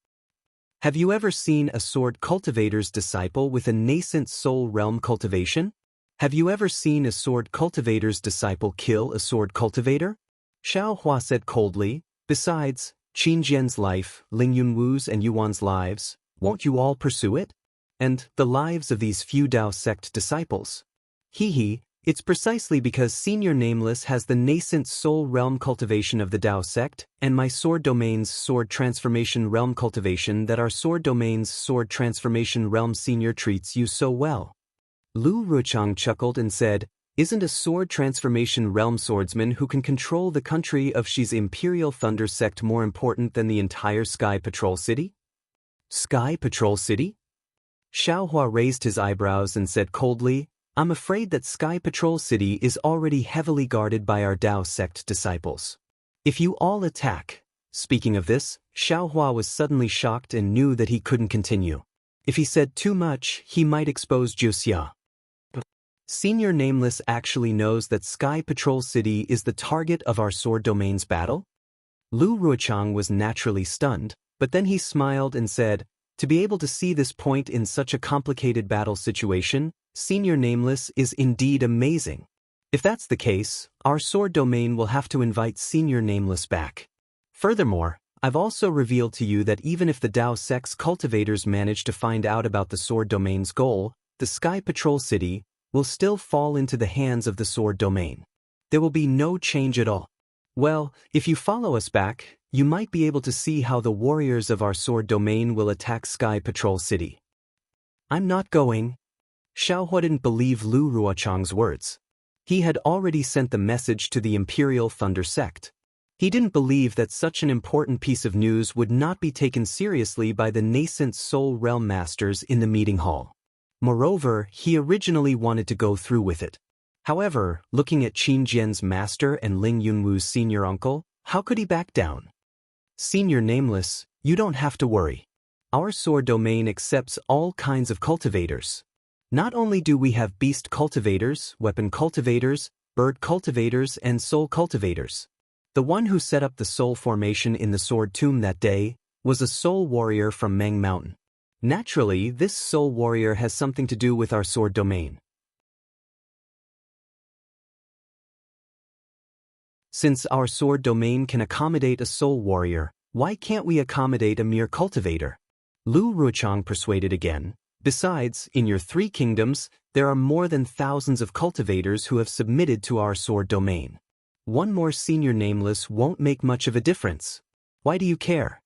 Have you ever seen a sword cultivator's disciple with a nascent soul realm cultivation? Have you ever seen a sword cultivator's disciple kill a sword cultivator? Xiao Hua said coldly. Besides, Qin Jian's life, Ling Yunwu's and Yuan's lives, won't you all pursue it? And the lives of these few Dao sect disciples. It's precisely because Senior Nameless has the nascent soul realm cultivation of the Dao sect, and my sword domain's sword transformation realm cultivation that our sword domain's sword transformation realm senior treats you so well. Lu Ruochang chuckled and said, isn't a sword transformation realm swordsman who can control the country of Xi's Imperial Thunder sect more important than the entire Sky Patrol City? Sky Patrol City? Xiaohua raised his eyebrows and said coldly, I'm afraid that Sky Patrol City is already heavily guarded by our Dao sect disciples. If you all attack. Speaking of this, Xiaohua was suddenly shocked and knew that he couldn't continue. If he said too much, he might expose Juxia. Senior Nameless actually knows that Sky Patrol City is the target of our sword domain's battle? Lu Ruochang was naturally stunned, but then he smiled and said, to be able to see this point in such a complicated battle situation, Senior Nameless is indeed amazing. If that's the case, our sword domain will have to invite Senior Nameless back. Furthermore, I've also revealed to you that even if the Dao sect's cultivators manage to find out about the sword domain's goal, the Sky Patrol City will still fall into the hands of the sword domain. There will be no change at all. Well, if you follow us back, you might be able to see how the warriors of our sword domain will attack Sky Patrol City. I'm not going. Xiaohua didn't believe Lu Ruochang's words. He had already sent the message to the Imperial Thunder sect. He didn't believe that such an important piece of news would not be taken seriously by the nascent Soul Realm Masters in the meeting hall. Moreover, he originally wanted to go through with it. However, looking at Qin Jian's master and Ling Yunwu's senior uncle, how could he back down? Senior Nameless, you don't have to worry. Our sword domain accepts all kinds of cultivators. Not only do we have beast cultivators, weapon cultivators, bird cultivators, and soul cultivators. The one who set up the soul formation in the sword tomb that day was a soul warrior from Meng Mountain. Naturally, this soul warrior has something to do with our sword domain. Since our sword domain can accommodate a soul warrior, why can't we accommodate a mere cultivator? Lu Ruochang persuaded again. Besides, in your 3 kingdoms, there are more than thousands of cultivators who have submitted to our sword domain. One more Senior Nameless won't make much of a difference. Why do you care?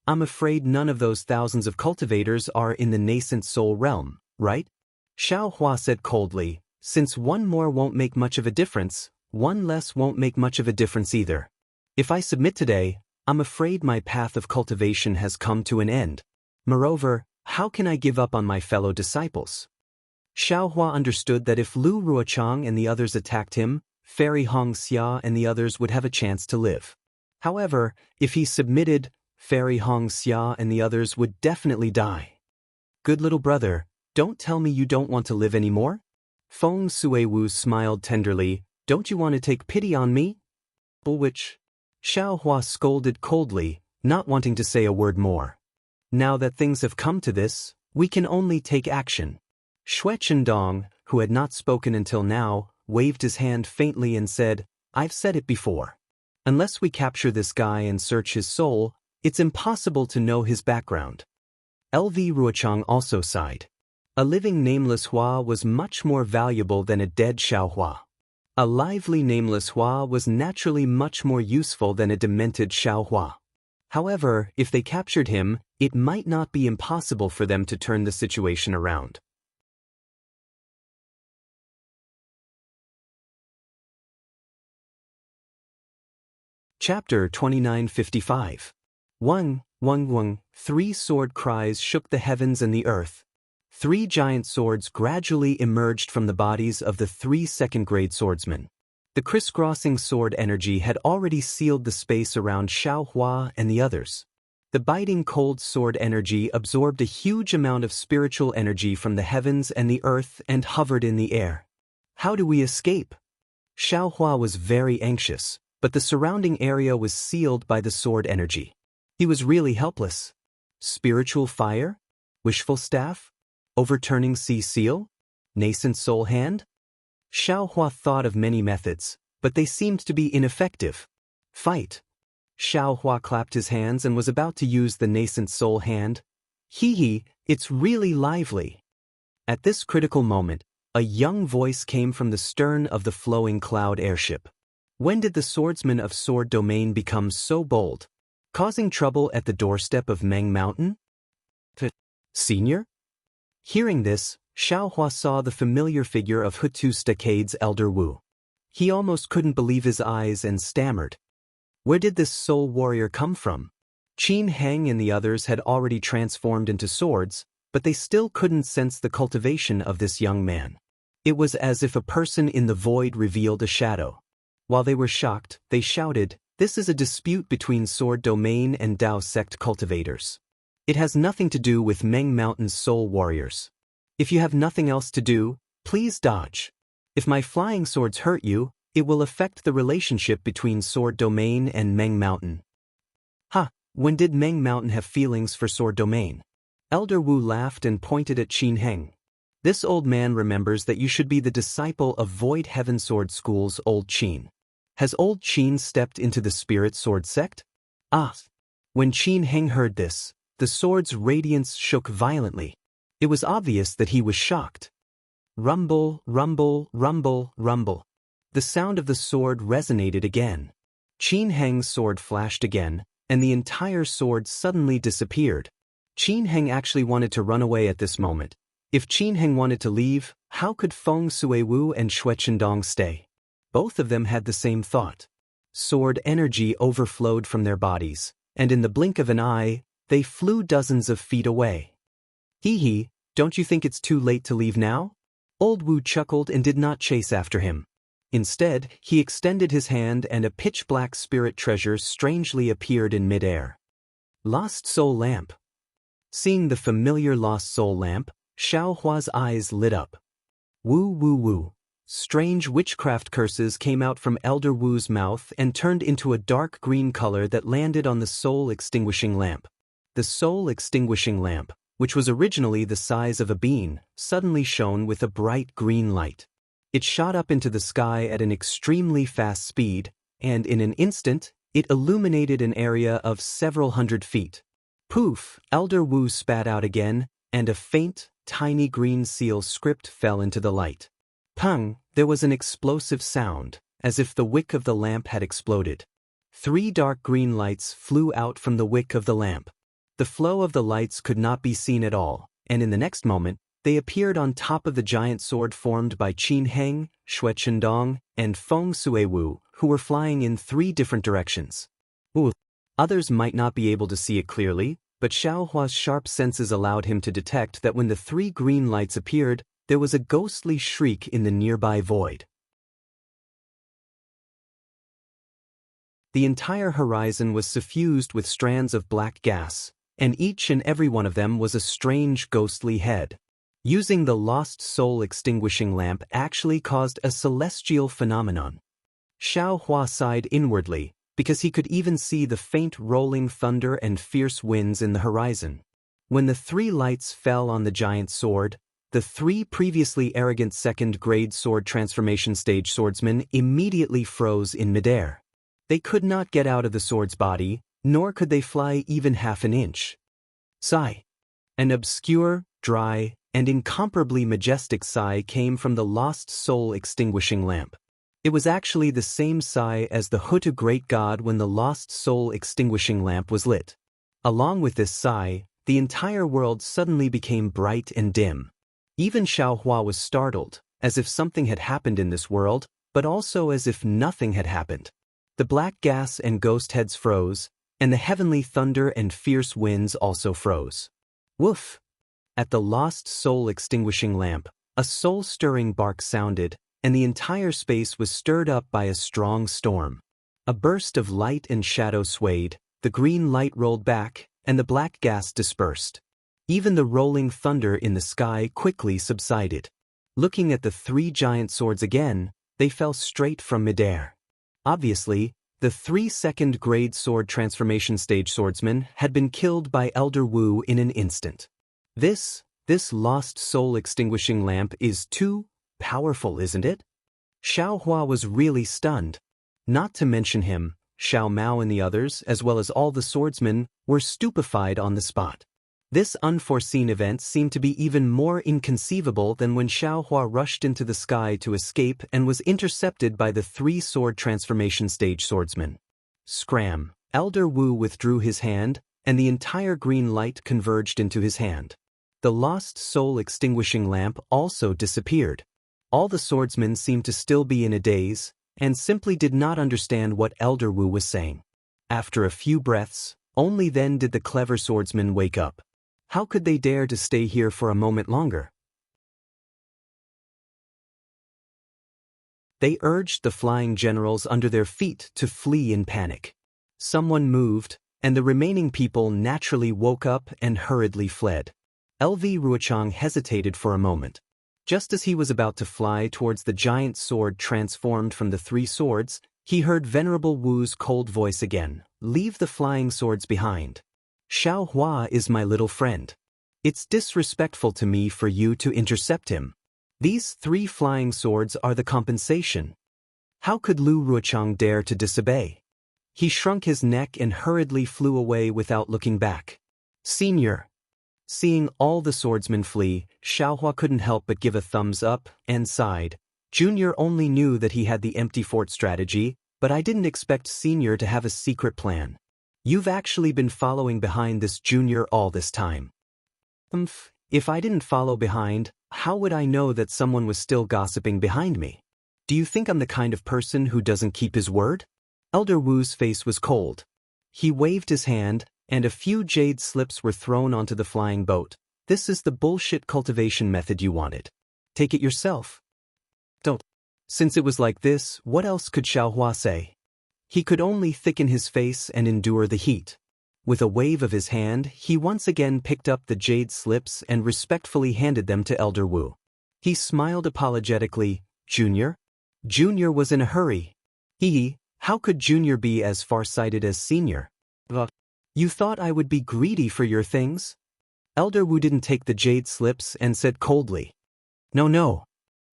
I'm afraid none of those thousands of cultivators are in the nascent soul realm, right? Xiaohua said coldly, since one more won't make much of a difference, one less won't make much of a difference either. If I submit today, I'm afraid my path of cultivation has come to an end. Moreover, how can I give up on my fellow disciples? Xiaohua understood that if Lu Ruochang and the others attacked him, Fairy Hongxia and the others would have a chance to live. However, if he submitted, Fairy Hongxia and the others would definitely die. Good little brother, don't tell me you don't want to live anymore? Feng Suiwu smiled tenderly, don't you want to take pity on me? Which? Xiaohua scolded coldly, not wanting to say a word more. Now that things have come to this, we can only take action. Xue Chendong, who had not spoken until now, waved his hand faintly and said, I've said it before. Unless we capture this guy and search his soul, it's impossible to know his background. LV Ruochang also sighed. A living Nameless Hua was much more valuable than a dead Xiaohua. A lively Nameless Hua was naturally much more useful than a demented Xiaohua. However, if they captured him, it might not be impossible for them to turn the situation around. Chapter 2955. Wang, 3 sword cries shook the heavens and the earth. 3 giant swords gradually emerged from the bodies of the 3 second-grade swordsmen. The crisscrossing sword energy had already sealed the space around Xiaohua and the others. The biting cold sword energy absorbed a huge amount of spiritual energy from the heavens and the earth and hovered in the air. How do we escape? Xiaohua was very anxious, but the surrounding area was sealed by the sword energy. He was really helpless. Spiritual fire? Wishful staff? Overturning sea seal? Nascent soul hand? Xiaohua thought of many methods, but they seemed to be ineffective. Fight. Xiaohua clapped his hands and was about to use the nascent soul hand. Hee, it's really lively. At this critical moment, a young voice came from the stern of the flowing cloud airship. When did the swordsman of Sword Domain become so bold? Causing trouble at the doorstep of Meng Mountain? Senior? Hearing this, Xiaohua saw the familiar figure of Hutu Staccade's elder Wu. He almost couldn't believe his eyes and stammered. Where did this soul warrior come from? Qin Heng and the others had already transformed into swords, but they still couldn't sense the cultivation of this young man. It was as if a person in the void revealed a shadow. While they were shocked, they shouted, "This is a dispute between Sword Domain and Dao sect cultivators. It has nothing to do with Meng Mountain's soul warriors. If you have nothing else to do, please dodge. If my flying swords hurt you, it will affect the relationship between Sword Domain and Meng Mountain." When did Meng Mountain have feelings for Sword Domain? Elder Wu laughed and pointed at Qin Heng. This old man remembers that you should be the disciple of Void Heaven Sword School's old Qin. Has old Qin stepped into the Spirit Sword sect? When Qin Heng heard this, the sword's radiance shook violently. It was obvious that he was shocked. Rumble, rumble, rumble, rumble. The sound of the sword resonated again. Qin Heng's sword flashed again, and the entire sword suddenly disappeared. Qin Heng actually wanted to run away at this moment. If Qin Heng wanted to leave, how could Feng Suiwu and Xue Chendong stay? Both of them had the same thought. Sword energy overflowed from their bodies, and in the blink of an eye, they flew dozens of feet away. Hee, don't you think it's too late to leave now? Old Wu chuckled and did not chase after him. Instead, he extended his hand and a pitch-black spirit treasure strangely appeared in midair. Lost Soul Lamp. Seeing the familiar Lost Soul Lamp, Xiaohua's eyes lit up. Woo woo woo. Strange witchcraft curses came out from Elder Wu's mouth and turned into a dark green color that landed on the soul-extinguishing lamp. The soul-extinguishing lamp, which was originally the size of a bean, suddenly shone with a bright green light. It shot up into the sky at an extremely fast speed, and in an instant, it illuminated an area of several hundred feet. Poof! Elder Wu spat out again, and a faint, tiny green seal script fell into the light. Pung! There was an explosive sound, as if the wick of the lamp had exploded. 3 dark green lights flew out from the wick of the lamp. The flow of the lights could not be seen at all, and in the next moment, they appeared on top of the giant sword formed by Qin Heng, Xue Chendong, and Feng Suiwu, who were flying in 3 different directions. Others might not be able to see it clearly, but Xiaohua's sharp senses allowed him to detect that when the 3 green lights appeared, there was a ghostly shriek in the nearby void. The entire horizon was suffused with strands of black gas, and each and every one of them was a strange ghostly head. Using the lost soul extinguishing lamp actually caused a celestial phenomenon. Xiaohua sighed inwardly, because he could even see the faint rolling thunder and fierce winds in the horizon. When the 3 lights fell on the giant sword, the 3 previously arrogant second-grade sword transformation stage swordsmen immediately froze in midair. They could not get out of the sword's body, nor could they fly even half an inch. Sigh. An obscure, dry, and incomparably majestic sigh came from the lost soul-extinguishing lamp. It was actually the same sigh as the Hutu great god when the lost soul-extinguishing lamp was lit. Along with this sigh, the entire world suddenly became bright and dim. Even Xiaohua was startled, as if something had happened in this world, but also as if nothing had happened. The black gas and ghost heads froze, and the heavenly thunder and fierce winds also froze. Woof! At the lost soul-extinguishing lamp, a soul-stirring bark sounded, and the entire space was stirred up by a strong storm. A burst of light and shadow swayed, the green light rolled back, and the black gas dispersed. Even the rolling thunder in the sky quickly subsided. Looking at the three giant swords again, they fell straight from midair. Obviously, the 3 second-grade sword transformation stage swordsman had been killed by Elder Wu in an instant. This lost soul extinguishing lamp is too powerful, isn't it? Xiao Hua was really stunned. Not to mention him, Xiao Mao and the others, as well as all the swordsmen, were stupefied on the spot. This unforeseen event seemed to be even more inconceivable than when Xiao Hua rushed into the sky to escape and was intercepted by the 3 sword transformation stage swordsmen. Scram! Elder Wu withdrew his hand, and the entire green light converged into his hand. The lost soul extinguishing lamp also disappeared. All the swordsmen seemed to still be in a daze, and simply did not understand what Elder Wu was saying. After a few breaths, only then did the clever swordsmen wake up. How could they dare to stay here for a moment longer? They urged the flying generals under their feet to flee in panic. Someone moved, and the remaining people naturally woke up and hurriedly fled. LV Ruochang hesitated for a moment. Just as he was about to fly towards the giant sword transformed from the 3 swords, he heard Venerable Wu's cold voice again. "Leave the flying swords behind. Xiao Hua is my little friend. It's disrespectful to me for you to intercept him. These 3 flying swords are the compensation." How could Lu Ruochang dare to disobey? He shrunk his neck and hurriedly flew away without looking back. "Senior." Seeing all the swordsmen flee, Xiao Hua couldn't help but give a thumbs up and sighed. Junior only knew that he had the empty fort strategy, but I didn't expect Senior to have a secret plan. You've actually been following behind this Junior all this time. If I didn't follow behind, how would I know that someone was still gossiping behind me? Do you think I'm the kind of person who doesn't keep his word? Elder Wu's face was cold. He waved his hand, and a few jade slips were thrown onto the flying boat. "This is the bullshit cultivation method you wanted. Take it yourself." "Don't." Since it was like this, what else could Xiao Hua say? He could only thicken his face and endure the heat. With a wave of his hand, he once again picked up the jade slips and respectfully handed them to Elder Wu. He smiled apologetically. "Junior?" Junior was in a hurry. How could Junior be as far-sighted as Senior? "You thought I would be greedy for your things?" Elder Wu didn't take the jade slips and said coldly. No.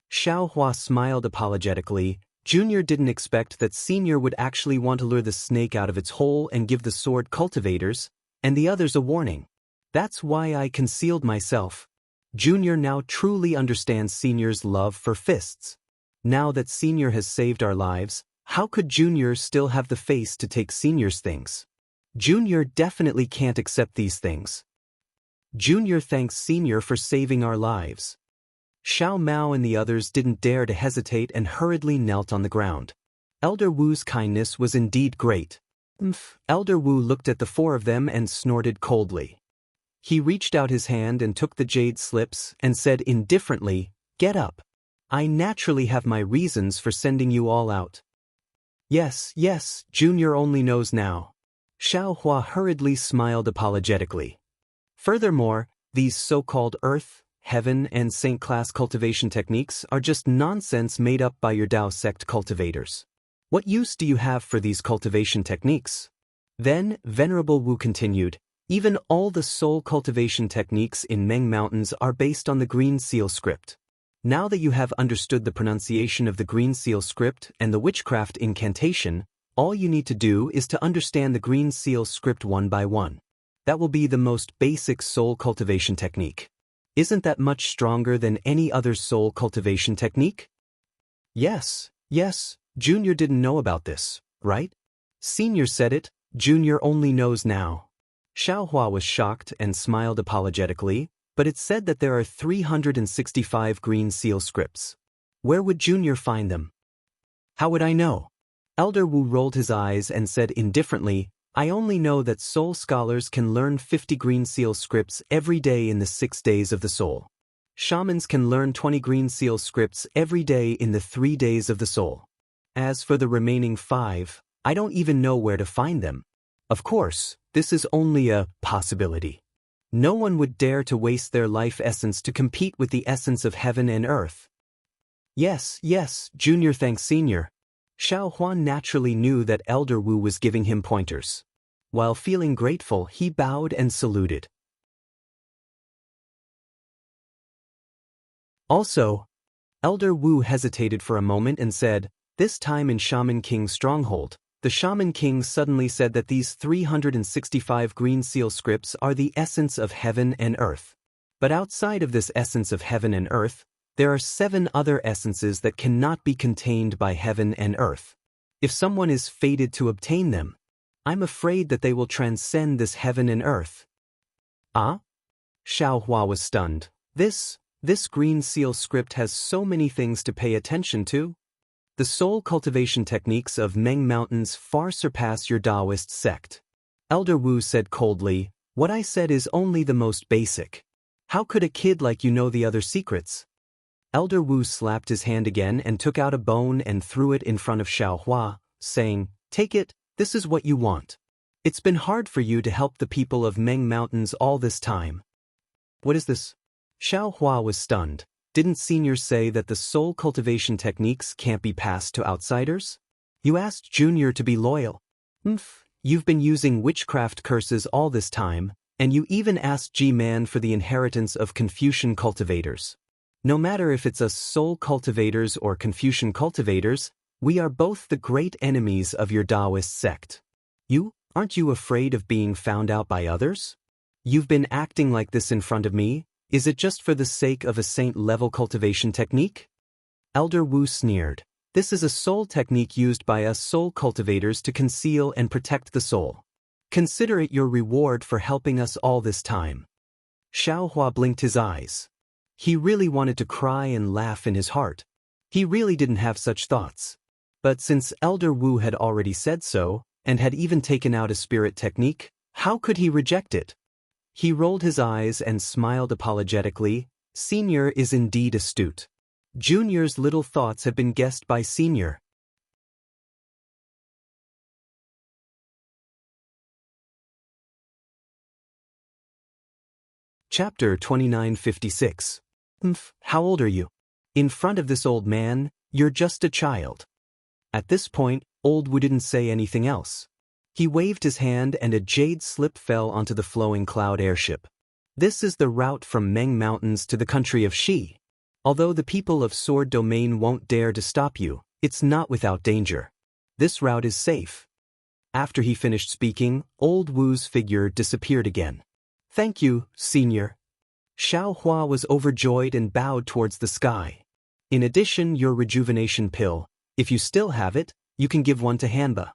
Xiao Hua smiled apologetically. Junior didn't expect that Senior would actually want to lure the snake out of its hole and give the sword cultivators, and the others a warning. "That's why I concealed myself." Junior now truly understands Senior's love for fists. Now that Senior has saved our lives, how could Junior still have the face to take Senior's things? Junior definitely can't accept these things. Junior thanks Senior for saving our lives. Xiao Mao and the others didn't dare to hesitate and hurriedly knelt on the ground. Elder Wu's kindness was indeed great. Elder Wu looked at the 4 of them and snorted coldly. He reached out his hand and took the jade slips and said indifferently, "Get up. I naturally have my reasons for sending you all out." Yes, Junior only knows now." Xiao Hua hurriedly smiled apologetically. Furthermore, these so-called Earth, Heaven, and Saint class cultivation techniques are just nonsense made up by your Dao sect cultivators. What use do you have for these cultivation techniques? Then, Venerable Wu continued, even all the soul cultivation techniques in Meng Mountains are based on the Green Seal script. Now that you have understood the pronunciation of the Green Seal script and the witchcraft incantation, all you need to do is to understand the Green Seal script one by one. That will be the most basic soul cultivation technique. Isn't that much stronger than any other soul cultivation technique? Yes, Junior didn't know about this, right? Senior said it, Junior only knows now. Xiao Hua was shocked and smiled apologetically, but it said that there are 365 Green Seal scripts. Where would Junior find them? How would I know? Elder Wu rolled his eyes and said indifferently, "I only know that soul scholars can learn 50 Green Seal scripts every day in the 6 days of the soul. Shamans can learn 20 Green Seal scripts every day in the 3 days of the soul. As for the remaining 5, I don't even know where to find them. Of course, this is only a possibility. No one would dare to waste their life essence to compete with the essence of heaven and earth, Yes, yes, Junior thanks Senior. Xiao Huan naturally knew that Elder Wu was giving him pointers. While feeling grateful, he bowed and saluted. Also, Elder Wu hesitated for a moment and said, this time in Shaman King's stronghold, the Shaman King suddenly said that these 365 green seal scripts are the essence of heaven and earth. But outside of this essence of heaven and earth, there are 7 other essences that cannot be contained by heaven and earth. If someone is fated to obtain them, I'm afraid that they will transcend this heaven and earth. Ah? Xiao Hua was stunned. This green seal script has so many things to pay attention to. The soul cultivation techniques of Meng Mountains far surpass your Daoist sect. Elder Wu said coldly, what I said is only the most basic. How could a kid like you know the other secrets? Elder Wu slapped his hand again and took out a bone and threw it in front of Xiao Hua, saying, take it, this is what you want. It's been hard for you to help the people of Meng Mountains all this time. What is this? Xiao Hua was stunned. Didn't Senior say that the soul cultivation techniques can't be passed to outsiders? You asked Junior to be loyal. You've been using witchcraft curses all this time, and you even asked G-Man for the inheritance of Confucian cultivators. No matter if it's us soul cultivators or Confucian cultivators, we are both the great enemies of your Daoist sect. Aren't you afraid of being found out by others? You've been acting like this in front of me. Is it just for the sake of a saint-level cultivation technique? Elder Wu sneered. This is a soul technique used by us soul cultivators to conceal and protect the soul. Consider it your reward for helping us all this time. Xiao Hua blinked his eyes. He really wanted to cry and laugh in his heart. He really didn't have such thoughts. But since Elder Wu had already said so, and had even taken out a spirit technique, how could he reject it? He rolled his eyes and smiled apologetically. Senior is indeed astute. Junior's little thoughts have been guessed by Senior. Chapter 2956. How old are you? In front of this old man, you're just a child. At this point, Old Wu didn't say anything else. He waved his hand and a jade slip fell onto the flowing cloud airship. This is the route from Meng Mountains to the country of Xi. Although the people of Sword Domain won't dare to stop you, it's not without danger. This route is safe. After he finished speaking, Old Wu's figure disappeared again. Thank you, Senior. Xiao Hua was overjoyed and bowed towards the sky. In addition, your rejuvenation pill, if you still have it, you can give one to Hanba.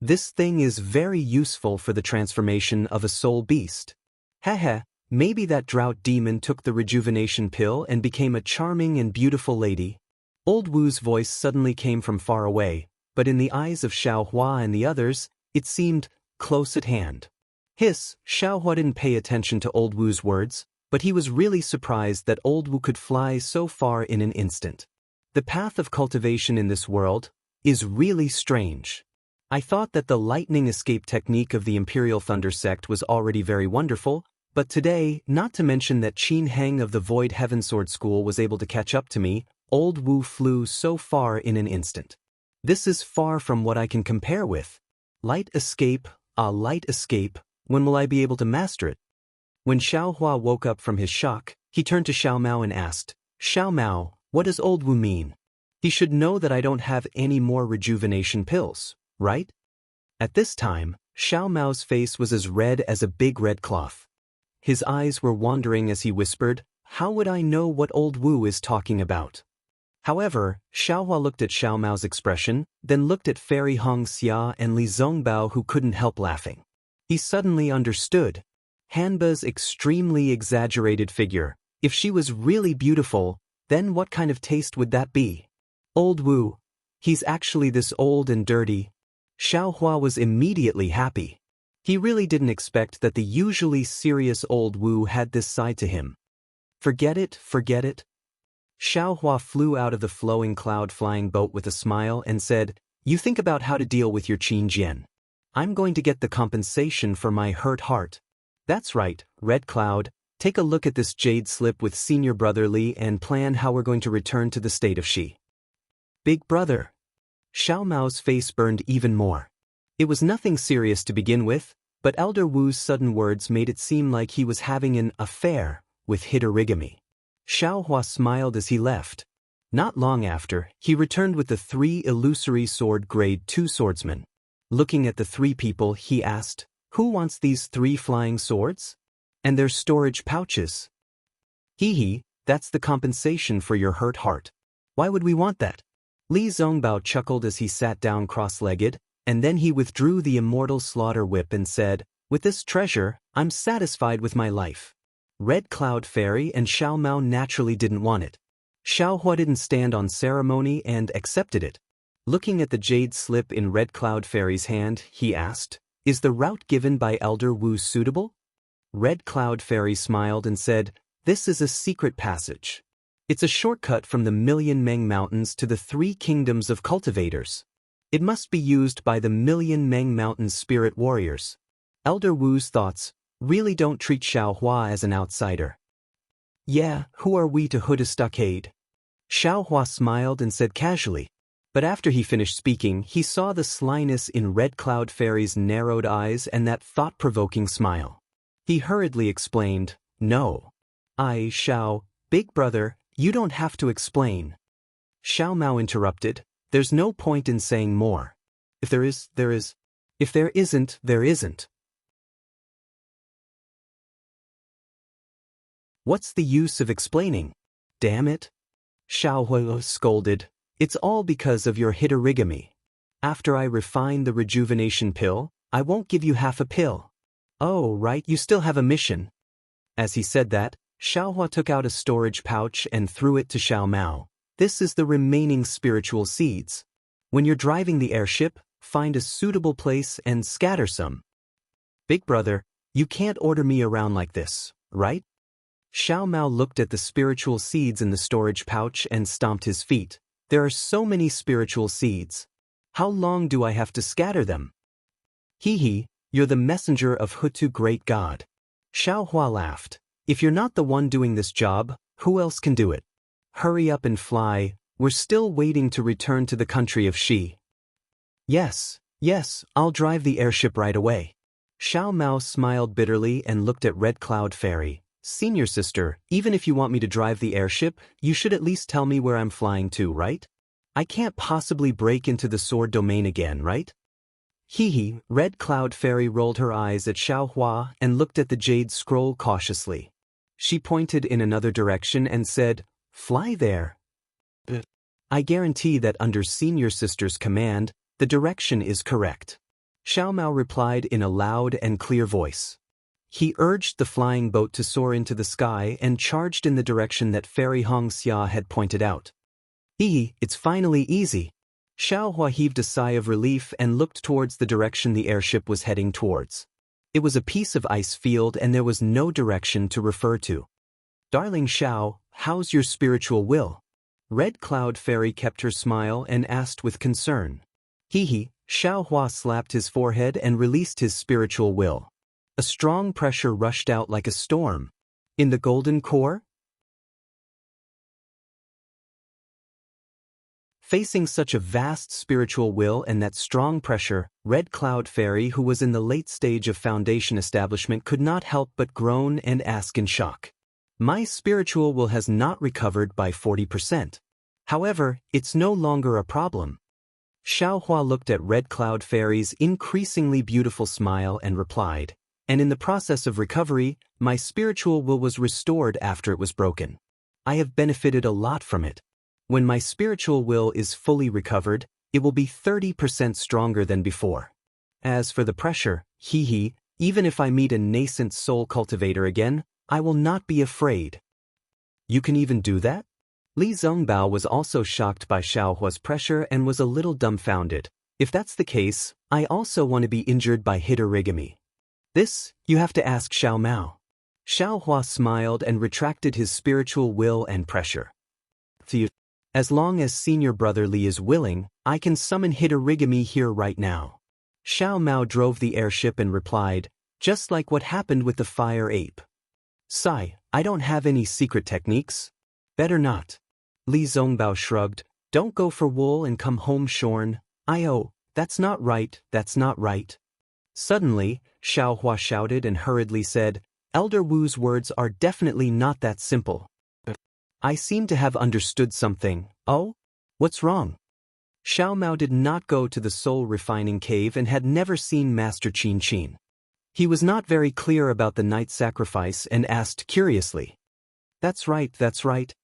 This thing is very useful for the transformation of a soul beast. Heh, maybe that drought demon took the rejuvenation pill and became a charming and beautiful lady. Old Wu's voice suddenly came from far away, but in the eyes of Xiao Hua and the others, it seemed close at hand. Xiao Hua didn't pay attention to Old Wu's words, but he was really surprised that Old Wu could fly so far in an instant. The path of cultivation in this world is really strange. I thought that the lightning escape technique of the Imperial Thunder sect was already very wonderful, but today, not to mention that Qin Heng of the Void Heaven Sword School was able to catch up to me, Old Wu flew so far in an instant. This is far from what I can compare with. Light escape, when will I be able to master it? When Xiao Hua woke up from his shock, he turned to Xiao Mao and asked, Xiao Mao, what does Old Wu mean? He should know that I don't have any more rejuvenation pills, right? At this time, Xiao Mao's face was as red as a big red cloth. His eyes were wandering as he whispered, how would I know what Old Wu is talking about? However, Xiao Hua looked at Xiao Mao's expression, then looked at Fairy Hong Xia and Li Zongbao, who couldn't help laughing. He suddenly understood. Hanba's extremely exaggerated figure. If she was really beautiful, then what kind of taste would that be? Old Wu. He's actually this old and dirty. Xiao Hua was immediately happy. He really didn't expect that the usually serious Old Wu had this side to him. Forget it. Xiao Hua flew out of the flowing cloud-flying boat with a smile and said, you think about how to deal with your Qin Jian. I'm going to get the compensation for my hurt heart. That's right, Red Cloud. Take a look at this jade slip with Senior Brother Li and plan how we're going to return to the state of Xi. Big brother. Xiao Mao's face burned even more. It was nothing serious to begin with, but Elder Wu's sudden words made it seem like he was having an affair with Hitorigami. Xiao Hua smiled as he left. Not long after, he returned with the 3 illusory sword grade 2 swordsmen. Looking at the 3 people, he asked, "Who wants these 3 flying swords? And their storage pouches?" "Hee, that's the compensation for your hurt heart. Why would we want that?" Li Zongbao chuckled as he sat down cross-legged, and then he withdrew the immortal slaughter whip and said, "With this treasure, I'm satisfied with my life." Red Cloud Fairy and Xiao Mao naturally didn't want it. Xiao Hua didn't stand on ceremony and accepted it. Looking at the jade slip in Red Cloud Fairy's hand, he asked, "Is the route given by Elder Wu suitable?" Red Cloud Fairy smiled and said, "This is a secret passage. It's a shortcut from the Million Meng Mountains to the 3 kingdoms of cultivators. It must be used by the Million Meng Mountains spirit warriors." Elder Wu's thoughts, "Really don't treat Xiao Hua as an outsider." "Yeah, who are we to hood a stockade?" Xiao Hua smiled and said casually. But after he finished speaking, he saw the slyness in Red Cloud Fairy's narrowed eyes and that thought-provoking smile. He hurriedly explained, "No. Xiao, big brother, you don't have to explain." Xiao Mao interrupted, "There's no point in saying more. If there is, there is. If there isn't, there isn't. What's the use of explaining? Damn it." Xiao Hua scolded, "It's all because of your Hitorigami. After I refine the rejuvenation pill, I won't give you half a pill." "Oh, right, you still have a mission." As he said that, Xiao Hua took out a storage pouch and threw it to Xiao Mao. "This is the remaining spiritual seeds. When you're driving the airship, find a suitable place and scatter some." "Big brother, you can't order me around like this, right?" Xiao Mao looked at the spiritual seeds in the storage pouch and stomped his feet. "There are so many spiritual seeds. How long do I have to scatter them?" "Hee, you're the messenger of Hutu great god." Xiao Hua laughed. "If you're not the one doing this job, who else can do it? Hurry up and fly, we're still waiting to return to the country of Xi." Yes, I'll drive the airship right away." Xiao Mao smiled bitterly and looked at Red Cloud Fairy. "Senior sister, even if you want me to drive the airship, you should at least tell me where I'm flying to, right? I can't possibly break into the sword domain again, right?" Hee, Red Cloud Fairy rolled her eyes at Xiao Hua and looked at the jade scroll cautiously. She pointed in another direction and said, "Fly there." "I guarantee that under senior sister's command, the direction is correct." Xiao Mao replied in a loud and clear voice. He urged the flying boat to soar into the sky and charged in the direction that Fairy Hongxia had pointed out. It's finally easy." Xiao Hua heaved a sigh of relief and looked towards the direction the airship was heading towards. It was a piece of ice field and there was no direction to refer to. "Darling Xiao, how's your spiritual will?" Red Cloud Fairy kept her smile and asked with concern. Xiao Hua slapped his forehead and released his spiritual will. A strong pressure rushed out like a storm. "In the golden core?" Facing such a vast spiritual will and that strong pressure, Red Cloud Fairy, who was in the late stage of foundation establishment, could not help but groan and ask in shock. "My spiritual will has not recovered by 40%. However, it's no longer a problem." Xiao Hua looked at Red Cloud Fairy's increasingly beautiful smile and replied, "And in the process of recovery, my spiritual will was restored after it was broken. I have benefited a lot from it. When my spiritual will is fully recovered, it will be 30% stronger than before. As for the pressure, even if I meet a nascent soul cultivator again, I will not be afraid." "You can even do that?" Li Zongbao was also shocked by Xiao Hua's pressure and was a little dumbfounded. "If that's the case, I also want to be injured by Hitorigami." "This, you have to ask Xiao Mao." Xiao Hua smiled and retracted his spiritual will and pressure. "As long as senior brother Li is willing, I can summon Hitorigami here right now." Xiao Mao drove the airship and replied, "Just like what happened with the fire ape." "Sigh, I don't have any secret techniques." "Better not." Li Zongbao shrugged, Don't go for wool and come home shorn. Oh, that's not right, that's not right. Suddenly, Xiaohua shouted and hurriedly said, Elder Wu's words are definitely not that simple. I seem to have understood something. Oh? What's wrong? Xiao Mao did not go to the soul refining cave and had never seen Master Qin Qin. He was not very clear about the night sacrifice and asked curiously. That's right, that's right.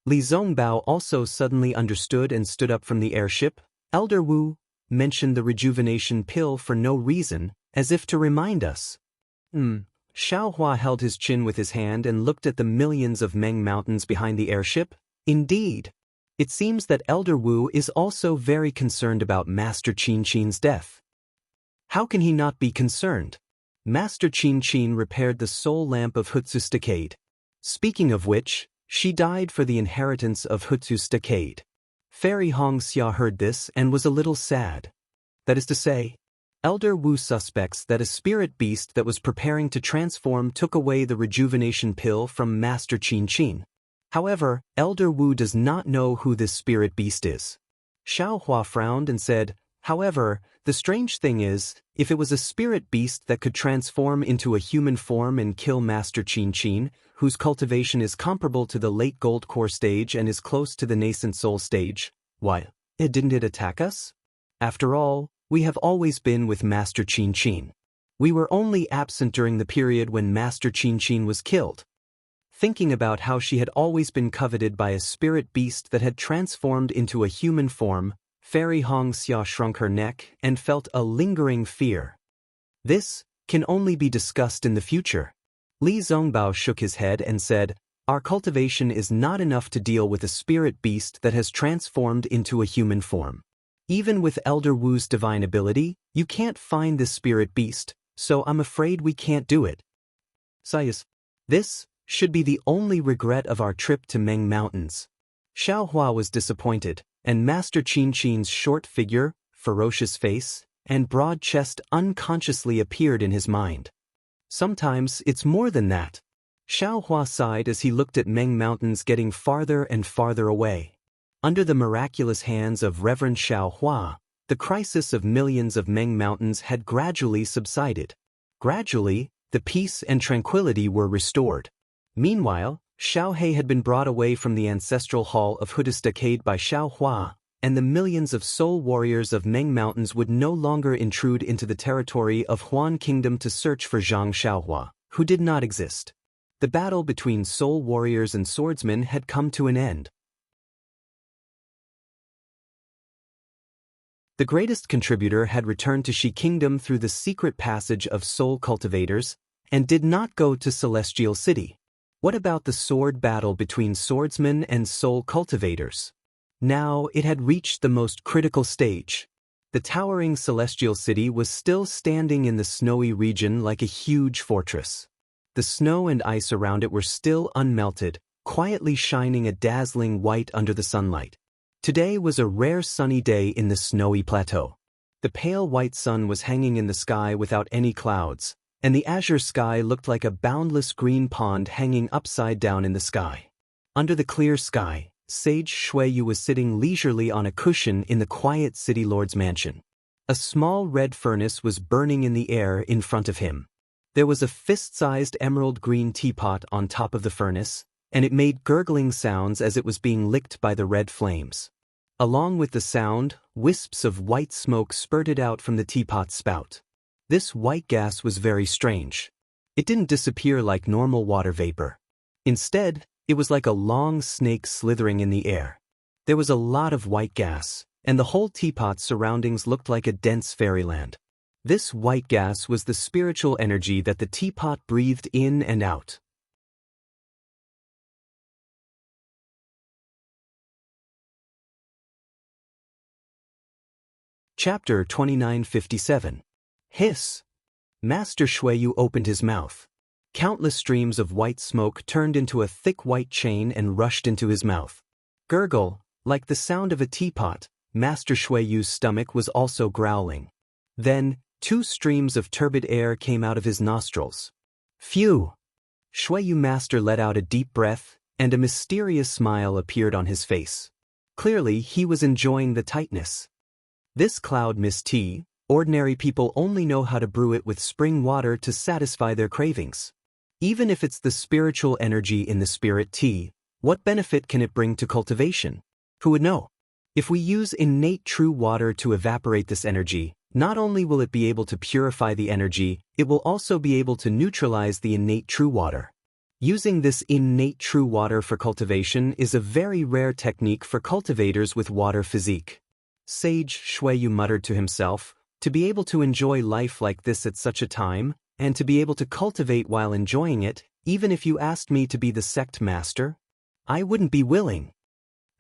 Li Zongbao also suddenly understood and stood up from the airship. Elder Wu mentioned the rejuvenation pill for no reason, as if to remind us. Xiaohua held his chin with his hand and looked at the millions of Meng mountains behind the airship. Indeed. It seems that Elder Wu is also very concerned about Master Qin Qin's death. How can he not be concerned? Master Qin Qin repaired the soul lamp of Hutsu's decade. Speaking of which, she died for the inheritance of Hutsu's decade. Fairy Hong Xia heard this and was a little sad. That is to say, Elder Wu suspects that a spirit beast that was preparing to transform took away the rejuvenation pill from Master Qin Qin. However, Elder Wu does not know who this spirit beast is. Xiaohua frowned and said, however, the strange thing is, if it was a spirit beast that could transform into a human form and kill Master Qin Qin, whose cultivation is comparable to the late gold core stage and is close to the nascent soul stage, why, didn't it attack us? After all, we have always been with Master Qin Qin. We were only absent during the period when Master Qin Qin was killed. Thinking about how she had always been coveted by a spirit beast that had transformed into a human form, Fairy Hong Xia shrunk her neck and felt a lingering fear. This can only be discussed in the future. Li Zongbao shook his head and said, our cultivation is not enough to deal with a spirit beast that has transformed into a human form. Even with Elder Wu's divine ability, you can't find this spirit beast, so I'm afraid we can't do it. Sayas, this should be the only regret of our trip to Meng Mountains. Xiaohua was disappointed, and Master Qin Qin's short figure, ferocious face, and broad chest unconsciously appeared in his mind. Sometimes it's more than that. Xiaohua sighed as he looked at Meng Mountains getting farther and farther away. Under the miraculous hands of Reverend Xiaohua, the crisis of millions of Meng Mountains had gradually subsided. Gradually, the peace and tranquility were restored. Meanwhile, Xiaohe had been brought away from the ancestral hall of Hutsu's decade by Xiaohua, and the millions of soul warriors of Meng Mountains would no longer intrude into the territory of Huan Kingdom to search for Zhang Xiaohua, who did not exist. The battle between soul warriors and swordsmen had come to an end. The greatest contributor had returned to Shi Kingdom through the secret passage of soul cultivators, and did not go to Celestial City. What about the sword battle between swordsmen and soul cultivators? Now it had reached the most critical stage. The towering Celestial City was still standing in the snowy region like a huge fortress. The snow and ice around it were still unmelted, quietly shining a dazzling white under the sunlight. Today was a rare sunny day in the snowy plateau. The pale white sun was hanging in the sky without any clouds, and the azure sky looked like a boundless green pond hanging upside down in the sky. Under the clear sky, Sage Xueyu was sitting leisurely on a cushion in the quiet city lord's mansion. A small red furnace was burning in the air in front of him. There was a fist-sized emerald green teapot on top of the furnace, and it made gurgling sounds as it was being licked by the red flames. Along with the sound, wisps of white smoke spurted out from the teapot's spout. This white gas was very strange. It didn't disappear like normal water vapor. Instead, it was like a long snake slithering in the air. There was a lot of white gas, and the whole teapot's surroundings looked like a dense fairyland. This white gas was the spiritual energy that the teapot breathed in and out. Chapter 2957. Hiss! Master Xueyu opened his mouth. Countless streams of white smoke turned into a thick white chain and rushed into his mouth. Gurgle, like the sound of a teapot, Master Xueyu's stomach was also growling. Then, 2 streams of turbid air came out of his nostrils. Phew! Xueyu Master let out a deep breath, and a mysterious smile appeared on his face. Clearly, he was enjoying the tightness. This cloud mist tea, ordinary people only know how to brew it with spring water to satisfy their cravings. Even if it's the spiritual energy in the spirit tea, what benefit can it bring to cultivation? Who would know? If we use innate true water to evaporate this energy, not only will it be able to purify the energy, it will also be able to neutralize the innate true water. Using this innate true water for cultivation is a very rare technique for cultivators with water physique. Sage Xueyu muttered to himself, to be able to enjoy life like this at such a time, and to be able to cultivate while enjoying it, even if you asked me to be the sect master, I wouldn't be willing.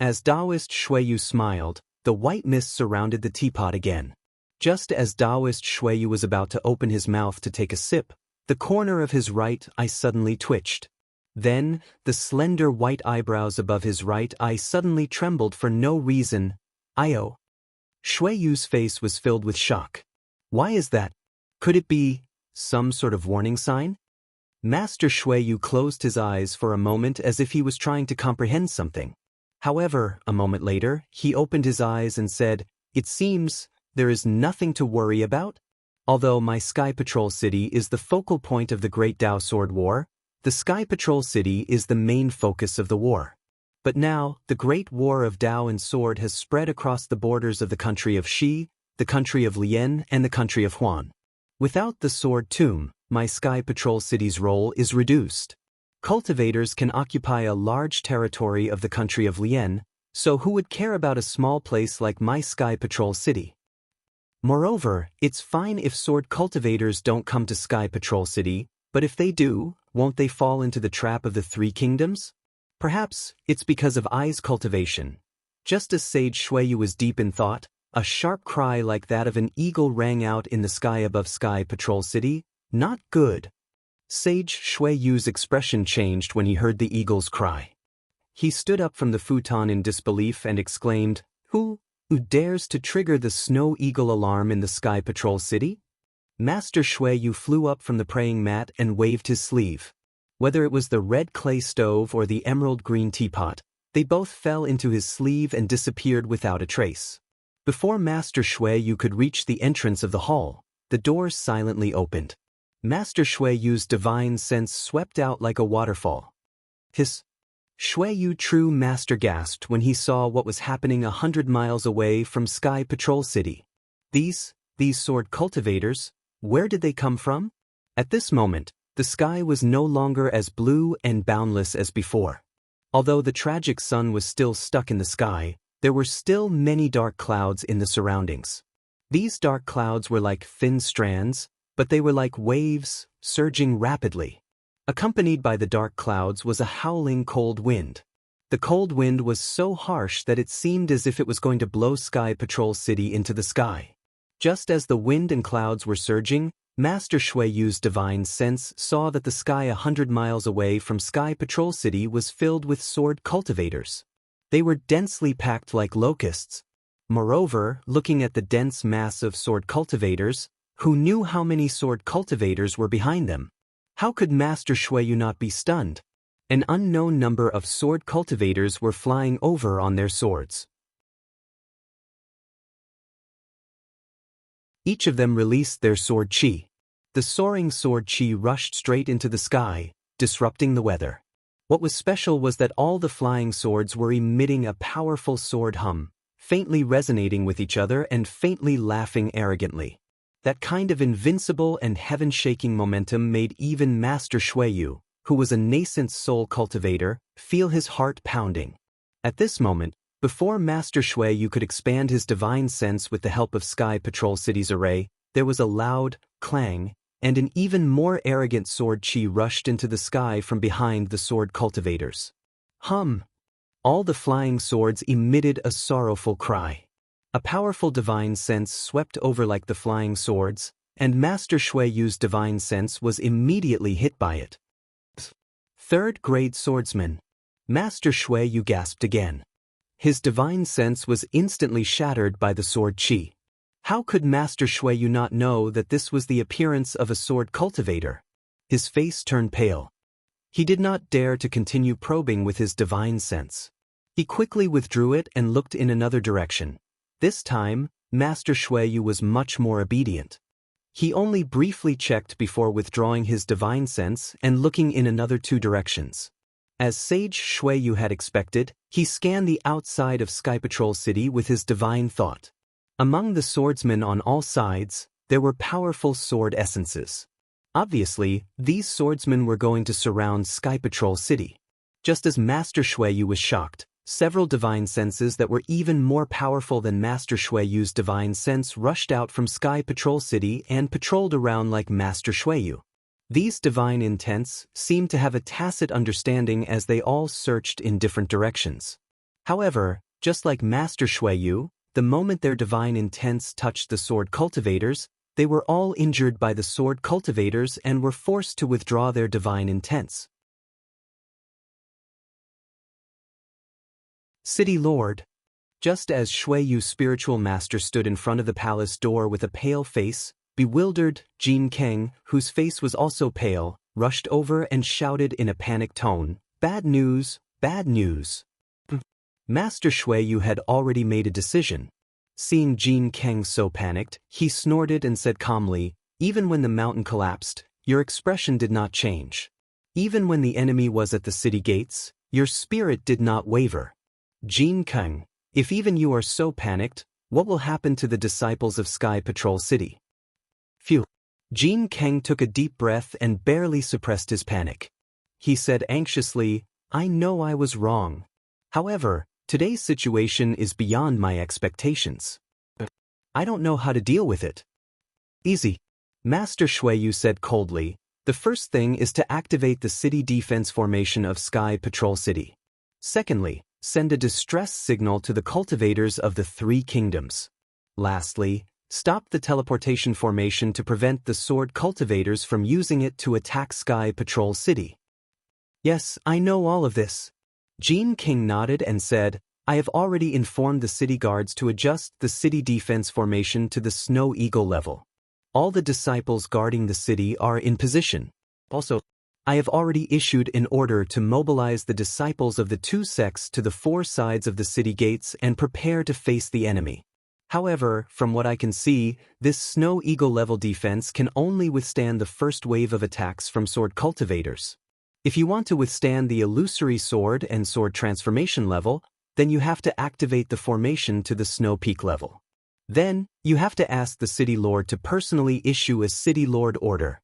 As Daoist Xueyu smiled, the white mist surrounded the teapot again. Just as Daoist Xueyu was about to open his mouth to take a sip, the corner of his right eye suddenly twitched. Then, the slender white eyebrows above his right eye suddenly trembled for no reason. Io. Xueyu's face was filled with shock. Why is that? Could it be some sort of warning sign? Master Xueyu closed his eyes for a moment as if he was trying to comprehend something. However, a moment later, he opened his eyes and said, "It seems there is nothing to worry about? Although my Sky Patrol City is the focal point of the Great Dao Sword War, the Sky Patrol City is the main focus of the war. But now, the Great War of Dao and Sword has spread across the borders of the country of Xi, the country of Lian, and the country of Huan. Without the Sword Tomb, my Sky Patrol City's role is reduced. Cultivators can occupy a large territory of the country of Lian, so who would care about a small place like my Sky Patrol City? Moreover, it's fine if sword cultivators don't come to Sky Patrol City, but if they do, won't they fall into the trap of the Three Kingdoms? Perhaps it's because of Ai's cultivation." Just as Sage Xueyu was deep in thought, a sharp cry like that of an eagle rang out in the sky above Sky Patrol City. Not good. Sage Xueyu's expression changed when he heard the eagle's cry. He stood up from the futon in disbelief and exclaimed, Who dares to trigger the snow eagle alarm in the Sky Patrol City?" Master Xueyu flew up from the praying mat and waved his sleeve. Whether it was the red clay stove or the emerald green teapot, they both fell into his sleeve and disappeared without a trace. Before Master Xueyu could reach the entrance of the hall, the door silently opened. Master Xueyu's divine sense swept out like a waterfall. His Xueyu true master gasped when he saw what was happening 100 miles away from Sky Patrol City. These sword cultivators, where did they come from? At this moment, the sky was no longer as blue and boundless as before. Although the tragic sun was still stuck in the sky, there were still many dark clouds in the surroundings. These dark clouds were like thin strands, but they were like waves, surging rapidly. Accompanied by the dark clouds was a howling cold wind. The cold wind was so harsh that it seemed as if it was going to blow Sky Patrol City into the sky. Just as the wind and clouds were surging, Master Xueyu's divine sense saw that the sky 100 miles away from Sky Patrol City was filled with sword cultivators. They were densely packed like locusts. Moreover, looking at the dense mass of sword cultivators, who knew how many sword cultivators were behind them? How could Master Xueyu not be stunned? An unknown number of sword cultivators were flying over on their swords. Each of them released their sword chi. The soaring sword chi rushed straight into the sky, disrupting the weather. What was special was that all the flying swords were emitting a powerful sword hum, faintly resonating with each other and faintly laughing arrogantly. That kind of invincible and heaven-shaking momentum made even Master Xueyu, who was a nascent soul cultivator, feel his heart pounding. At this moment, before Master Xueyu could expand his divine sense with the help of Sky Patrol City's array, there was a loud clang, and an even more arrogant sword chi rushed into the sky from behind the sword cultivators. Hum! All the flying swords emitted a sorrowful cry. A powerful divine sense swept over like the flying swords, and Master Xueyu's divine sense was immediately hit by it. Third-grade swordsman. Master Xueyu gasped again. His divine sense was instantly shattered by the sword chi. How could Master Xueyu not know that this was the appearance of a sword cultivator? His face turned pale. He did not dare to continue probing with his divine sense. He quickly withdrew it and looked in another direction. This time, Master Xueyu was much more obedient. He only briefly checked before withdrawing his divine sense and looking in another two directions. As Sage Xueyu had expected, he scanned the outside of Sky Patrol City with his divine thought. Among the swordsmen on all sides, there were powerful sword essences. Obviously, these swordsmen were going to surround Sky Patrol City. Just as Master Xueyu was shocked, several divine senses that were even more powerful than Master Xueyu's divine sense rushed out from Sky Patrol City and patrolled around like Master Xueyu. These divine intents seemed to have a tacit understanding as they all searched in different directions. However, just like Master Xueyu, the moment their divine intents touched the sword cultivators, they were all injured by the sword cultivators and were forced to withdraw their divine intents. City Lord. Just as Xueyu's spiritual master stood in front of the palace door with a pale face, bewildered, Jin Kang, whose face was also pale, rushed over and shouted in a panicked tone, "Bad news, bad news." Master Xueyu had already made a decision. Seeing Jin Kang so panicked, he snorted and said calmly, "Even when the mountain collapsed, your expression did not change. Even when the enemy was at the city gates, your spirit did not waver. Jin Kang, if even you are so panicked, what will happen to the disciples of Sky Patrol City?" Phew. Jin Kang took a deep breath and barely suppressed his panic. He said anxiously, "I know I was wrong. However, today's situation is beyond my expectations. I don't know how to deal with it." "Easy." Master Xueyu said coldly, "The first thing is to activate the city defense formation of Sky Patrol City. Secondly, send a distress signal to the cultivators of the three kingdoms. Lastly, stop the teleportation formation to prevent the sword cultivators from using it to attack Sky Patrol City." "Yes, I know all of this." Jin King nodded and said, "I have already informed the city guards to adjust the city defense formation to the Snow Eagle level. All the disciples guarding the city are in position. Also, I have already issued an order to mobilize the disciples of the two sects to the four sides of the city gates and prepare to face the enemy. However, from what I can see, this Snow Eagle level defense can only withstand the first wave of attacks from sword cultivators. If you want to withstand the illusory sword and sword transformation level, then you have to activate the formation to the Snow Peak level. Then, you have to ask the City Lord to personally issue a City Lord order.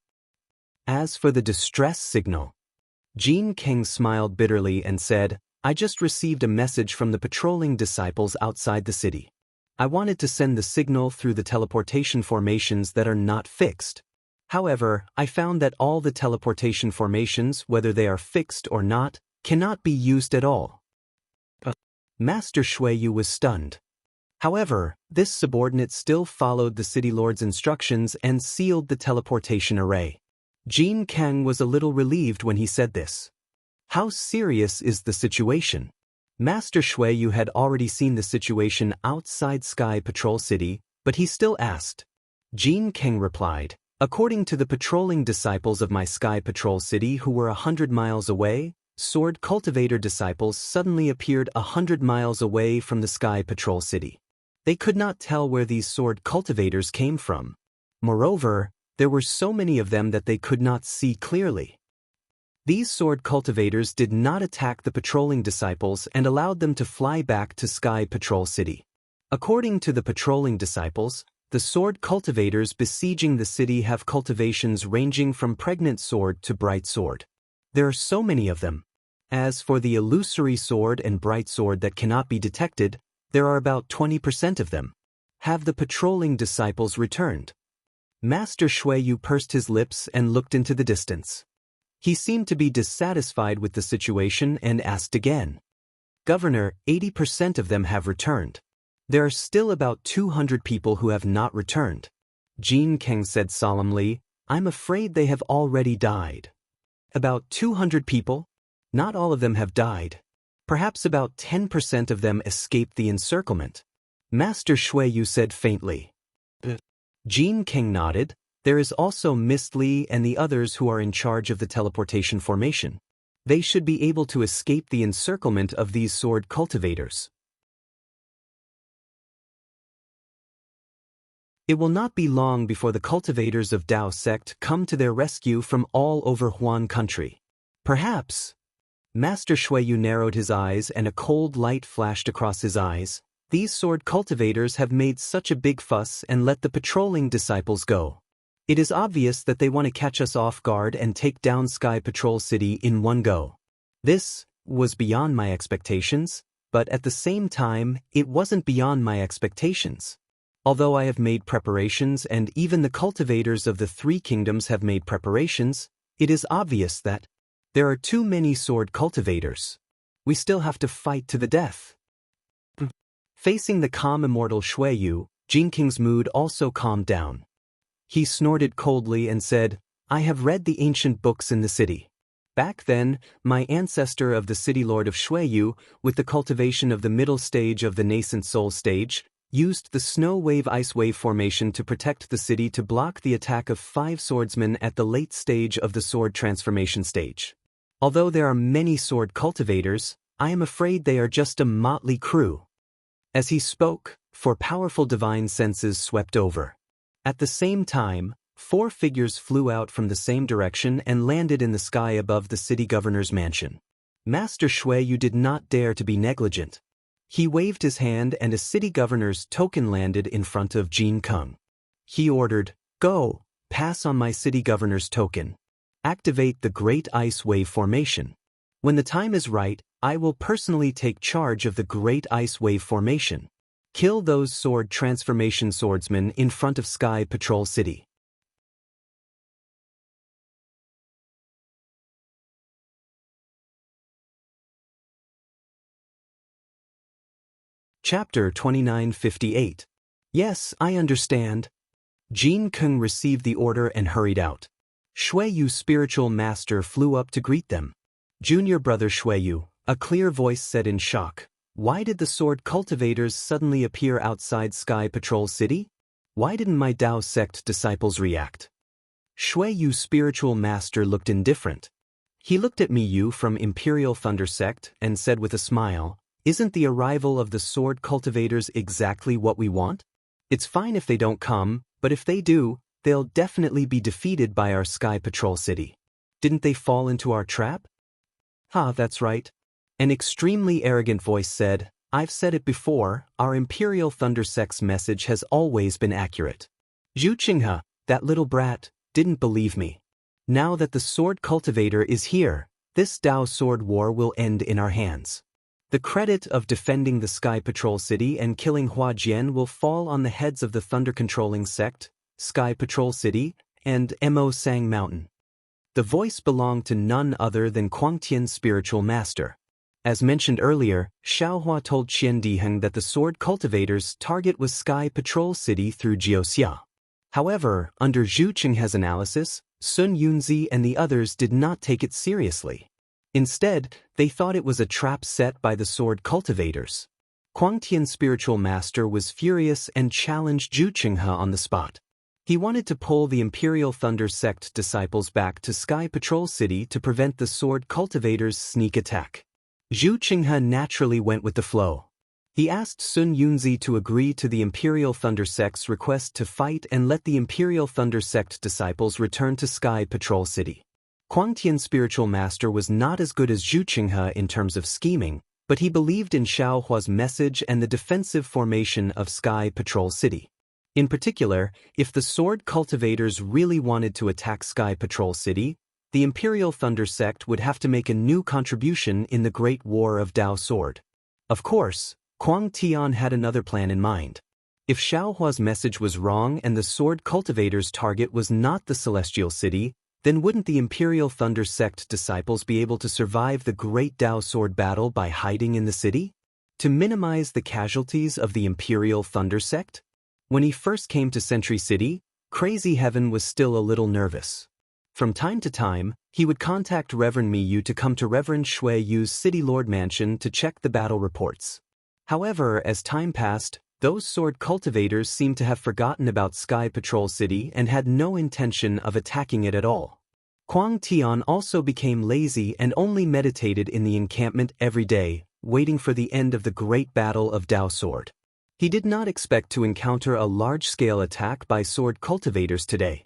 As for the distress signal," Jin Kang smiled bitterly and said, "I just received a message from the patrolling disciples outside the city. I wanted to send the signal through the teleportation formations that are not fixed. However, I found that all the teleportation formations, whether they are fixed or not, cannot be used at all." Master Xueyu was stunned. However, this subordinate still followed the City Lord's instructions and sealed the teleportation array. Jin Kang was a little relieved when he said this. How serious is the situation? Master Xueyu had already seen the situation outside Sky Patrol City, but he still asked. Jin Kang replied, "According to the patrolling disciples of my Sky Patrol City who were 100 miles away, sword cultivator disciples suddenly appeared 100 miles away from the Sky Patrol City. They could not tell where these sword cultivators came from. Moreover, there were so many of them that they could not see clearly. These sword cultivators did not attack the patrolling disciples and allowed them to fly back to Sky Patrol City. According to the patrolling disciples, the sword cultivators besieging the city have cultivations ranging from pregnant sword to bright sword. There are so many of them. As for the illusory sword and bright sword that cannot be detected, there are about 20% of them. Have the patrolling disciples returned?" Master Xueyu pursed his lips and looked into the distance. He seemed to be dissatisfied with the situation and asked again. "Governor, 80% of them have returned. There are still about 200 people who have not returned." Jin Kang said solemnly, "I'm afraid they have already died." "About 200 people? Not all of them have died. Perhaps about 10% of them escaped the encirclement." Master Xueyu said faintly. Jin Kang nodded. "There is also Mist Li and the others who are in charge of the teleportation formation. They should be able to escape the encirclement of these sword cultivators. It will not be long before the cultivators of Dao sect come to their rescue from all over Huan country. Perhaps. Master Xueyu narrowed his eyes and a cold light flashed across his eyes. These sword cultivators have made such a big fuss and let the patrolling disciples go. It is obvious that they want to catch us off guard and take down Sky Patrol City in one go. This was beyond my expectations, but at the same time, it wasn't beyond my expectations. Although I have made preparations and even the cultivators of the three kingdoms have made preparations, it is obvious that there are too many sword cultivators. We still have to fight to the death. Facing the calm immortal Xueyu, Jin King's mood also calmed down. He snorted coldly and said, I have read the ancient books in the city. Back then, my ancestor of the city lord of Xueyu, with the cultivation of the middle stage of the nascent soul stage, used the snow wave ice wave formation to protect the city to block the attack of 5 swordsmen at the late stage of the sword transformation stage. Although there are many sword cultivators, I am afraid they are just a motley crew. As he spoke, 4 powerful divine senses swept over. At the same time, 4 figures flew out from the same direction and landed in the sky above the city governor's mansion. Master Xueyu did not dare to be negligent. He waved his hand and a city governor's token landed in front of Jin Kung. He ordered, Go, pass on my city governor's token. Activate the Great Ice Wave Formation. When the time is right, I will personally take charge of the Great Ice Wave Formation. Kill those sword transformation swordsmen in front of Sky Patrol City. Chapter 2958. Yes, I understand. Jin Kung received the order and hurried out. Xueyu's spiritual master flew up to greet them. Junior brother Xueyu, a clear voice said in shock. Why did the sword cultivators suddenly appear outside Sky Patrol City? Why didn't my Dao sect disciples react? Xueyu's spiritual master looked indifferent. He looked at Miyu from Imperial Thunder Sect and said with a smile, Isn't the arrival of the sword cultivators exactly what we want? It's fine if they don't come, but if they do, they'll definitely be defeated by our Sky Patrol City. Didn't they fall into our trap? That's right. An extremely arrogant voice said, I've said it before, our Imperial Thunder Sect's message has always been accurate. Zhu Qinghe, that little brat, didn't believe me. Now that the sword cultivator is here, this Dao sword war will end in our hands. The credit of defending the Sky Patrol City and killing Hua Jian will fall on the heads of the Thunder-controlling sect, Sky Patrol City, and Mo Sang Mountain. The voice belonged to none other than Quangtian's spiritual master. As mentioned earlier, Xiaohua told Qian Diheng that the sword cultivators' target was Sky Patrol City through Jiuxia. However, under Zhu Qinghe's analysis, Sun Yunzi and the others did not take it seriously. Instead, they thought it was a trap set by the sword cultivators. Quangtian's spiritual master was furious and challenged Zhu Qinghe on the spot. He wanted to pull the Imperial Thunder Sect disciples back to Sky Patrol City to prevent the sword cultivators' sneak attack. Zhu Qinghe naturally went with the flow. He asked Sun Yunzi to agree to the Imperial Thunder Sect's request to fight and let the Imperial Thunder Sect disciples return to Sky Patrol City. Quangtian's spiritual master was not as good as Zhu Qinghe in terms of scheming, but he believed in Xiaohua's message and the defensive formation of Sky Patrol City. In particular, if the sword cultivators really wanted to attack Sky Patrol City, the Imperial Thunder Sect would have to make a new contribution in the Great War of Dao Sword. Of course, Quangtian had another plan in mind. If Xiaohua's message was wrong and the sword cultivators' target was not the Celestial City, then wouldn't the Imperial Thunder Sect disciples be able to survive the Great Dao Sword battle by hiding in the city? To minimize the casualties of the Imperial Thunder Sect? When he first came to Sentry City, Crazy Heaven was still a little nervous. From time to time, he would contact Reverend Miyu to come to Reverend Xueyu's City Lord Mansion to check the battle reports. However, as time passed, those sword cultivators seemed to have forgotten about Sky Patrol City and had no intention of attacking it at all. Huang Tian also became lazy and only meditated in the encampment every day, waiting for the end of the great battle of Dao Sword. He did not expect to encounter a large-scale attack by sword cultivators today.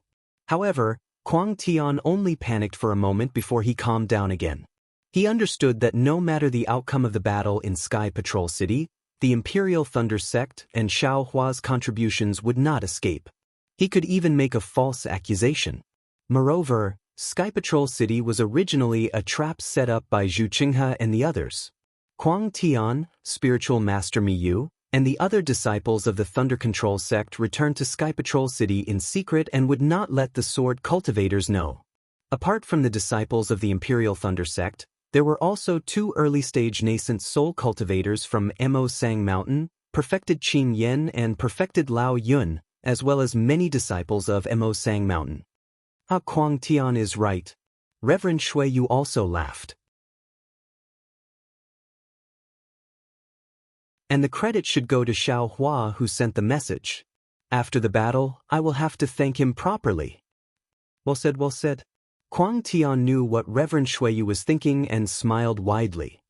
However, Huang Tian only panicked for a moment before he calmed down again. He understood that no matter the outcome of the battle in Sky Patrol City, the Imperial Thunder Sect and Xiao Hua's contributions would not escape. He could even make a false accusation. Moreover, Sky Patrol City was originally a trap set up by Zhu Qinghe and the others. Huang Tian, Spiritual Master Miyu, and the other disciples of the Thunder Control Sect returned to Sky Patrol City in secret and would not let the sword cultivators know. Apart from the disciples of the Imperial Thunder Sect, there were also 2 early-stage nascent soul cultivators from Mo Sang Mountain, perfected Qin Yen and perfected Lao Yun, as well as many disciples of Mo Sang Mountain. Huang Tian is right. Reverend Shui Yu also laughed. And the credit should go to Xiao Hua who sent the message. After the battle, I will have to thank him properly. Well said, well said. Huang Tian knew what Reverend Shui Yu was thinking and smiled widely.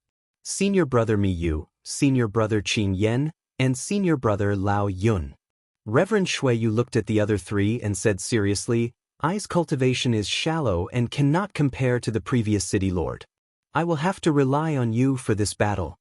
Senior brother Miyu, senior brother Qin Yen, and senior brother Lao Yun. Reverend Shui Yu looked at the other 3 and said seriously, I's cultivation is shallow and cannot compare to the previous city lord. I will have to rely on you for this battle.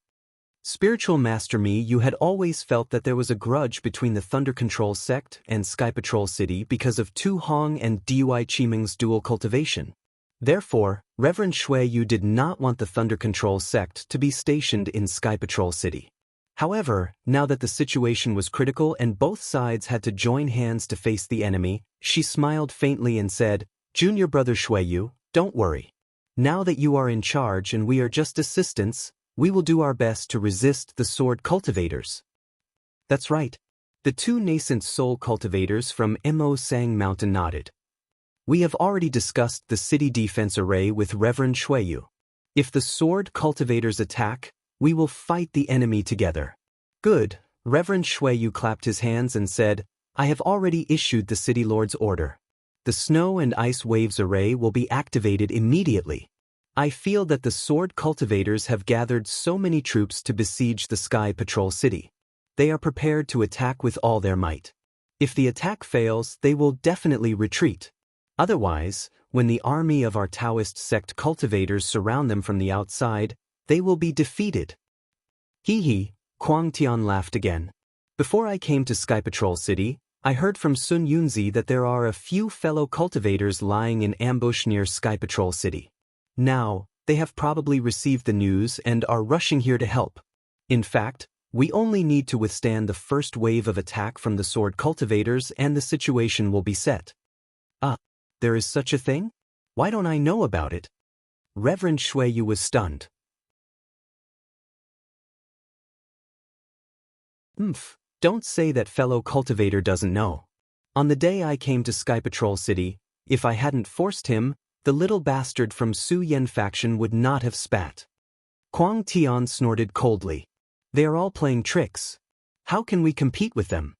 Spiritual Master Mi, you had always felt that there was a grudge between the Thunder Control Sect and Sky Patrol City because of Tu Hong and Dui Qiming's dual cultivation. Therefore, Reverend Shui Yu did not want the Thunder Control Sect to be stationed in Sky Patrol City. However, now that the situation was critical and both sides had to join hands to face the enemy, she smiled faintly and said, Junior brother Shui Yu, don't worry. Now that you are in charge and we are just assistants, we will do our best to resist the sword cultivators. That's right. The 2 nascent soul cultivators from Mo Sang Mountain nodded. We have already discussed the city defense array with Reverend Shui Yu. If the sword cultivators attack, we will fight the enemy together. Good. Reverend Shui Yu clapped his hands and said, I have already issued the city lord's order. The snow and ice waves array will be activated immediately. I feel that the sword cultivators have gathered so many troops to besiege the Sky Patrol City. They are prepared to attack with all their might. If the attack fails, they will definitely retreat. Otherwise, when the army of our Daoist sect cultivators surround them from the outside, they will be defeated. Hee hee, Huang Tian laughed again. Before I came to Sky Patrol City, I heard from Sun Yunzi that there are a few fellow cultivators lying in ambush near Sky Patrol City. Now, they have probably received the news and are rushing here to help. In fact, we only need to withstand the first wave of attack from the sword cultivators and the situation will be set. There is such a thing? Why don't I know about it? Reverend Shui Yu was stunned. Don't say that fellow cultivator doesn't know. On the day I came to Sky Patrol City, if I hadn't forced him, the little bastard from Su Yen faction would not have spat. Huang Tian snorted coldly. They are all playing tricks. How can we compete with them?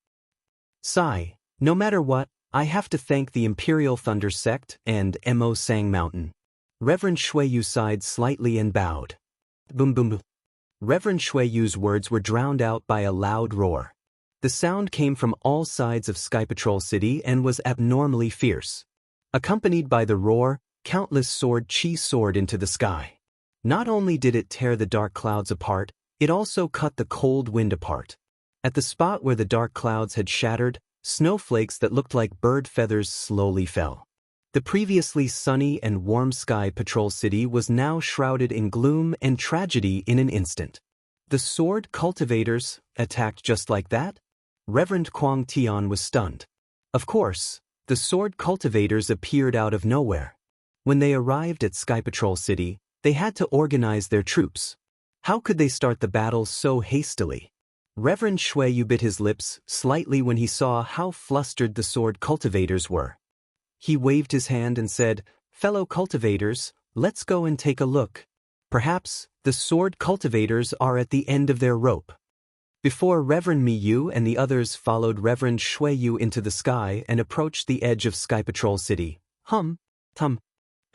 Sigh, no matter what, I have to thank the Imperial Thunder Sect and Mo Sang Mountain. Reverend Shui Yu sighed slightly and bowed. Boom boom boom. Reverend Shui Yu's words were drowned out by a loud roar. The sound came from all sides of Sky Patrol City and was abnormally fierce. Accompanied by the roar, countless sword chi soared into the sky. Not only did it tear the dark clouds apart, it also cut the cold wind apart. At the spot where the dark clouds had shattered, snowflakes that looked like bird feathers slowly fell. The previously sunny and warm Sky Patrol City was now shrouded in gloom and tragedy in an instant. The sword cultivators attacked just like that? Reverend Huang Tian was stunned. Of course, the sword cultivators appeared out of nowhere. When they arrived at Sky Patrol City, they had to organize their troops. How could they start the battle so hastily? Reverend Shui Yu bit his lips slightly when he saw how flustered the sword cultivators were. He waved his hand and said, Fellow cultivators, let's go and take a look. Perhaps the sword cultivators are at the end of their rope. Before Reverend Miyu and the others followed Reverend Shui Yu into the sky and approached the edge of Sky Patrol City.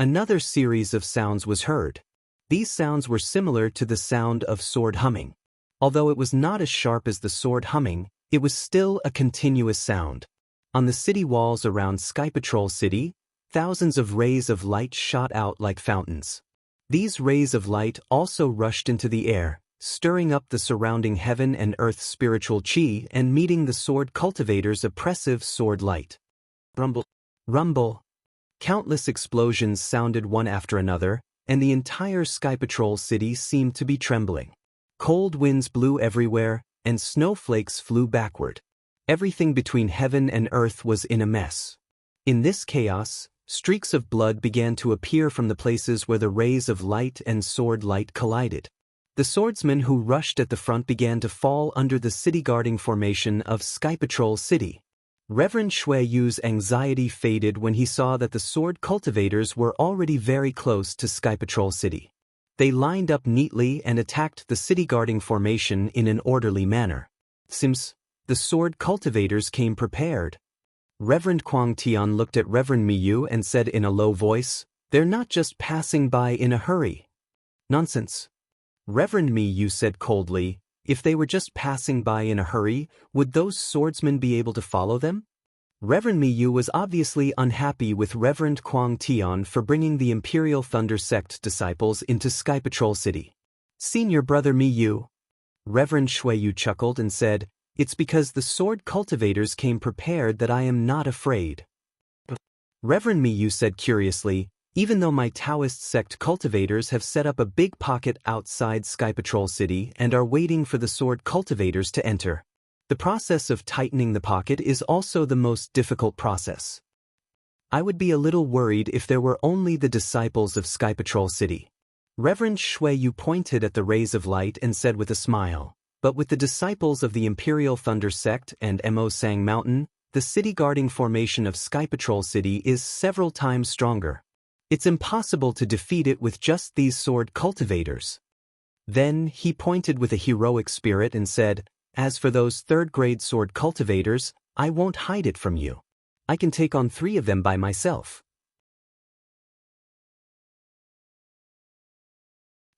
Another series of sounds was heard. These sounds were similar to the sound of sword humming. Although it was not as sharp as the sword humming, it was still a continuous sound. On the city walls around Sky Patrol City, thousands of rays of light shot out like fountains. These rays of light also rushed into the air, stirring up the surrounding heaven and earth's spiritual chi and meeting the sword cultivator's oppressive sword light. Rumble. Rumble. Countless explosions sounded one after another, and the entire Sky Patrol City seemed to be trembling. Cold winds blew everywhere, and snowflakes flew backward. Everything between heaven and earth was in a mess. In this chaos, streaks of blood began to appear from the places where the rays of light and sword light collided. The swordsmen who rushed at the front began to fall under the city-guarding formation of Sky Patrol City. Reverend Shui Yu's anxiety faded when he saw that the sword cultivators were already very close to Sky Patrol City. They lined up neatly and attacked the city-guarding formation in an orderly manner. Seems the sword cultivators came prepared. Reverend Kuang Tian looked at Reverend Miyu and said in a low voice, "They're not just passing by in a hurry." "Nonsense." Reverend Miyu said coldly, "If they were just passing by in a hurry, would those swordsmen be able to follow them?" Reverend Miyu was obviously unhappy with Reverend Kuang Tian for bringing the Imperial Thunder Sect disciples into Sky Patrol City. "Senior brother Miyu." Reverend Shuiyu chuckled and said, "It's because the sword cultivators came prepared that I am not afraid." Reverend Miyu said curiously, "Even though my Daoist sect cultivators have set up a big pocket outside Sky Patrol City and are waiting for the sword cultivators to enter. The process of tightening the pocket is also the most difficult process. I would be a little worried if there were only the disciples of Sky Patrol City." Reverend Shuiyu pointed at the rays of light and said with a smile, "But with the disciples of the Imperial Thunder Sect and Mo Sang Mountain, the city-guarding formation of Sky Patrol City is several times stronger. It's impossible to defeat it with just these sword cultivators." Then he pointed with a heroic spirit and said, "As for those third-grade sword cultivators, I won't hide it from you. I can take on 3 of them by myself."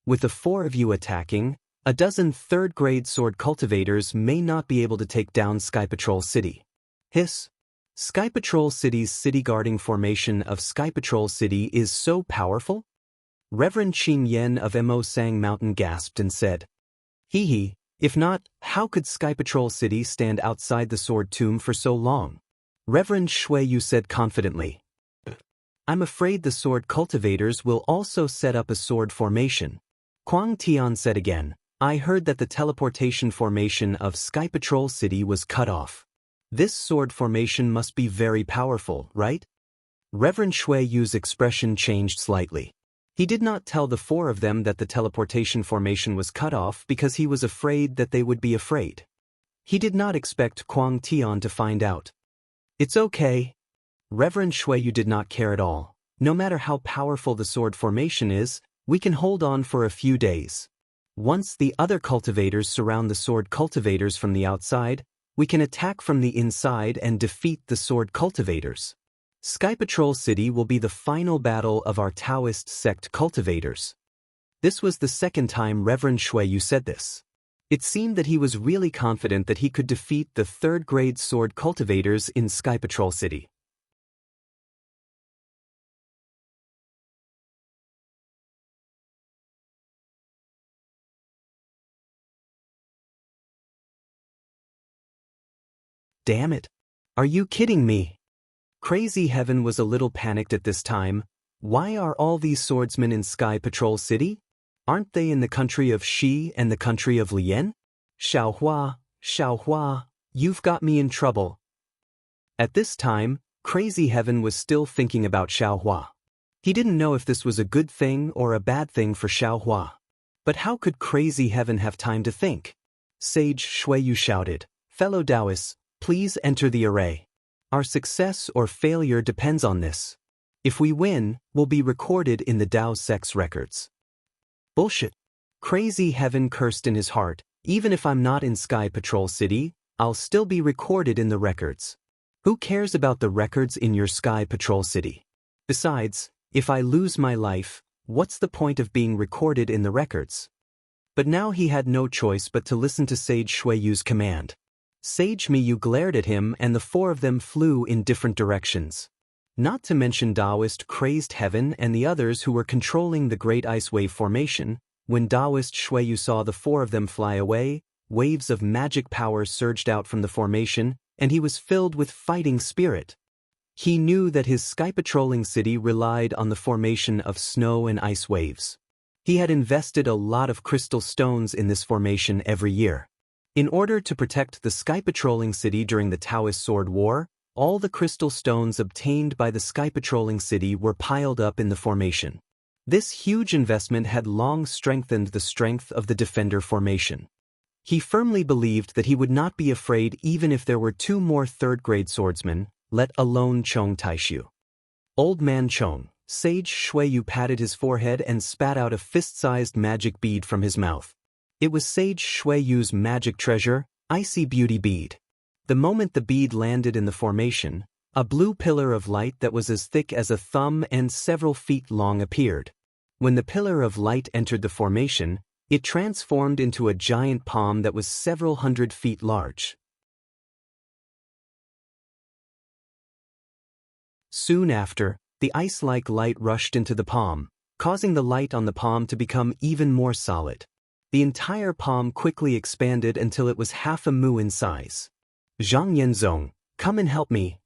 With the 4 of you attacking, a dozen third-grade sword cultivators may not be able to take down Sky Patrol City. Hiss. Sky Patrol City's city-guarding formation of Sky Patrol City is so powerful? Reverend Qin Yen of Mo Sang Mountain gasped and said, "Hee hee, if not, how could Sky Patrol City stand outside the sword tomb for so long?" Reverend Shuiyu said confidently, "I'm afraid the sword cultivators will also set up a sword formation." Kuang Tian said again, "I heard that the teleportation formation of Sky Patrol City was cut off. This sword formation must be very powerful, right?" Reverend Shuiyu's expression changed slightly. He did not tell the 4 of them that the teleportation formation was cut off because he was afraid that they would be afraid. He did not expect Kuang Tian to find out. "It's okay." Reverend Shuiyu did not care at all. "No matter how powerful the sword formation is, we can hold on for a few days. Once the other cultivators surround the sword cultivators from the outside, we can attack from the inside and defeat the sword cultivators. Sky Patrol City will be the final battle of our Daoist sect cultivators." This was the second time Reverend Shuiyu said this. It seemed that he was really confident that he could defeat the third-grade sword cultivators in Sky Patrol City. "Damn it. Are you kidding me?" Crazy Heaven was a little panicked at this time. Why are all these swordsmen in Sky Patrol City? Aren't they in the country of Shi and the country of Lian? Xiaohua, you've got me in trouble. At this time, Crazy Heaven was still thinking about Xiaohua. He didn't know if this was a good thing or a bad thing for Xiaohua. But how could Crazy Heaven have time to think? Sage Shuiyu shouted, "Fellow Daoists, please enter the array. Our success or failure depends on this. If we win, we'll be recorded in the Dao Sect's records." Bullshit. Crazy Heaven cursed in his heart. "Even if I'm not in Sky Patrol City, I'll still be recorded in the records. Who cares about the records in your Sky Patrol City? Besides, If I lose my life, what's the point of being recorded in the records? But now he had no choice but to listen to Sage Xueyu's command. Sage Miyu glared at him and the four of them flew in different directions. Not to mention Daoist Crazed Heaven and the others who were controlling the Great Ice Wave formation. When Daoist Xueyu saw the four of them fly away, waves of magic power surged out from the formation, and he was filled with fighting spirit. He knew that his sky patrolling city relied on the formation of snow and ice waves. He had invested a lot of crystal stones in this formation every year. In order to protect the sky patrolling city during the Taoist Sword War, all the crystal stones obtained by the sky patrolling city were piled up in the formation. This huge investment had long strengthened the strength of the Defender formation. He firmly believed that he would not be afraid even if there were 2 more third-grade swordsmen, let alone Chong Taishu. Old Man Chong, Sage Xueyu patted his forehead and spat out a fist-sized magic bead from his mouth. It was Sage Xueyu's magic treasure, Icy Beauty Bead. The moment the bead landed in the formation, a blue pillar of light that was as thick as a thumb and several feet long appeared. When the pillar of light entered the formation, it transformed into a giant palm that was several hundred feet large. Soon after, the ice-like light rushed into the palm, causing the light on the palm to become even more solid. The entire palm quickly expanded until it was half a mu in size. Zhang Yenzong, come and help me.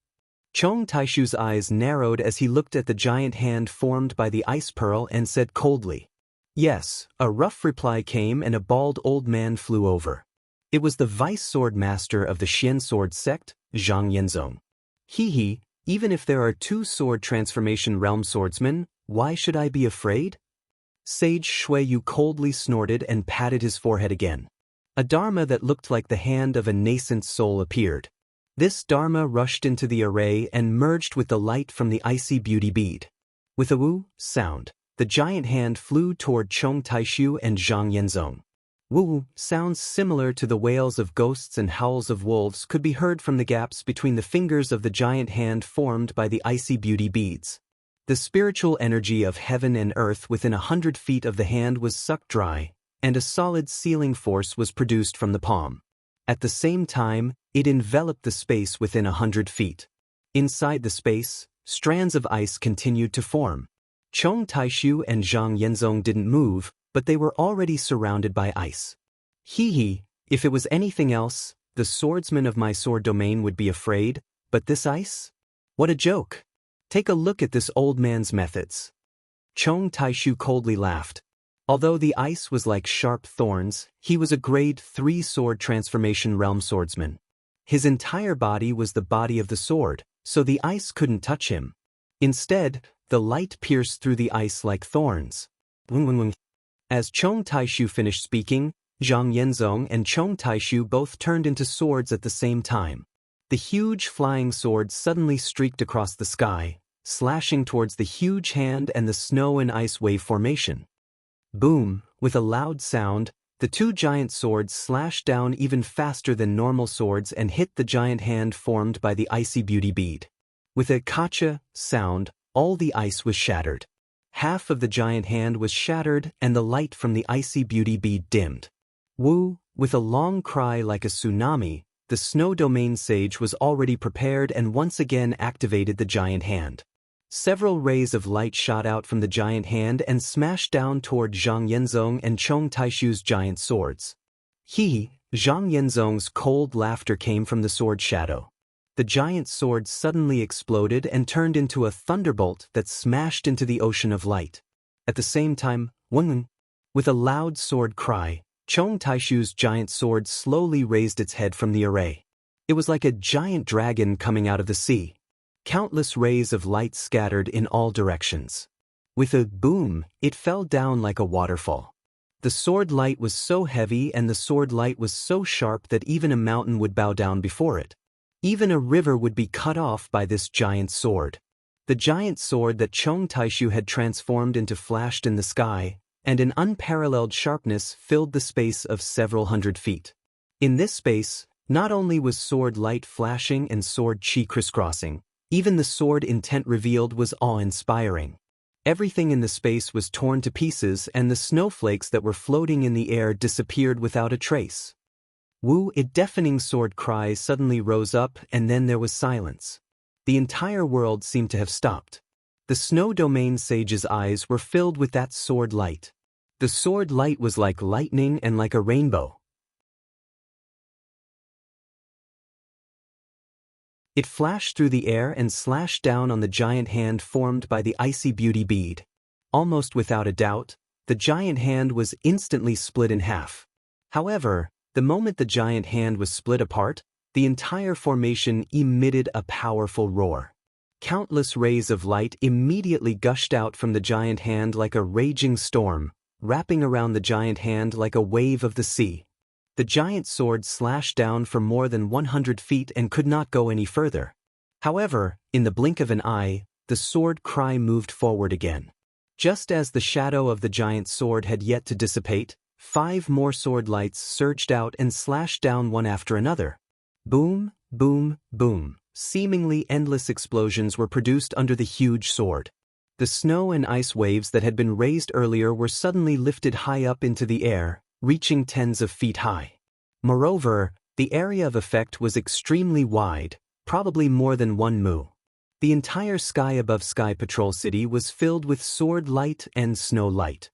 Chong Taishu's eyes narrowed as he looked at the giant hand formed by the ice pearl and said coldly. Yes, a rough reply came and a bald old man flew over. It was the vice sword master of the Xian sword sect, Zhang Yenzong. He, even if there are 2 sword transformation realm swordsmen, why should I be afraid? Sage Xueyu coldly snorted and patted his forehead again. A dharma that looked like the hand of a nascent soul appeared. This dharma rushed into the array and merged with the light from the icy beauty bead. With a woo sound, the giant hand flew toward Chong Taishu and Zhang Yenzong. Woo sounds similar to the wails of ghosts and howls of wolves could be heard from the gaps between the fingers of the giant hand formed by the icy beauty beads. The spiritual energy of heaven and earth within 100 feet of the hand was sucked dry, and a solid sealing force was produced from the palm. At the same time, it enveloped the space within 100 feet. Inside the space, strands of ice continued to form. Chong Taishu and Zhang Yenzong didn't move, but they were already surrounded by ice. If it was anything else, the swordsmen of my sword domain would be afraid, but this ice? What a joke! Take a look at this old man's methods. Chong Taishu coldly laughed. Although the ice was like sharp thorns, he was a grade 3 sword transformation realm swordsman. His entire body was the body of the sword, so the ice couldn't touch him. Instead, the light pierced through the ice like thorns. As Chong Taishu finished speaking, Zhang Yenzong and Chong Taishu both turned into swords at the same time. The huge flying sword suddenly streaked across the sky, slashing towards the huge hand and the snow and ice wave formation. Boom! With a loud sound, the 2 giant swords slashed down even faster than normal swords and hit the giant hand formed by the icy beauty bead. With a kacha sound, all the ice was shattered. Half of the giant hand was shattered and the light from the icy beauty bead dimmed. Woo! With a long cry like a tsunami, the snow domain sage was already prepared and once again activated the giant hand. Several rays of light shot out from the giant hand and smashed down toward Zhang Yenzong and Chong Taishu's giant swords. Zhang Yenzong's cold laughter came from the sword shadow. The giant sword suddenly exploded and turned into a thunderbolt that smashed into the ocean of light. At the same time, with a loud sword cry, Chong Taishu's giant sword slowly raised its head from the array. It was like a giant dragon coming out of the sea. Countless rays of light scattered in all directions. With a boom, it fell down like a waterfall. The sword light was so heavy and the sword light was so sharp that even a mountain would bow down before it. Even a river would be cut off by this giant sword. The giant sword that Chong Taishu had transformed into flashed in the sky, and an unparalleled sharpness filled the space of several hundred feet. In this space, not only was sword light flashing and sword chi crisscrossing, even the sword intent revealed was awe-inspiring. Everything in the space was torn to pieces and the snowflakes that were floating in the air disappeared without a trace. Wu, a deafening sword cry suddenly rose up and then there was silence. The entire world seemed to have stopped. The Snow Domain Sage's eyes were filled with that sword light. The sword light was like lightning and like a rainbow. It flashed through the air and slashed down on the giant hand formed by the icy beauty bead. Almost without a doubt, the giant hand was instantly split in half. However, the moment the giant hand was split apart, the entire formation emitted a powerful roar. Countless rays of light immediately gushed out from the giant hand like a raging storm, wrapping around the giant hand like a wave of the sea. The giant sword slashed down for more than 100 feet and could not go any further. However, in the blink of an eye, the sword cry moved forward again. Just as the shadow of the giant sword had yet to dissipate, 5 more sword lights surged out and slashed down one after another. Boom, boom, boom. Seemingly endless explosions were produced under the huge sword. The snow and ice waves that had been raised earlier were suddenly lifted high up into the air, reaching tens of feet high. Moreover, the area of effect was extremely wide, probably more than 1 mu. The entire sky above Sky Patrol City was filled with sword light and snow light.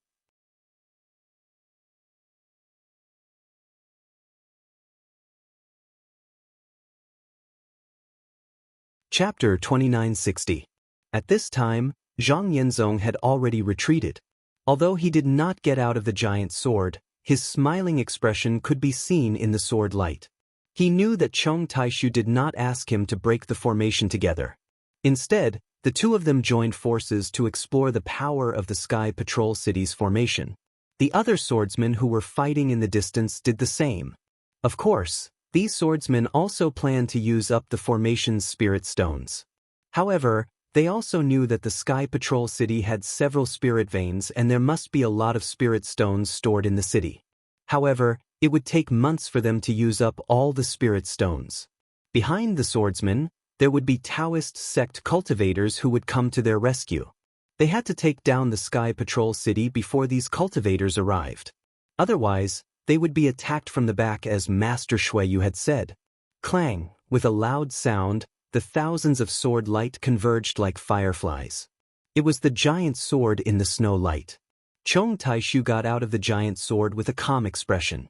Chapter 2960. At this time, Zhang Yenzong had already retreated. Although he did not get out of the giant sword, his smiling expression could be seen in the sword light. He knew that Chong Taishu did not ask him to break the formation together. Instead, the two of them joined forces to explore the power of the Sky Patrol City's formation. The other swordsmen who were fighting in the distance did the same. Of course, these swordsmen also planned to use up the formation's spirit stones. However, they also knew that the Sky Patrol City had several spirit veins and there must be a lot of spirit stones stored in the city. However, it would take months for them to use up all the spirit stones. Behind the swordsmen, there would be Daoist sect cultivators who would come to their rescue. They had to take down the Sky Patrol City before these cultivators arrived. Otherwise, they would be attacked from the back as Master Shuiyu had said. Clang, with a loud sound, the thousands of sword light converged like fireflies. It was the giant sword in the snow light. Chong Taishu got out of the giant sword with a calm expression.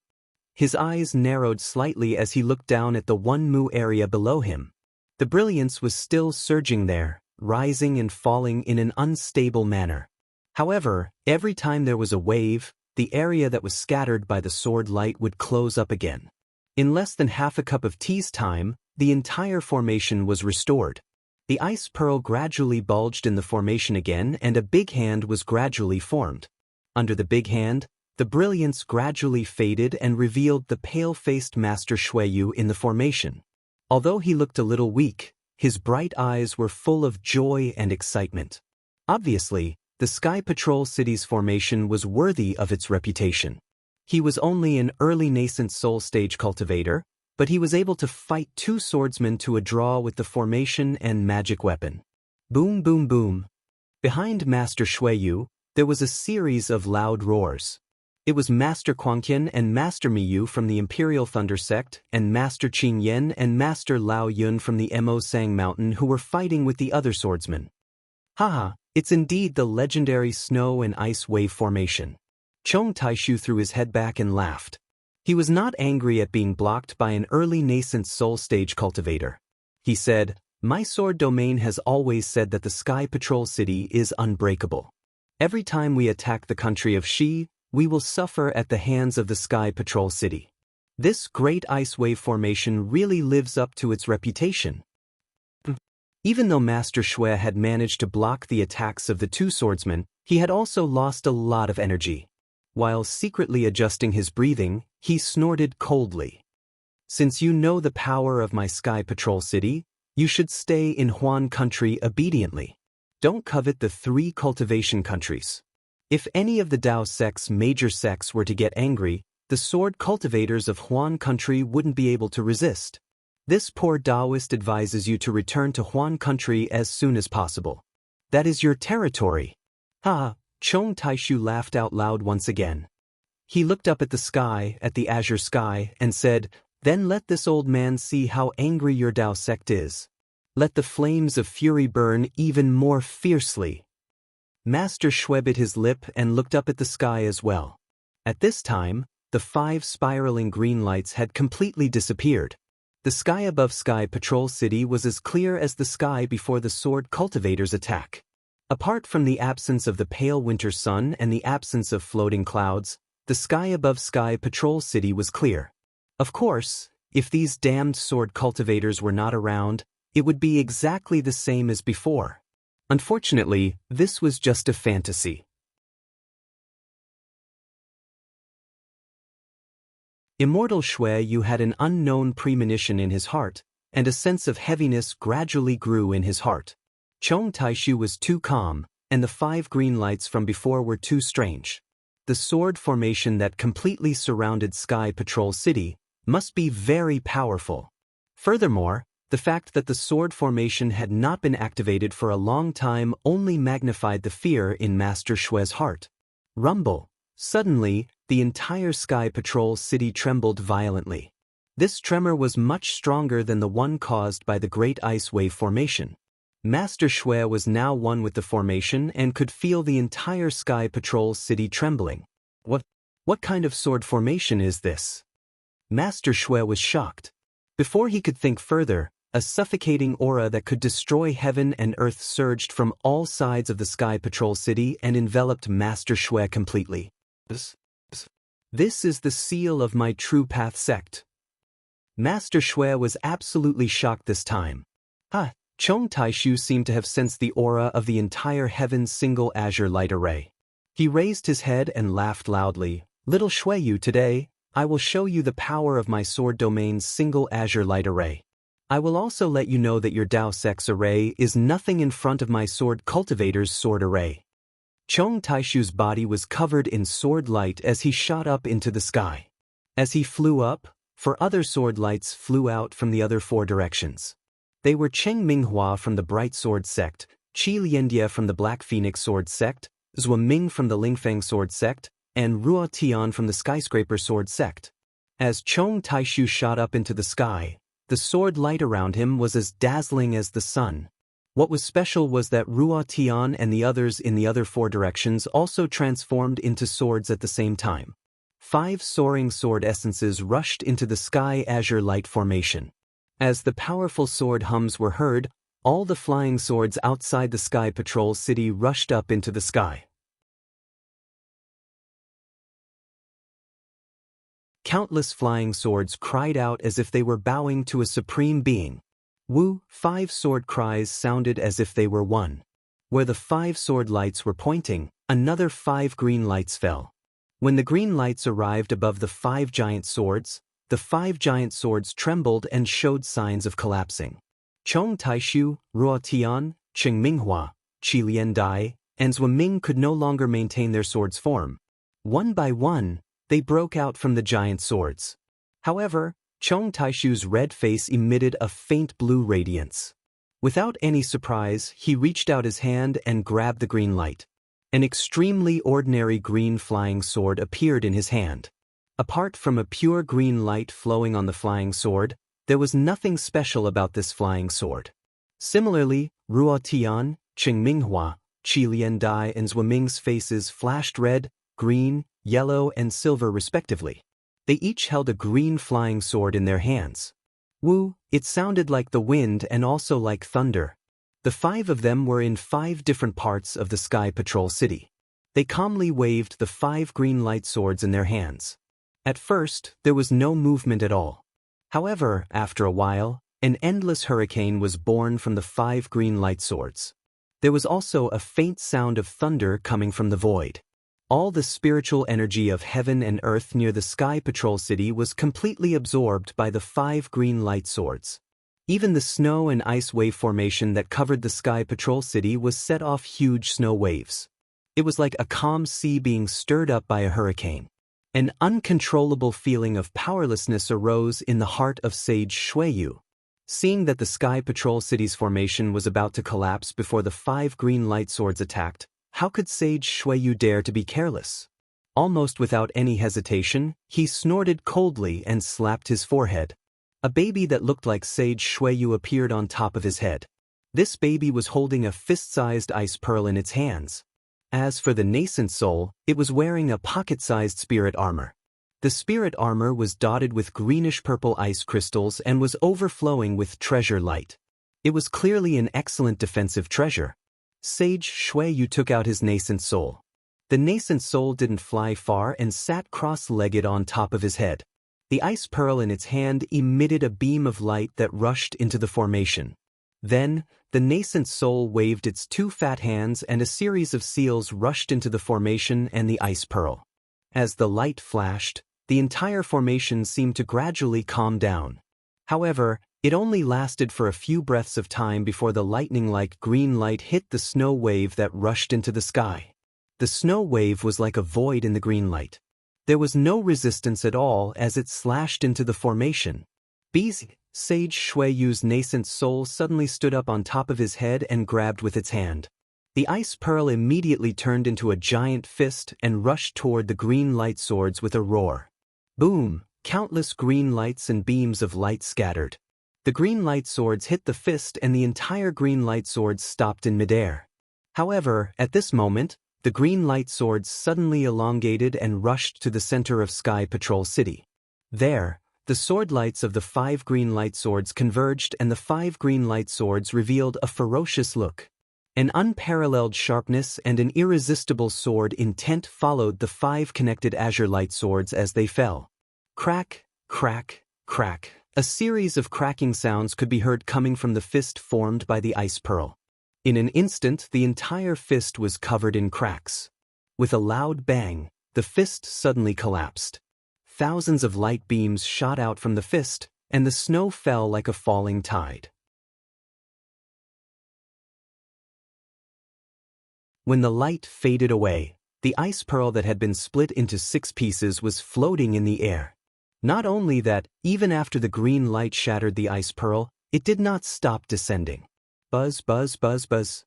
His eyes narrowed slightly as he looked down at the 1 mu area below him. The brilliance was still surging there, rising and falling in an unstable manner. However, every time there was a wave, the area that was scattered by the sword light would close up again. In less than half a cup of tea's time, the entire formation was restored. The ice pearl gradually bulged in the formation again and a big hand was gradually formed. Under the big hand, the brilliance gradually faded and revealed the pale-faced Master Shuiyu in the formation. Although he looked a little weak, his bright eyes were full of joy and excitement. Obviously, the Sky Patrol City's formation was worthy of its reputation. He was only an early nascent soul stage cultivator, but he was able to fight 2 swordsmen to a draw with the formation and magic weapon. Boom, boom, boom. Behind Master Shuiyu, there was a series of loud roars. It was Master Quangqian and Master Miyu from the Imperial Thunder Sect, and Master Qing Yen and Master Lao Yun from the Mo Sang Mountain who were fighting with the other swordsmen. Haha, it's indeed the legendary snow and ice wave formation. Chong Taishu threw his head back and laughed. He was not angry at being blocked by an early nascent soul stage cultivator. He said, "My sword domain has always said that the Sky Patrol City is unbreakable. Every time we attack the country of Shi, we will suffer at the hands of the Sky Patrol City. This great ice wave formation really lives up to its reputation." Even though Master Shui had managed to block the attacks of the 2 swordsmen, he had also lost a lot of energy. While secretly adjusting his breathing, he snorted coldly. "Since you know the power of my Sky Patrol City, you should stay in Huan Country obediently. Don't covet the 3 cultivation countries. If any of the Dao sect's major sects were to get angry, the sword cultivators of Huan Country wouldn't be able to resist. This poor Daoist advises you to return to Huan Country as soon as possible. That is your territory." Ha! Chong Taishu laughed out loud once again. He looked up at the sky, at the azure sky, and said, "Then let this old man see how angry your Dao sect is. Let the flames of fury burn even more fiercely." Master Shui bit his lip and looked up at the sky as well. At this time, the 5 spiraling green lights had completely disappeared. The sky above Sky Patrol City was as clear as the sky before the sword cultivator's attack. Apart from the absence of the pale winter sun and the absence of floating clouds, the sky above Sky Patrol City was clear. Of course, if these damned sword cultivators were not around, it would be exactly the same as before. Unfortunately, this was just a fantasy. Immortal Shui had an unknown premonition in his heart, and a sense of heaviness gradually grew in his heart. Chong Taishu was too calm, and the 5 green lights from before were too strange. The sword formation that completely surrounded Sky Patrol City must be very powerful. Furthermore, the fact that the sword formation had not been activated for a long time only magnified the fear in Master Shui's heart. Rumble. Suddenly, the entire Sky Patrol City trembled violently. This tremor was much stronger than the one caused by the Great Ice Wave formation. Master Shui was now one with the formation and could feel the entire Sky Patrol City trembling. What kind of sword formation is this? Master Shui was shocked. Before he could think further, a suffocating aura that could destroy heaven and earth surged from all sides of the Sky Patrol City and enveloped Master Shui completely. This is the seal of my True Path sect. Master Shui was absolutely shocked this time. Chong Taishu seemed to have sensed the aura of the entire heaven's single azure light array. He raised his head and laughed loudly. "Little Shuiyu, today, I will show you the power of my sword domain's single azure light array. I will also let you know that your Dao sect's array is nothing in front of my sword cultivator's sword array." Chong Taishu's body was covered in sword light as he shot up into the sky. As he flew up, 4 other sword lights flew out from the other 4 directions. They were Cheng Minghua from the Bright Sword Sect, Qi Liandia from the Black Phoenix Sword Sect, Zhua Ming from the Lingfeng Sword Sect, and Ruo Tian from the Skyscraper Sword Sect. As Chong Taishu shot up into the sky, the sword light around him was as dazzling as the sun. What was special was that Ruo Tian and the others in the other 4 directions also transformed into swords at the same time. 5 soaring sword essences rushed into the sky azure light formation. As the powerful sword hums were heard, all the flying swords outside the Sky Patrol City rushed up into the sky. Countless flying swords cried out as if they were bowing to a supreme being. Wu, 5 sword cries sounded as if they were one. Where the 5 sword lights were pointing, another 5 green lights fell. When the green lights arrived above the 5 giant swords, the 5 giant swords trembled and showed signs of collapsing. Chong Taishu, Ruo Tian, Cheng Minghua, Qi Lian Dai, and Zhua Ming could no longer maintain their swords' form. One by one, they broke out from the giant swords. However, Chong Taishu's red face emitted a faint blue radiance. Without any surprise, he reached out his hand and grabbed the green light. An extremely ordinary green flying sword appeared in his hand. Apart from a pure green light flowing on the flying sword, there was nothing special about this flying sword. Similarly, Ruo Tian, Cheng Minghua, Qi Lian Dai and Zhua Ming's faces flashed red, green, yellow and silver respectively. They each held a green flying sword in their hands. Wu, it sounded like the wind and also like thunder. The 5 of them were in 5 different parts of the Sky Patrol City. They calmly waved the 5 green light swords in their hands. At first, there was no movement at all. However, after a while, an endless hurricane was born from the 5 green light swords. There was also a faint sound of thunder coming from the void. All the spiritual energy of heaven and earth near the Sky Patrol City was completely absorbed by the 5 green light swords. Even the snow and ice wave formation that covered the Sky Patrol City was set off huge snow waves. It was like a calm sea being stirred up by a hurricane. An uncontrollable feeling of powerlessness arose in the heart of Sage Shuiyu. Seeing that the Sky Patrol City's formation was about to collapse before the 5 green light swords attacked, How could Sage Xueyu dare to be careless? Almost without any hesitation, he snorted coldly and slapped his forehead. A baby that looked like Sage Xueyu appeared on top of his head. This baby was holding a fist-sized ice pearl in its hands. As for the nascent soul, it was wearing a pocket-sized spirit armor. The spirit armor was dotted with greenish-purple ice crystals and was overflowing with treasure light. It was clearly an excellent defensive treasure. Sage Xueyu took out his nascent soul. The nascent soul didn't fly far and sat cross-legged on top of his head. The ice pearl in its hand emitted a beam of light that rushed into the formation. Then, the nascent soul waved its two fat hands and a series of seals rushed into the formation and the ice pearl. As the light flashed, the entire formation seemed to gradually calm down. However, it only lasted for a few breaths of time before the lightning-like green light hit the snow wave that rushed into the sky. The snow wave was like a void in the green light. There was no resistance at all as it slashed into the formation. Sage Xueyu's nascent soul suddenly stood up on top of his head and grabbed with its hand. The ice pearl immediately turned into a giant fist and rushed toward the green light swords with a roar. Boom! Countless green lights and beams of light scattered. The green light swords hit the fist and the entire green light swords stopped in midair. However, at this moment, the green light swords suddenly elongated and rushed to the center of Sky Patrol City. There, the sword lights of the 5 green light swords converged and the 5 green light swords revealed a ferocious look. An unparalleled sharpness and an irresistible sword intent followed the 5 connected azure light swords as they fell. Crack, crack, crack. A series of cracking sounds could be heard coming from the fist formed by the ice pearl. In an instant, the entire fist was covered in cracks. With a loud bang, the fist suddenly collapsed. Thousands of light beams shot out from the fist, and the snow fell like a falling tide. When the light faded away, the ice pearl that had been split into 6 pieces was floating in the air. Not only that, even after the green light shattered the ice pearl, it did not stop descending. Buzz, buzz, buzz, buzz.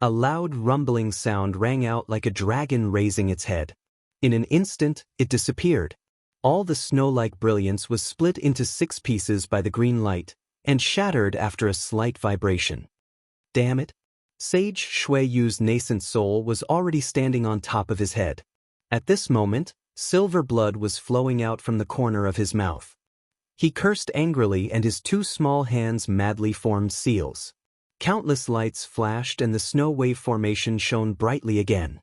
A loud rumbling sound rang out like a dragon raising its head. In an instant, it disappeared. All the snow-like brilliance was split into 6 pieces by the green light, and shattered after a slight vibration. Damn it! Sage Xueyu's nascent soul was already standing on top of his head. At this moment, silver blood was flowing out from the corner of his mouth. He cursed angrily and his 2 small hands madly formed seals. Countless lights flashed and the snow wave formation shone brightly again.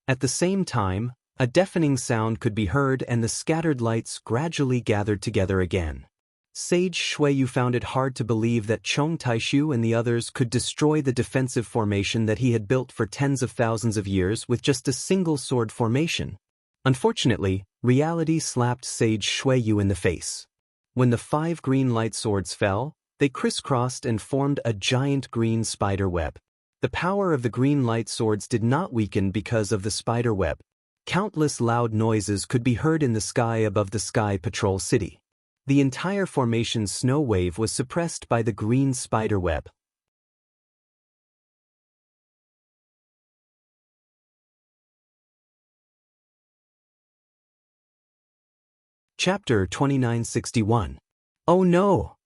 At the same time, a deafening sound could be heard and the scattered lights gradually gathered together again. Sage Xueyu found it hard to believe that Chong Taishu and the others could destroy the defensive formation that he had built for tens of thousands of years with just a single sword formation. Unfortunately, reality slapped Sage Xueyu in the face. When the 5 green light swords fell, they crisscrossed and formed a giant green spider web. The power of the green light swords did not weaken because of the spider web. Countless loud noises could be heard in the sky above the Sky Patrol City. The entire formation's snow wave was suppressed by the green spider web. Chapter 2961. Oh no!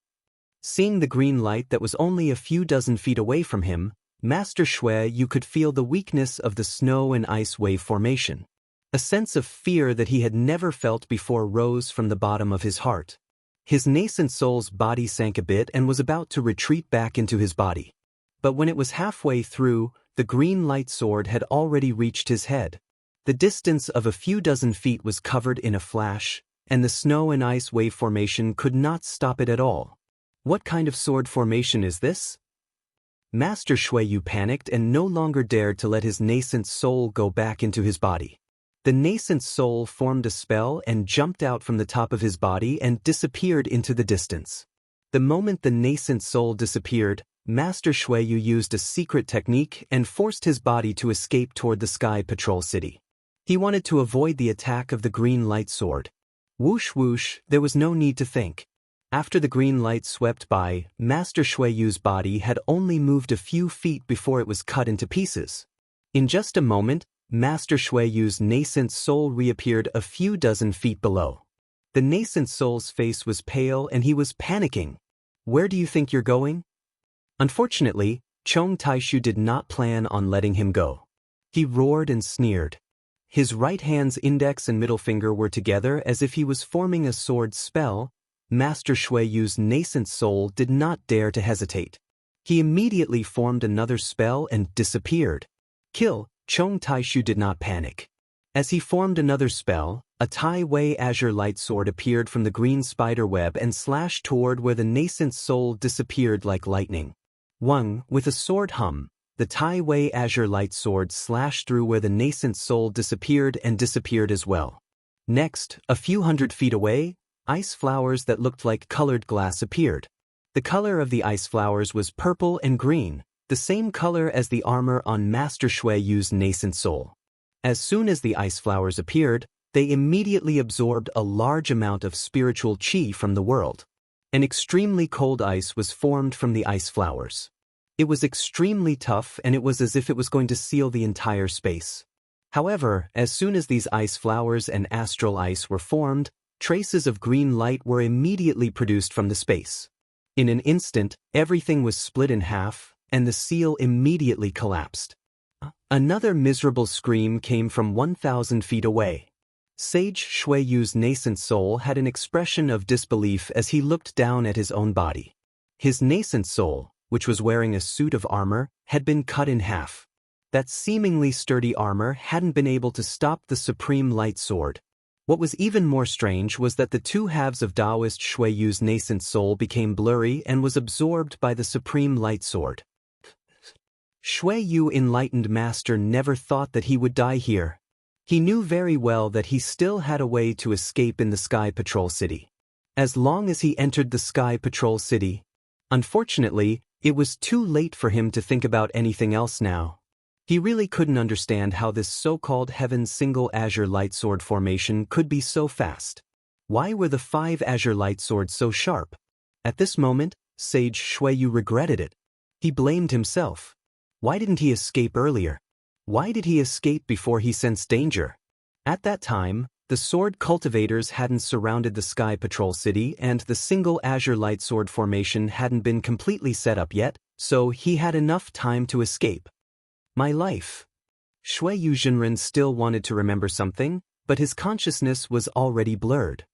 Seeing the green light that was only a few dozen feet away from him, Master Xueyu could feel the weakness of the snow and ice wave formation. A sense of fear that he had never felt before rose from the bottom of his heart. His nascent soul's body sank a bit and was about to retreat back into his body. But when it was halfway through, the green light sword had already reached his head. The distance of a few dozen feet was covered in a flash, and the snow and ice wave formation could not stop it at all. What kind of sword formation is this? Master Xueyu panicked and no longer dared to let his nascent soul go back into his body. The nascent soul formed a spell and jumped out from the top of his body and disappeared into the distance. The moment the nascent soul disappeared, Master Xueyu used a secret technique and forced his body to escape toward the Sky Patrol City. He wanted to avoid the attack of the green light sword. Whoosh whoosh, there was no need to think. After the green light swept by, Master Xueyu's body had only moved a few feet before it was cut into pieces. In just a moment, Master Shuiyu's nascent soul reappeared a few dozen feet below. The nascent soul's face was pale and he was panicking. Where do you think you're going? Unfortunately, Chong Taishu did not plan on letting him go. He roared and sneered. His right hand's index and middle finger were together as if he was forming a sword spell. Master Shuiyu's nascent soul did not dare to hesitate. He immediately formed another spell and disappeared. Kill. Chong Taishu did not panic. As he formed another spell, a Tai Wei azure light sword appeared from the green spider web and slashed toward where the nascent soul disappeared like lightning. Wang, with a sword hum, the Tai Wei azure light sword slashed through where the nascent soul disappeared and disappeared as well. Next, a few hundred feet away, ice flowers that looked like colored glass appeared. The color of the ice flowers was purple and green, the same color as the armor on Master Shuiyu's nascent soul. As soon as the ice flowers appeared, they immediately absorbed a large amount of spiritual qi from the world. An extremely cold ice was formed from the ice flowers. It was extremely tough and it was as if it was going to seal the entire space. However, as soon as these ice flowers and astral ice were formed, traces of green light were immediately produced from the space. In an instant, everything was split in half, and the seal immediately collapsed. Another miserable scream came from 1,000 feet away. Sage Shuiyu's nascent soul had an expression of disbelief as he looked down at his own body. His nascent soul, which was wearing a suit of armor, had been cut in half. That seemingly sturdy armor hadn't been able to stop the supreme light sword. What was even more strange was that the two halves of Daoist Shuiyu's nascent soul became blurry and was absorbed by the supreme light sword. Shuiyu enlightened master never thought that he would die here. He knew very well that he still had a way to escape in the Sky Patrol City. As long as he entered the Sky Patrol City. Unfortunately, it was too late for him to think about anything else now. He really couldn't understand how this so-called Heaven's single azure light sword formation could be so fast. Why were the 5 azure light swords so sharp? At this moment, Sage Shuiyu regretted it. He blamed himself. Why didn't he escape earlier? Why did he escape before he sensed danger? At that time, the sword cultivators hadn't surrounded the Sky Patrol City and the single azure light sword formation hadn't been completely set up yet, so he had enough time to escape. My life. Shuiyu Zhenren still wanted to remember something, but his consciousness was already blurred.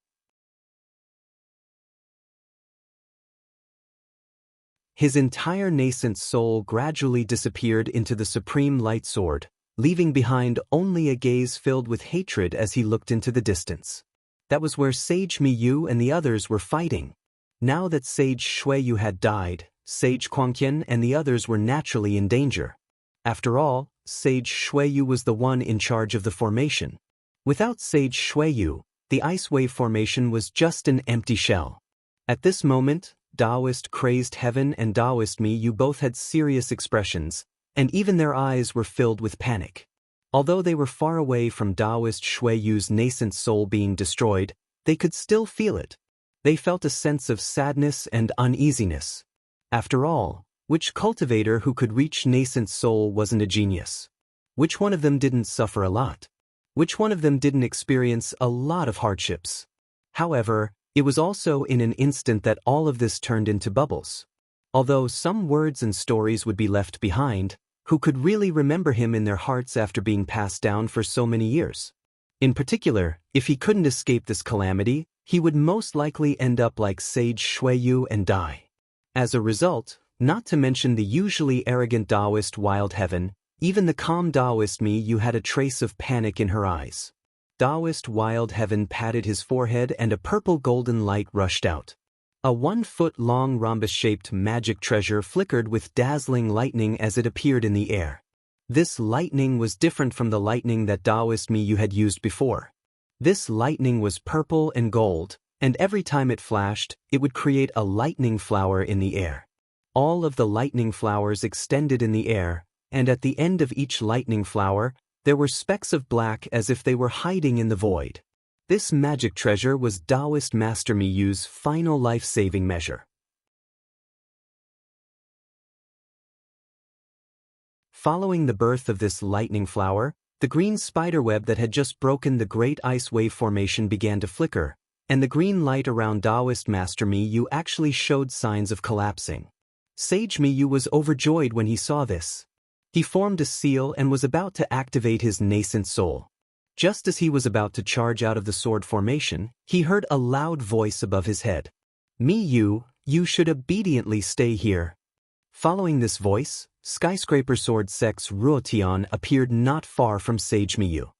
His entire nascent soul gradually disappeared into the supreme light sword, leaving behind only a gaze filled with hatred as he looked into the distance. That was where Sage Miyu and the others were fighting. Now that Sage Shuiyu had died, Sage Quangqian and the others were naturally in danger. After all, Sage Shuiyu was the one in charge of the formation. Without Sage Shuiyu, the ice wave formation was just an empty shell. At this moment, Daoist Crazed Heaven and Daoist Miyu both had serious expressions, and even their eyes were filled with panic. Although they were far away from Daoist Shuiyu's nascent soul being destroyed, they could still feel it. They felt a sense of sadness and uneasiness. After all, which cultivator who could reach nascent soul wasn't a genius? Which one of them didn't suffer a lot? Which one of them didn't experience a lot of hardships? However, it was also in an instant that all of this turned into bubbles. Although some words and stories would be left behind, who could really remember him in their hearts after being passed down for so many years? In particular, if he couldn't escape this calamity, he would most likely end up like Sage Shuiyu and die. As a result, not to mention the usually arrogant Daoist Wild Heaven, even the calm Daoist Miyu had a trace of panic in her eyes. Daoist Wild Heaven patted his forehead and a purple golden light rushed out. A 1-foot-long rhombus-shaped magic treasure flickered with dazzling lightning as it appeared in the air. This lightning was different from the lightning that Daoist Miyu had used before. This lightning was purple and gold, and every time it flashed, it would create a lightning flower in the air. All of the lightning flowers extended in the air, and at the end of each lightning flower, there were specks of black as if they were hiding in the void. This magic treasure was Daoist Master Miyu's final life-saving measure. Following the birth of this lightning flower, the green spiderweb that had just broken the great ice wave formation began to flicker, and the green light around Daoist Master Miyu actually showed signs of collapsing. Sage Miyu was overjoyed when he saw this. He formed a seal and was about to activate his nascent soul. Just as he was about to charge out of the sword formation, he heard a loud voice above his head. "Miyu, you should obediently stay here." Following this voice, Skyscraper Sword Sex Ruotian appeared not far from Sage Miyu.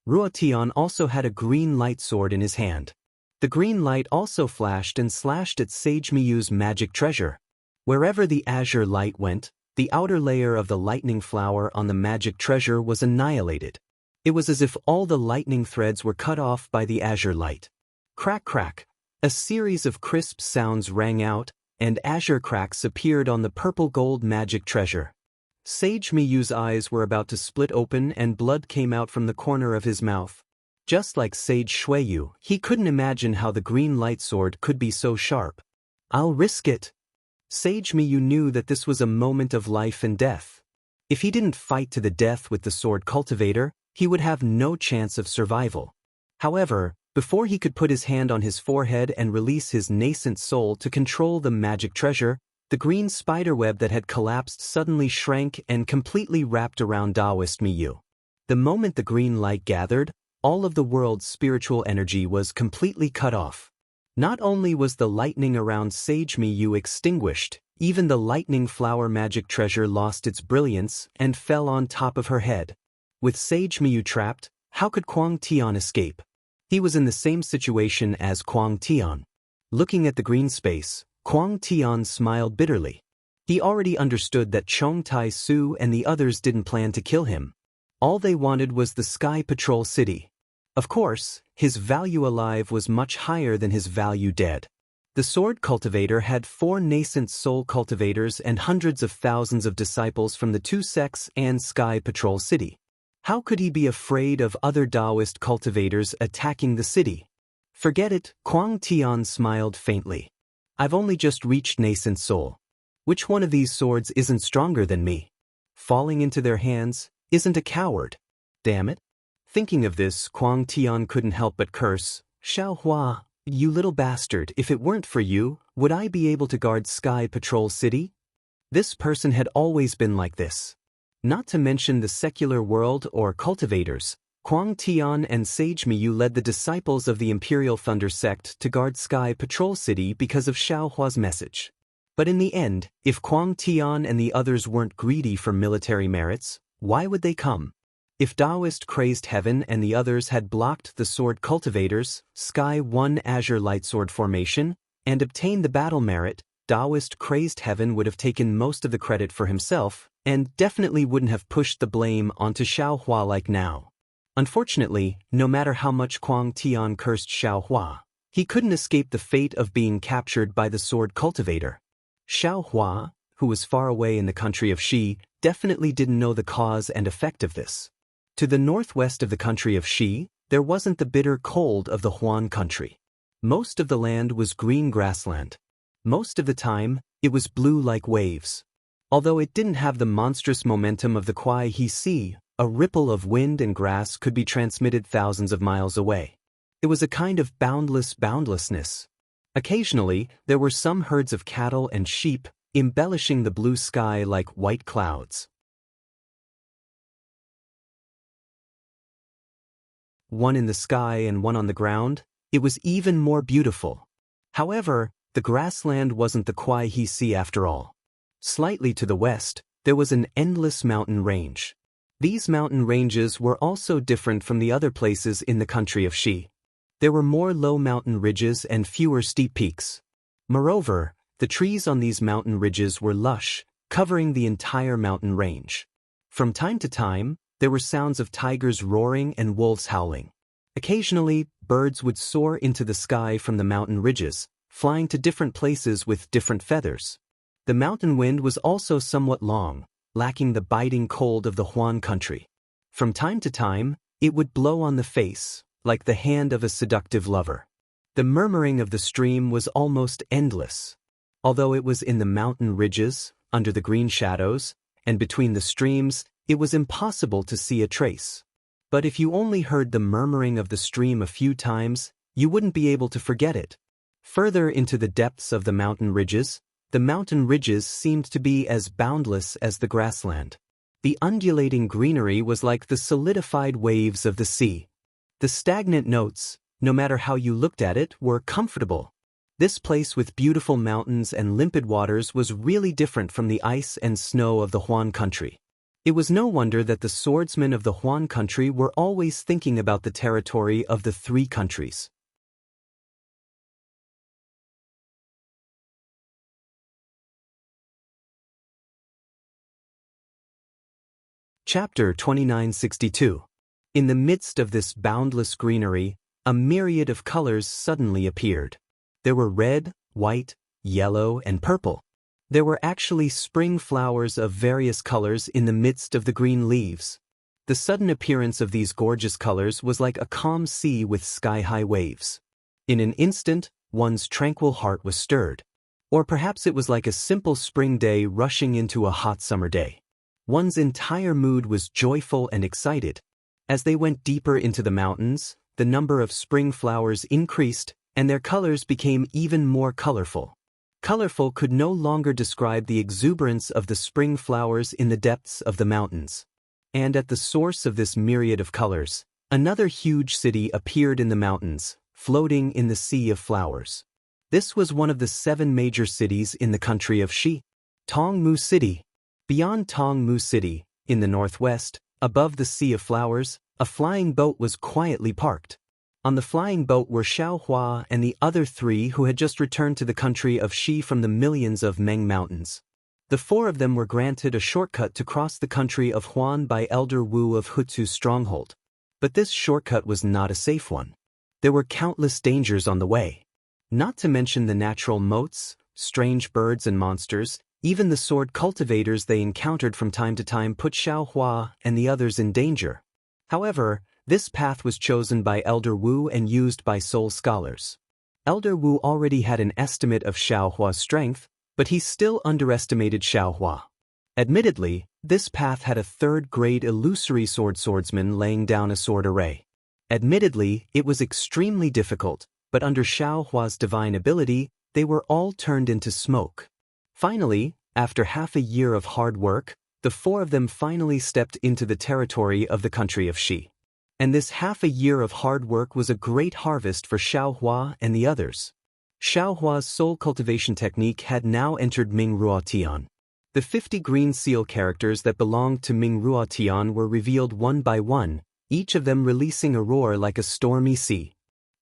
Ruotian also had a green light sword in his hand. The green light also flashed and slashed at Sage Miyu's magic treasure. Wherever the azure light went, the outer layer of the lightning flower on the magic treasure was annihilated. It was as if all the lightning threads were cut off by the azure light. Crack crack, a series of crisp sounds rang out, and azure cracks appeared on the purple-gold magic treasure. Sage Miyu's eyes were about to split open and blood came out from the corner of his mouth. Just like Sage Shuiyu, he couldn't imagine how the green light sword could be so sharp. "I'll risk it." Sage Miyu knew that this was a moment of life and death. If he didn't fight to the death with the sword cultivator, he would have no chance of survival. However, before he could put his hand on his forehead and release his nascent soul to control the magic treasure, the green spiderweb that had collapsed suddenly shrank and completely wrapped around Daoist Miyu. The moment the green light gathered, all of the world's spiritual energy was completely cut off. Not only was the lightning around Sage Miyu extinguished, even the lightning flower magic treasure lost its brilliance and fell on top of her head. With Sage Miyu trapped, how could Kuang Tian escape? He was in the same situation as Kuang Tian. Looking at the green space, Kuang Tian smiled bitterly. He already understood that Chong Tai Su and the others didn't plan to kill him. All they wanted was the Sky Patrol City. Of course, his value alive was much higher than his value dead. The sword cultivator had 4 nascent soul cultivators and hundreds of thousands of disciples from the 2 sects and Sky Patrol City. How could he be afraid of other Daoist cultivators attacking the city? "Forget it," Kuang Tian smiled faintly. "I've only just reached nascent soul. Which one of these swords isn't stronger than me? Falling into their hands isn't a coward. Damn it." Thinking of this, Kuang Tian couldn't help but curse. "Xiao Hua, you little bastard, if it weren't for you, would I be able to guard Sky Patrol City?" This person had always been like this. Not to mention the secular world or cultivators, Kuang Tian and Sage Miyu led the disciples of the Imperial Thunder sect to guard Sky Patrol City because of Xiao Hua's message. But in the end, if Kuang Tian and the others weren't greedy for military merits, why would they come? If Daoist Crazed Heaven and the others had blocked the sword cultivators, Sky 1 Azure Lightsword formation, and obtained the battle merit, Daoist Crazed Heaven would have taken most of the credit for himself, and definitely wouldn't have pushed the blame onto Xiao Hua like now. Unfortunately, no matter how much Kuang Tian cursed Xiao Hua, he couldn't escape the fate of being captured by the sword cultivator. Xiao Hua, who was far away in the country of Shi, definitely didn't know the cause and effect of this. To the northwest of the country of Shi, there wasn't the bitter cold of the Huan country. Most of the land was green grassland. Most of the time, it was blue like waves. Although it didn't have the monstrous momentum of the Kuai He Sea, a ripple of wind and grass could be transmitted thousands of miles away. It was a kind of boundlessness. Occasionally, there were some herds of cattle and sheep, embellishing the blue sky like white clouds. One in the sky and one on the ground, it was even more beautiful. However, the grassland wasn't the Kuai He Sea after all. Slightly to the west, there was an endless mountain range. These mountain ranges were also different from the other places in the country of Shi. There were more low mountain ridges and fewer steep peaks. Moreover, the trees on these mountain ridges were lush, covering the entire mountain range. From time to time, there were sounds of tigers roaring and wolves howling. Occasionally, birds would soar into the sky from the mountain ridges, flying to different places with different feathers. The mountain wind was also somewhat long, lacking the biting cold of the Huan country. From time to time, it would blow on the face, like the hand of a seductive lover. The murmuring of the stream was almost endless. Although it was in the mountain ridges, under the green shadows, and between the streams, it was impossible to see a trace. But if you only heard the murmuring of the stream a few times, you wouldn't be able to forget it. Further into the depths of the mountain ridges seemed to be as boundless as the grassland. The undulating greenery was like the solidified waves of the sea. The stagnant notes, no matter how you looked at it, were comfortable. This place with beautiful mountains and limpid waters was really different from the ice and snow of the Huan country. It was no wonder that the swordsmen of the Huan country were always thinking about the territory of the three countries. Chapter 2962. In the midst of this boundless greenery, a myriad of colors suddenly appeared. There were red, white, yellow, and purple. There were actually spring flowers of various colors in the midst of the green leaves. The sudden appearance of these gorgeous colors was like a calm sea with sky-high waves. In an instant, one's tranquil heart was stirred. Or perhaps it was like a simple spring day rushing into a hot summer day. One's entire mood was joyful and excited. As they went deeper into the mountains, the number of spring flowers increased, and their colors became even more colorful. Colorful could no longer describe the exuberance of the spring flowers in the depths of the mountains. And at the source of this myriad of colors, another huge city appeared in the mountains, floating in the sea of flowers. This was one of the 7 major cities in the country of Xi, Tongmu City. Beyond Tongmu City, in the northwest, above the sea of flowers, a flying boat was quietly parked. On the flying boat were Xiaohua and the other 3 who had just returned to the country of Xi from the millions of Meng Mountains. The 4 of them were granted a shortcut to cross the country of Huan by Elder Wu of Hutsu's stronghold. But this shortcut was not a safe one. There were countless dangers on the way. Not to mention the natural moats, strange birds and monsters. Even the sword cultivators they encountered from time to time put Xiaohua and the others in danger. However, this path was chosen by Elder Wu and used by soul scholars. Elder Wu already had an estimate of Xiaohua's strength, but he still underestimated Xiaohua. Admittedly, this path had a 3rd-grade illusory swordsman laying down a sword array. Admittedly, it was extremely difficult, but under Xiaohua's divine ability, they were all turned into smoke. Finally, after half a year of hard work, the 4 of them finally stepped into the territory of the country of Xi. And this half a year of hard work was a great harvest for Xiaohua and the others. Xiaohua's soul cultivation technique had now entered Mingruo Tian. The 50 green seal characters that belonged to Mingruo Tian were revealed one by one, each of them releasing a roar like a stormy sea.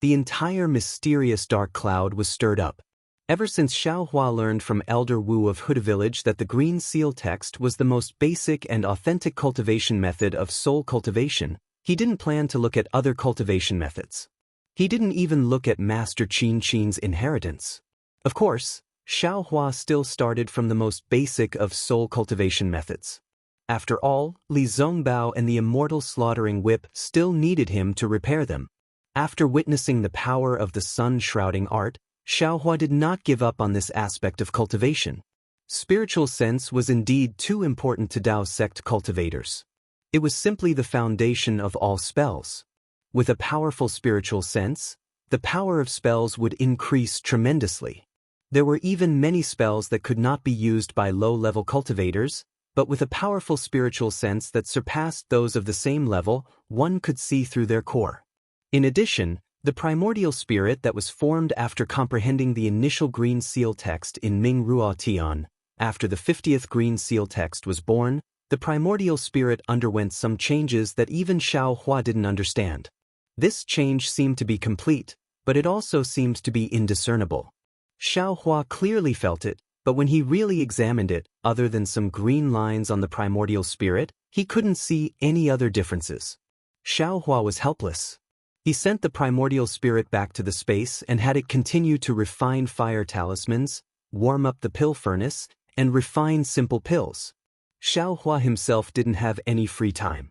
The entire mysterious dark cloud was stirred up. Ever since Xiaohua learned from Elder Wu of Huda Village that the green seal text was the most basic and authentic cultivation method of soul cultivation, he didn't plan to look at other cultivation methods. He didn't even look at Master Qin Qin's inheritance. Of course, Xiaohua still started from the most basic of soul cultivation methods. After all, Li Zongbao and the immortal slaughtering whip still needed him to repair them. After witnessing the power of the sun-shrouding art, Xiaohua did not give up on this aspect of cultivation. Spiritual sense was indeed too important to Dao sect cultivators. It was simply the foundation of all spells. With a powerful spiritual sense, the power of spells would increase tremendously. There were even many spells that could not be used by low-level cultivators, but with a powerful spiritual sense that surpassed those of the same level, one could see through their core. In addition, the primordial spirit that was formed after comprehending the initial green seal text in Mingruo Tian, after the 50th green seal text was born, the primordial spirit underwent some changes that even Xiaohua didn't understand. This change seemed to be complete, but it also seemed to be indiscernible. Xiaohua clearly felt it, but when he really examined it, other than some green lines on the primordial spirit, he couldn't see any other differences. Xiaohua was helpless. He sent the primordial spirit back to the space and had it continue to refine fire talismans, warm up the pill furnace, and refine simple pills. Xiaohua himself didn't have any free time.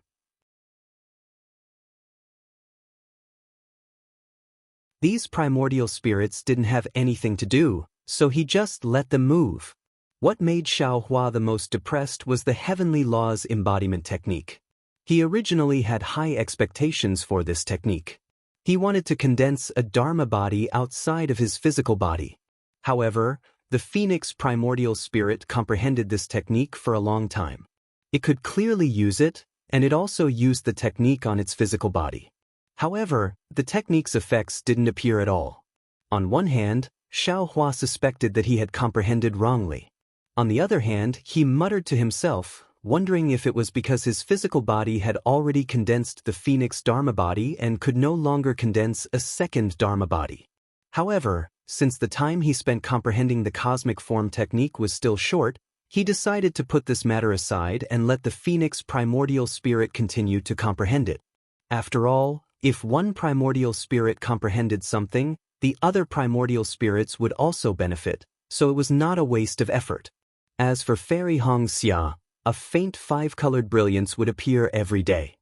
These primordial spirits didn't have anything to do, so he just let them move. What made Xiaohua the most depressed was the heavenly laws embodiment technique. He originally had high expectations for this technique. He wanted to condense a Dharma body outside of his physical body. However, the Phoenix primordial spirit comprehended this technique for a long time. It could clearly use it, and it also used the technique on its physical body. However, the technique's effects didn't appear at all. On one hand, Xiaohua suspected that he had comprehended wrongly. On the other hand, he muttered to himself, wondering if it was because his physical body had already condensed the Phoenix Dharma body and could no longer condense a second Dharma body. However, since the time he spent comprehending the cosmic form technique was still short, he decided to put this matter aside and let the Phoenix primordial spirit continue to comprehend it. After all, if one primordial spirit comprehended something, the other primordial spirits would also benefit, so it was not a waste of effort. As for Fairy Xianxia, a faint five-colored brilliance would appear every day.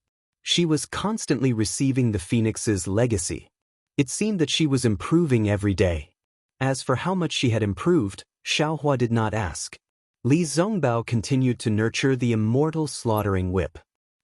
She was constantly receiving the Phoenix's legacy. It seemed that she was improving every day. As for how much she had improved, Xiaohua did not ask. Li Zongbao continued to nurture the immortal slaughtering whip.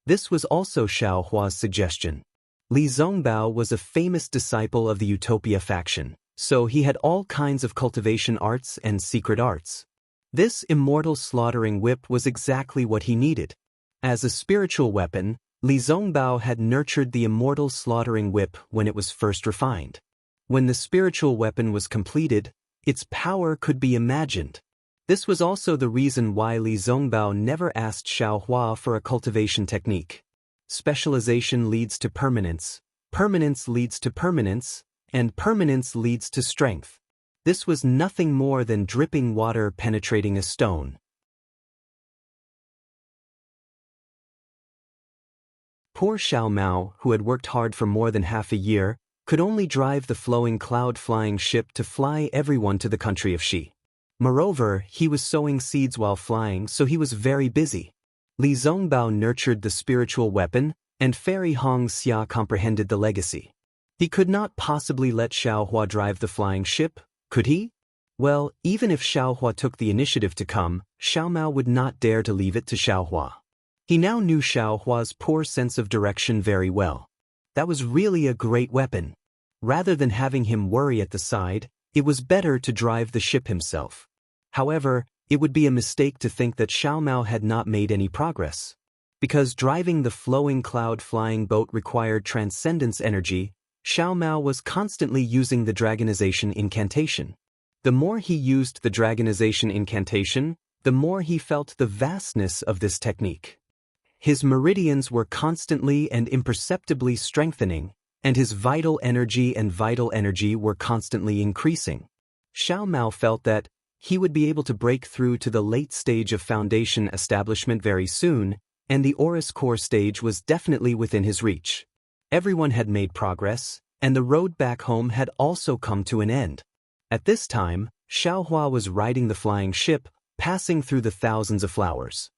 This was also Xiaohua's suggestion. Li Zongbao was a famous disciple of the Utopia faction, so he had all kinds of cultivation arts and secret arts. This immortal slaughtering whip was exactly what he needed. As a spiritual weapon, Li Zongbao had nurtured the immortal slaughtering whip when it was first refined. When the spiritual weapon was completed, its power could be imagined. This was also the reason why Li Zongbao never asked Xiaohua for a cultivation technique. Specialization leads to permanence, permanence leads to permanence, and permanence leads to strength. This was nothing more than dripping water penetrating a stone. Poor Xiao Mao, who had worked hard for more than half a year, could only drive the flowing cloud-flying ship to fly everyone to the country of Xi. Moreover, he was sowing seeds while flying, so he was very busy. Li Zongbao nurtured the spiritual weapon, and Fairy Xianxia comprehended the legacy. He could not possibly let Xiaohua drive the flying ship, could he? Well, even if Xiaohua took the initiative to come, Xiao Mao would not dare to leave it to Xiaohua. He now knew Xiaohua's poor sense of direction very well. That was really a great weapon. Rather than having him worry at the side, it was better to drive the ship himself. However, it would be a mistake to think that Xiao Mao had not made any progress. Because driving the flowing cloud-flying boat required transcendence energy, Xiao Mao was constantly using the dragonization incantation. The more he used the dragonization incantation, the more he felt the vastness of this technique. His meridians were constantly and imperceptibly strengthening, and his vital energy were constantly increasing. Xiao Mao felt that he would be able to break through to the late stage of foundation establishment very soon, and the Oris core stage was definitely within his reach. Everyone had made progress, and the road back home had also come to an end. At this time, Xiaohua was riding the flying ship, passing through the thousands of flowers.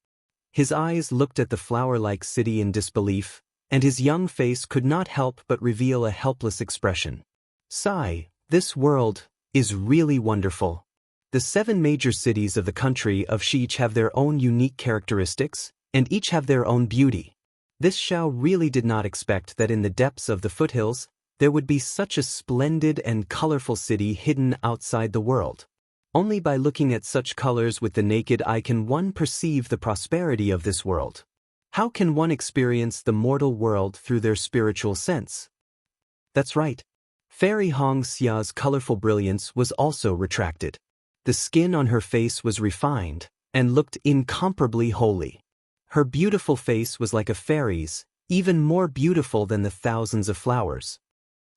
His eyes looked at the flower-like city in disbelief, and his young face could not help but reveal a helpless expression. Sigh, this world is really wonderful. The 7 major cities of the country of Xi each have their own unique characteristics, and each have their own beauty. This Xiao really did not expect that in the depths of the foothills, there would be such a splendid and colorful city hidden outside the world. Only by looking at such colors with the naked eye can one perceive the prosperity of this world. How can one experience the mortal world through their spiritual sense? That's right. Fairy Xia's colorful brilliance was also retracted. The skin on her face was refined, and looked incomparably holy. Her beautiful face was like a fairy's, even more beautiful than the thousands of flowers.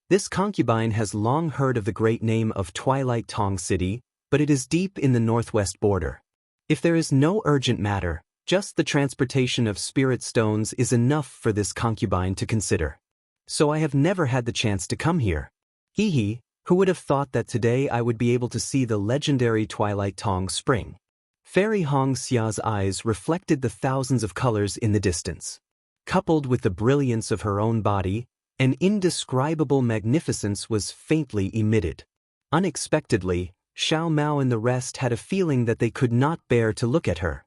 This concubine has long heard of the great name of Twilight Tong City, but it is deep in the northwest border. If there is no urgent matter, just the transportation of spirit stones is enough for this concubine to consider. So I have never had the chance to come here. Hee, who would have thought that today I would be able to see the legendary Twilight Tong Spring? Fairy Xia's eyes reflected the thousands of colors in the distance. Coupled with the brilliance of her own body, an indescribable magnificence was faintly emitted. Unexpectedly, Xiao Mao and the rest had a feeling that they could not bear to look at her.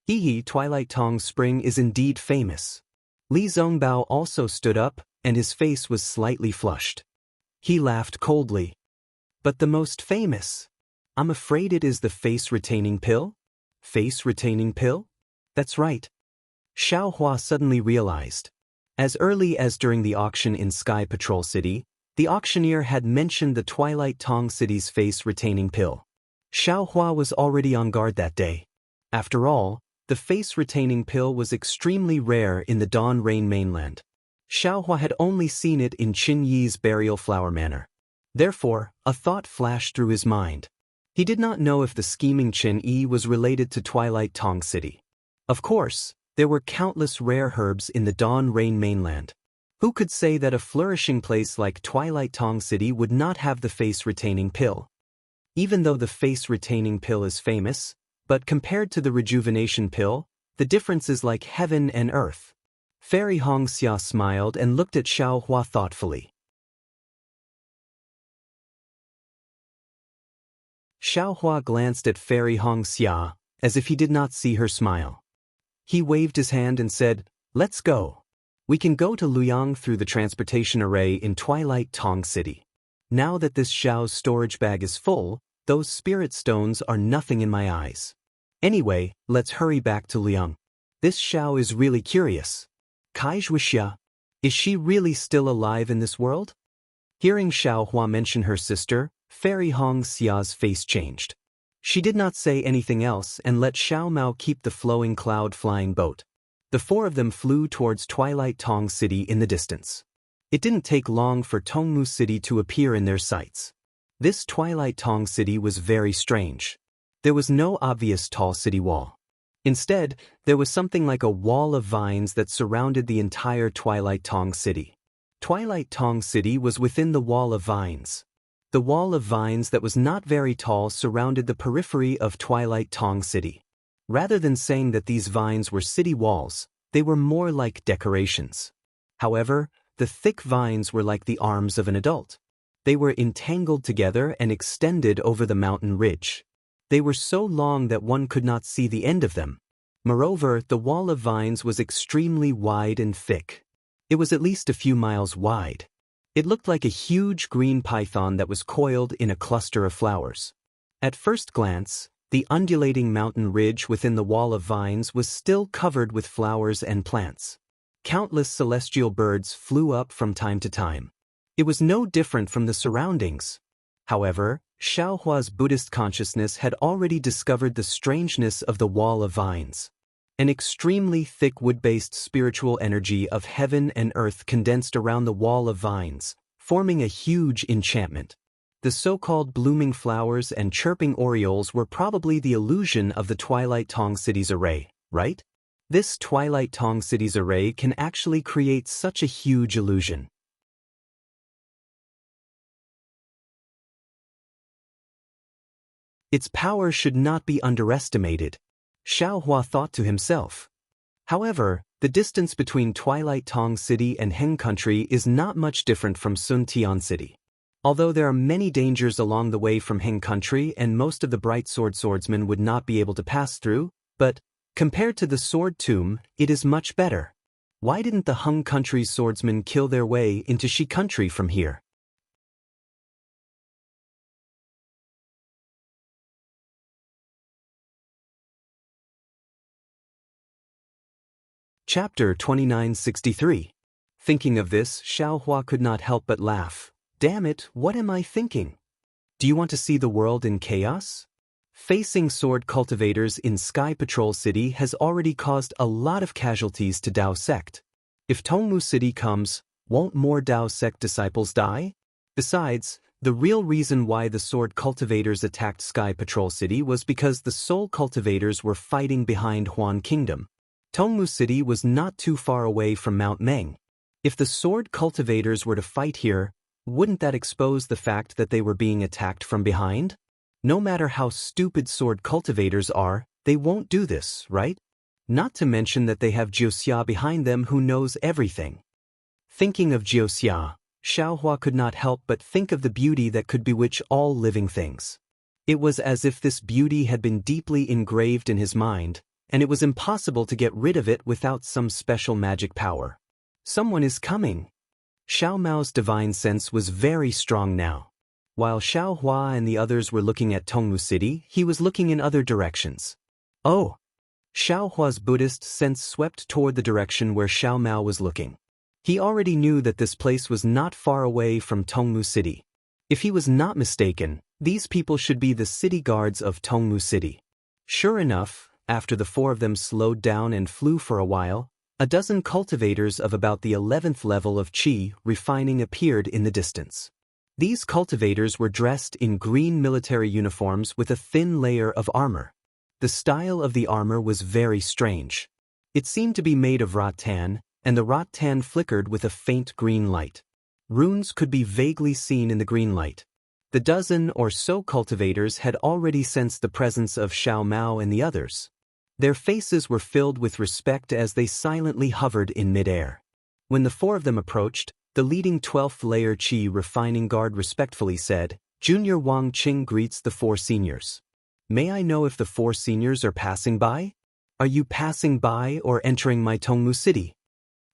Hee, Twilight Tong's spring is indeed famous. Li Zongbao also stood up, and his face was slightly flushed. He laughed coldly. But the most famous? I'm afraid it is the face-retaining pill? Face-retaining pill? That's right. Xiao Hua suddenly realized. As early as during the auction in Sky Patrol City, the auctioneer had mentioned the Twilight Tong City's face-retaining pill. Xiao Hua was already on guard that day. After all, the face-retaining pill was extremely rare in the Dawn Rain mainland. Xiao Hua had only seen it in Qin Yi's burial flower manor. Therefore, a thought flashed through his mind. He did not know if the scheming Qin Yi was related to Twilight Tong City. Of course, there were countless rare herbs in the Dawn Rain mainland. Who could say that a flourishing place like Twilight Tong City would not have the face-retaining pill? Even though the face-retaining pill is famous, but compared to the rejuvenation pill, the difference is like heaven and earth. Fairy Hongxia smiled and looked at Xiao Hua thoughtfully. Xiao Hua glanced at Fairy Hongxia, as if he did not see her smile. He waved his hand and said, "Let's go. We can go to Luoyang through the transportation array in Twilight Tong City. Now that this Xiao's storage bag is full, those spirit stones are nothing in my eyes. Anyway, let's hurry back to Luoyang. This Xiao is really curious. Kai Wuxia, is she really still alive in this world?" Hearing Xiao Hua mention her sister, Fairy Hongxia's face changed. She did not say anything else and let Xiao Mao keep the flowing cloud-flying boat. The four of them flew towards Twilight Tong City in the distance. It didn't take long for Tongmu City to appear in their sights. This Twilight Tong City was very strange. There was no obvious tall city wall. Instead, there was something like a wall of vines that surrounded the entire Twilight Tong City. Twilight Tong City was within the wall of vines. The wall of vines that was not very tall surrounded the periphery of Twilight Tong City. Rather than saying that these vines were city walls, they were more like decorations. However, the thick vines were like the arms of an adult. They were entangled together and extended over the mountain ridge. They were so long that one could not see the end of them. Moreover, the wall of vines was extremely wide and thick. It was at least a few miles wide. It looked like a huge green python that was coiled in a cluster of flowers. At first glance, the undulating mountain ridge within the wall of vines was still covered with flowers and plants. Countless celestial birds flew up from time to time. It was no different from the surroundings. However, Xiao Hua's Buddhist consciousness had already discovered the strangeness of the wall of vines. An extremely thick wood-based spiritual energy of heaven and earth condensed around the wall of vines, forming a huge enchantment. The so-called blooming flowers and chirping orioles were probably the illusion of the Twilight Tong City's array, right? This Twilight Tong City's array can actually create such a huge illusion. Its power should not be underestimated, Xiao Hua thought to himself. However, the distance between Twilight Tong City and Heng Country is not much different from Sun Tian City. Although there are many dangers along the way from Heng Country and most of the bright swordsmen would not be able to pass through, but, compared to the Sword Tomb, it is much better. Why didn't the Heng Country's swordsmen kill their way into Shi Country from here? Chapter 2963. Thinking of this, Xiao Hua could not help but laugh. Damn it, what am I thinking? Do you want to see the world in chaos? Facing sword cultivators in Sky Patrol City has already caused a lot of casualties to Dao sect. If Tongmu City comes, won't more Dao sect disciples die? Besides, the real reason why the sword cultivators attacked Sky Patrol City was because the soul cultivators were fighting behind Huan Kingdom. Tongmu City was not too far away from Mount Meng. If the sword cultivators were to fight here, wouldn't that expose the fact that they were being attacked from behind? No matter how stupid sword cultivators are, they won't do this, right? Not to mention that they have Jiuxia behind them who knows everything. Thinking of Jiuxia, Xiao Hua could not help but think of the beauty that could bewitch all living things. It was as if this beauty had been deeply engraved in his mind, and it was impossible to get rid of it without some special magic power. Someone is coming. Xiao Mao's divine sense was very strong now. While Xiao Hua and the others were looking at Tongmu City, he was looking in other directions. Oh! Xiao Hua's Buddhist sense swept toward the direction where Xiao Mao was looking. He already knew that this place was not far away from Tongmu City. If he was not mistaken, these people should be the city guards of Tongmu City. Sure enough, after the four of them slowed down and flew for a while, a dozen cultivators of about the 11th level of Qi refining appeared in the distance. These cultivators were dressed in green military uniforms with a thin layer of armor. The style of the armor was very strange. It seemed to be made of rattan, and the rattan flickered with a faint green light. Runes could be vaguely seen in the green light. The dozen or so cultivators had already sensed the presence of Xiao Mao and the others. Their faces were filled with respect as they silently hovered in midair. When the four of them approached, the leading 12th layer Qi refining guard respectfully said, "Junior Wang Qing greets the four seniors. May I know if the four seniors are passing by? Are you passing by or entering my Tongmu City?"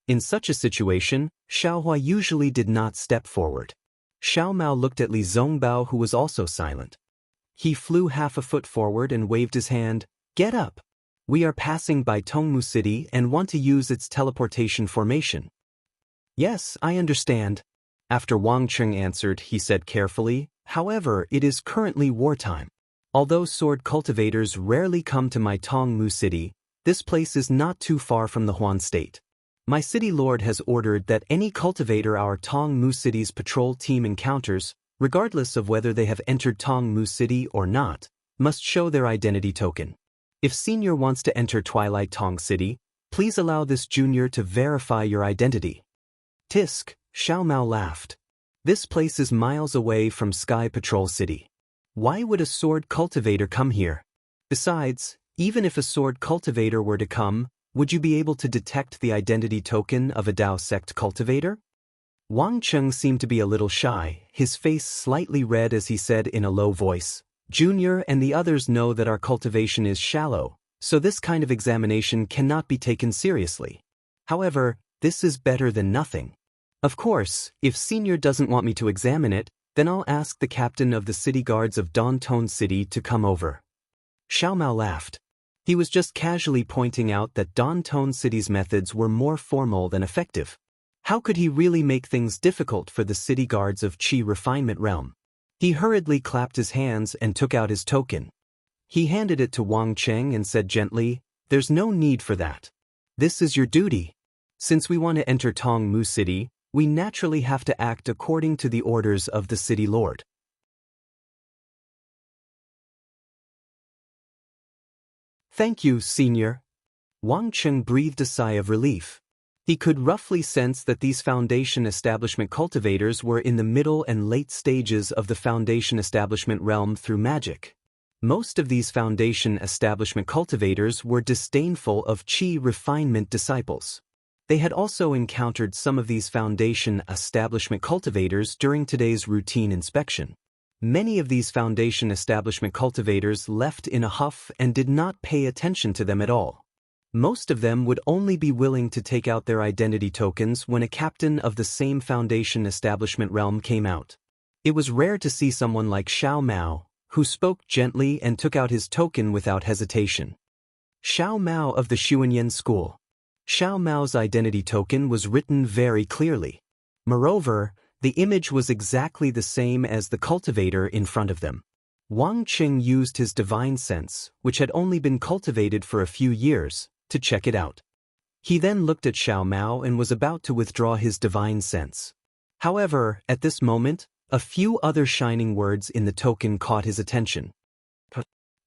In such a situation, Xiao Hua usually did not step forward. Xiao Mao looked at Li Zongbao, who was also silent. He flew half a foot forward and waved his hand. "Get up! We are passing by Tongmu City and want to use its teleportation formation." "Yes, I understand." After Wang Qing answered, he said carefully, "However, it is currently wartime. Although sword cultivators rarely come to my Tongmu City, this place is not too far from the Huan State. My city lord has ordered that any cultivator our Tongmu City's patrol team encounters, regardless of whether they have entered Tongmu City or not, must show their identity token. If senior wants to enter Twilight Tong City, please allow this junior to verify your identity." Tisk, Xiao Mao laughed. "This place is miles away from Sky Patrol City. Why would a sword cultivator come here? Besides, even if a sword cultivator were to come, would you be able to detect the identity token of a Dao sect cultivator?" Wang Cheng seemed to be a little shy, his face slightly red as he said in a low voice, "Junior and the others know that our cultivation is shallow, so this kind of examination cannot be taken seriously. However, this is better than nothing. Of course, if Senior doesn't want me to examine it, then I'll ask the captain of the city guards of Dantone City to come over." Xiao Mao laughed. He was just casually pointing out that Dantone City's methods were more formal than effective. How could he really make things difficult for the city guards of Qi Refinement Realm? He hurriedly clapped his hands and took out his token. He handed it to Wang Cheng and said gently, "There's no need for that. This is your duty. Since we want to enter Tongmu City, we naturally have to act according to the orders of the city lord." "Thank you, Senior." Wang Cheng breathed a sigh of relief. He could roughly sense that these Foundation Establishment cultivators were in the middle and late stages of the Foundation Establishment realm through magic. Most of these Foundation Establishment cultivators were disdainful of Qi refinement disciples. They had also encountered some of these Foundation Establishment cultivators during today's routine inspection. Many of these Foundation Establishment cultivators left in a huff and did not pay attention to them at all. Most of them would only be willing to take out their identity tokens when a captain of the same Foundation Establishment realm came out. It was rare to see someone like Xiao Mao, who spoke gently and took out his token without hesitation. Xiao Mao of the Xuanyan School. Xiao Mao's identity token was written very clearly. Moreover, the image was exactly the same as the cultivator in front of them. Wang Qing used his divine sense, which had only been cultivated for a few years, to check it out. He then looked at Xiao Mao and was about to withdraw his divine sense. However, at this moment, a few other shining words in the token caught his attention.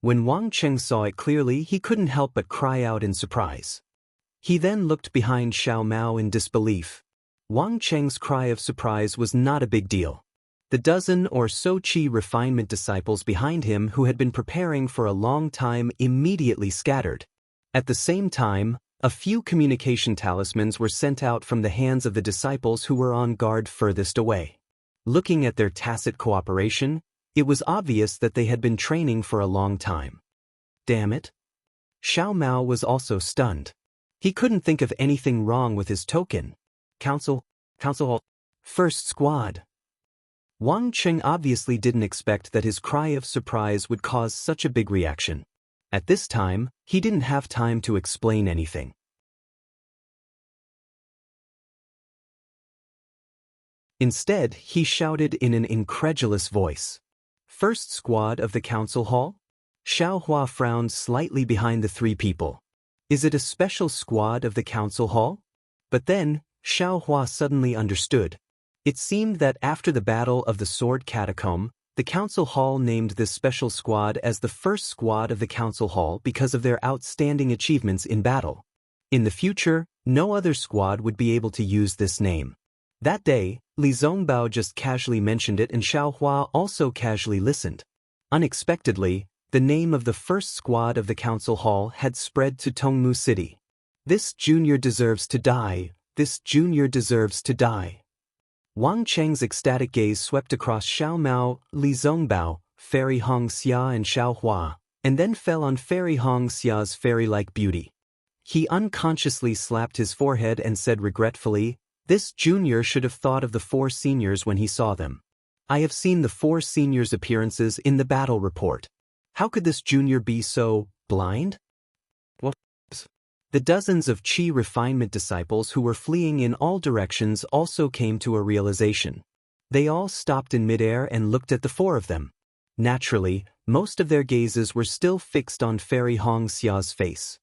When Wang Qing saw it clearly, he couldn't help but cry out in surprise. He then looked behind Xiao Mao in disbelief. Wang Cheng's cry of surprise was not a big deal. The dozen or so Qi refinement disciples behind him who had been preparing for a long time immediately scattered. At the same time, a few communication talismans were sent out from the hands of the disciples who were on guard furthest away. Looking at their tacit cooperation, It was obvious that they had been training for a long time. Damn it. Xiao Mao was also stunned. He couldn't think of anything wrong with his token. Council Hall. First squad. Wang Cheng obviously didn't expect that his cry of surprise would cause such a big reaction. At this time, he didn't have time to explain anything. Instead, he shouted in an incredulous voice. First squad of the council hall? Xiao Hua frowned slightly behind the three people. Is it a special squad of the council hall? But then, Xiao Hua suddenly understood. It seemed that after the Battle of the Sword Catacomb, the council hall named this special squad as the first squad of the council hall because of their outstanding achievements in battle. In the future, no other squad would be able to use this name. That day, Li Zongbao just casually mentioned it and Xiao Hua also casually listened. Unexpectedly, the name of the first squad of the council hall had spread to Tongmu City. This junior deserves to die. This junior deserves to die. Wang Cheng's ecstatic gaze swept across Xiao Mao, Li Zongbao, Fairy Hong Xia and Xiao Hua, and then fell on Fairy Hong Xia's fairy-like beauty. He unconsciously slapped his forehead and said regretfully, "This junior should have thought of the four seniors when he saw them. I have seen the four seniors' appearances in the battle report. How could this junior be so blind?" The dozens of Qi refinement disciples who were fleeing in all directions also came to a realization. They all stopped in midair and looked at the four of them. Naturally, most of their gazes were still fixed on Fairy Hong Xia's face.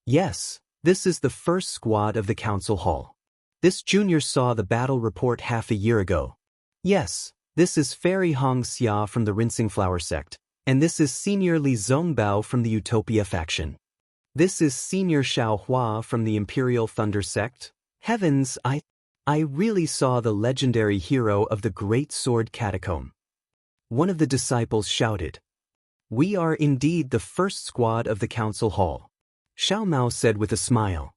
Yes, this is the first squad of the council hall. This junior saw the battle report half a year ago. Yes, this is Fairy Hong Xia from the Rinsing Flower sect, and this is Senior Li Zongbao from the Utopia faction. This is Senior Xiao Hua from the Imperial Thunder sect. Heavens, I really saw the legendary hero of the Great Sword Catacomb. One of the disciples shouted. We are indeed the first squad of the council hall. Xiao Mao said with a smile.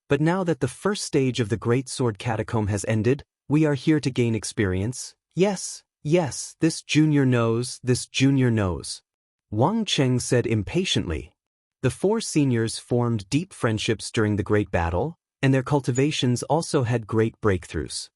But now that the first stage of the Great Sword Catacomb has ended, we are here to gain experience. Yes, this junior knows, this junior knows. Wang Cheng said impatiently. The four seniors formed deep friendships during the Great Battle, and their cultivations also had great breakthroughs.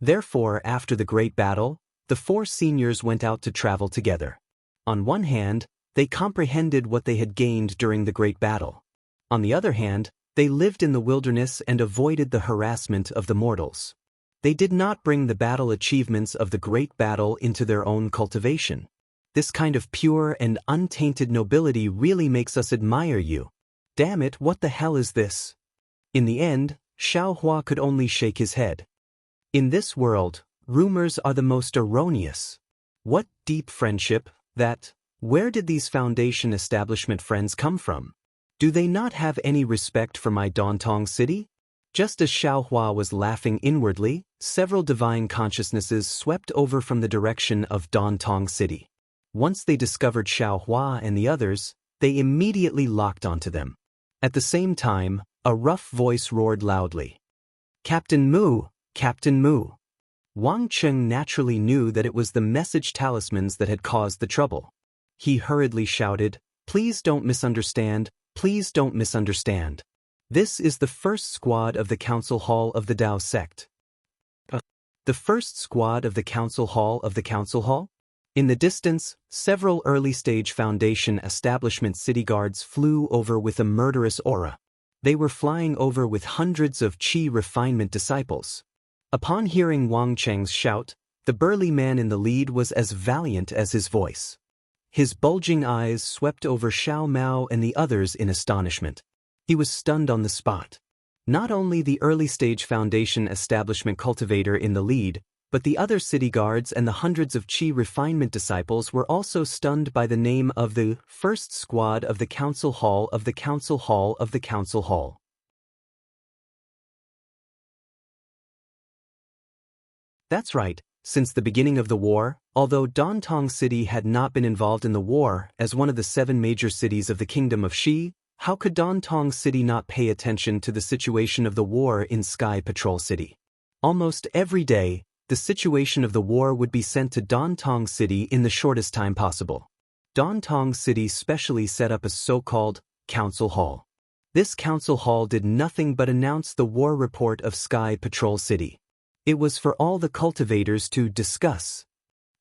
Therefore, after the Great Battle, the four seniors went out to travel together. On one hand, they comprehended what they had gained during the Great Battle. On the other hand, they lived in the wilderness and avoided the harassment of the mortals. They did not bring the battle achievements of the Great Battle into their own cultivation. This kind of pure and untainted nobility really makes us admire you. Damn it, what the hell is this? In the end, Xiao Hua could only shake his head. In this world, rumors are the most erroneous. What deep friendship, that? Where did these foundation establishment friends come from? Do they not have any respect for my Dantong city? Just as Xiao Hua was laughing inwardly, several divine consciousnesses swept over from the direction of Dantong city. Once they discovered Xiao Hua and the others, they immediately locked onto them. At the same time, a rough voice roared loudly. Captain Mu! Captain Mu! Wang Cheng naturally knew that it was the message talismans that had caused the trouble. He hurriedly shouted, Please don't misunderstand, please don't misunderstand. This is the first squad of the Council Hall of the Dao sect. The first squad of the Council Hall of the Council Hall? In the distance, several early-stage Foundation establishment city guards flew over with a murderous aura. They were flying over with hundreds of Qi refinement disciples. Upon hearing Wang Cheng's shout, the burly man in the lead was as valiant as his voice. His bulging eyes swept over Xiao Mao and the others in astonishment. He was stunned on the spot. Not only the early-stage Foundation establishment cultivator in the lead, but the other city guards and the hundreds of Qi refinement disciples were also stunned by the name of the first squad of the Council Hall of the Council Hall of the Council Hall. That's right, since the beginning of the war, although Dantong City had not been involved in the war as one of the 7 major cities of the Kingdom of Xi, how could Dantong City not pay attention to the situation of the war in Sky Patrol City? Almost every day, the situation of the war would be sent to Dantong City in the shortest time possible. Dantong City specially set up a so-called council hall. This council hall did nothing but announce the war report of Sky Patrol City. It was for all the cultivators to discuss.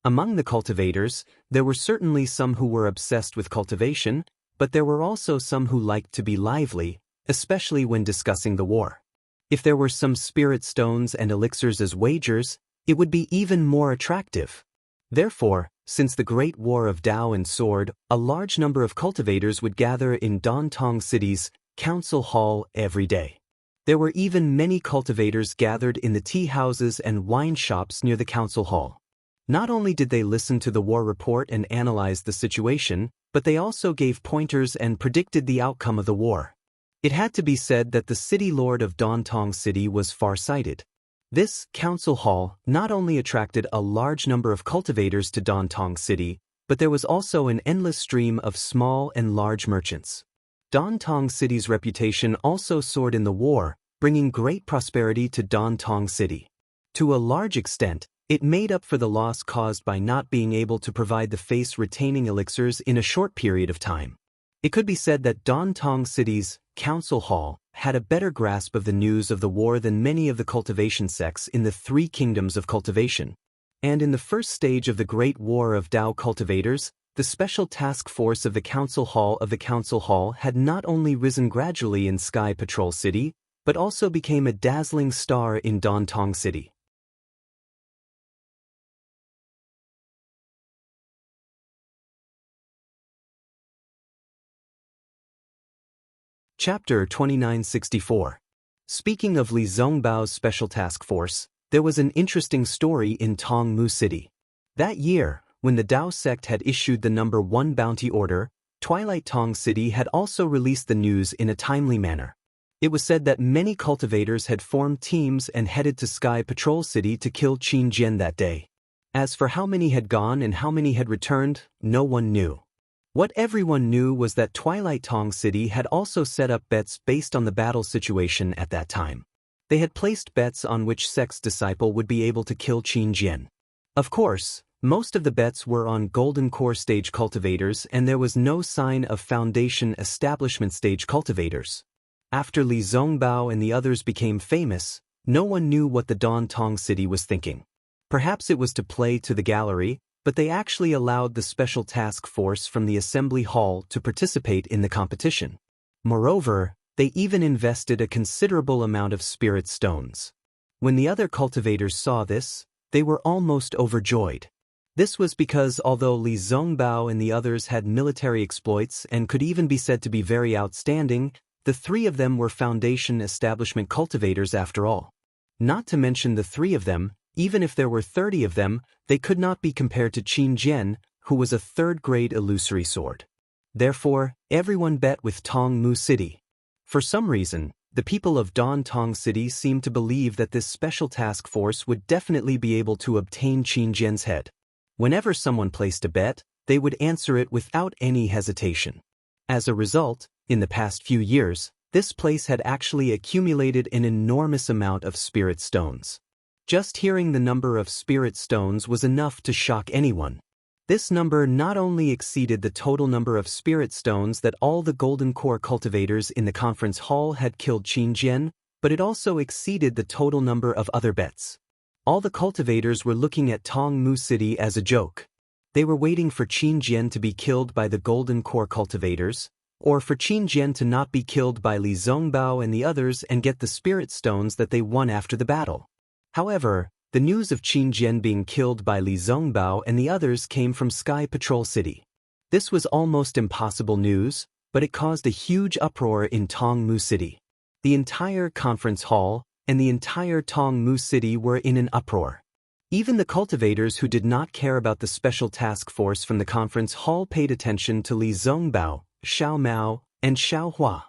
Among the cultivators, there were certainly some who were obsessed with cultivation, but there were also some who liked to be lively, especially when discussing the war. If there were some spirit stones and elixirs as wagers, it would be even more attractive. Therefore, since the Great War of Dao and Sword, a large number of cultivators would gather in Dantong City's council hall every day. There were even many cultivators gathered in the tea houses and wine shops near the council hall. Not only did they listen to the war report and analyze the situation, but they also gave pointers and predicted the outcome of the war. It had to be said that the city lord of Dantong City was far-sighted. This council hall not only attracted a large number of cultivators to Dantong City, but there was also an endless stream of small and large merchants. Dantong City's reputation also soared in the war, bringing great prosperity to Dantong City. To a large extent, it made up for the loss caused by not being able to provide the face-retaining elixirs in a short period of time. It could be said that Dantong City's council hall had a better grasp of the news of the war than many of the cultivation sects in the three kingdoms of cultivation. And in the first stage of the Great War of Dao cultivators, the special task force of the council hall had not only risen gradually in Sky Patrol City, but also became a dazzling star in Dantong City. Chapter 2964. Speaking of Li Zhongbao's special task force, there was an interesting story in Tongmu City. That year, when the Dao sect had issued the number 1 bounty order, Twilight Tong City had also released the news in a timely manner. It was said that many cultivators had formed teams and headed to Sky Patrol City to kill Qin Jian that day. As for how many had gone and how many had returned, no one knew. What everyone knew was that Twilight Tong City had also set up bets based on the battle situation at that time. They had placed bets on which sect's disciple would be able to kill Qin Jian. Of course, most of the bets were on Golden Core stage cultivators, and there was no sign of Foundation Establishment stage cultivators. After Li Zhongbao and the others became famous, no one knew what the Dantong City was thinking. Perhaps it was to play to the gallery, but they actually allowed the special task force from the assembly hall to participate in the competition. Moreover, they even invested a considerable amount of spirit stones. When the other cultivators saw this, they were almost overjoyed. This was because although Li Zhongbao and the others had military exploits and could even be said to be very outstanding, the three of them were Foundation Establishment cultivators after all. Not to mention the three of them, even if there were 30 of them, they could not be compared to Qin Jian, who was a third-grade illusory sword. Therefore, everyone bet with Tongmu City. For some reason, the people of Dantong City seemed to believe that this special task force would definitely be able to obtain Qin Jian's head. Whenever someone placed a bet, they would answer it without any hesitation. As a result, in the past few years, this place had actually accumulated an enormous amount of spirit stones. Just hearing the number of spirit stones was enough to shock anyone. This number not only exceeded the total number of spirit stones that all the Golden Core cultivators in the conference hall had killed Qin Jian, but it also exceeded the total number of other bets. All the cultivators were looking at Tongmu City as a joke. They were waiting for Qin Jian to be killed by the Golden Core cultivators, or for Qin Jian to not be killed by Li Zhongbao and the others and get the spirit stones that they won after the battle. However, the news of Qin Jian being killed by Li Zhongbao and the others came from Sky Patrol City. This was almost impossible news, but it caused a huge uproar in Tongmu City. The entire conference hall and the entire Tongmu City were in an uproar. Even the cultivators who did not care about the special task force from the conference hall paid attention to Li Zhongbao, Xiao Mao, and Xiao Hua.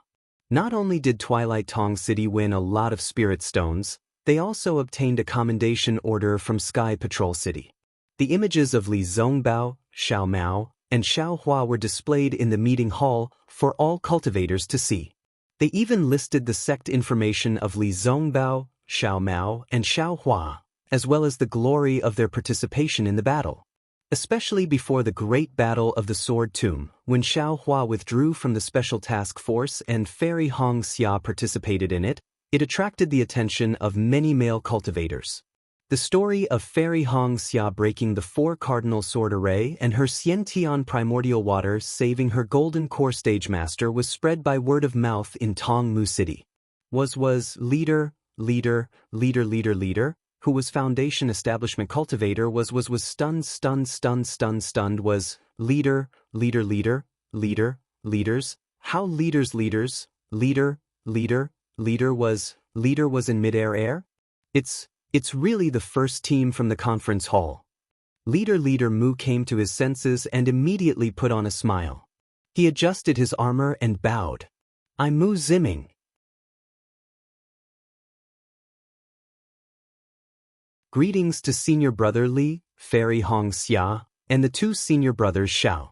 Not only did Twilight Tong City win a lot of spirit stones, they also obtained a commendation order from Sky Patrol City. The images of Li Zhongbao, Xiao Mao, and Xiao Hua were displayed in the meeting hall for all cultivators to see. They even listed the sect information of Li Zhongbao, Xiao Mao, and Xiao Hua, as well as the glory of their participation in the battle. Especially before the Great Battle of the Sword Tomb, when Xiao Hua withdrew from the Special Task Force and Fairy Hong Xia participated in it, it attracted the attention of many male cultivators. The story of Fairy Hong Xia breaking the 4 cardinal sword array and her Xiantian primordial water saving her golden core stage master was spread by word of mouth in Tongmu City. Was leader, who was foundation establishment cultivator was stunned was leader, leaders, how leader was in midair. It's really the first team from the conference hall. Leader Mu came to his senses and immediately put on a smile. He adjusted his armor and bowed. I'm Mu Ziming. Greetings to Senior Brother Li, Fairy Hong Xia, and the 2 senior brothers Xiao.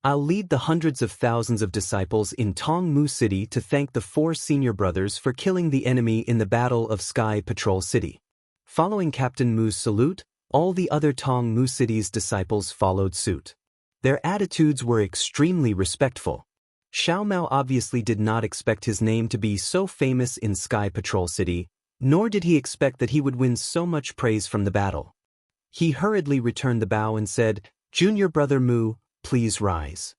I'll lead the hundreds of thousands of disciples in Tongmu City to thank the 4 senior brothers for killing the enemy in the Battle of Sky Patrol City. Following Captain Mu's salute, all the other Tongmu City's disciples followed suit. Their attitudes were extremely respectful. Xiao Mao obviously did not expect his name to be so famous in Sky Patrol City, nor did he expect that he would win so much praise from the battle. He hurriedly returned the bow and said, Junior Brother Mu, please rise.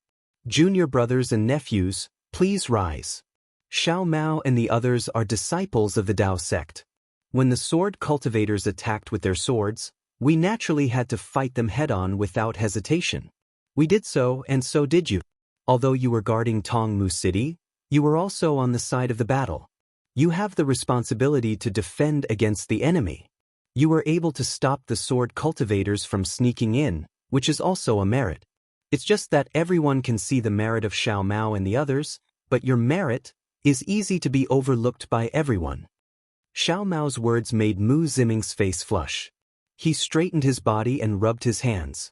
Junior brothers and nephews, please rise. Xiao Mao and the others are disciples of the Dao sect. When the sword cultivators attacked with their swords, we naturally had to fight them head-on without hesitation. We did so, and so did you. Although you were guarding Tongmu City, you were also on the side of the battle. You have the responsibility to defend against the enemy. You were able to stop the sword cultivators from sneaking in, which is also a merit. It's just that everyone can see the merit of Xiao Mao and the others, but your merit is easy to be overlooked by everyone. Xiao Mao's words made Mu Ziming's face flush. He straightened his body and rubbed his hands.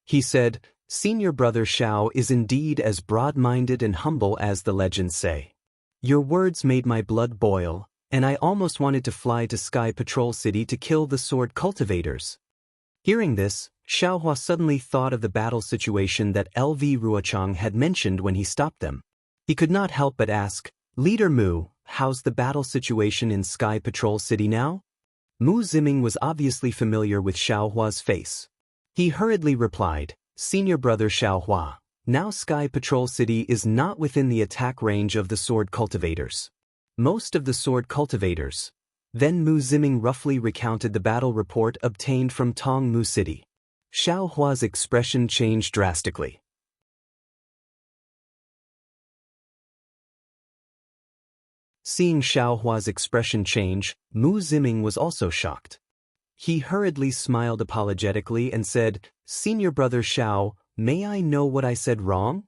He said, Senior Brother Xiao is indeed as broad-minded and humble as the legends say. Your words made my blood boil, and I almost wanted to fly to Sky Patrol City to kill the sword cultivators. Hearing this, Xiao Hua suddenly thought of the battle situation that LV Ruochang had mentioned when he stopped them. He could not help but ask, Leader Mu, how's the battle situation in Sky Patrol City now? Mu Ziming was obviously familiar with Xiao Hua's face. He hurriedly replied, Senior Brother Xiao Hua. Now Sky Patrol City is not within the attack range of the sword cultivators. Most of the sword cultivators. Then Mu Ziming roughly recounted the battle report obtained from Tongmu City. Xiao Hua's expression changed drastically. Seeing Xiao Hua's expression change, Mu Ziming was also shocked. He hurriedly smiled apologetically and said, Senior Brother Xiao, may I know what I said wrong?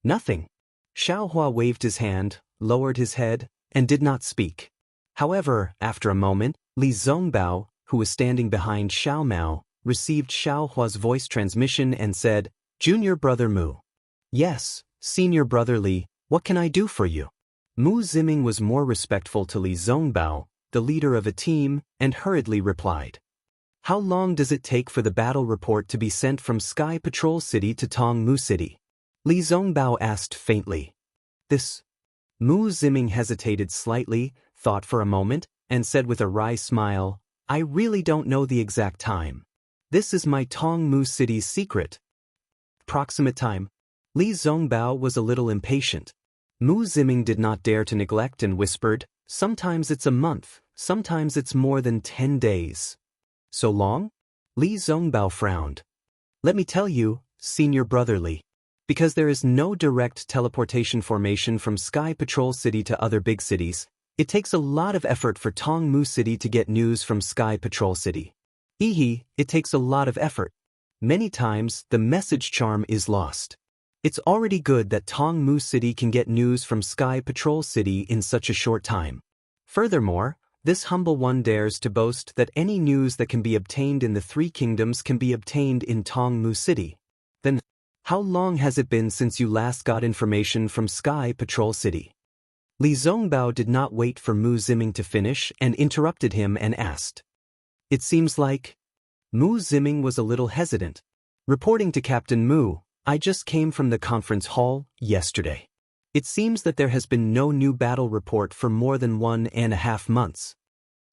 Nothing. Xiao Hua waved his hand, lowered his head, and did not speak. However, after a moment, Li Zongbao, who was standing behind Xiao Mao, received Xiao Hua's voice transmission and said, Junior Brother Mu. Yes, Senior Brother Li, what can I do for you? Mu Ziming was more respectful to Li Zongbao, the leader of a team, and hurriedly replied. How long does it take for the battle report to be sent from Sky Patrol City to Tongmu City? Li Zongbao asked faintly. This. Mu Ziming hesitated slightly, thought for a moment, and said with a wry smile, I really don't know the exact time. This is my Tongmu City's secret. Approximate time. Li Zongbao was a little impatient. Mu Ziming did not dare to neglect and whispered, sometimes it's a month, sometimes it's more than 10 days. So long? Li Zongbao frowned. Let me tell you, Senior Brother Li. Because there is no direct teleportation formation from Sky Patrol City to other big cities, it takes a lot of effort for Tongmu City to get news from Sky Patrol City. It takes a lot of effort. Many times, the message charm is lost. It's already good that Tongmu City can get news from Sky Patrol City in such a short time. Furthermore, this humble one dares to boast that any news that can be obtained in the Three Kingdoms can be obtained in Tongmu City. Then, how long has it been since you last got information from Sky Patrol City? Li Zongbao did not wait for Mu Ziming to finish and interrupted him and asked. It seems like Mu Ziming was a little hesitant. Reporting to Captain Mu, I just came from the conference hall yesterday. It seems that there has been no new battle report for more than 1.5 months.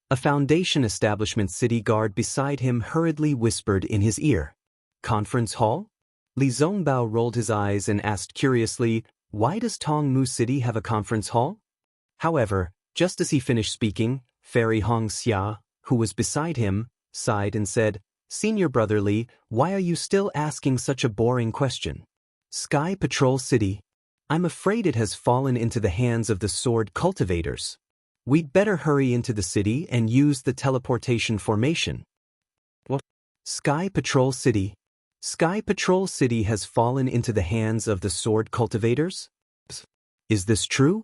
A Foundation establishment city guard beside him hurriedly whispered in his ear. Conference hall? Li Zongbao rolled his eyes and asked curiously, why does Tongmu City have a conference hall? However, just as he finished speaking, Fairy Xianxia, who was beside him, sighed and said, Senior Brother Li, why are you still asking such a boring question? Sky Patrol City. I'm afraid it has fallen into the hands of the sword cultivators. We'd better hurry into the city and use the teleportation formation. What? Sky Patrol City. Sky Patrol City has fallen into the hands of the sword cultivators? Is this true?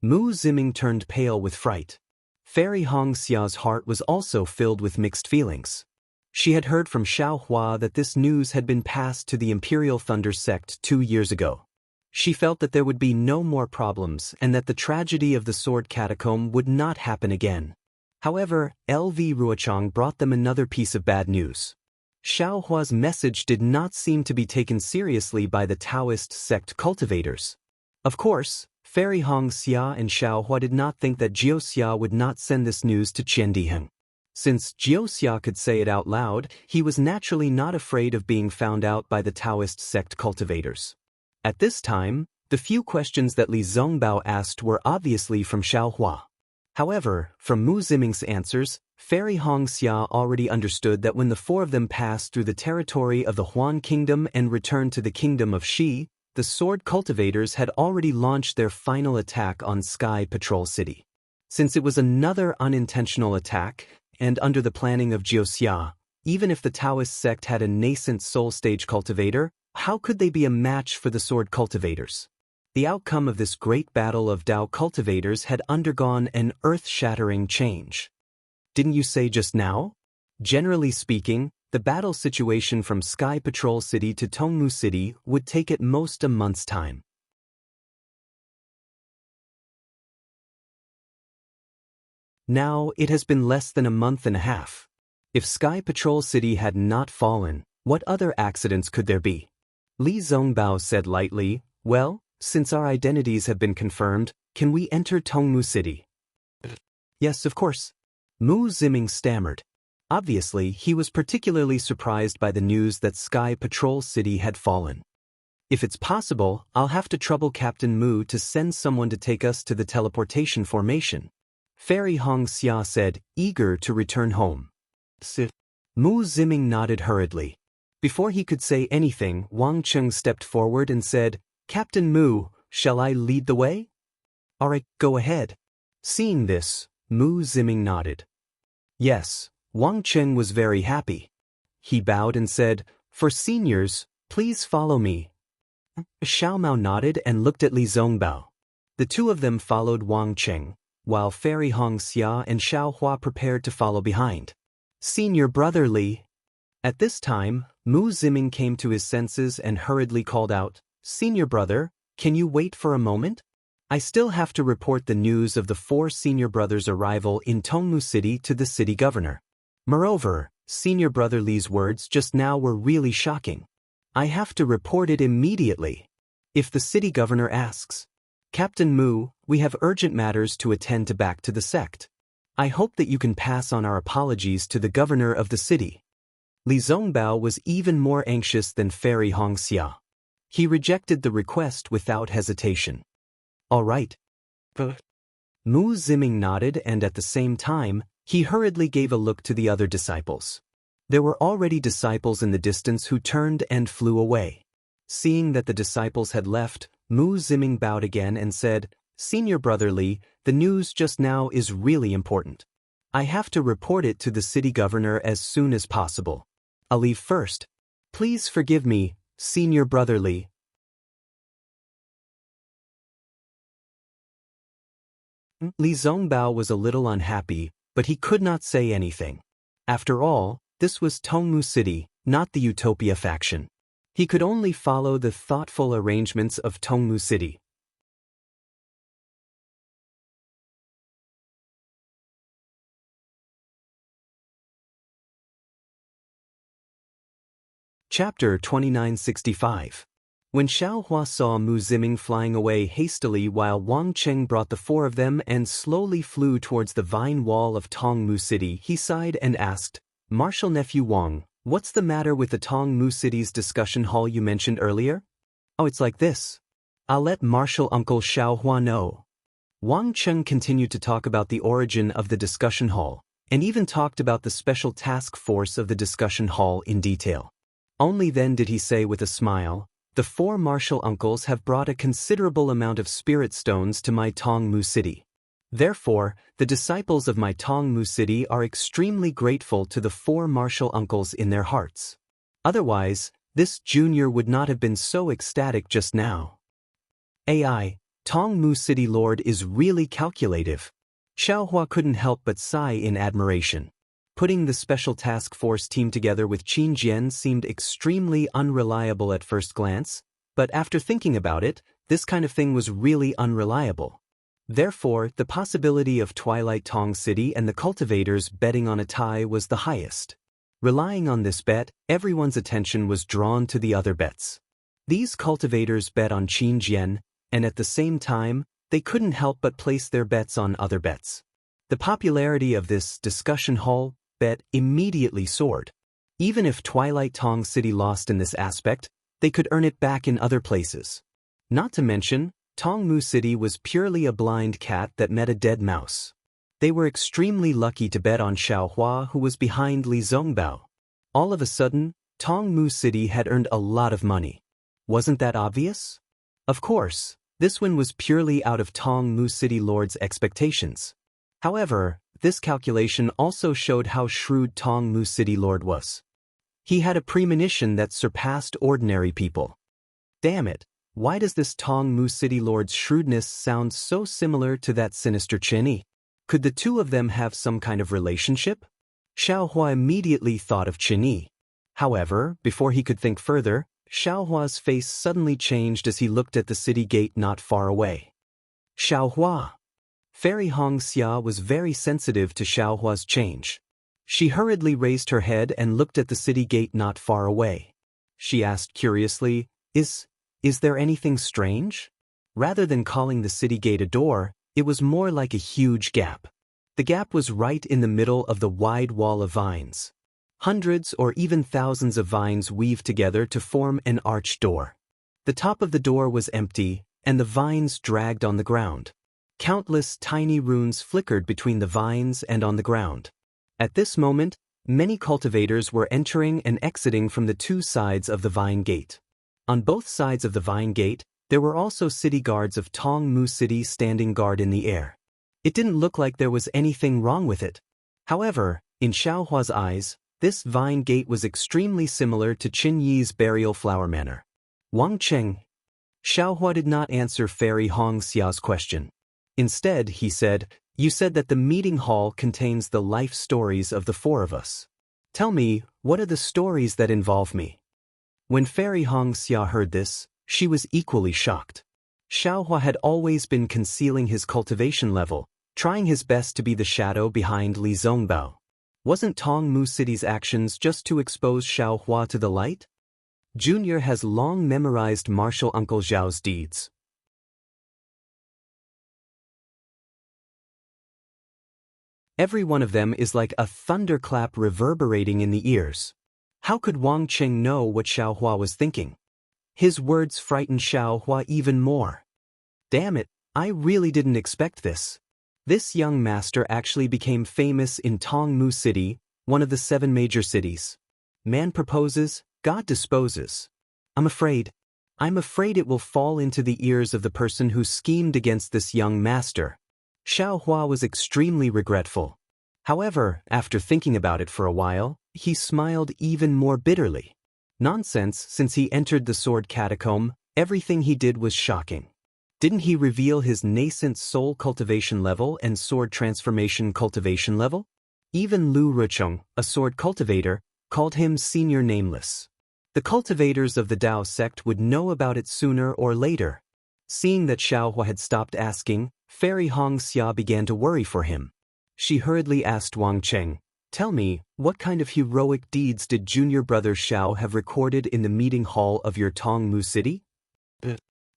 Mu Ziming turned pale with fright. Fairy Hongxia's heart was also filled with mixed feelings. She had heard from Xiao Hua that this news had been passed to the Imperial Thunder sect 2 years ago. She felt that there would be no more problems and that the tragedy of the sword catacomb would not happen again. However, LV Ruochang brought them another piece of bad news. Xiao Hua's message did not seem to be taken seriously by the Daoist sect cultivators. Of course, Fairy Hongxia and Xiao Hua did not think that Jiuxia would not send this news to Qiandiheng. Since Jiuxia could say it out loud, he was naturally not afraid of being found out by the Daoist sect cultivators. At this time, the few questions that Li Zongbao asked were obviously from Xiao Hua. However, from Mu Ziming's answers, Fairy Hongxia already understood that when the four of them passed through the territory of the Huan Kingdom and returned to the Kingdom of Xi, the sword cultivators had already launched their final attack on Sky Patrol City. Since it was another unintentional attack, and under the planning of Jiuxia, even if the Taoist sect had a nascent soul stage cultivator, how could they be a match for the sword cultivators? The outcome of this great battle of Dao cultivators had undergone an earth-shattering change. Didn't you say just now? Generally speaking, the battle situation from Sky Patrol City to Tongmu City would take at most a month's time. Now, it has been less than a month and a half. If Sky Patrol City had not fallen, what other accidents could there be? Li Zongbao said lightly, well, since our identities have been confirmed, can we enter Tongmu City? Yes, of course. Mu Ziming stammered. Obviously, he was particularly surprised by the news that Sky Patrol City had fallen. If it's possible, I'll have to trouble Captain Mu to send someone to take us to the teleportation formation. Fairy Hongxia said, eager to return home. Mu Ziming nodded hurriedly. Before he could say anything, Wang Cheng stepped forward and said, Captain Mu, shall I lead the way? All right, go ahead. Seeing this, Mu Ziming nodded. Yes, Wang Cheng was very happy. He bowed and said, for seniors, please follow me. Xiao Mao nodded and looked at Li Zongbao. The two of them followed Wang Cheng, while Fairy Hongxia and Xiao Hua prepared to follow behind. Senior Brother Li. At this time, Mu Ziming came to his senses and hurriedly called out, Senior Brother, can you wait for a moment? I still have to report the news of the 4 senior brothers' arrival in Tongmu City to the city governor. Moreover, Senior Brother Li's words just now were really shocking. I have to report it immediately. If the city governor asks, Captain Mu, we have urgent matters to attend to back to the sect. I hope that you can pass on our apologies to the governor of the city. Li Zongbao was even more anxious than Fairy Hongxia. He rejected the request without hesitation. All right. Mu Ziming nodded and at the same time, he hurriedly gave a look to the other disciples. There were already disciples in the distance who turned and flew away. Seeing that the disciples had left, Mu Ziming bowed again and said, Senior Brother Li, the news just now is really important. I have to report it to the city governor as soon as possible. I'll leave first. Please forgive me, Senior Brother Li. Li Zongbao was a little unhappy, but he could not say anything. After all, this was Tongmu City, not the Utopia faction. He could only follow the thoughtful arrangements of Tongmu City. Chapter 2965. When Xiaohua saw Mu Ziming flying away hastily while Wang Cheng brought the four of them and slowly flew towards the vine wall of Tongmu City, he sighed and asked, "Martial nephew Wang, what's the matter with the Tongmu City's discussion hall you mentioned earlier?" "Oh, it's like this. I'll let Martial Uncle Xiaohua know." Wang Cheng continued to talk about the origin of the discussion hall, and even talked about the special task force of the discussion hall in detail. Only then did he say with a smile, "The four martial uncles have brought a considerable amount of spirit stones to my Tongmu City. Therefore, the disciples of my Tongmu City are extremely grateful to the four martial uncles in their hearts. Otherwise, this junior would not have been so ecstatic just now." AI, Tongmu City Lord is really calculative. Xiaohua couldn't help but sigh in admiration. Putting the special task force team together with Qin Jian seemed extremely unreliable at first glance, but after thinking about it, this kind of thing was really unreliable. Therefore, the possibility of Twilight Tong City and the cultivators betting on a tie was the highest. Relying on this bet, everyone's attention was drawn to the other bets. These cultivators bet on Qin Jian, and at the same time, they couldn't help but place their bets on other bets. The popularity of this discussion hall bet immediately soared. Even if Twilight Tong City lost in this aspect, they could earn it back in other places. Not to mention, Tongmu City was purely a blind cat that met a dead mouse. They were extremely lucky to bet on Xiaohua, who was behind Li Zongbao. All of a sudden, Tongmu City had earned a lot of money. Wasn't that obvious? Of course, this win was purely out of Tongmu City Lord's expectations. However, this calculation also showed how shrewd Tongmu City Lord was. He had a premonition that surpassed ordinary people. Damn it, why does this Tongmu City Lord's shrewdness sound so similar to that sinister Qin? Could the two of them have some kind of relationship? Xiaohua immediately thought of Qin. However, before he could think further, Xiaohua's face suddenly changed as he looked at the city gate not far away. Xiaohua. Fairy Xianxia was very sensitive to Xiaohua's change. She hurriedly raised her head and looked at the city gate not far away. She asked curiously, Is there anything strange?" Rather than calling the city gate a door, it was more like a huge gap. The gap was right in the middle of the wide wall of vines. Hundreds or even thousands of vines weaved together to form an arched door. The top of the door was empty, and the vines dragged on the ground. Countless tiny runes flickered between the vines and on the ground. At this moment, many cultivators were entering and exiting from the two sides of the vine gate. On both sides of the vine gate, there were also city guards of Tongmu City standing guard in the air. It didn't look like there was anything wrong with it. However, in Xiaohua's eyes, this vine gate was extremely similar to Qin Yi's burial flower manor. Wang Cheng. Xiaohua did not answer Fairy Hongxia's question. Instead, he said, "You said that the meeting hall contains the life stories of the four of us. Tell me, what are the stories that involve me?" When Fairy Hongxia heard this, she was equally shocked. Xiaohua had always been concealing his cultivation level, trying his best to be the shadow behind Li Zongbao. Wasn't Tongmu City's actions just to expose Xiaohua to the light? Junior has long memorized martial Uncle Zhao's deeds. Every one of them is like a thunderclap reverberating in the ears. How could Wang Cheng know what Xiaohua was thinking? His words frightened Xiaohua even more. Damn it, I really didn't expect this. This young master actually became famous in Tongmu City, one of the 7 major cities. Man proposes, God disposes. I'm afraid it will fall into the ears of the person who schemed against this young master. Xiaohua was extremely regretful. However, after thinking about it for a while, he smiled even more bitterly. Nonsense, since he entered the sword catacomb, everything he did was shocking. Didn't he reveal his nascent soul cultivation level and sword transformation cultivation level? Even Lu Rucheng, a sword cultivator, called him Senior Nameless. The cultivators of the Dao sect would know about it sooner or later. Seeing that Xiaohua had stopped asking, Fairy Hongxia began to worry for him. She hurriedly asked Wang Cheng, Tell me, what kind of heroic deeds did junior brother Xiao have recorded in the meeting hall of your Tongmu city?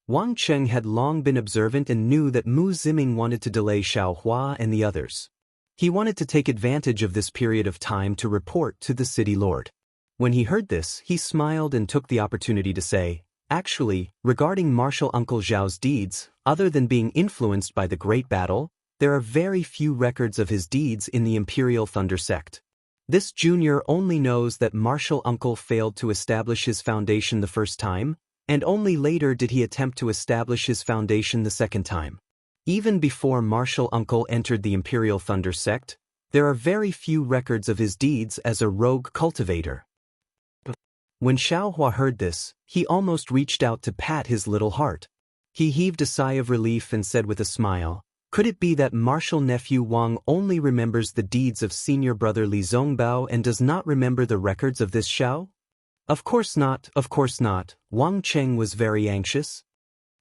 Wang Cheng had long been observant and knew that Mu Ziming wanted to delay Xiao Hua and the others. He wanted to take advantage of this period of time to report to the city lord. When he heard this, he smiled and took the opportunity to say, "Actually, regarding Martial Uncle Zhao's deeds, other than being influenced by the Great Battle, there are very few records of his deeds in the Imperial Thunder sect. This junior only knows that Martial Uncle failed to establish his foundation the first time, and only later did he attempt to establish his foundation the second time. Even before Martial Uncle entered the Imperial Thunder sect, there are very few records of his deeds as a rogue cultivator." When Xiao Hua heard this, he almost reached out to pat his little heart. He heaved a sigh of relief and said with a smile, "Could it be that martial nephew Wang only remembers the deeds of senior brother Li Zongbao and does not remember the records of this Xiao?" Of course not, of course not. Wang Cheng was very anxious.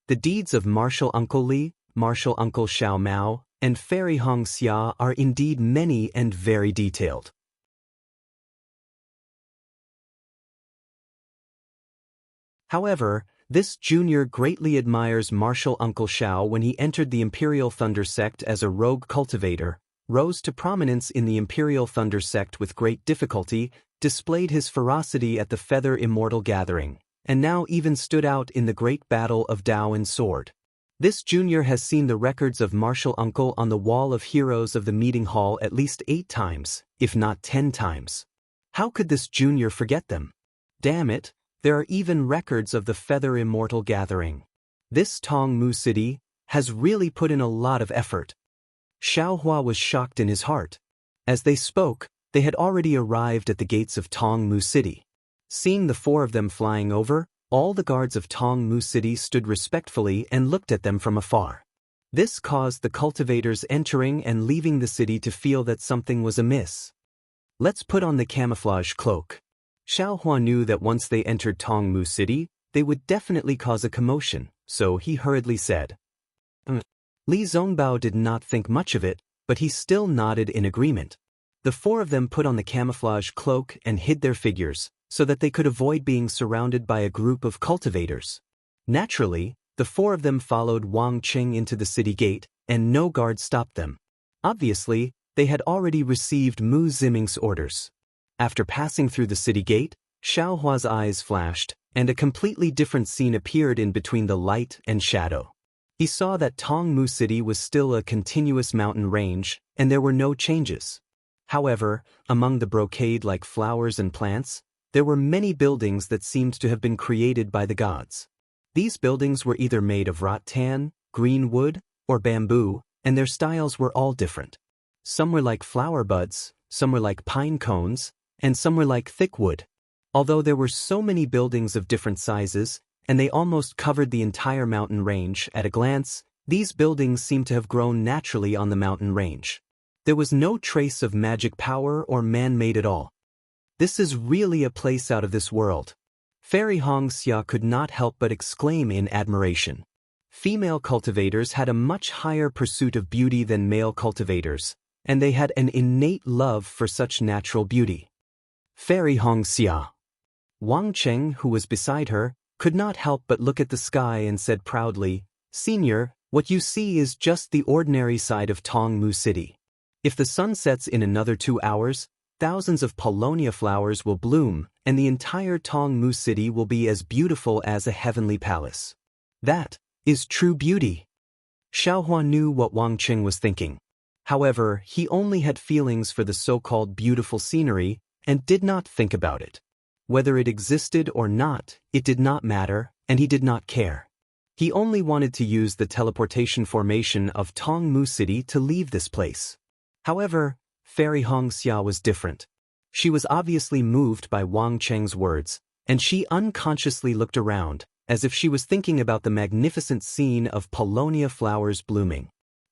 The deeds of Martial Uncle Li, Martial Uncle Xiao Mao, and Fairy Hong Xia are indeed many and very detailed. However, this junior greatly admires Martial Uncle Xiao when he entered the Imperial Thunder sect as a rogue cultivator, rose to prominence in the Imperial Thunder sect with great difficulty, displayed his ferocity at the Feather Immortal gathering, and now even stood out in the great battle of Dao and Sword. This junior has seen the records of Martial Uncle on the wall of heroes of the meeting hall at least 8 times, if not 10 times. How could this junior forget them? Damn it! There are even records of the Feather Immortal gathering. This Tongmu city has really put in a lot of effort. Xiao Hua was shocked in his heart. As they spoke, they had already arrived at the gates of Tongmu city. Seeing the 4 of them flying over, all the guards of Tongmu city stood respectfully and looked at them from afar. This caused the cultivators entering and leaving the city to feel that something was amiss. "Let's put on the camouflage cloak." Xiao Hua knew that once they entered Tongmu city, they would definitely cause a commotion, so he hurriedly said. Li Zongbao did not think much of it, but he still nodded in agreement. The 4 of them put on the camouflage cloak and hid their figures, so that they could avoid being surrounded by a group of cultivators. Naturally, the 4 of them followed Wang Cheng into the city gate, and no guard stopped them. Obviously, they had already received Mu Ziming's orders. After passing through the city gate, Xiao Hua's eyes flashed, and a completely different scene appeared in between the light and shadow. He saw that Tongmu city was still a continuous mountain range, and there were no changes. However, among the brocade-like flowers and plants, there were many buildings that seemed to have been created by the gods. These buildings were either made of rattan, green wood, or bamboo, and their styles were all different. Some were like flower buds, some were like pine cones, and some were like thick wood. Although there were so many buildings of different sizes, and they almost covered the entire mountain range, at a glance, these buildings seemed to have grown naturally on the mountain range. There was no trace of magic power or man-made at all. This is really a place out of this world. Fairy Hong Xia could not help but exclaim in admiration. Female cultivators had a much higher pursuit of beauty than male cultivators, and they had an innate love for such natural beauty. Fairy Hong Xia. Wang Cheng, who was beside her, could not help but look at the sky and said proudly, "Senior, what you see is just the ordinary side of Tongmu city. If the sun sets in another 2 hours, thousands of paulownia flowers will bloom, and the entire Tongmu city will be as beautiful as a heavenly palace. That is true beauty." Xiao Hua knew what Wang Cheng was thinking. However, he only had feelings for the so-called beautiful scenery, and did not think about it. Whether it existed or not, it did not matter, and he did not care. He only wanted to use the teleportation formation of Tongmu city to leave this place. However, Fairy Hong Xia was different. She was obviously moved by Wang Cheng's words, and she unconsciously looked around, as if she was thinking about the magnificent scene of paulownia flowers blooming.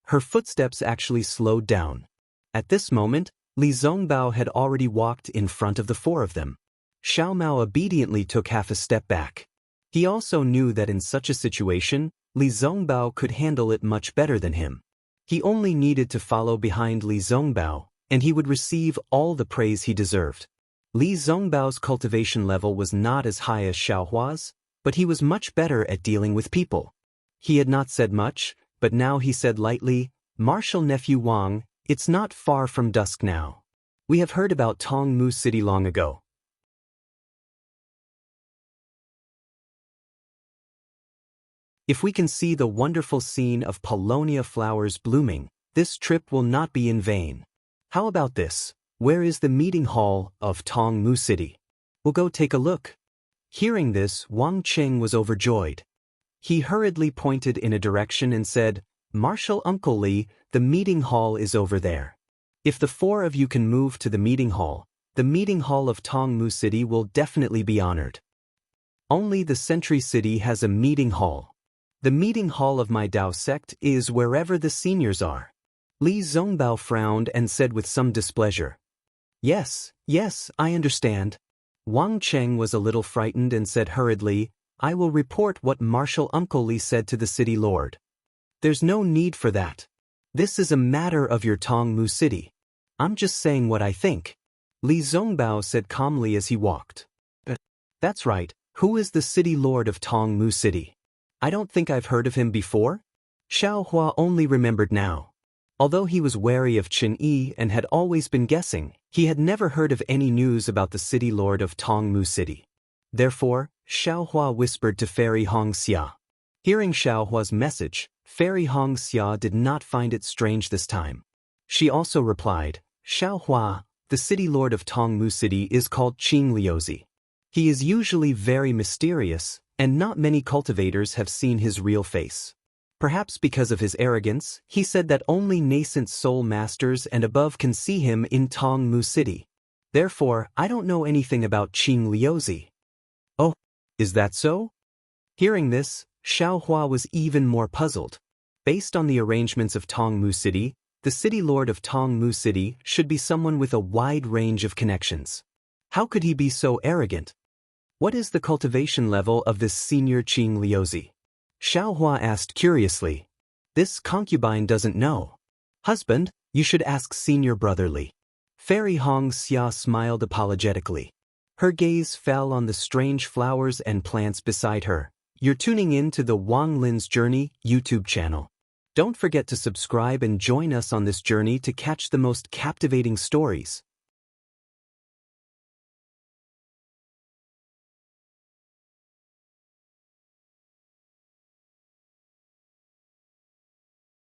Her footsteps actually slowed down. At this moment, Li Zongbao had already walked in front of the 4 of them. Xiao Mao obediently took half a step back. He also knew that in such a situation, Li Zongbao could handle it much better than him. He only needed to follow behind Li Zongbao, and he would receive all the praise he deserved. Li Zongbao's cultivation level was not as high as Xiaohua's, but he was much better at dealing with people. He had not said much, but now he said lightly, "Martial nephew Wang, it's not far from dusk now. We have heard about Tongmu City long ago. If we can see the wonderful scene of paulownia flowers blooming, this trip will not be in vain. How about this? Where is the meeting hall of Tongmu City? We'll go take a look." Hearing this, Wang Cheng was overjoyed. He hurriedly pointed in a direction and said, "Martial Uncle Li, the meeting hall is over there. If the four of you can move to the meeting hall of Tongmu City will definitely be honored. Only the Century City has a meeting hall. The meeting hall of my Dao sect is wherever the seniors are." Li Zongbao frowned and said with some displeasure, Yes, I understand." Wang Cheng was a little frightened and said hurriedly, "I will report what Martial Uncle Li said to the city lord." "There's no need for that. This is a matter of your Tongmu City. I'm just saying what I think," Li Zongbao said calmly as he walked. "That's right, who is the city lord of Tongmu City? I don't think I've heard of him before." Xiaohua only remembered now. Although he was wary of Qin Yi and had always been guessing, he had never heard of any news about the city lord of Tongmu City. Therefore, Xiaohua whispered to Fairy Xianxia. Hearing Xiaohua's message, Fairy Xianxia did not find it strange this time. She also replied, "Xiaohua, the city lord of Tongmu City is called Qing Liuzi. He is usually very mysterious, and not many cultivators have seen his real face. Perhaps because of his arrogance, he said that only nascent soul masters and above can see him in Tongmu City. Therefore, I don't know anything about Qing Liuzi." "Oh, is that so?" Hearing this, Xiaohua was even more puzzled. Based on the arrangements of Tongmu City, the city lord of Tongmu City should be someone with a wide range of connections. How could he be so arrogant? What is the cultivation level of this senior Qing Liuzi? Xiaohua asked curiously. This concubine doesn't know. "Husband, you should ask senior brother Li." Fairy Xianxia smiled apologetically. Her gaze fell on the strange flowers and plants beside her. You're tuning in to the Wang Lin's Journey YouTube channel. Don't forget to subscribe and join us on this journey to catch the most captivating stories.